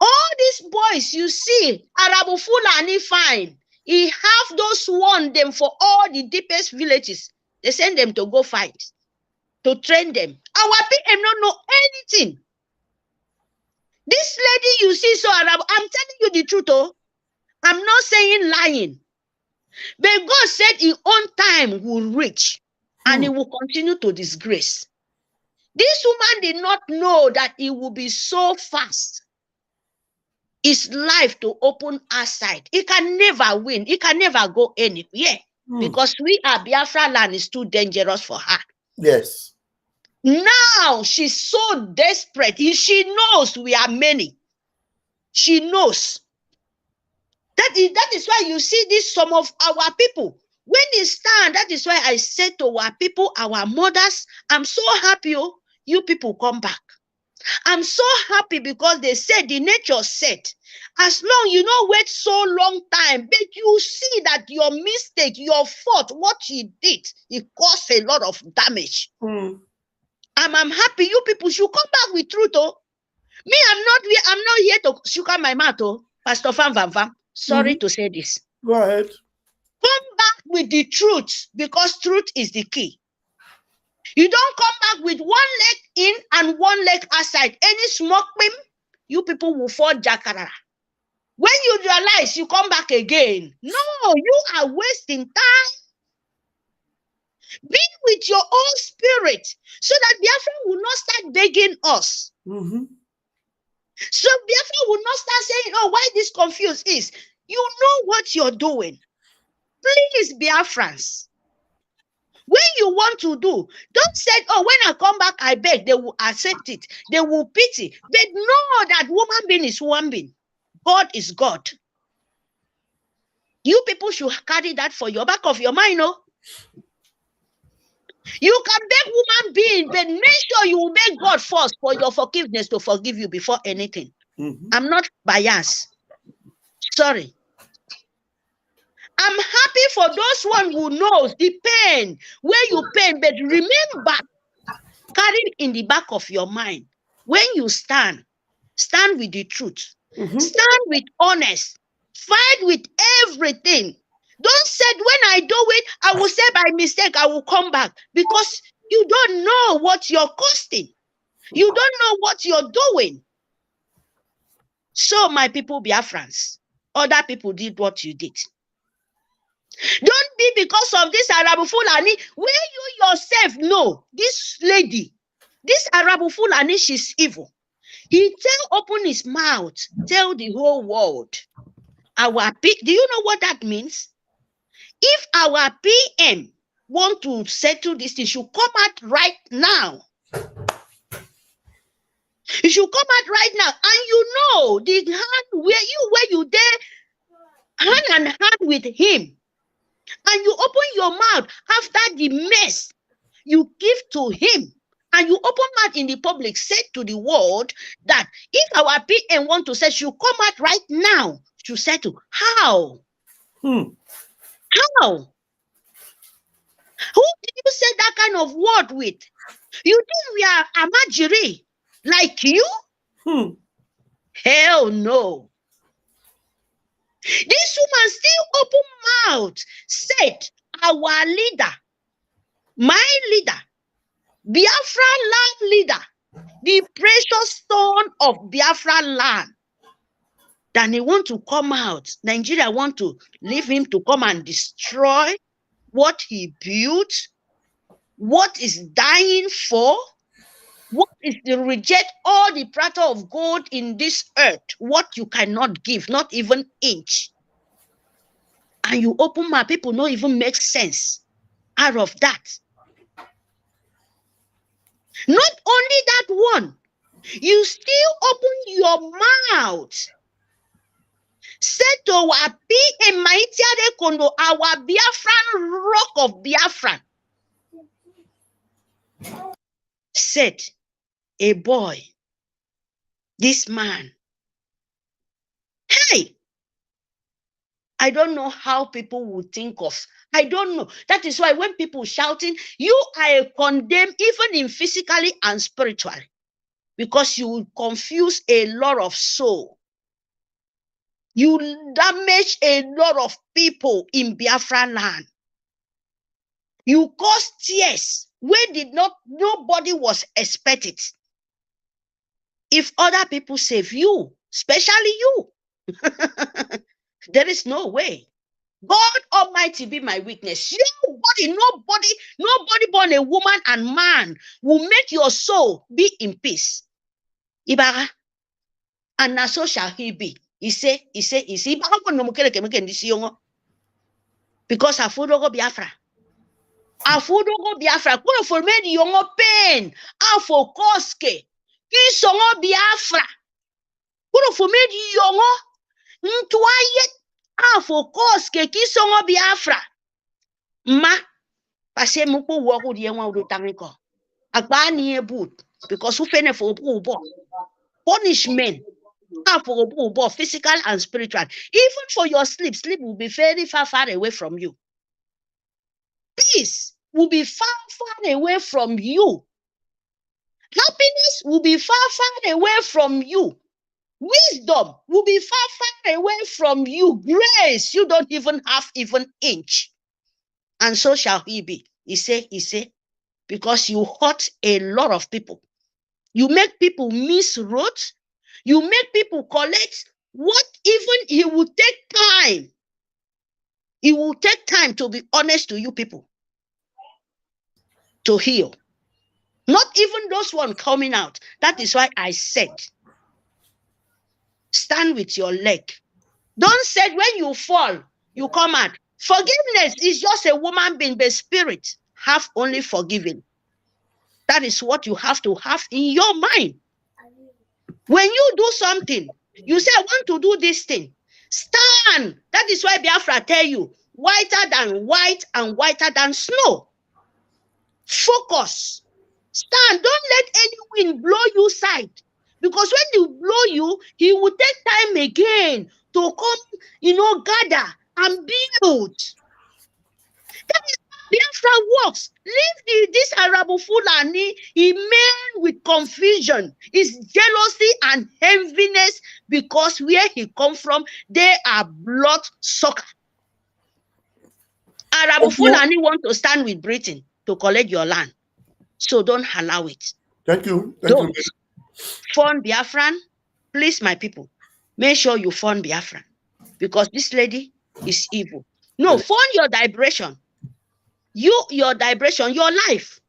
All these boys you see, Arabu Fulani fine. He have those one them for all the deepest villages. They send them to go fight, to train them. Our PM don't know anything. This lady you see, so Arabu, I'm telling you the truth, oh. I'm not saying lying. But God said his own time will reach, and he will continue to disgrace. This woman did not know that it will be so fast. His life to open outside. He can never win. He can never go anywhere. Because we are Biafra land is too dangerous for her. Yes. Now she's so desperate. She knows we are many. She knows. That is why you see this, some of our people. When they stand, that is why I said to our people, our mothers, I'm so happy you people come back. I'm so happy because they said the nature said, as long you don't wait so long time, but you see that your mistake, your fault, what you did, it caused a lot of damage. I'm happy you people should come back with truth. Oh, me, I'm not here to sugar my mouth. Oh, Pastor Vam Vam Vam. Sorry to say this. Go ahead. Come back with the truth, because truth is the key. You don't come back with one leg in and one leg outside. Any smoke beam, you people will fall jacarara. When you realize, you come back again. No, you are wasting time. Be with your own spirit so that Biafra will not start begging us. So Biafra will not start saying, oh, why this confused is. You know what you're doing. Please, Biafrans. When you want to do, don't say, oh, when I come back, I beg, they will accept it. They will pity. But know that woman being is woman being. God is God. You people should carry that for your back of your mind, no? You can beg woman being, but make sure you beg God first for your forgiveness to forgive you before anything. I'm not biased. Sorry. I'm happy for those one who knows the pain, where you pain, but remember, carry in the back of your mind, when you stand with the truth, stand with honest, fight with everything. Don't say, when I do it, I will say by mistake, I will come back, because you don't know what you're costing. You don't know what you're doing. So my people, Biafrans, other people did what you did. Don't be because of this Arabu Fulani, where you yourself know this lady, this Arabu Fulani, she's evil. He open his mouth, tell the whole world. Do you know what that means? If our PM want to settle this, he should come out right now. He should come out right now. And you know, the hand where you there, hand and hand with him. And you open your mouth after the mess you give to him. And you open mouth in the public, say to the world that if our PM want to say, you come out right now to settle. How? How? Who did you say that kind of word with? You think we are Amajiri like you? Hell no. This woman still open mouth, said, our leader, my leader, Biafra land leader, the precious stone of Biafra land, then he want to come out. Nigeria want to leave him to come and destroy what he built, what is dying for, what is to reject all the platter of gold in this earth, what you cannot give, not even inch. And you open my people, not even make sense out of that. Not only that one, you still open your mouth. Say to our PM Maitiade Kondo, our Biafran rock of Biafran, said, a boy, this man, hey, I don't know how people would think of. I don't know. That is why when people shouting, you are condemned even in physically and spiritually, because you will confuse a lot of soul. You damage a lot of people in Biafra land. You cause tears where nobody was expected. If other people save you, especially you, there is no way. God Almighty be my witness. Nobody born a woman and man will make your soul be in peace. Ibara. And so shall he be. He say, because Afudogo Biafra. Afudogo Biafra. Kuno for me the young pain. Afo koske. Kisongo Biafra. Kuno for me the young ntwayet. Afo koske kisongo Biafra. Ma. Pase muko woku di yenwa udo taniko. Akba ni boot. because punishment for physical and spiritual. Even for your sleep will be very far away from you. Peace will be far away from you. Happiness will be far away from you. Wisdom will be far away from you. Grace, you don't even have even inch. And so shall he be. He say, because you hurt a lot of people. You make people miss roads. You make people collect what even he will take time. It will take time, to be honest to you people, to heal. Not even those one coming out. That is why I said, stand with your leg. Don't say when you fall, you come out. Forgiveness is just a woman being, the spirit have only forgiven. That is what you have to have in your mind. When you do something, you say, I want to do this thing. Stand. That is why Biafra tell you, whiter than white and whiter than snow. Focus. Stand. Don't let any wind blow you side. Because when he blow you, he will take time again to come, gather and build. That is how Biafra works. Leave this Arab Fulani, he man with confusion, his jealousy and heaviness, because where he come from, they are blood sucker. Arab Fulani want to stand with Britain to collect your land. So don't allow it. Thank you. Don't. Fund Biafran, please, my people. Make sure you fund Biafran, because this lady is evil. No, fund your liberation. Your liberation, your life,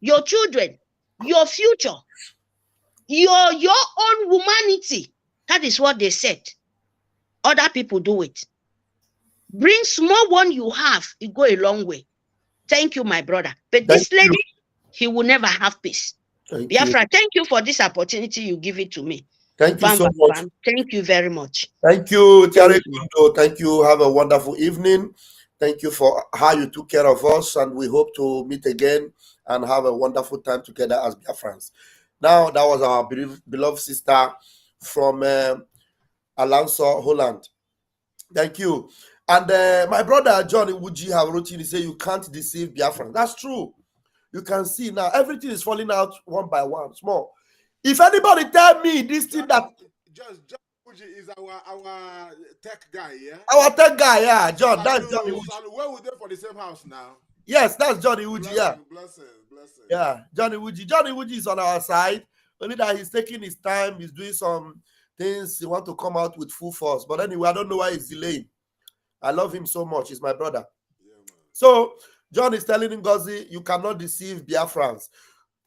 your children, your future, your own humanity. That is what they said. Other people do it. Bring small one you have, it go a long way. Thank you, my brother. But this lady, he will never have peace. Biafra, thank you for this opportunity you give it to me. Thank you so much. Thank you very much. Thank you, Tiare Kundo. Thank you. Have a wonderful evening. Thank you for how you took care of us, and we hope to meet again and have a wonderful time together as Biafrans. Now, that was our beloved sister from Alonso, Holland. Thank you. And my brother John Iwuji have wrote in, he say, you can't deceive Biafran. That's true. You can see now, everything is falling out one by one, small. If anybody tell me this thing that... John Iwuji is our tech guy, yeah? Our tech guy, yeah, John. That's John Iwuji. Where would they for the same house now? Yes, that's John Iwuji, yeah. Blessings. Yeah, John Iwuji. John Iwuji is on our side. Only that he's taking his time. He's doing some things. He wants to come out with full force. But anyway, I don't know why he's delaying. I love him so much. He's my brother. Yeah, so, John is telling Ngozi, you cannot deceive Biafrans.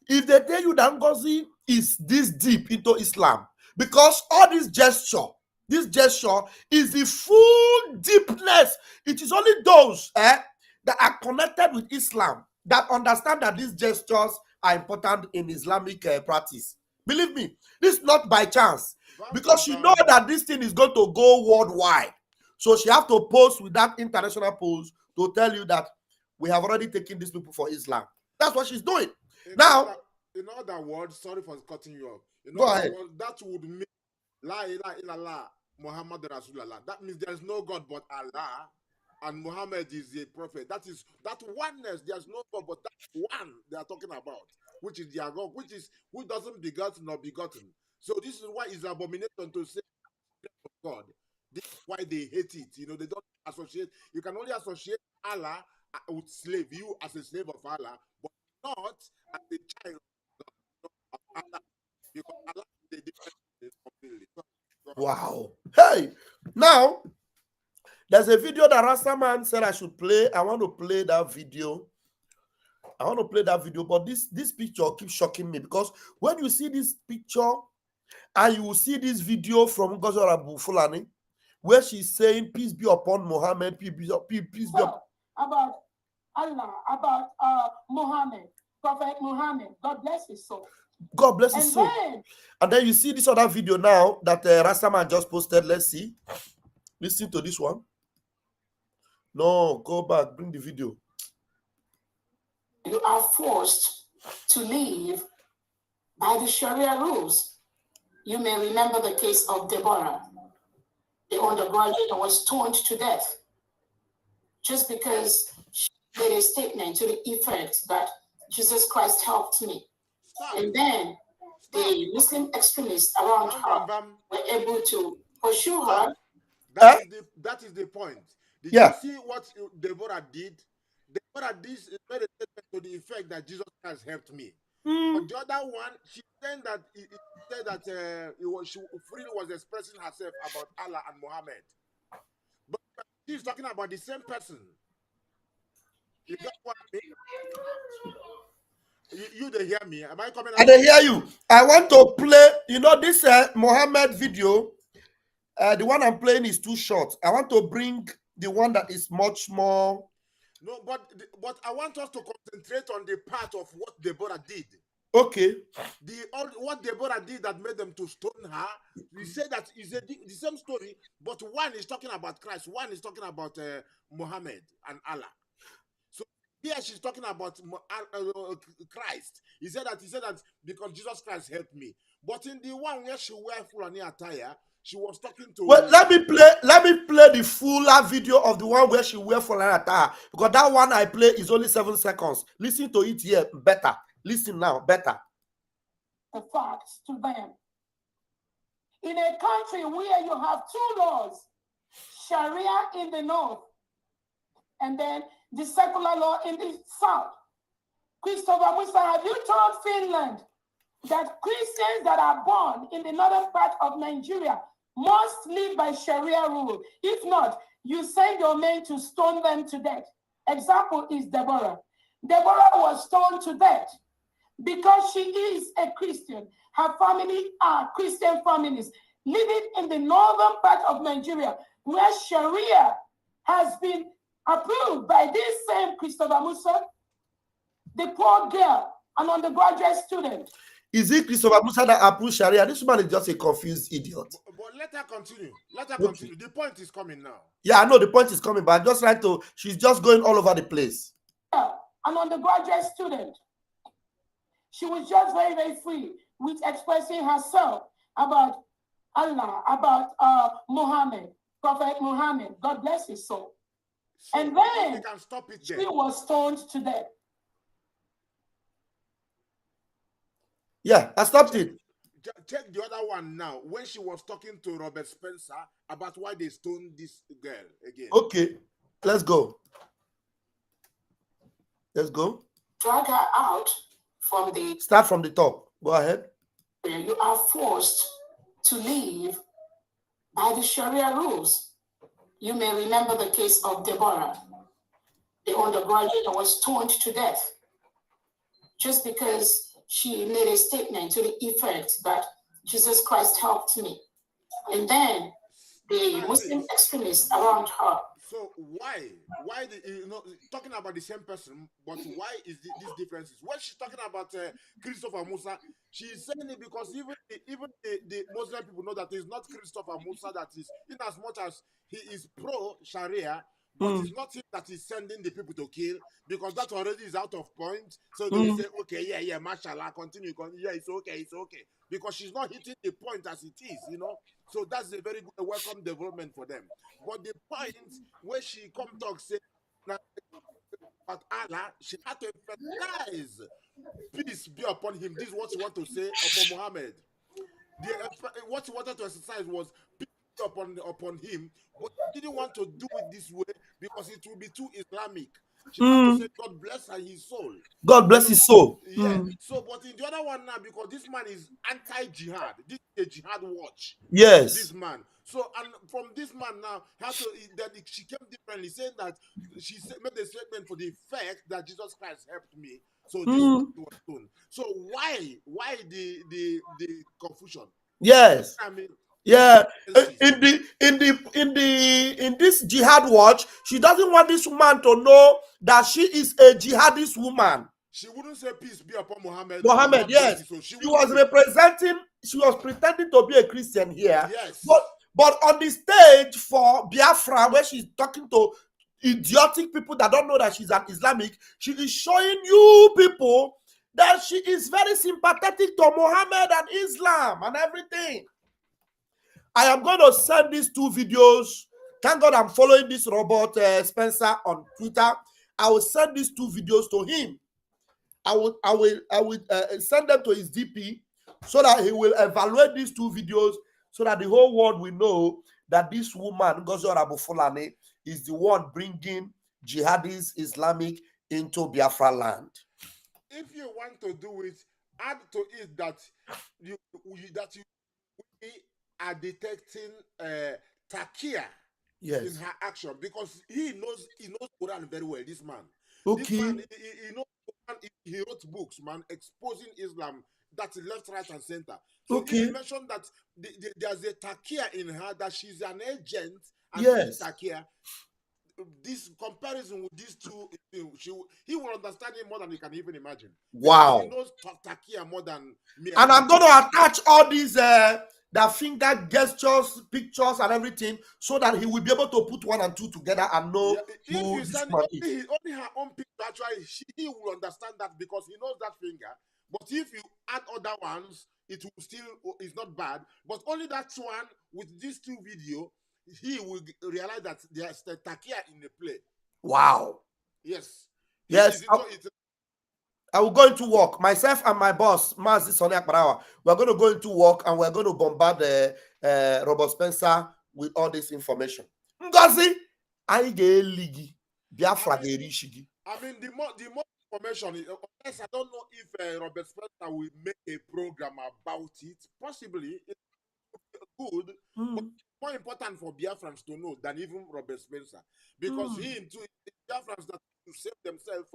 If they tell you that Ngozi is this deep into Islam, because all this gesture is the full deepness. It is only those that are connected with Islam that understand that these gestures are important in Islamic practice. Believe me, this is not by chance, because she knows that this thing is going to go worldwide. So she have to post with that international post to tell you that we have already taken these people for Islam. That's what she's doing. In other words, sorry for cutting you off. Go ahead. Words, that would mean La ilaha illallah Muhammad Rasulullah. That means there is no God but Allah, and Muhammad is a prophet. That is that oneness. There's no God but that one they are talking about, which is their God, who doesn't beget nor begotten. So this is why it's an abomination to say God. This is why they hate it. They don't associate. You can only associate Allah with slave, you as a slave of Allah, but not as a child of Allah, because Allah is a different thing completely. Wow. Hey, now there's a video that Rastaman said I should play. I want to play that video. But this picture keeps shocking me, because when you see this picture and you will see this video from Ngozi Abu Fulani, where she's saying, peace be upon Muhammad, peace be upon... About Allah, about Muhammad, Prophet Muhammad, God bless his soul. God bless his soul. And then you see this other video now that Rastaman just posted. Let's see. Listen to this one. No, go back. Bring the video. You are forced to leave By the Sharia rules, you may remember the case of Deborah, the undergraduate that was stoned to death just because she made a statement to the effect that Jesus Christ helped me. And then the Muslim extremists around her were able to pursue her. That is the point. Did you see what Deborah did? Deborah made a statement to the effect that Jesus Christ helped me. But the other one, she said that she freely was expressing herself about Allah and Muhammad. But she's talking about the same person. You got what I mean? You don't hear me? Am I coming? I don't hear you. I want to play. You know this Muhammad video. The one I'm playing is too short. I want to bring the one that is much more. No, but I want us to concentrate on the part of what Deborah did. Okay. What Deborah did that made them to stone her. We say that is the same story, but one is talking about Christ, one is talking about Muhammad and Allah. So here she's talking about Christ. He said that because Jesus Christ helped me. But in the one where she wear Fulani attire, she was talking to. Well, let me play the fuller video of the one where she wear Fulani attire, because that one I play is only 7 seconds. Listen to it here better. Listen now, better. The facts to them. In a country where you have two laws, Sharia in the north, and then the secular law in the south. Christopher Musa, have you told Finland that Christians that are born in the northern part of Nigeria must live by Sharia rule? If not, you send your men to stone them to death. Example is Deborah. Deborah was stoned to death because she is a Christian. Her family are Christian families living in the northern part of Nigeria, where Sharia has been approved by this same Christopher Musa, the poor girl, an undergraduate student. Is it Christopher Musa that approved Sharia? This man is just a confused idiot. But let her continue. Let her continue. The point is coming now. Yeah, I know the point is coming, but I'm just trying to. She's just going all over the place. An undergraduate student. She was just very, very free with expressing herself about Allah, about Muhammad, Prophet Muhammad. God bless his soul. So, and then she was stoned to death. Yeah, I stopped it. Check the other one now. When she was talking to Robert Spencer about why they stoned this girl again. Okay, let's go. Let's go. Drag her out from the... Start from the top. Go ahead. You are forced to live by the Sharia rules. You may remember the case of Deborah, the undergraduate that was stoned to death just because she made a statement to the effect that Jesus Christ helped me. And then the Muslim extremists around her. So why talking about the same person, but why is these differences? When she's talking about Christopher Musa, she's saying it because even the Muslim people know that it's not Christopher Musa that is, in as much as he is pro Sharia, but it's not him that is sending the people to kill, because that already is out of point. So they will say, okay, yeah, mashallah, continue, yeah, it's okay, because she's not hitting the point as it is, So that's a very good, welcome development for them. But the point where she come talk say about Allah, she had to emphasize peace be upon him. This is what she want to say upon Muhammad. What she wanted to exercise was peace be upon him, but she didn't want to do it this way because it will be too Islamic. She had to say, God bless her, his soul. God bless his soul. Yeah. So, but in the other one now, because this man is anti-jihad, this is a jihad watch. Yes. This man. So, and from this man now, she came differently, saying that she made a statement for the effect that Jesus Christ helped me. So this was done. So why the confusion? Yes. I mean, yeah. In this jihad watch, she doesn't want this woman to know that she is a jihadist woman. She wouldn't say peace be upon Muhammad. Yes. So she was representing. She was pretending to be a Christian here. Yes. But on the stage for Biafra, where she's talking to idiotic people that don't know that she's an Islamic, she is showing you people that she is very sympathetic to Muhammad and Islam and everything. I am going to send these 2 videos. Thank God I'm following this Robert Spencer on Twitter. I will send these 2 videos to him. I will send them to his DP so that he will evaluate these 2 videos so that the whole world will know that this woman, Ngozi Abu Fulani, is the one bringing jihadis Islamic into Biafra land. If you want to do it, add to it that you are detecting Takia in her action, because he knows Quran very well. This man, okay, this man, he knows Quran. He wrote books, man, exposing Islam. That's left, right, and center. So okay, if you mention that there's a Takia in her, that she's an agent, and yes, Takia, this comparison with these 2, he will understand it more than he can even imagine. Wow. He knows Takia more than me. And I'm going to attach all these the finger gestures, pictures, and everything, so that he will be able to put 1 and 2 together and know who if you send only her own picture, actually, he will understand that because he knows that finger. But if you add other ones, it will still is not bad. But only that one with these 2 videos, he will realize that there's the Takia in the play. Wow. Yes. Yes. I will go into work. Myself and my boss, Mazi Sonny Akbarawa, we're going to go into work and we're going to bombard Robert Spencer with all this information. Ngozi, I get ligi. Biafra gerishigi. I mean, the more information, unless I don't know if Robert Spencer will make a program about it. Possibly, it's good, but more important for Biafrans to know than even Robert Spencer, because he too, Biafrans that to save themselves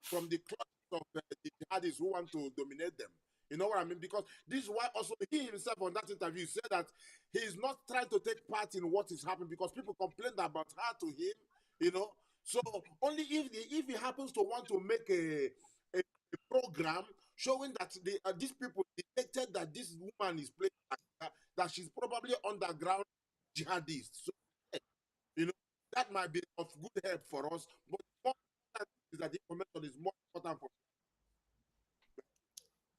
from the clutches of the jihadis who want to dominate them. You know what I mean? Because this is why also he himself on that interview said that he is not trying to take part in what is happening because people complained about her to him, you know. So only if he happens to want to make a program showing that these people detected that this woman is playing, that she's probably underground jihadist. So, you know, that might be of good help for us. But more is that the information is more important for us.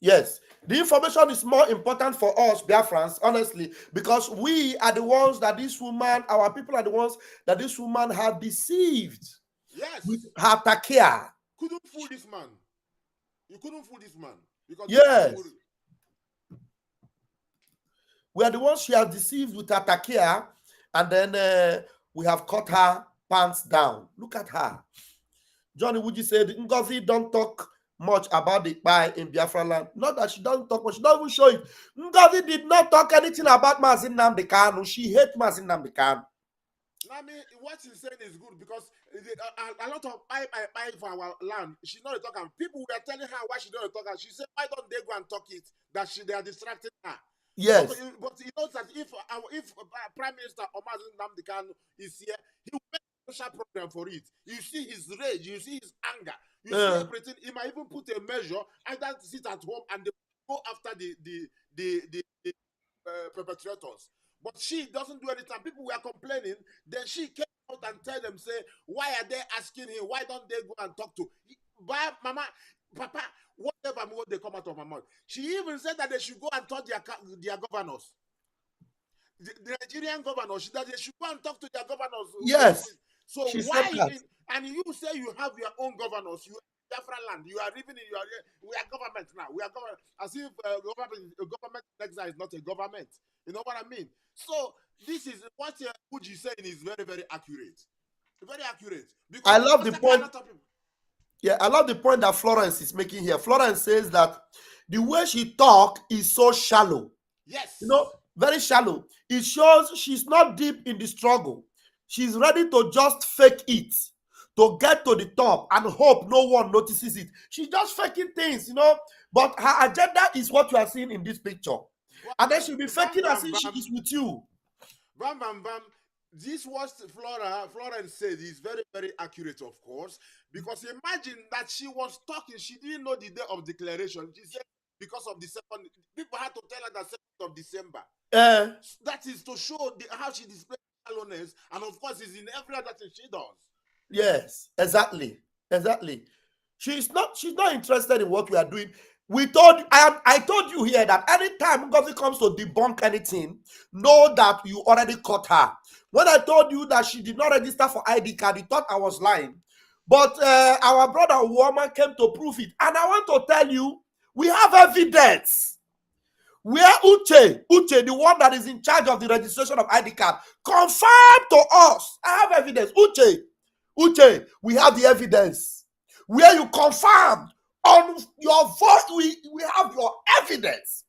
Yes, the information is more important for us, Biafrans, honestly, because we are the ones that this woman, our people are the ones that this woman have deceived. Yes. With her takia. Couldn't fool this man. You couldn't fool this man. Because yes. We are the ones she has deceived with her takia, and then we have cut her pants down. Look at her. Johnny Woody said, Ngozi don't talk much about the pie in Biafra land. Not that she doesn't talk much, she doesn't even show it. Ngozi did not talk anything about Mazin Nnamdi Kanu. She hates Mazin Nnamdi Kanu. I mean, what she's saying is good because a lot of pie for our land. She's not talking. People were telling her why she don't talk. She said, why don't they go and talk it? That they are distracting her. Yes. But he knows that if Prime Minister Mazin Nnamdi Kanu is here, he will make a social program for it. You see his rage, you see his anger, you see everything. He might even put a measure, either sit at home and they go after the perpetrators. But she doesn't do anything. People were complaining. Then she came out and tell them, say, why are they asking him? Why don't they go and talk to Mama, Papa, whatever they come out of my mouth. She even said that they should go and talk to their governors. The Nigerian governors, that they should go and talk to their governors. Yes. So she why? And you say you have your own governors. You different land. You are living in your. We are government now. We are government. As if government exile is not a government. You know what I mean? So this is what Fuji is saying is very, very accurate. Very accurate. Because I love the point. Yeah, I love the point that Florence is making here. Florence says that the way she talk is so shallow. Yes. You know, very shallow. It shows she's not deep in the struggle. She's ready to just fake it, to get to the top and hope no one notices it. She's just faking things, you know. But her agenda is what you are seeing in this picture. And then she'll be faking as if she is with you. Vam Vam Vam. This was Florence said is very, very accurate, of course, because imagine that she was talking, she didn't know the day of declaration. She said because of the second, people had to tell her that 2nd of December. That is to show how she displays shallowness, and of course, it's in every other thing she does. Yes, exactly. She's not interested in what we are doing. I told you here that anytime Ngozi comes to debunk anything, know that you already caught her. When I told you that she did not register for ID card, you thought I was lying. But our brother woman came to prove it. And I want to tell you, we have evidence. Where Uche, the one that is in charge of the registration of ID card, confirmed to us. I have evidence. Uche, we have the evidence. Where you confirmed on your voice, we have your evidence.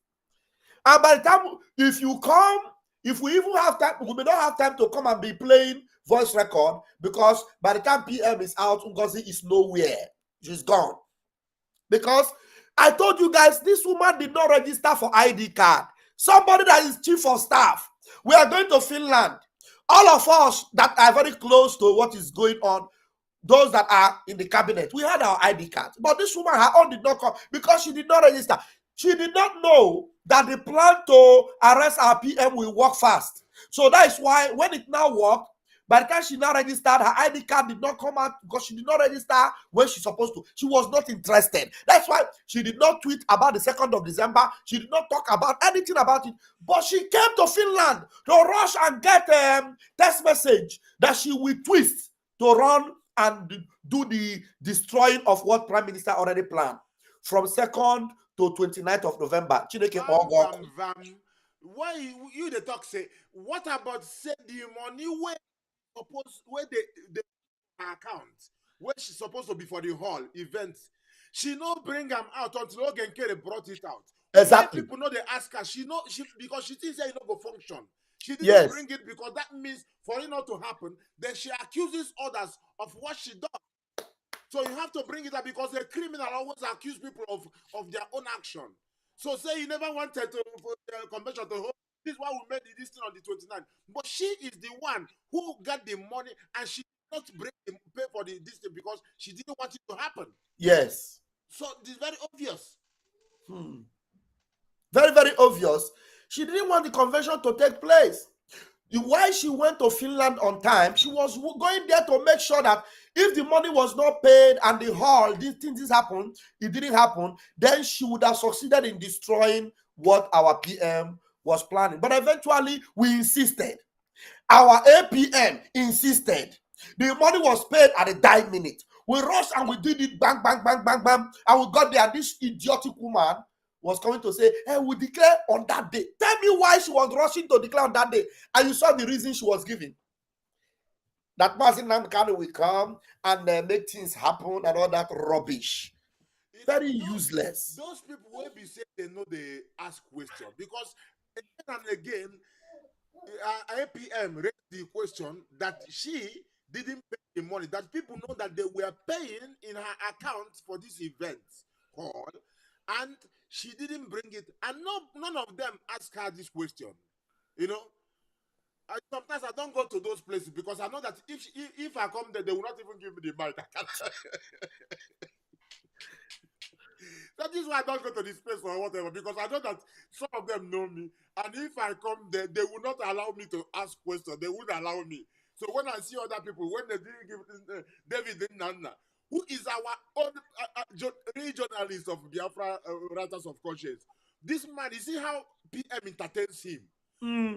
And by the time, if you come, if we even have time, we may not have time to come and be playing voice record, because by the time PM is out, Ngozi is nowhere. She's gone. Because I told you guys, this woman did not register for ID card. Somebody that is chief of staff. We are going to Finland. All of us that are very close to what is going on, those that are in the cabinet, we had our ID cards. But this woman, her own did not come because she did not register. She did not know that the plan to arrest our PM will work fast. So that is why when it now worked, by the time she now registered, her ID card did not come out because she did not register when she's supposed to. She was not interested. That's why she did not tweet about the 2nd of December. She did not talk about anything about it. But she came to Finland to rush and get a text message that she will twist to run and do the destroying of what Prime Minister already planned from 2nd to 29th of November. Vam, why you the talk say? What about say the money where suppose where the account where she's supposed to be for the hall event? She no bring them out until Ogenkere brought it out. Exactly. When people know they ask her, because she thinks it no go function. She didn't bring it because that means for it not to happen, then she accuses others of what she does. So you have to bring it up because a criminal always accuse people of their own action. So say you never wanted to for the convention to hold. This is why we made this thing on the 29th. But she is the one who got the money and she did not pay for this thing because she didn't want it to happen. Yes. So it's very obvious. Very, very obvious. She didn't want the convention to take place. Why she went to Finland on time, she was going there to make sure that if the money was not paid and the hall, these things happened, it didn't happen, then she would have succeeded in destroying what our PM was planning. But eventually, we insisted. Our APM insisted. The money was paid at a dime minute. We rushed and we did it, bang, bang, bang, bang, bang, and we got there. And this idiotic woman was coming to say, hey, we declare on that day. Tell me why she was rushing to declare on that day. And you saw the reason she was giving. That Mazin Namkano will come and make things happen and all that rubbish. Very useless. Those people will be saying they know they ask questions because again and again, APM raised the question that she didn't pay the money, that people know that they were paying in her account for this event call, and she didn't bring it, and none of them ask her this question. You know, sometimes I don't go to those places because I know that if I come there, they will not even give me the mic. That is why I don't go to this place or whatever, because I know that some of them know me, and if I come there, they will not allow me to ask questions. They wouldn't allow me. So when I see other people, when they didn't give David Nana, who is our own regionalist of Biafra Writers of Conscience, this man, you see how PM entertains him.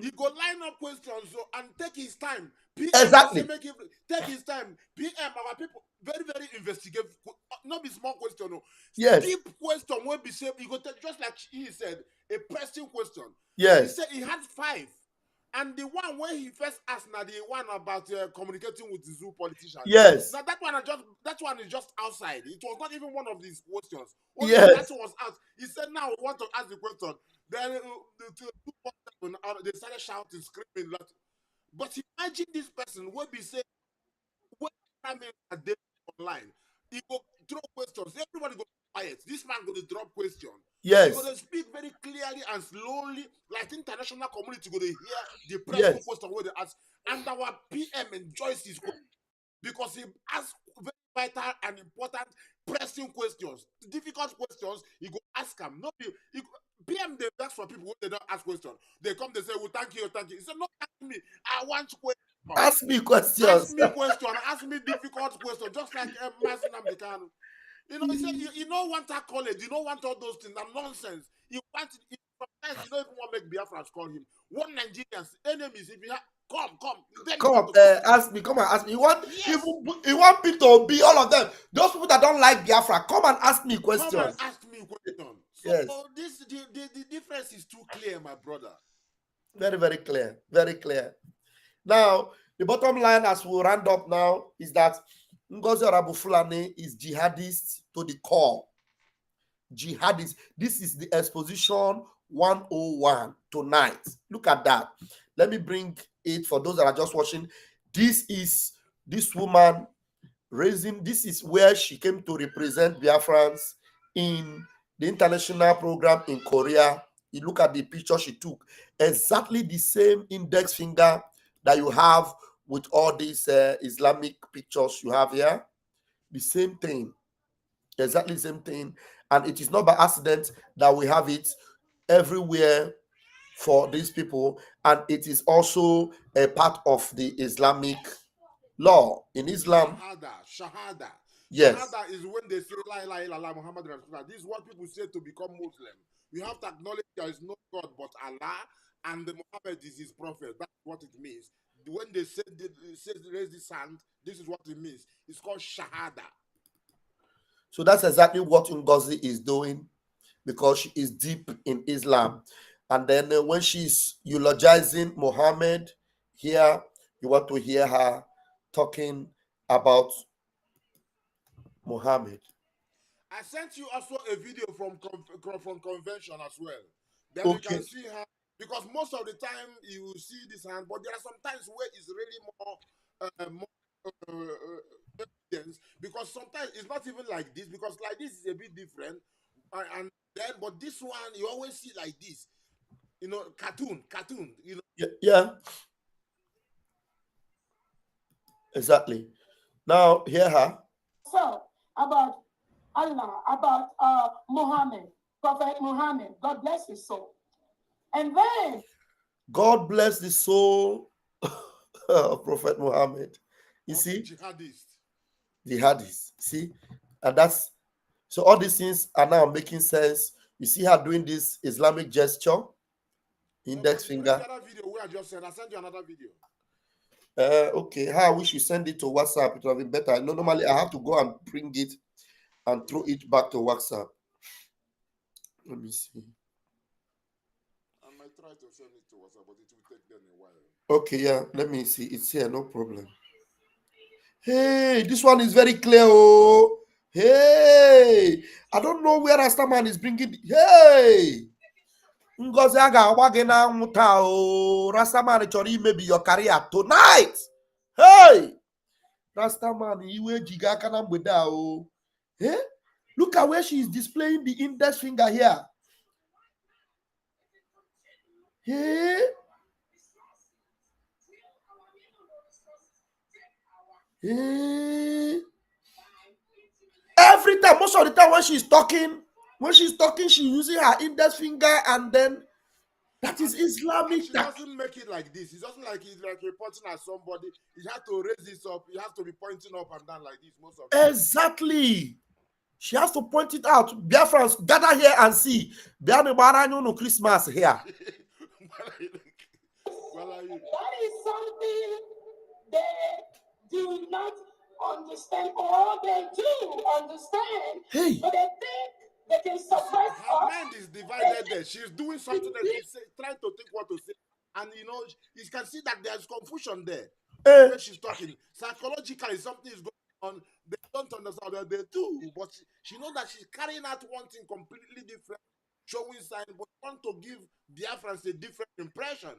He go line up questions and take his time. PM exactly. Take his time. PM, our people, very, very investigative. Not be small question. No. Yes. Deep question will be said. He go take, just like he said, a pressing question. Yes. He said he had 5. And the one when he first asked, now the one about communicating with the zoo politicians. Yes. Now that one is just outside. It was not even one of these questions. Only that was asked. He said, now we want to ask the question. Then they started shouting, screaming. But imagine this person will be saying, when I mean a day online, he go throw questions. Everybody go quiet. This man go to drop question. Yes. He go to speak very clearly and slowly, like international community go to hear the pressing question where they ask. And our PM enjoys his question because he asks very vital and important pressing questions. Difficult questions, he go ask them. No, PM they ask for people when they don't ask questions. They come, they say, well, thank you. He said, no, ask me. I want questions. Ask me questions. Ask me questions. Ask me difficult questions. Just like Mazin Namdekanu. You know, he said, you don't want that college, you don't want all those things, and nonsense. You want it, sometimes you don't even want to make Biafrans call him. One Nigerians, enemies, if you have, come. Come, ask me, come and ask me. You want Peter Obi, all of them. Those people that don't like Biafra, come and ask me questions. Come and ask me questions. So yes. The difference is too clear, my brother. Very, very clear. Very clear. Now, the bottom line as we round up now is that Ngozi Orabufulani is jihadist to the core. Jihadist. This is the exposition 101 tonight. Look at that. Let me bring it for those that are just watching. This is this woman raising, this is where she came to represent Biafrans in the international program in Korea. You look at the picture she took, exactly the same index finger that you have with all these Islamic pictures you have here. The same thing, exactly the same thing. And it is not by accident that we have it everywhere for these people. And it is also a part of the Islamic law. In Islam, Shahada. Yes. Shahada is when they say La ilaha illallah Muhammad Rasulullah. This is what people say to become Muslim. You have to acknowledge there is no God but Allah, and the Muhammad is his prophet. That's what it means. When they say raise this hand, this is what it means. It's called Shahada. So that's exactly what Ngozi is doing, because she is deep in Islam. And then when she's eulogizing Muhammad here, you want to hear her talking about Muhammad. I sent you also a video from convention as well. Then you can see her, because most of the time you will see this hand, but there are some times where it's really more evidence, because sometimes it's not even like this, because like this is a bit different, and then but this one you always see like this, you know, cartoon, you know. Yeah. Exactly. Now hear her. So about Allah, about Muhammad, Prophet Muhammad, God bless his soul. And then God bless the soul of Prophet Muhammad. You see? Jihadist. See? And that's so all these things are now making sense. You see her doing this Islamic gesture, index finger. Another video where I just said I sent you another video. Okay, how I wish you send it to WhatsApp. It would have been better. No, normally I have to go and bring it and throw it back to WhatsApp. Let me see. I might try to send it to WhatsApp, but it will take them a while. Okay, yeah. Let me see. It's here, no problem. Hey, this one is very clear. Oh, hey, I don't know where Rastaman is bringing. Hey, Ngozi aga-agba gị na nwụta o. Rastaman chọrọ imebi your career tonight. Hey, Rastaman, iwe jiga aka na mgbede a o. Hey, look at where she is displaying the index finger here. Hey. Hey. Every time, most of the time when she's talking, she's using her index finger, and then that is Islamic. She doesn't make it like this. It doesn't like it's like you're pointing at somebody. You have to raise this up. You have to be pointing up and down like this most of the time. Exactly. She has to point it out. Biafrans, gather here and see. No Christmas here. That is something they do not understand, or they do understand. Hey. But they think they can suppress her us. mind is divided there. She's doing something that she's trying to think what to say. And you know, you can see that there's confusion there. When she's talking. Psychologically, something is going on. They don't understand that they do. But she knows that she's carrying out one thing completely different, showing signs, but want to give Biafrans a different impression.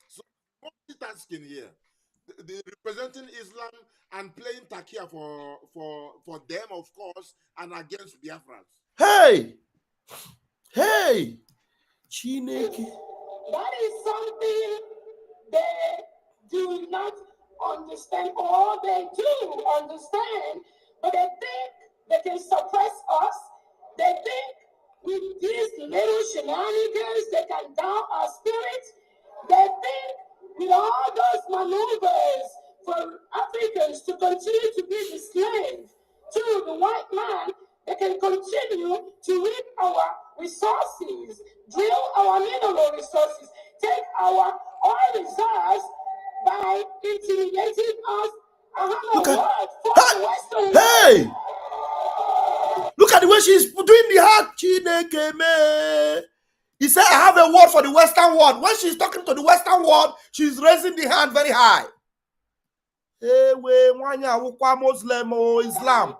So multitasking here. They're representing Islam and playing Takia for them, of course, and against Biafrans. Hey! Hey! Chineke. That is something they do not understand, or they do understand, but they think they can suppress us. They think with these little shenanigans they can down our spirits. They think with all those maneuvers for Africans to continue to be the slave to the white man, They can continue to reap our resources, drill our mineral resources, take our oil reserves by intimidating us. Look at, hey! Look at the way she's doing the heart. He said, I have a word for the Western world. When she's talking to the Western world, she's raising the hand very high. Hey, Muslim or Islam.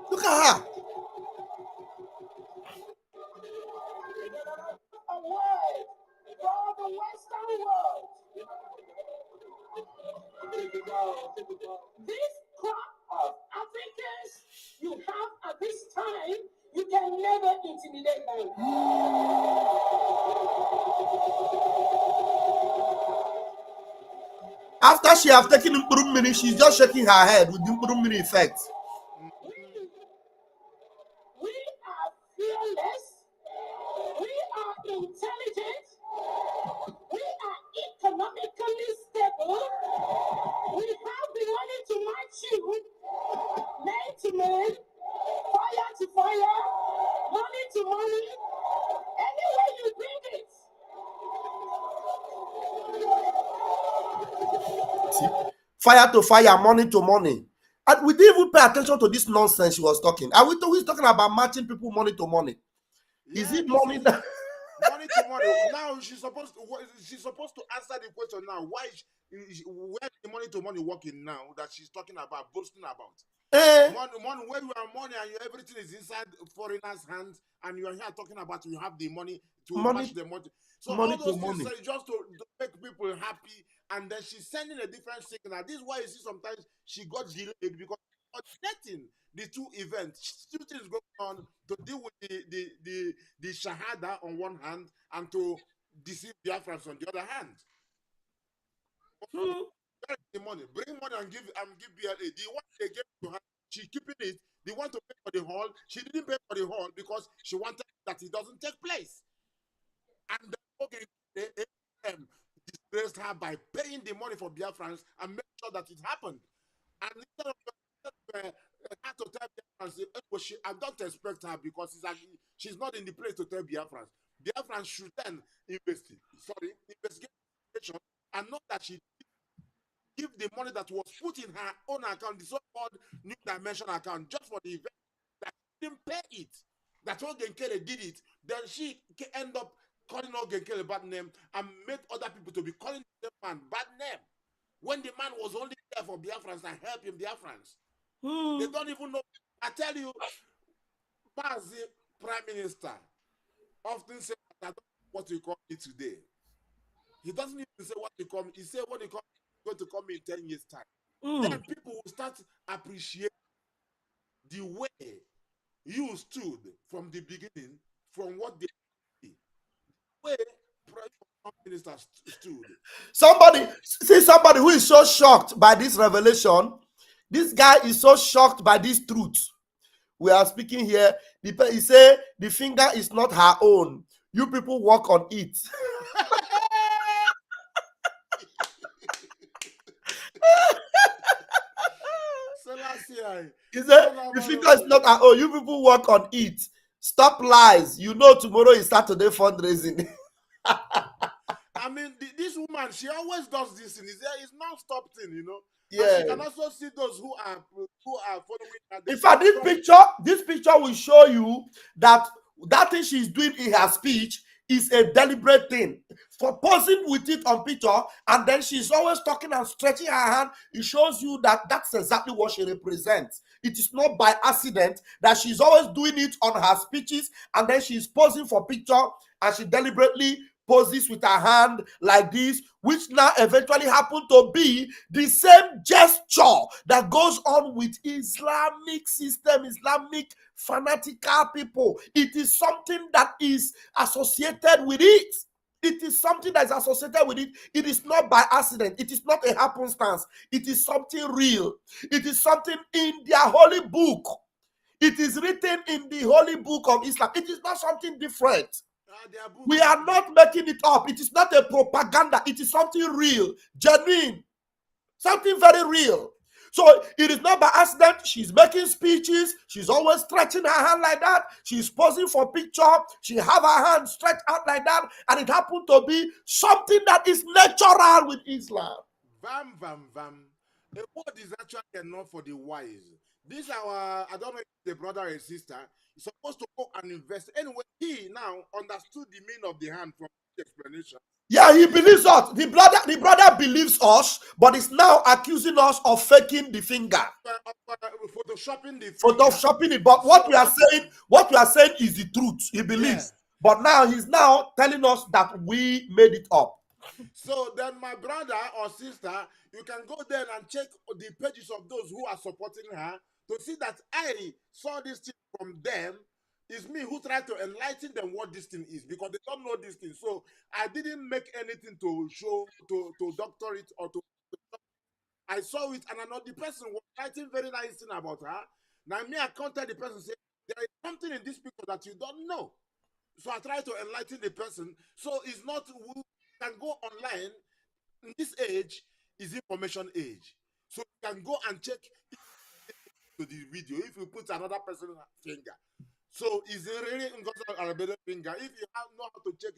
Look at her. A word for the Western world. This crop of Africans you have at this time, you can never intimidate them. After she have taken Mkpurumini, she's just shaking her head with the Mkpurumini effect. We are fearless. We are intelligent. We are economically stable. We have the money to match you, man to man, fire to fire, money to money, anywhere you bring it. See? Fire to fire, money to money. And we didn't even pay attention to this nonsense she was talking. Are we always talking about matching people money to money? Is it money that money to money? Now she's supposed to answer the question now. Where the money to money working now that she's talking about, boasting about? Money, where you have money and everything is inside foreigners' hands, and you are here talking about you have the money to match the money. So money all those to things money. are just to make people happy, and then she's sending a different signal. This is why you see sometimes she got delayed because connecting the two events, two things going on to deal with the shahada on one hand and to deceive Biafrans on the other hand. The money, bring money and give BLA. The one they gave to her, she keeping it. They want to pay for the hall. She didn't pay for the hall because she wanted that it doesn't take place. And the AKPA disgraced her by paying the money for Biafrans and make sure that it happened. And instead of had to tell Biafrans, I don't expect her because she's not in the place to tell Biafrans. Biafrans should then investigate and know that she give the money that was put in her own account, the so-called New Dimension account, just for the event, that she didn't pay it. That Ogenkele did it. Then she end up calling Ogenkele bad name and made other people to be calling the man bad name. When the man was only there for Biafrans and helping Biafrans. They don't even know. I tell you, Bazi Prime Minister often says, I don't know what you call me today. He doesn't even say what you call me. He said what you call me is going to come in 10 years' time. Then people will start appreciate the way you stood from the beginning, from what they did. The way Prime Minister stood. Somebody who is so shocked by this revelation. This guy is so shocked by this truth. We are speaking here. He say the finger is not her own. You people work on it. He said the finger is not her own. You people work on it. Stop lies. You know tomorrow is Saturday fundraising. I mean, this woman, she always does this thing. It's non-stop thing, you know. Yeah. And she can also see those who are following her. In fact, this picture will show you that thing she's doing in her speech is a deliberate thing. For posing with it on picture, and then she's always talking and stretching her hand, it shows you that that's exactly what she represents. It is not by accident that she's always doing it on her speeches, and then she's posing for picture, and she deliberately poses with her hand like this, which now eventually happened to be the same gesture that goes on with Islamic system, Islamic fanatical people. It is something that is associated with it. It is something that is associated with it. It is not by accident. It is not a happenstance. It is something real. It is something in their holy book. It is written in the holy book of Islam. It is not something different. We are not making it up. It is not a propaganda. It is something real, genuine, something very real. So it is not by accident. She's making speeches. She's always stretching her hand like that. She's posing for picture. She have her hand stretched out like that. And it happened to be something that is natural with Islam. Vam, vam, vam. A word is actually enough for the wise. This I don't know if the brother and sister is supposed to go and invest. Anyway, he now understood the meaning of the hand from the explanation. Yeah, he believes us. The brother believes us, but is now accusing us of faking the finger. Photoshopping the finger. Photoshopping it. But what we are saying is the truth. He believes. Yeah. But now he's now telling us that we made it up. So then, my brother or sister, you can go there and check the pages of those who are supporting her to see that I saw this thing from them. It's me who tried to enlighten them what this thing is, because they don't know this thing. So I didn't make anything to show, to doctor it or to. I saw it, and I know the person was writing very nice thing about her. Now me, I counted the person, say there is something in this picture that you don't know. So I try to enlighten the person. So it's not, we can go online. In this age is information age. So you can go and check to the video if you put another person's finger. So is it really a better finger? If you know how to check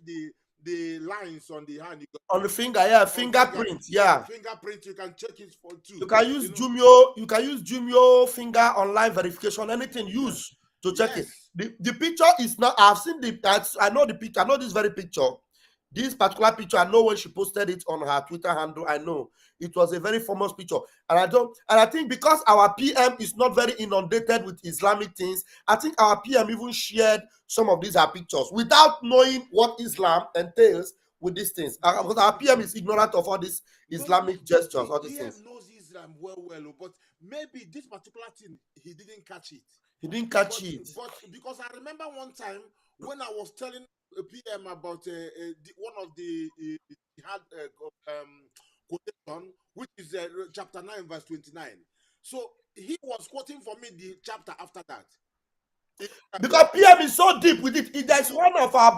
the lines on the hand, on the finger, yeah, fingerprint, yeah. Fingerprint, you can check it for too. You can use Jumio, you can use Jumio finger online verification, anything use to check it. The picture is not, I've seen I know the picture, I know this very picture. This particular picture, I know when she posted it on her Twitter handle, I know it was a very famous picture. And I think because our PM is not very inundated with Islamic things, I think our PM even shared some of these pictures without knowing what Islam entails with these things. Because our PM is ignorant of all these Islamic gestures, all these things. PM knows Islam well, but maybe this particular thing, he didn't catch it. He didn't catch it. But because I remember one time when I was telling a PM about one of the quotation, which is chapter 9, verse 29. So he was quoting for me the chapter after that. Because PM is so deep with it. There's one of our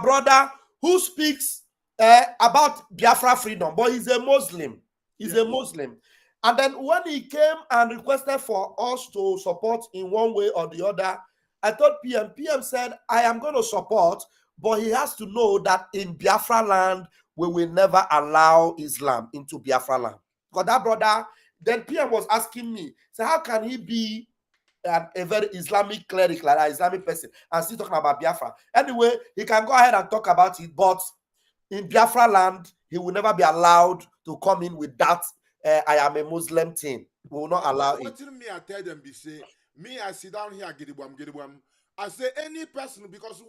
brother who speaks about Biafra freedom, but he's a Muslim. He's a Muslim. And then when he came and requested for us to support in one way or the other, I told PM said, I am going to support, but he has to know that in Biafra land, we will never allow Islam into Biafra land. Because that brother, then PM was asking me, so how can he be a very Islamic cleric, like an Islamic person, and still talking about Biafra? Anyway, he can go ahead and talk about it, but in Biafra land, he will never be allowed to come in with that I am a Muslim thing. We will not allow it. What me I tell them, say, me I sit down here, gidibam. I say any person, because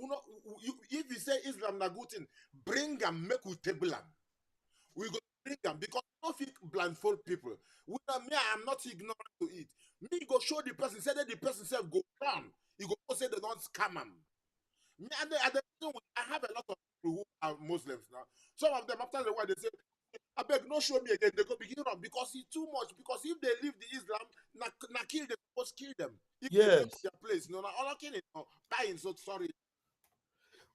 if you say Islam na good thing, bring them, make we table them. We go bring them, because don't blindfold people. Me, I am not ignorant to it. Me go show the person, say that the person self go run. You go say they don't scam them. Me, I have a lot of people who are Muslims now. Some of them after the while they say, I beg, no show me again. They go begin on because it's too much. Because if they leave the Islam, na kill them, supposed kill them. If yes. Their place, no, all killing, no, dying. So sorry.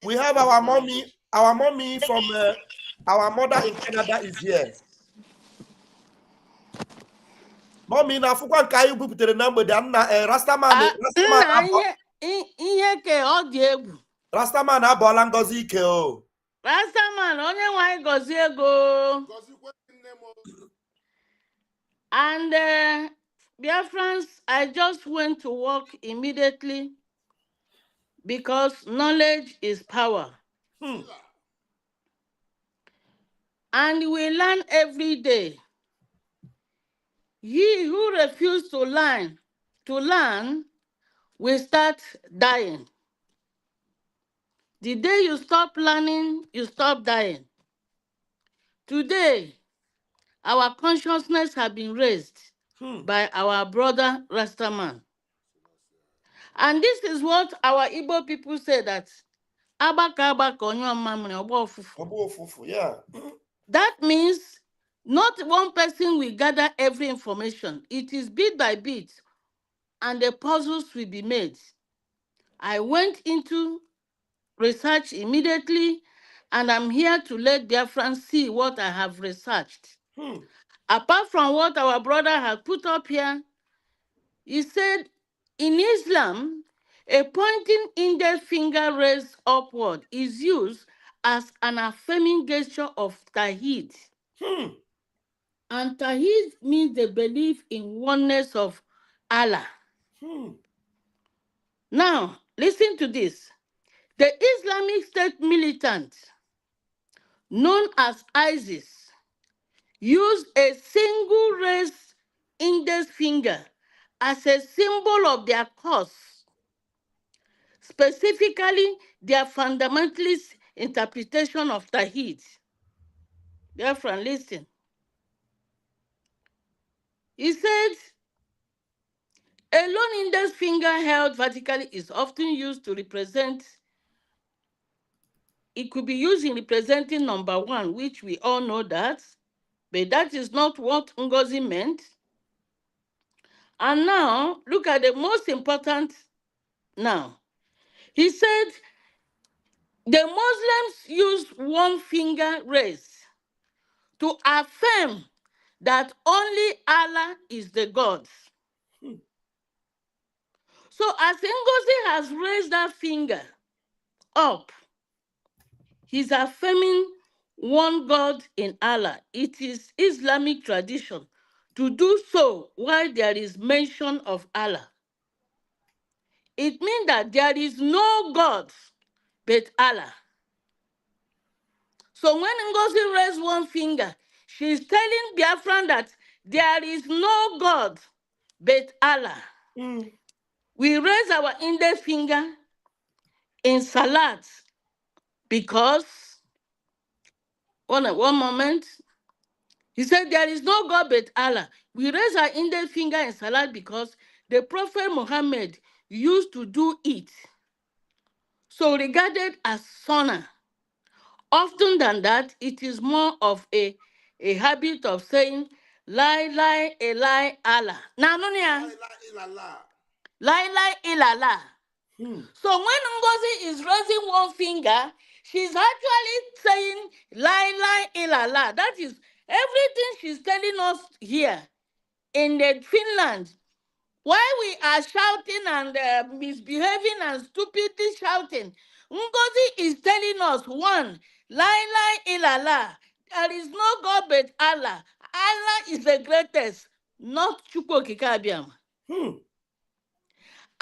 We have our mommy. Our mommy from our mother in Canada is here. Mommy, na fukwan kayu buputere number dan na Rastaman. Rastaman abola ngozi ike o. Rastaman, onye nwanyi gozi ego. And dear friends, I just went to work immediately because knowledge is power. And we learn every day. He who refuses to learn will start dying. The day you stop learning, you stop dying. Today, our consciousness has been raised by our brother Rastaman. And this is what our Igbo people say, that yeah. That means not one person will gather every information. It is bit by bit, and the puzzles will be made. I went into research immediately, and I'm here to let Biafrans see what I have researched. Apart from what our brother has put up here, he said, in Islam, a pointing index finger raised upward is used as an affirming gesture of Tawhid. And Tawhid means the belief in oneness of Allah. Now, listen to this. The Islamic State militant, known as ISIS, used a single raised index finger as a symbol of their cause, specifically their fundamentalist interpretation of Tawhid. Therefore, listen. He said, a lone index finger held vertically is often used to represent, it could be used in representing number 1, which we all know that, but that is not what Ngozi meant. And now, look at the most important now. He said, the Muslims use one finger raised to affirm that only Allah is the God. So as Ngozi has raised that finger up, he's affirming one God in Allah. It is Islamic tradition to do so while there is mention of Allah. It means that there is no God but Allah. So when Ngozi raised one finger, she's telling Biafran that there is no God but Allah. We raise our index finger in Salat because, one moment, he said there is no God but Allah. We raise our index finger in Salat because the Prophet Muhammad used to do it. So regarded as sunnah. Often than that, it is more of a habit of saying, lie, lie, lie, Allah. Now, lie, lie, ilala. So when Ngozi is raising one finger, she's actually saying, lie, lie, ilala. That is everything she's telling us here in the Finland. While we are shouting and misbehaving and stupidly shouting, Ngozi is telling us, 1, lie, lie, ilala. There is no God but Allah. Allah is the greatest, not Chukwu Okike Abiama.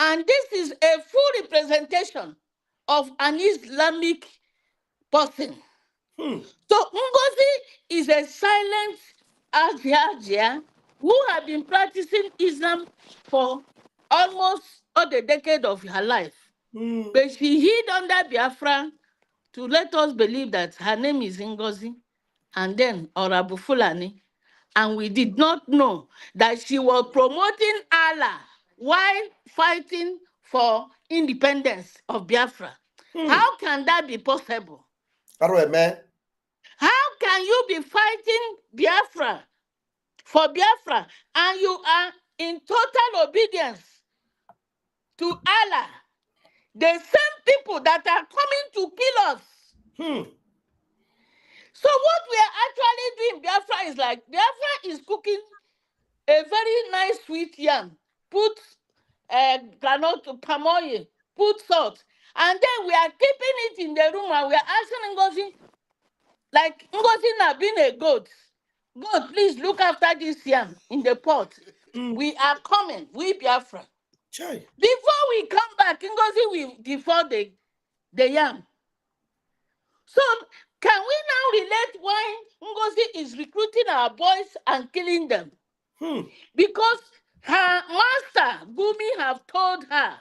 And this is a full representation of an Islamic person. So Ngozi is a silent Ajia who have been practicing Islam for almost all the decade of her life. But she hid under Biafra to let us believe that her name is Ngozi and then Orabu Fulani. And we did not know that she was promoting Allah while fighting for independence of Biafra. How can that be possible? How can you be fighting Biafra for Biafra and you are in total obedience to Allah? The same people that are coming to kill us. So what we are actually doing, Biafra is like, Biafra is cooking a very nice sweet yam. Put granite, palm oil, put salt. And then we are keeping it in the room and we are asking Ngozi, like Ngozi now being a goat. God, please look after this yam in the pot. We are coming, we Biafra. Before we come back, Ngozi will default the yam. So can we now relate why Ngozi is recruiting our boys and killing them? Because her master, Gumi, have told her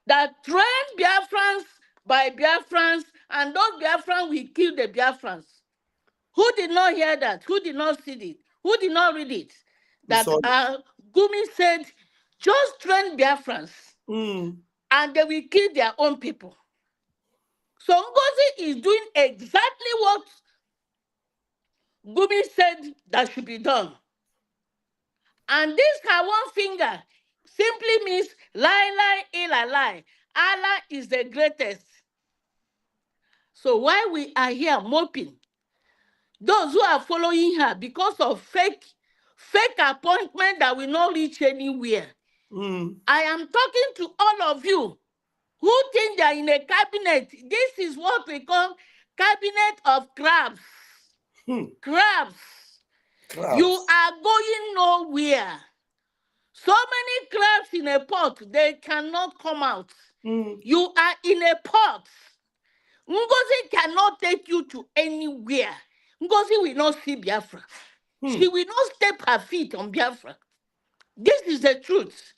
that train Biafrans by Biafrans and those Biafrans will kill the Biafrans. Who did not hear that? Who did not see it? Who did not read it? That Gumi said, just train Biafrans and they will kill their own people. So Ngozi is doing exactly what Gumi said that should be done. And this her one finger simply means lie, lie, illa, lie. Allah is the greatest. So while we are here moping, those who are following her because of fake appointment that will not reach anywhere. I am talking to all of you who think they are in a cabinet. This is what we call cabinet of crabs. Crabs. You are going nowhere. So many crabs in a pot, they cannot come out. You are in a pot. Ngozi cannot take you to anywhere. Ngozi will not see Biafra. She will not step her feet on Biafra. This is the truth.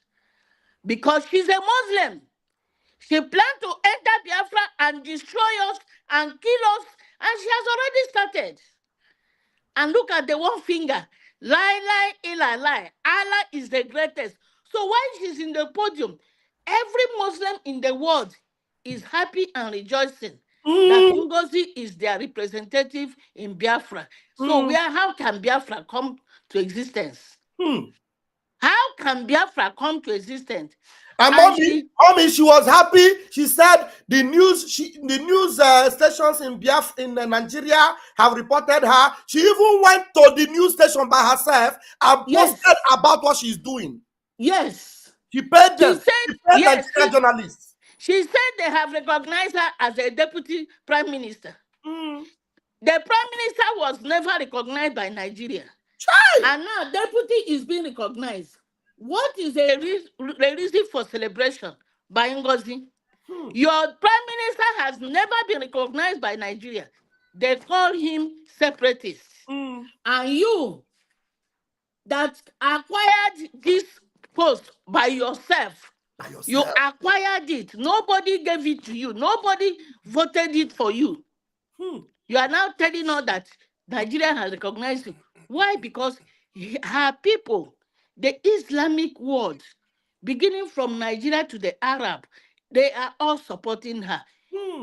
Because she's a Muslim. She planned to enter Biafra and destroy us and kill us, and she has already started. And look at the one finger. Lie, lie. Allah is the greatest. So while she's in the podium, every Muslim in the world is happy and rejoicing that Ngozi is their representative in Biafra. So how can Biafra come to existence? How can Biafra come to existence? And mommy, she was happy. She said the news stations in Nigeria have reported her. She even went to the news station by herself and posted about what she's doing. Yes. She paid them. She said, Nigerian journalists. She said they have recognized her as a deputy prime minister. The prime minister was never recognized by Nigeria. And now deputy is being recognized. What is the reason for celebration by Ngozi? Your prime minister has never been recognized by Nigeria. They call him separatist. And you that acquired this post by yourself, you acquired it. Nobody gave it to you. Nobody voted it for you. You are now telling us that Nigeria has recognized you. Why? Because her people, the Islamic world, beginning from Nigeria to the Arab, they are all supporting her.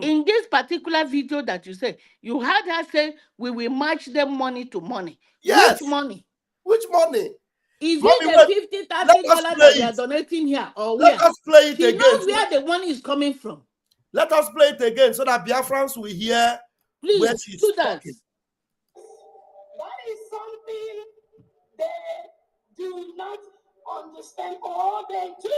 In this particular video that you said, you had her say, we will match them money to money. Yes. Which money? Which money? Is it the $50,000 that they are donating here or where? Let us play it she again. knows where the money is coming from. Let us play it again so that Biafrans will hear where she's do that. talking. That is something they do not understand, or they do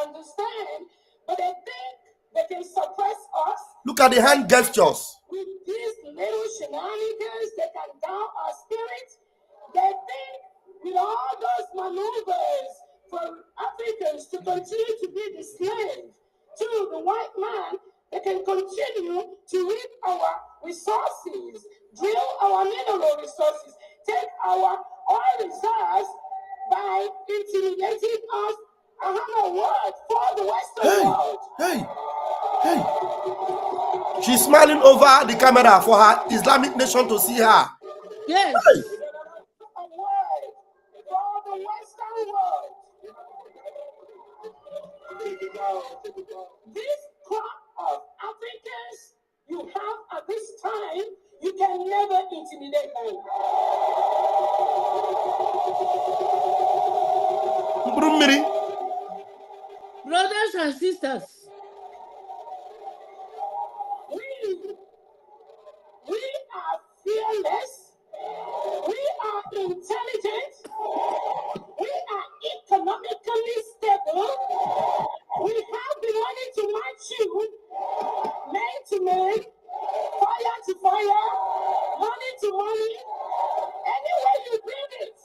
understand, but they think they can suppress us. Look at the hand gestures. With these little shenanigans, they can down our spirits. They think with all those maneuvers for Africans to continue to be the slave to the white man, they can continue to reap our resources, drill our mineral resources, take our oil reserves by intimidating us. I have a word for the Western world. She's smiling over the camera for her Islamic nation to see her. Yes. A word for the Western world. This crop of Africans you have at this time, you can never intimidate them. Brothers and sisters, we are fearless, we are intelligent, we are economically stable, we have the money to match you, man to man, fire to fire, money to money, anywhere you bring it.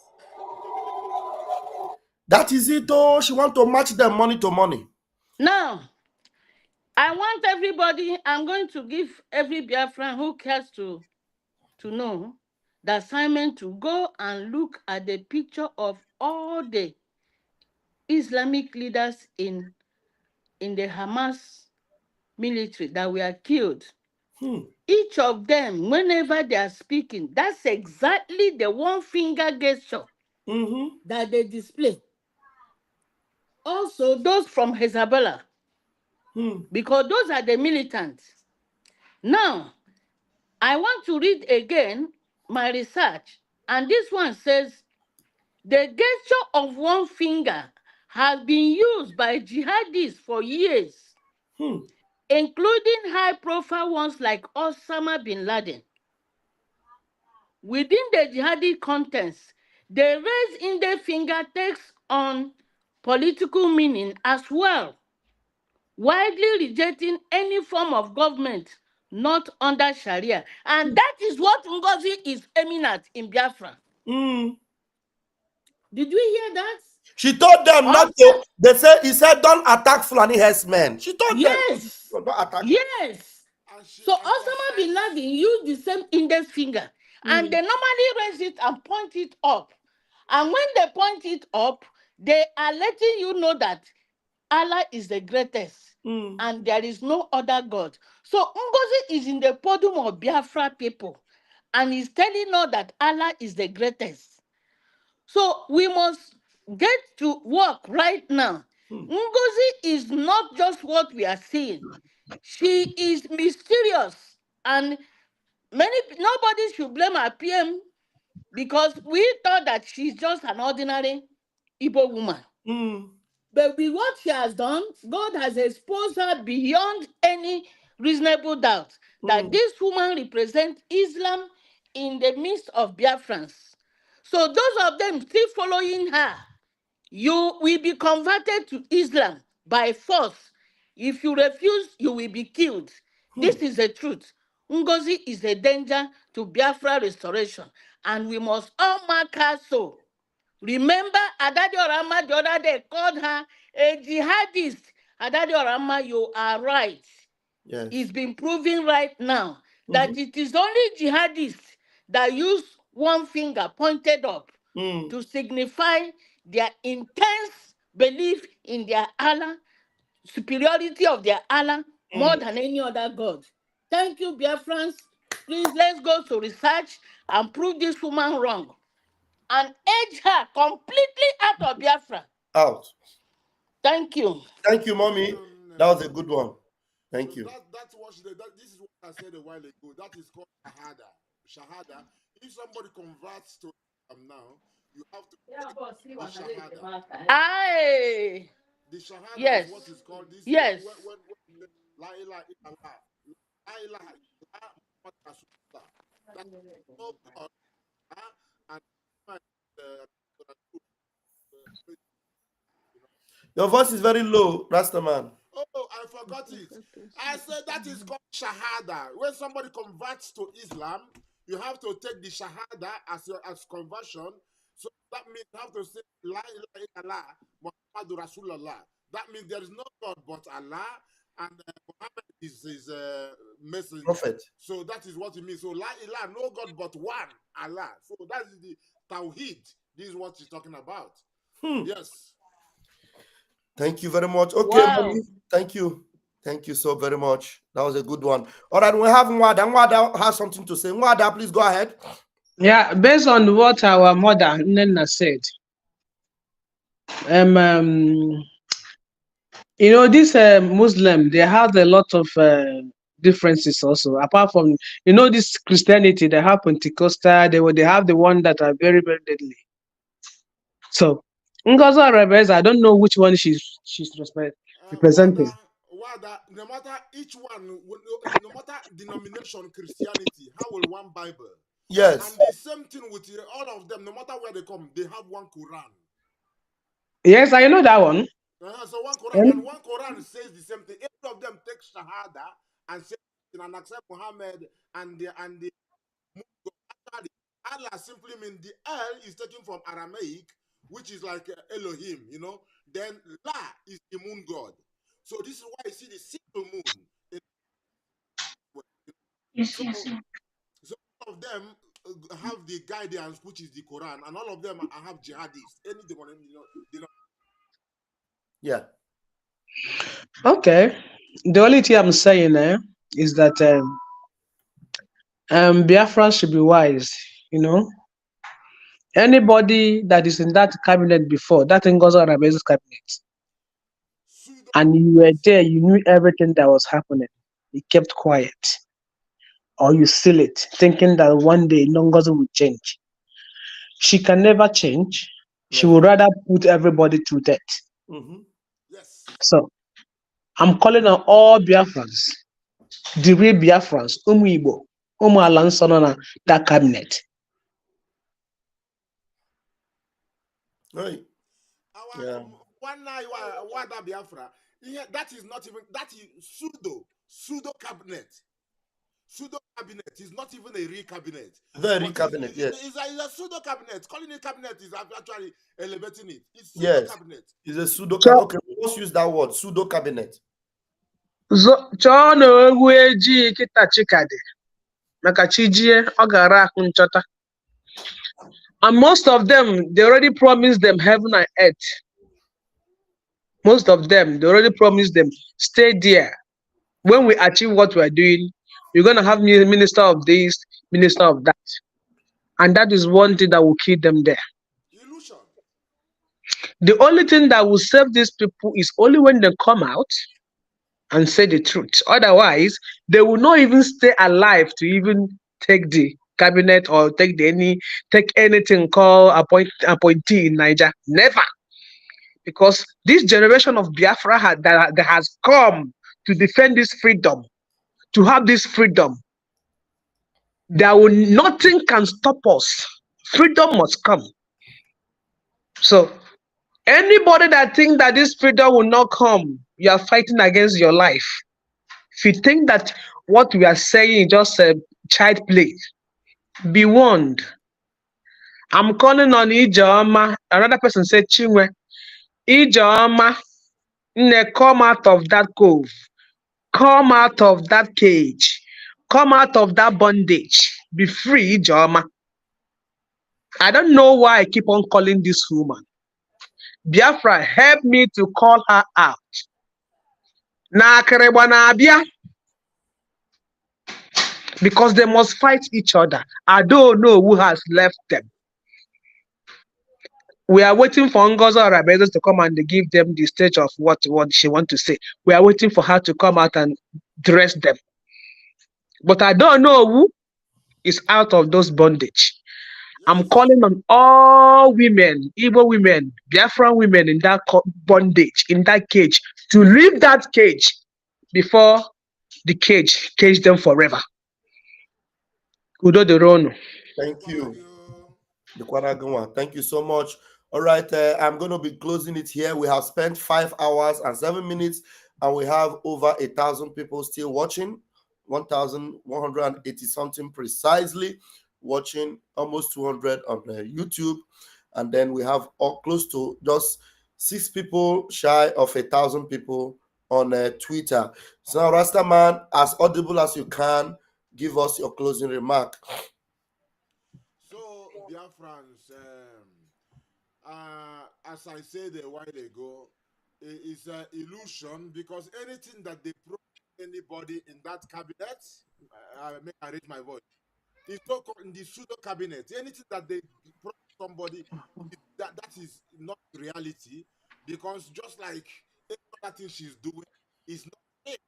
That is it, though. She wants to match them money to money. Now, I want everybody, I'm going to give every Biafran who cares to know the assignment to go and look at the picture of all the Islamic leaders in the Hamas military that were killed. Each of them, whenever they are speaking, that's exactly the one finger gesture that they display. Also, those from Hezbollah, because those are the militants. Now, I want to read again my research, and this one says, the gesture of one finger has been used by jihadists for years. including high-profile ones like Osama bin Laden. Within the jihadi context, the raise in the finger takes on political meaning as well, widely rejecting any form of government not under Sharia. And that is what Ngozi is aiming at in Biafra. Did you hear that? She told them not to. He said, don't attack Fulani herdsmen. She told them. Yes. Don't attack. Yes. So Osama bin Laden used the same index finger, and they normally raise it and point it up. And when they point it up, they are letting you know that Allah is the greatest, and there is no other God. So Ngozi is in the podium of Biafra people, and he's telling us that Allah is the greatest. So we must get to work right now. Ngozi is not just what we are seeing. She is mysterious, and nobody should blame our PM because we thought that she's just an ordinary Igbo woman. But with what she has done, God has exposed her beyond any reasonable doubt that this woman represents Islam in the midst of Biafrans. So those of them still following her, you will be converted to Islam by force. If you refuse, you will be killed. This is the truth. Ngozi is a danger to Biafra restoration, and we must all mark her so. Remember, Adadio Rama the other day called her a jihadist. Adadio Rama, you are right. Yes. It's been proven right now that it is only jihadists that use one finger pointed up to signify their intense belief in their Allah, superiority of their Allah more than any other God. Thank you, Biafrans. Please, let's go to research and prove this woman wrong and edge her completely out of Biafra. Out. Thank you. Thank you, Mommy. That was a good one. Thank you. That's what this is what I said a while ago. That is called shahada. Shahada. If somebody converts to now, you have to the shahada. Aye. The shahada yes. is what is called this. Yes. When la ilaha illallah, la ilaha illallah, Muhammad Rasulullah. That's no God and your voice is very low, Rastaman. Oh, I forgot it. I said that is called shahada. When somebody converts to Islam, you have to take the shahada as conversion. So that means you have to say la ilaha illallah Muhammadur Rasulullah. That means there is no God but Allah, and Muhammad is his messenger. Prophet. So that is what it means. So la ilaha, no God but one, Allah. So that is the Tawheed. This is what he's talking about. Yes. Thank you very much. Okay, wow. Mommy. Thank you. Thank you so very much. That was a good one. All right, we have Nwada. Nwada has something to say. Nwada, please go ahead. Yeah, based on what our mother Nena said, you know, this Muslim, they have a lot of differences also. Apart from, you know, this Christianity, they have Pentecostal, they have the one that are very, very deadly. So, Ngozi Rebels, I don't know which one she's representing. No matter each one, no matter denomination, Christianity, how will one Bible? Yes. And the same thing with all of them, no matter where they come, they have one Quran. Yes, I know that one. So one Quran, and one Quran says the same thing. Every of them take Shahada and say and accept Muhammad and the Allah simply means the L is taken from Aramaic, which is like Elohim, you know. Then La is the moon god. So this is why you see the single moon. So all of them have the guidance, which is the Quran, and all of them have jihadists. Any demon, yeah. Okay. The only thing I'm saying is that Biafra should be wise, you know. Anybody that is in that cabinet before, that Ngozi Rebels cabinet, and you were there, you knew everything that was happening. You kept quiet. Or you seal it, thinking that one day Ngozi will change. She can never change. She would rather put everybody to death. Yes. So, I'm calling on all Biafrans, the real Biafrans, Igbo, Alansonana, that cabinet. Right. Our one now, what Biafra? Yeah, that is not even, that is pseudo cabinet. Pseudo cabinet is not even a real cabinet. Very cabinet, yes. It's a pseudo cabinet. Calling it cabinet is actually elevating it. It's pseudo Yes. cabinet. It's a pseudo cabinet. Okay, let's use that word, pseudo cabinet. Chọọ na egwu ejii kịta chikadi maka chijie ọ gara akụ nchọta. And most of them, they already promised them heaven and earth. Most of them, they already promised them, stay there. When we achieve what we are doing, we're going to have minister of this, minister of that. And that is one thing that will keep them there. Illusion. The only thing that will save these people is only when they come out and say the truth. Otherwise, they will not even stay alive to even take the cabinet or take anything called appointee in Niger. Never. Because this generation of Biafra that has come to defend this freedom, to have this freedom, nothing can stop us. Freedom must come. So anybody that thinks that this freedom will not come, you are fighting against your life. If you think that what we are saying is just a child play, be warned. I'm calling on Ijeoma. Another person said, Chinwe, Ijeoma, come out of that cove. Come out of that cage. Come out of that bondage. Be free, Ijeoma. I don't know why I keep on calling this woman. Biafra, help me to call her out. Na Kerewa na Abia. Because they must fight each other. I don't know who has left them. We are waiting for Ngozi Arabedos to come and give them the stage of what she wants to say. We are waiting for her to come out and dress them. But I don't know who is out of those bondage. I'm calling on all women, Igbo women, Biafran women in that bondage, in that cage, to leave that cage before the cage them forever. Udo de Rono. Thank you. Thank you so much. All right, I'm going to be closing it here. We have spent 5 hours and 7 minutes, and we have over 1,000 people still watching, 1,180 something precisely watching, almost 200 on YouTube, and then we have close to just 6 people shy of 1,000 people on Twitter. So now, Rastaman, as audible as you can, give us your closing remark. So, Biafrans, as I said a while ago, it's an illusion, because anything that they promise anybody in that cabinet, may I raise my voice, is so called in the pseudo cabinet. Anything that they promise somebody, that is not reality, because just like every other thing she's doing is not it.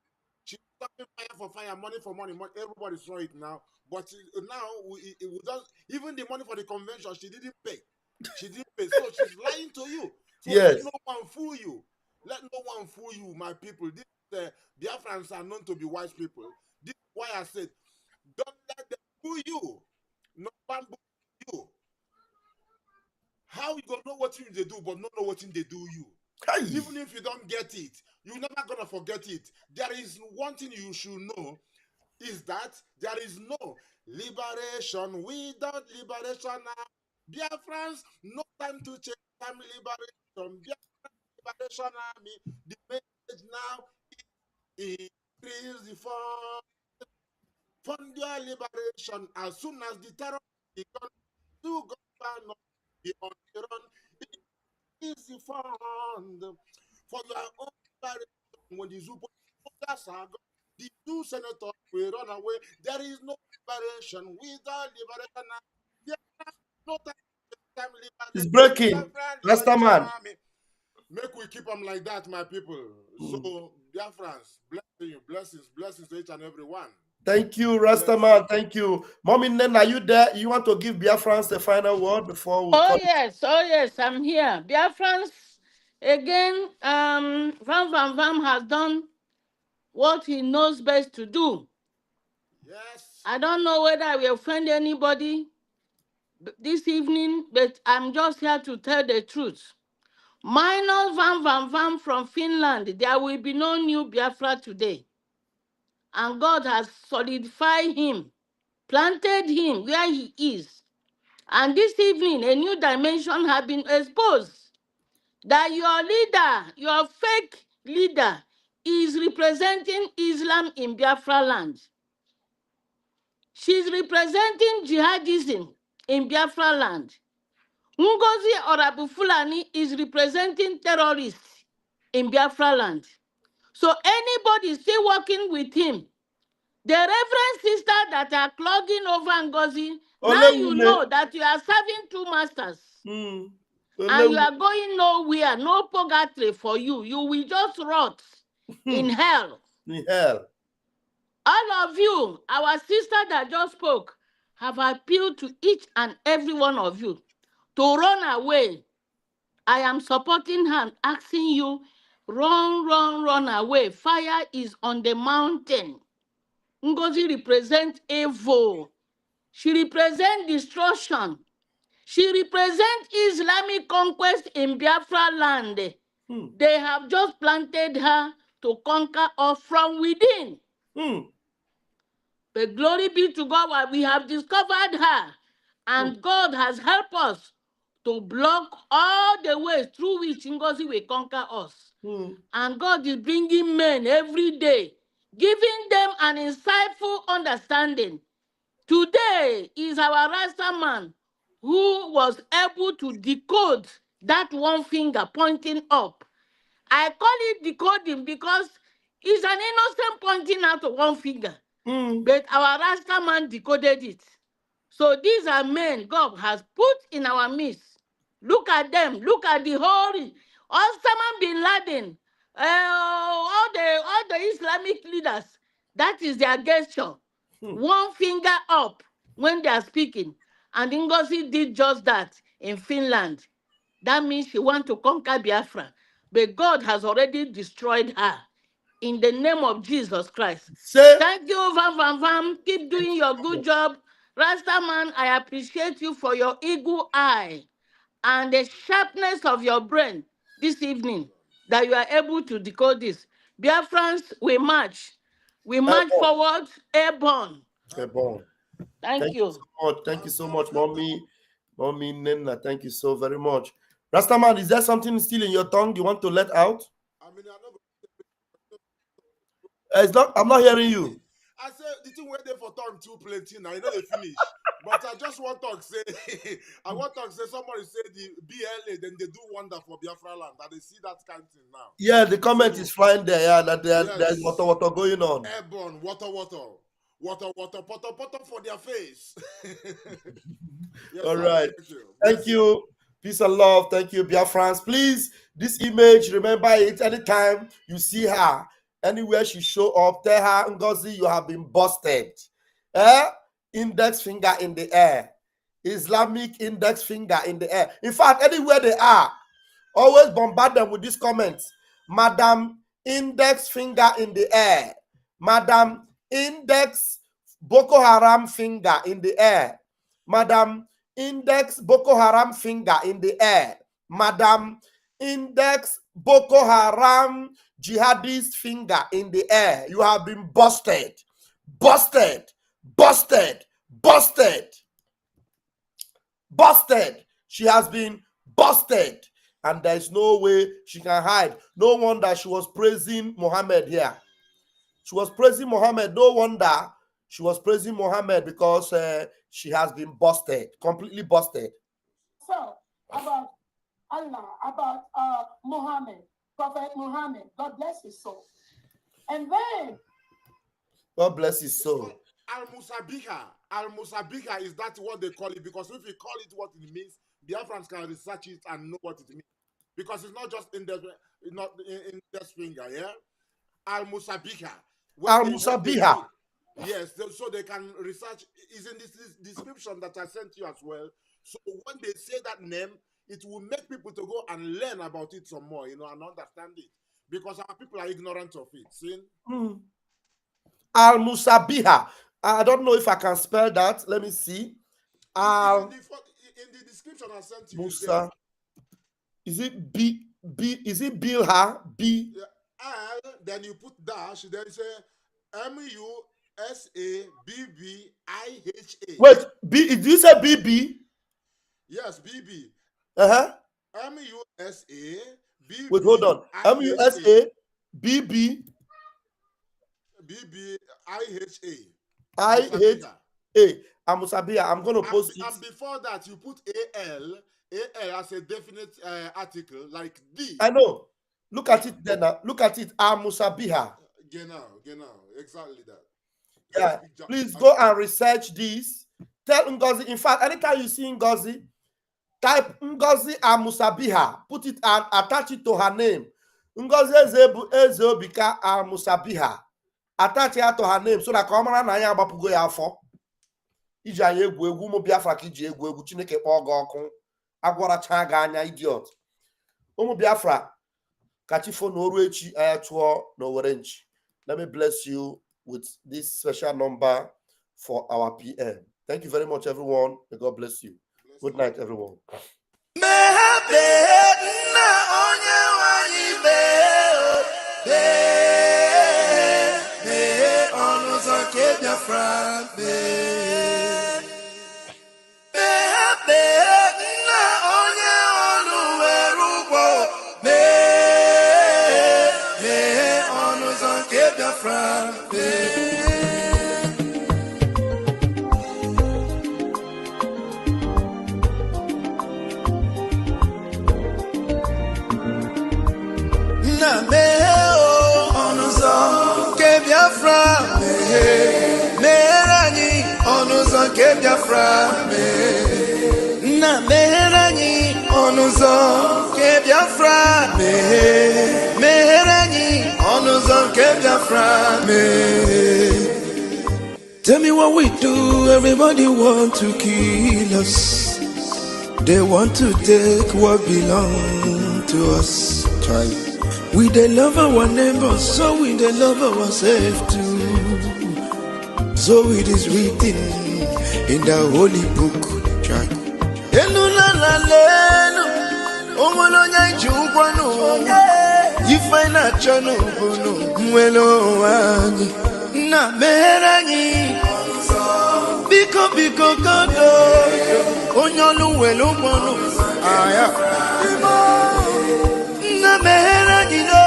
She's talking fire for fire, money for money. Everybody saw it now. But now, we don't, even the money for the convention, she didn't pay. She didn't pay. So she's lying to you. So yes. Let no one fool you. Let no one fool you, my people. This Biafrans are known to be wise people. This is why I said, don't let them fool you. No one fool you. How you gonna know what thing they do, but not know what thing they do you? Hey. Even if you don't get it, you're never gonna forget it. There is one thing you should know, is that there is no liberation without liberation. Biafrans, no time to change. Time liberation. Biafran liberation army. The message now is increase the fund your liberation. As soon as the terror is gone, to government be on the run. Is the fund for your own liberation. When the Zubo are gone, the 2 senators will run away. There is no liberation without liberation. There is no time liberation. It's breaking. Rastaman. Make we keep them like that, my people. So, Biafrans, blessings to each and every one. Thank you, Rastaman. Thank you. Mommy Nen, are you there? You want to give Biafrans the final word before we Oh yes, I'm here. Biafrans, again, Vam Vam Vam has done what he knows best to do. Yes. I don't know whether I will offend anybody this evening, but I'm just here to tell the truth. Minus Vam Vam Vam from Finland, there will be no new Biafra today. And God has solidified him, planted him where he is. And this evening, a new dimension has been exposed. That your leader, your fake leader, is representing Islam in Biafra land. She's representing jihadism in Biafra land. Ngozi Orabufulani is representing terrorists in Biafra land. So anybody still working with him, the reverend sister that are clogging over Ngozi, now you know that you are serving two masters. And you are going nowhere, no purgatory for you. You will just rot in hell. In hell. All of you, our sister that just spoke, have appealed to each and every one of you to run away. I am supporting her and asking you, run, run, run away. Fire is on the mountain. Ngozi represents evil. She represents destruction. She represents Islamic conquest in Biafra land. They have just planted her to conquer us from within. But glory be to God, while we have discovered her, and God has helped us to block all the ways through which Ngozi will conquer us. And God is bringing men every day, giving them an insightful understanding. Today is our Rasta man who was able to decode that one finger pointing up. I call it decoding because it's an innocent pointing out of one finger. But our Rasta man decoded it. So these are men God has put in our midst. Look at them. Look at the whole Osama bin Laden, all the Islamic leaders. That is their gesture. One finger up when they are speaking. And Ngozi did just that in Finland. That means she wants to conquer Biafra. But God has already destroyed her. In the name of Jesus Christ. Thank you, Vam Vam Vam. Keep doing your good job. Rastaman, I appreciate you for your eagle eye and the sharpness of your brain this evening that you are able to decode this. Biafrans, we march. We march forward, airborne. Airborne. Thank you. So much. Thank you so much, Mommy. Mommy Nena, thank you so very much. Rastaman, is there something still in your tongue you want to let out? I mean, I'm not hearing you. I said the thing where they for turn too plenty now, you know they finish. But I just want to say, I want to say somebody said the BLA, then they do wonder for Biafra land, that they see that kind of thing now. Yeah, the comment is flying there, yeah, that there's water going on. Airborne, water, potter for their face. Yes, all sir. right. Thank you. Thank you. Peace and love. Thank you, Biafrans. Please, this image, remember it anytime you see her, anywhere she show up, tell her, Ngozi, you have been busted. Index finger in the air. Islamic index finger in the air. In fact, anywhere they are, always bombard them with these comments. Madam, index finger in the air. Madam, index Boko Haram finger in the air. Madam, index Boko Haram finger in the air. Madam, index Boko Haram jihadist finger in the air. You have been busted. Busted. Busted. Busted. Busted. She has been busted. And there is no way she can hide. No wonder she was praising Muhammad here. She was praising Muhammad. No wonder she was praising Muhammad because she has been busted, completely busted. So, about Allah, about Muhammad, Prophet Muhammad, God bless his soul. And then, God bless his soul. Al-Musabiha is that what they call it? Because if you call it what it means, Biafrans can research it and know what it means. Because it's not just in the finger, yeah? Al-Musabiha. Al-Musabiha. Yes, so they can research. Is in this description that I sent you as well. So when they say that name, it will make people to go and learn about it some more, and understand it. because our people are ignorant of it. See? Al Musabiha. I don't know if I can spell that. Let me see. Al in the description I sent to Musa. Is it B? Is it Bilha? B? L, then you put dash, then say MUSABBIHA. Wait, B? Did you say BB? Yes, BB. MUSABBIHA. Wait, hold on. MUSA BB BBIHA. IHA. Amusabia. I'm going to post it. And before that, you put AL as a definite article, like D. I know. Look at it then. Look at it. Amusabiha. Genau. Exactly that. Yeah. Please go and research this. Tell Ngozi. In fact, anytime you see Ngozi, type Ngozi Amusabiha. Put it and attach it to her name. Ngozi Ezobika Amusabiha. Attach it to her name so that Kamara na ya agbapugo ya afọ. Iji anyị egwu egwu ụmụ Biafra ka iji egwu egwu Chineke kpọọ gị ọkụ. Agwaracha gị anya idiot. Ụmụ Biafra ka chi fo n'oru echi anya chụọ n'Owere nchi. Let me bless you with this special number for our PM. Thank you very much, everyone. May God bless you. Good night, everyone. Tell me what we do, everybody want to kill us. They want to take what belongs to us. We they love our neighbors, so we they love ourselves too. So it is written in the holy book. You find a channel, na meranyi biko kodo onyolu welu mono aya na meranyi do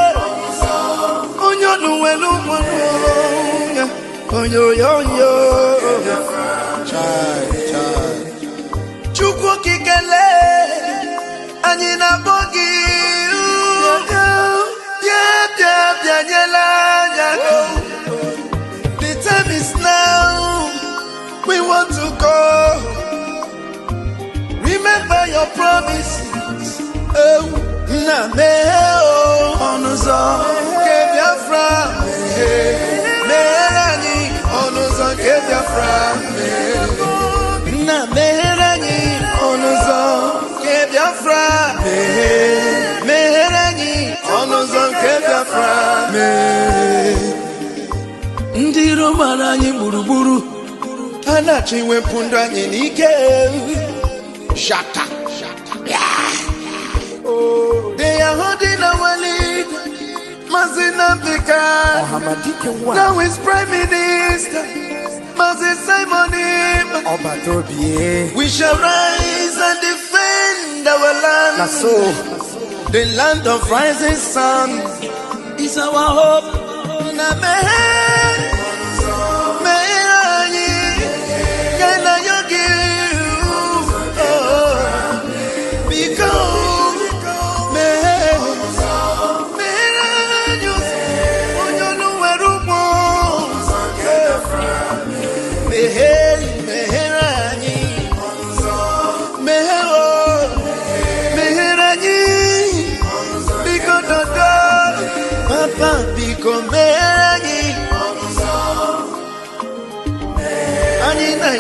onyolu welu mono oyo chai chukwu kikele anyị na bogi bia nyela nyago. The time is now. We want to go. Remember your promises. Oh, na me onuzo kebiafra me rani onuzo kebiafra na me rani onuzo kebiafra me rani onuzo kebiafra me. Ndi romara anyị gburugburu anachi wepụ ndụ anyị n'ike. Shata. They are holding our lead. Mazina Bika. Now is Prime Minister. Mazin Simonim. We shall rise and defend our land. The land of rising sun is our hope.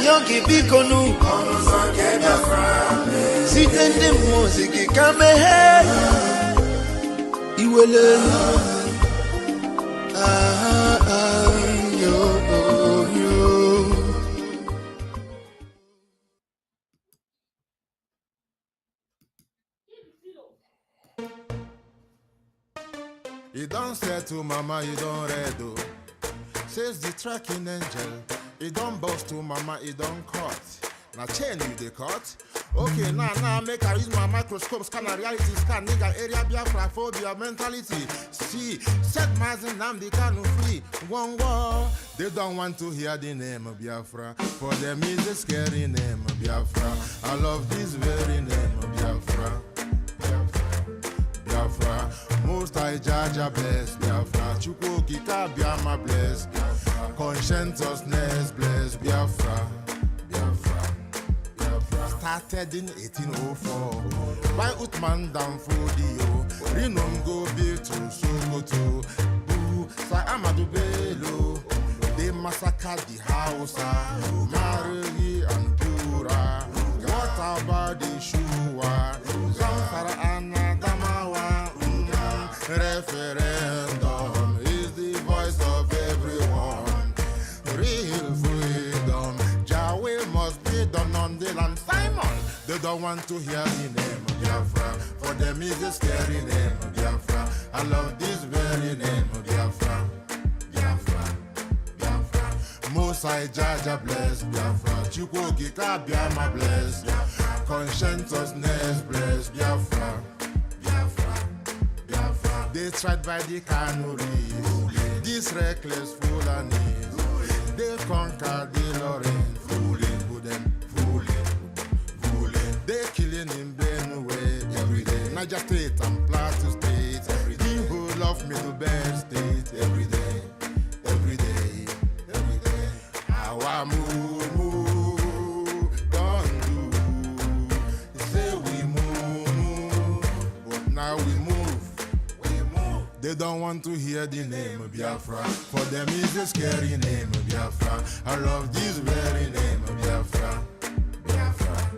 Yogi Bikonu Sitting the music, come here. You will learn. You don't say to mama, you don't read. Says the tracking angel. You don't boast to mama, you don't cut. Now chain you the cut. Okay, now make I use my microscope, scan a reality, scan nigga area Biafra phobia mentality. See, set my name they can't free. One war. They don't want to hear the name of Biafra. For them is a scary name of Biafra. I love this very name of Biafra. Biafra. Most I judge a bless Biafra. Chuko Kika Biama bless. Conscientiousness bless Biafra. Biafra. Started in 1804 by Utman down Fodio. Rinom go be to Sokoto. Boo, Sa Amadou Bello. They massacred the house, Marigi and Pura. What about the Shua? Zamfara and Adamawa. Referendum is the voice of everyone. Real freedom. Jawel must be done on the land. Simon, they don't want to hear the name of Biafra. For them is a scary name of Biafra. I love this very name of Biafra. Biafra. Biafra. Most I judge a bless Biafra. Chukwu Kika Biama bless. Conscientiousness bless Biafra. Biafra. Biafra. They tried by the canories. This reckless foolanis. They conquered the Lorraine. Fooling, fooling. They killing in Benue every day. Niger State and Plateau State every day. Who love me to bed state every day. Every day. Every day. How I move, don't do. They say we move, but now we move. They don't want to hear the name of Biafra. For them is a scary name of Biafra. I love this very name of Biafra. Biafra.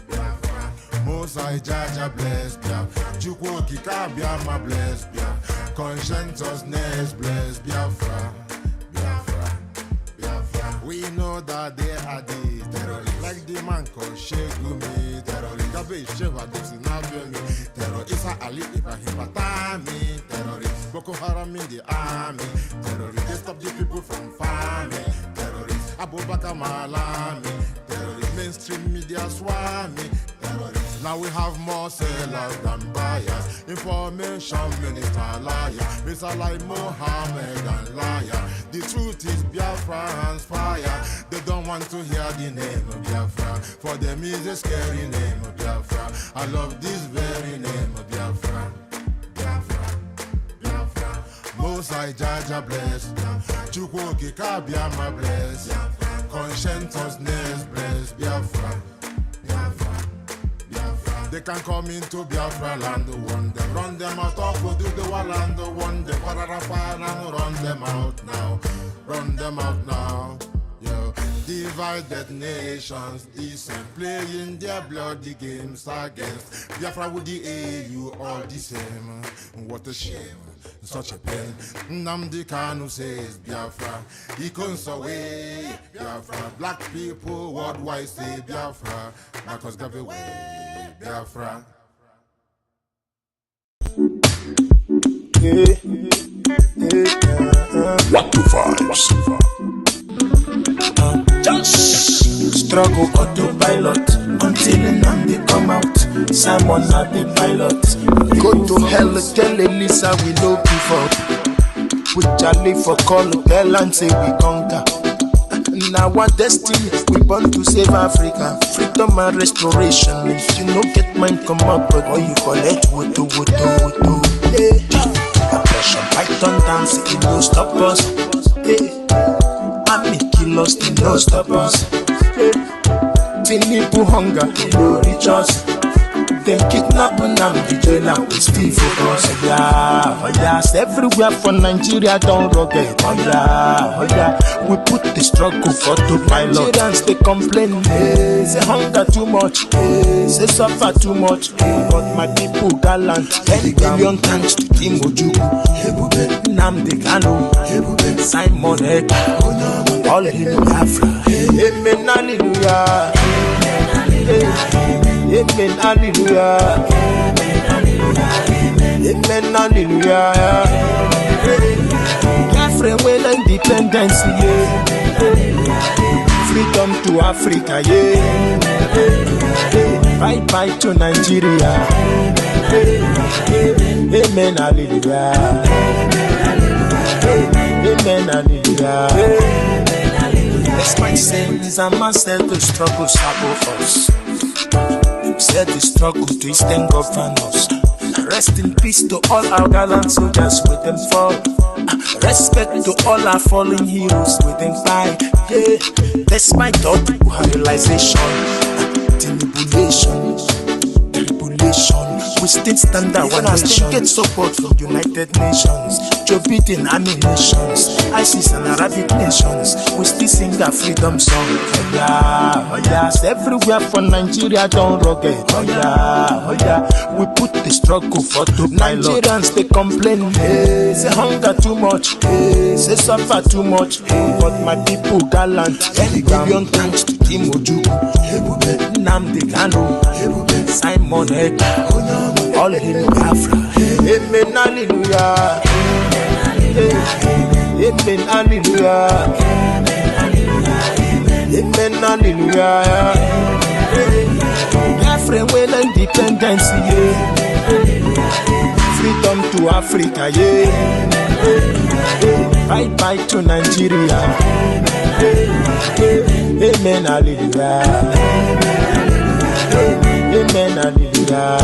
Biafra. Most I judge a bless Biafra. Chukwu Kika Biama bless Biafra. Conscientiousness bless Biafra. Biafra. Biafra. We know that they are the terrorists. Like the man called Shegumi. Terrorist. Gabe Sheva Dixinabiomi. Terrorist. Isa Ali Ibrahim Batami. Terrorist. Boko Haram in the army. Terrorists. They stop the people from farming. Terrorists. Abubakar Malami. Terrorists. Mainstream media swami. Terrorists. Now we have more sellers than buyers. Information minister liar. Mr. like Mohammed and liar. The truth is Biafra's fire. They don't want to hear the name of Biafra. For them is a scary name of Biafra. I love this very name of Biafra. Biafra. Biafra. Most I judge a bless. Chukwu Kika Biama bless. Conscientiousness bless Biafra. Biafra. Biafra. They can come into Biafra land, one them, run them out of do the land, one them, and run them out now. Run them out now. Yo. Divided nations, decent, playing their bloody games against Biafra with the AU, all the same. What a shame, such a pain. Nnamdi Kanu says Biafra, he comes away. Biafra, black people worldwide say Biafra, Marcus gave away Biafra. What the vibes? Just struggle autopilot until they come out. Simon not the pilot. Go to hell, tell Elisa we no give up. We Charlie for call, tell and say we conquer. Now our destiny, we born to save Africa. Freedom and restoration. If you no get mine, come up, but all you collect, woto. Oppression, Python dance, it no stop us. Army kill us, they no stop us. Tinipu hunger, they no reach us. Them kidnap and vigilance, we still focus. Oh yeah, everywhere from Nigeria down rugged. Oh yeah, we put the struggle for the pilot. Nigerians they complain, say hunger too much, say suffer too much. But my people gallant, 10 billion thanks to Timoju, Nnamdi Kanu, Simon Eka, all in Biafra. Amen, hallelujah. Amen, hallelujah. Amen, hallelujah. independence, yeah. Freedom to Africa, yeah. Bye bye to Nigeria. Amen, hallelujah. Amen, hallelujah. Despite sins and myself, the struggle sabo us. Said the struggle to extend governors. Rest in peace to all our gallant soldiers with them fall. Respect to all our fallen heroes with them fight. Yeah. Despite all the realization, manipulation, we still stand our nation. Still get support from United Nations, Joe Biden nations, ISIS and Arabic nations. We still sing our freedom song. Oh yeah, oh yeah. Everywhere from Nigeria down rugged. Oh yeah, oh yeah. We put the struggle for the Nigerians. They complain, hey, say hunger too much, hey, say suffer too much, hey, but my people gallant. Million thanks to Timoju, Nnamdi Kanu, Simon Ekpa, all in Biafra. Amen, hallelujah. Amen, hallelujah. Amen, hallelujah. Biafra when independence, yeah. Freedom to Africa, yeah. Bye bye to Nigeria. Amen, hallelujah. Amen, hallelujah.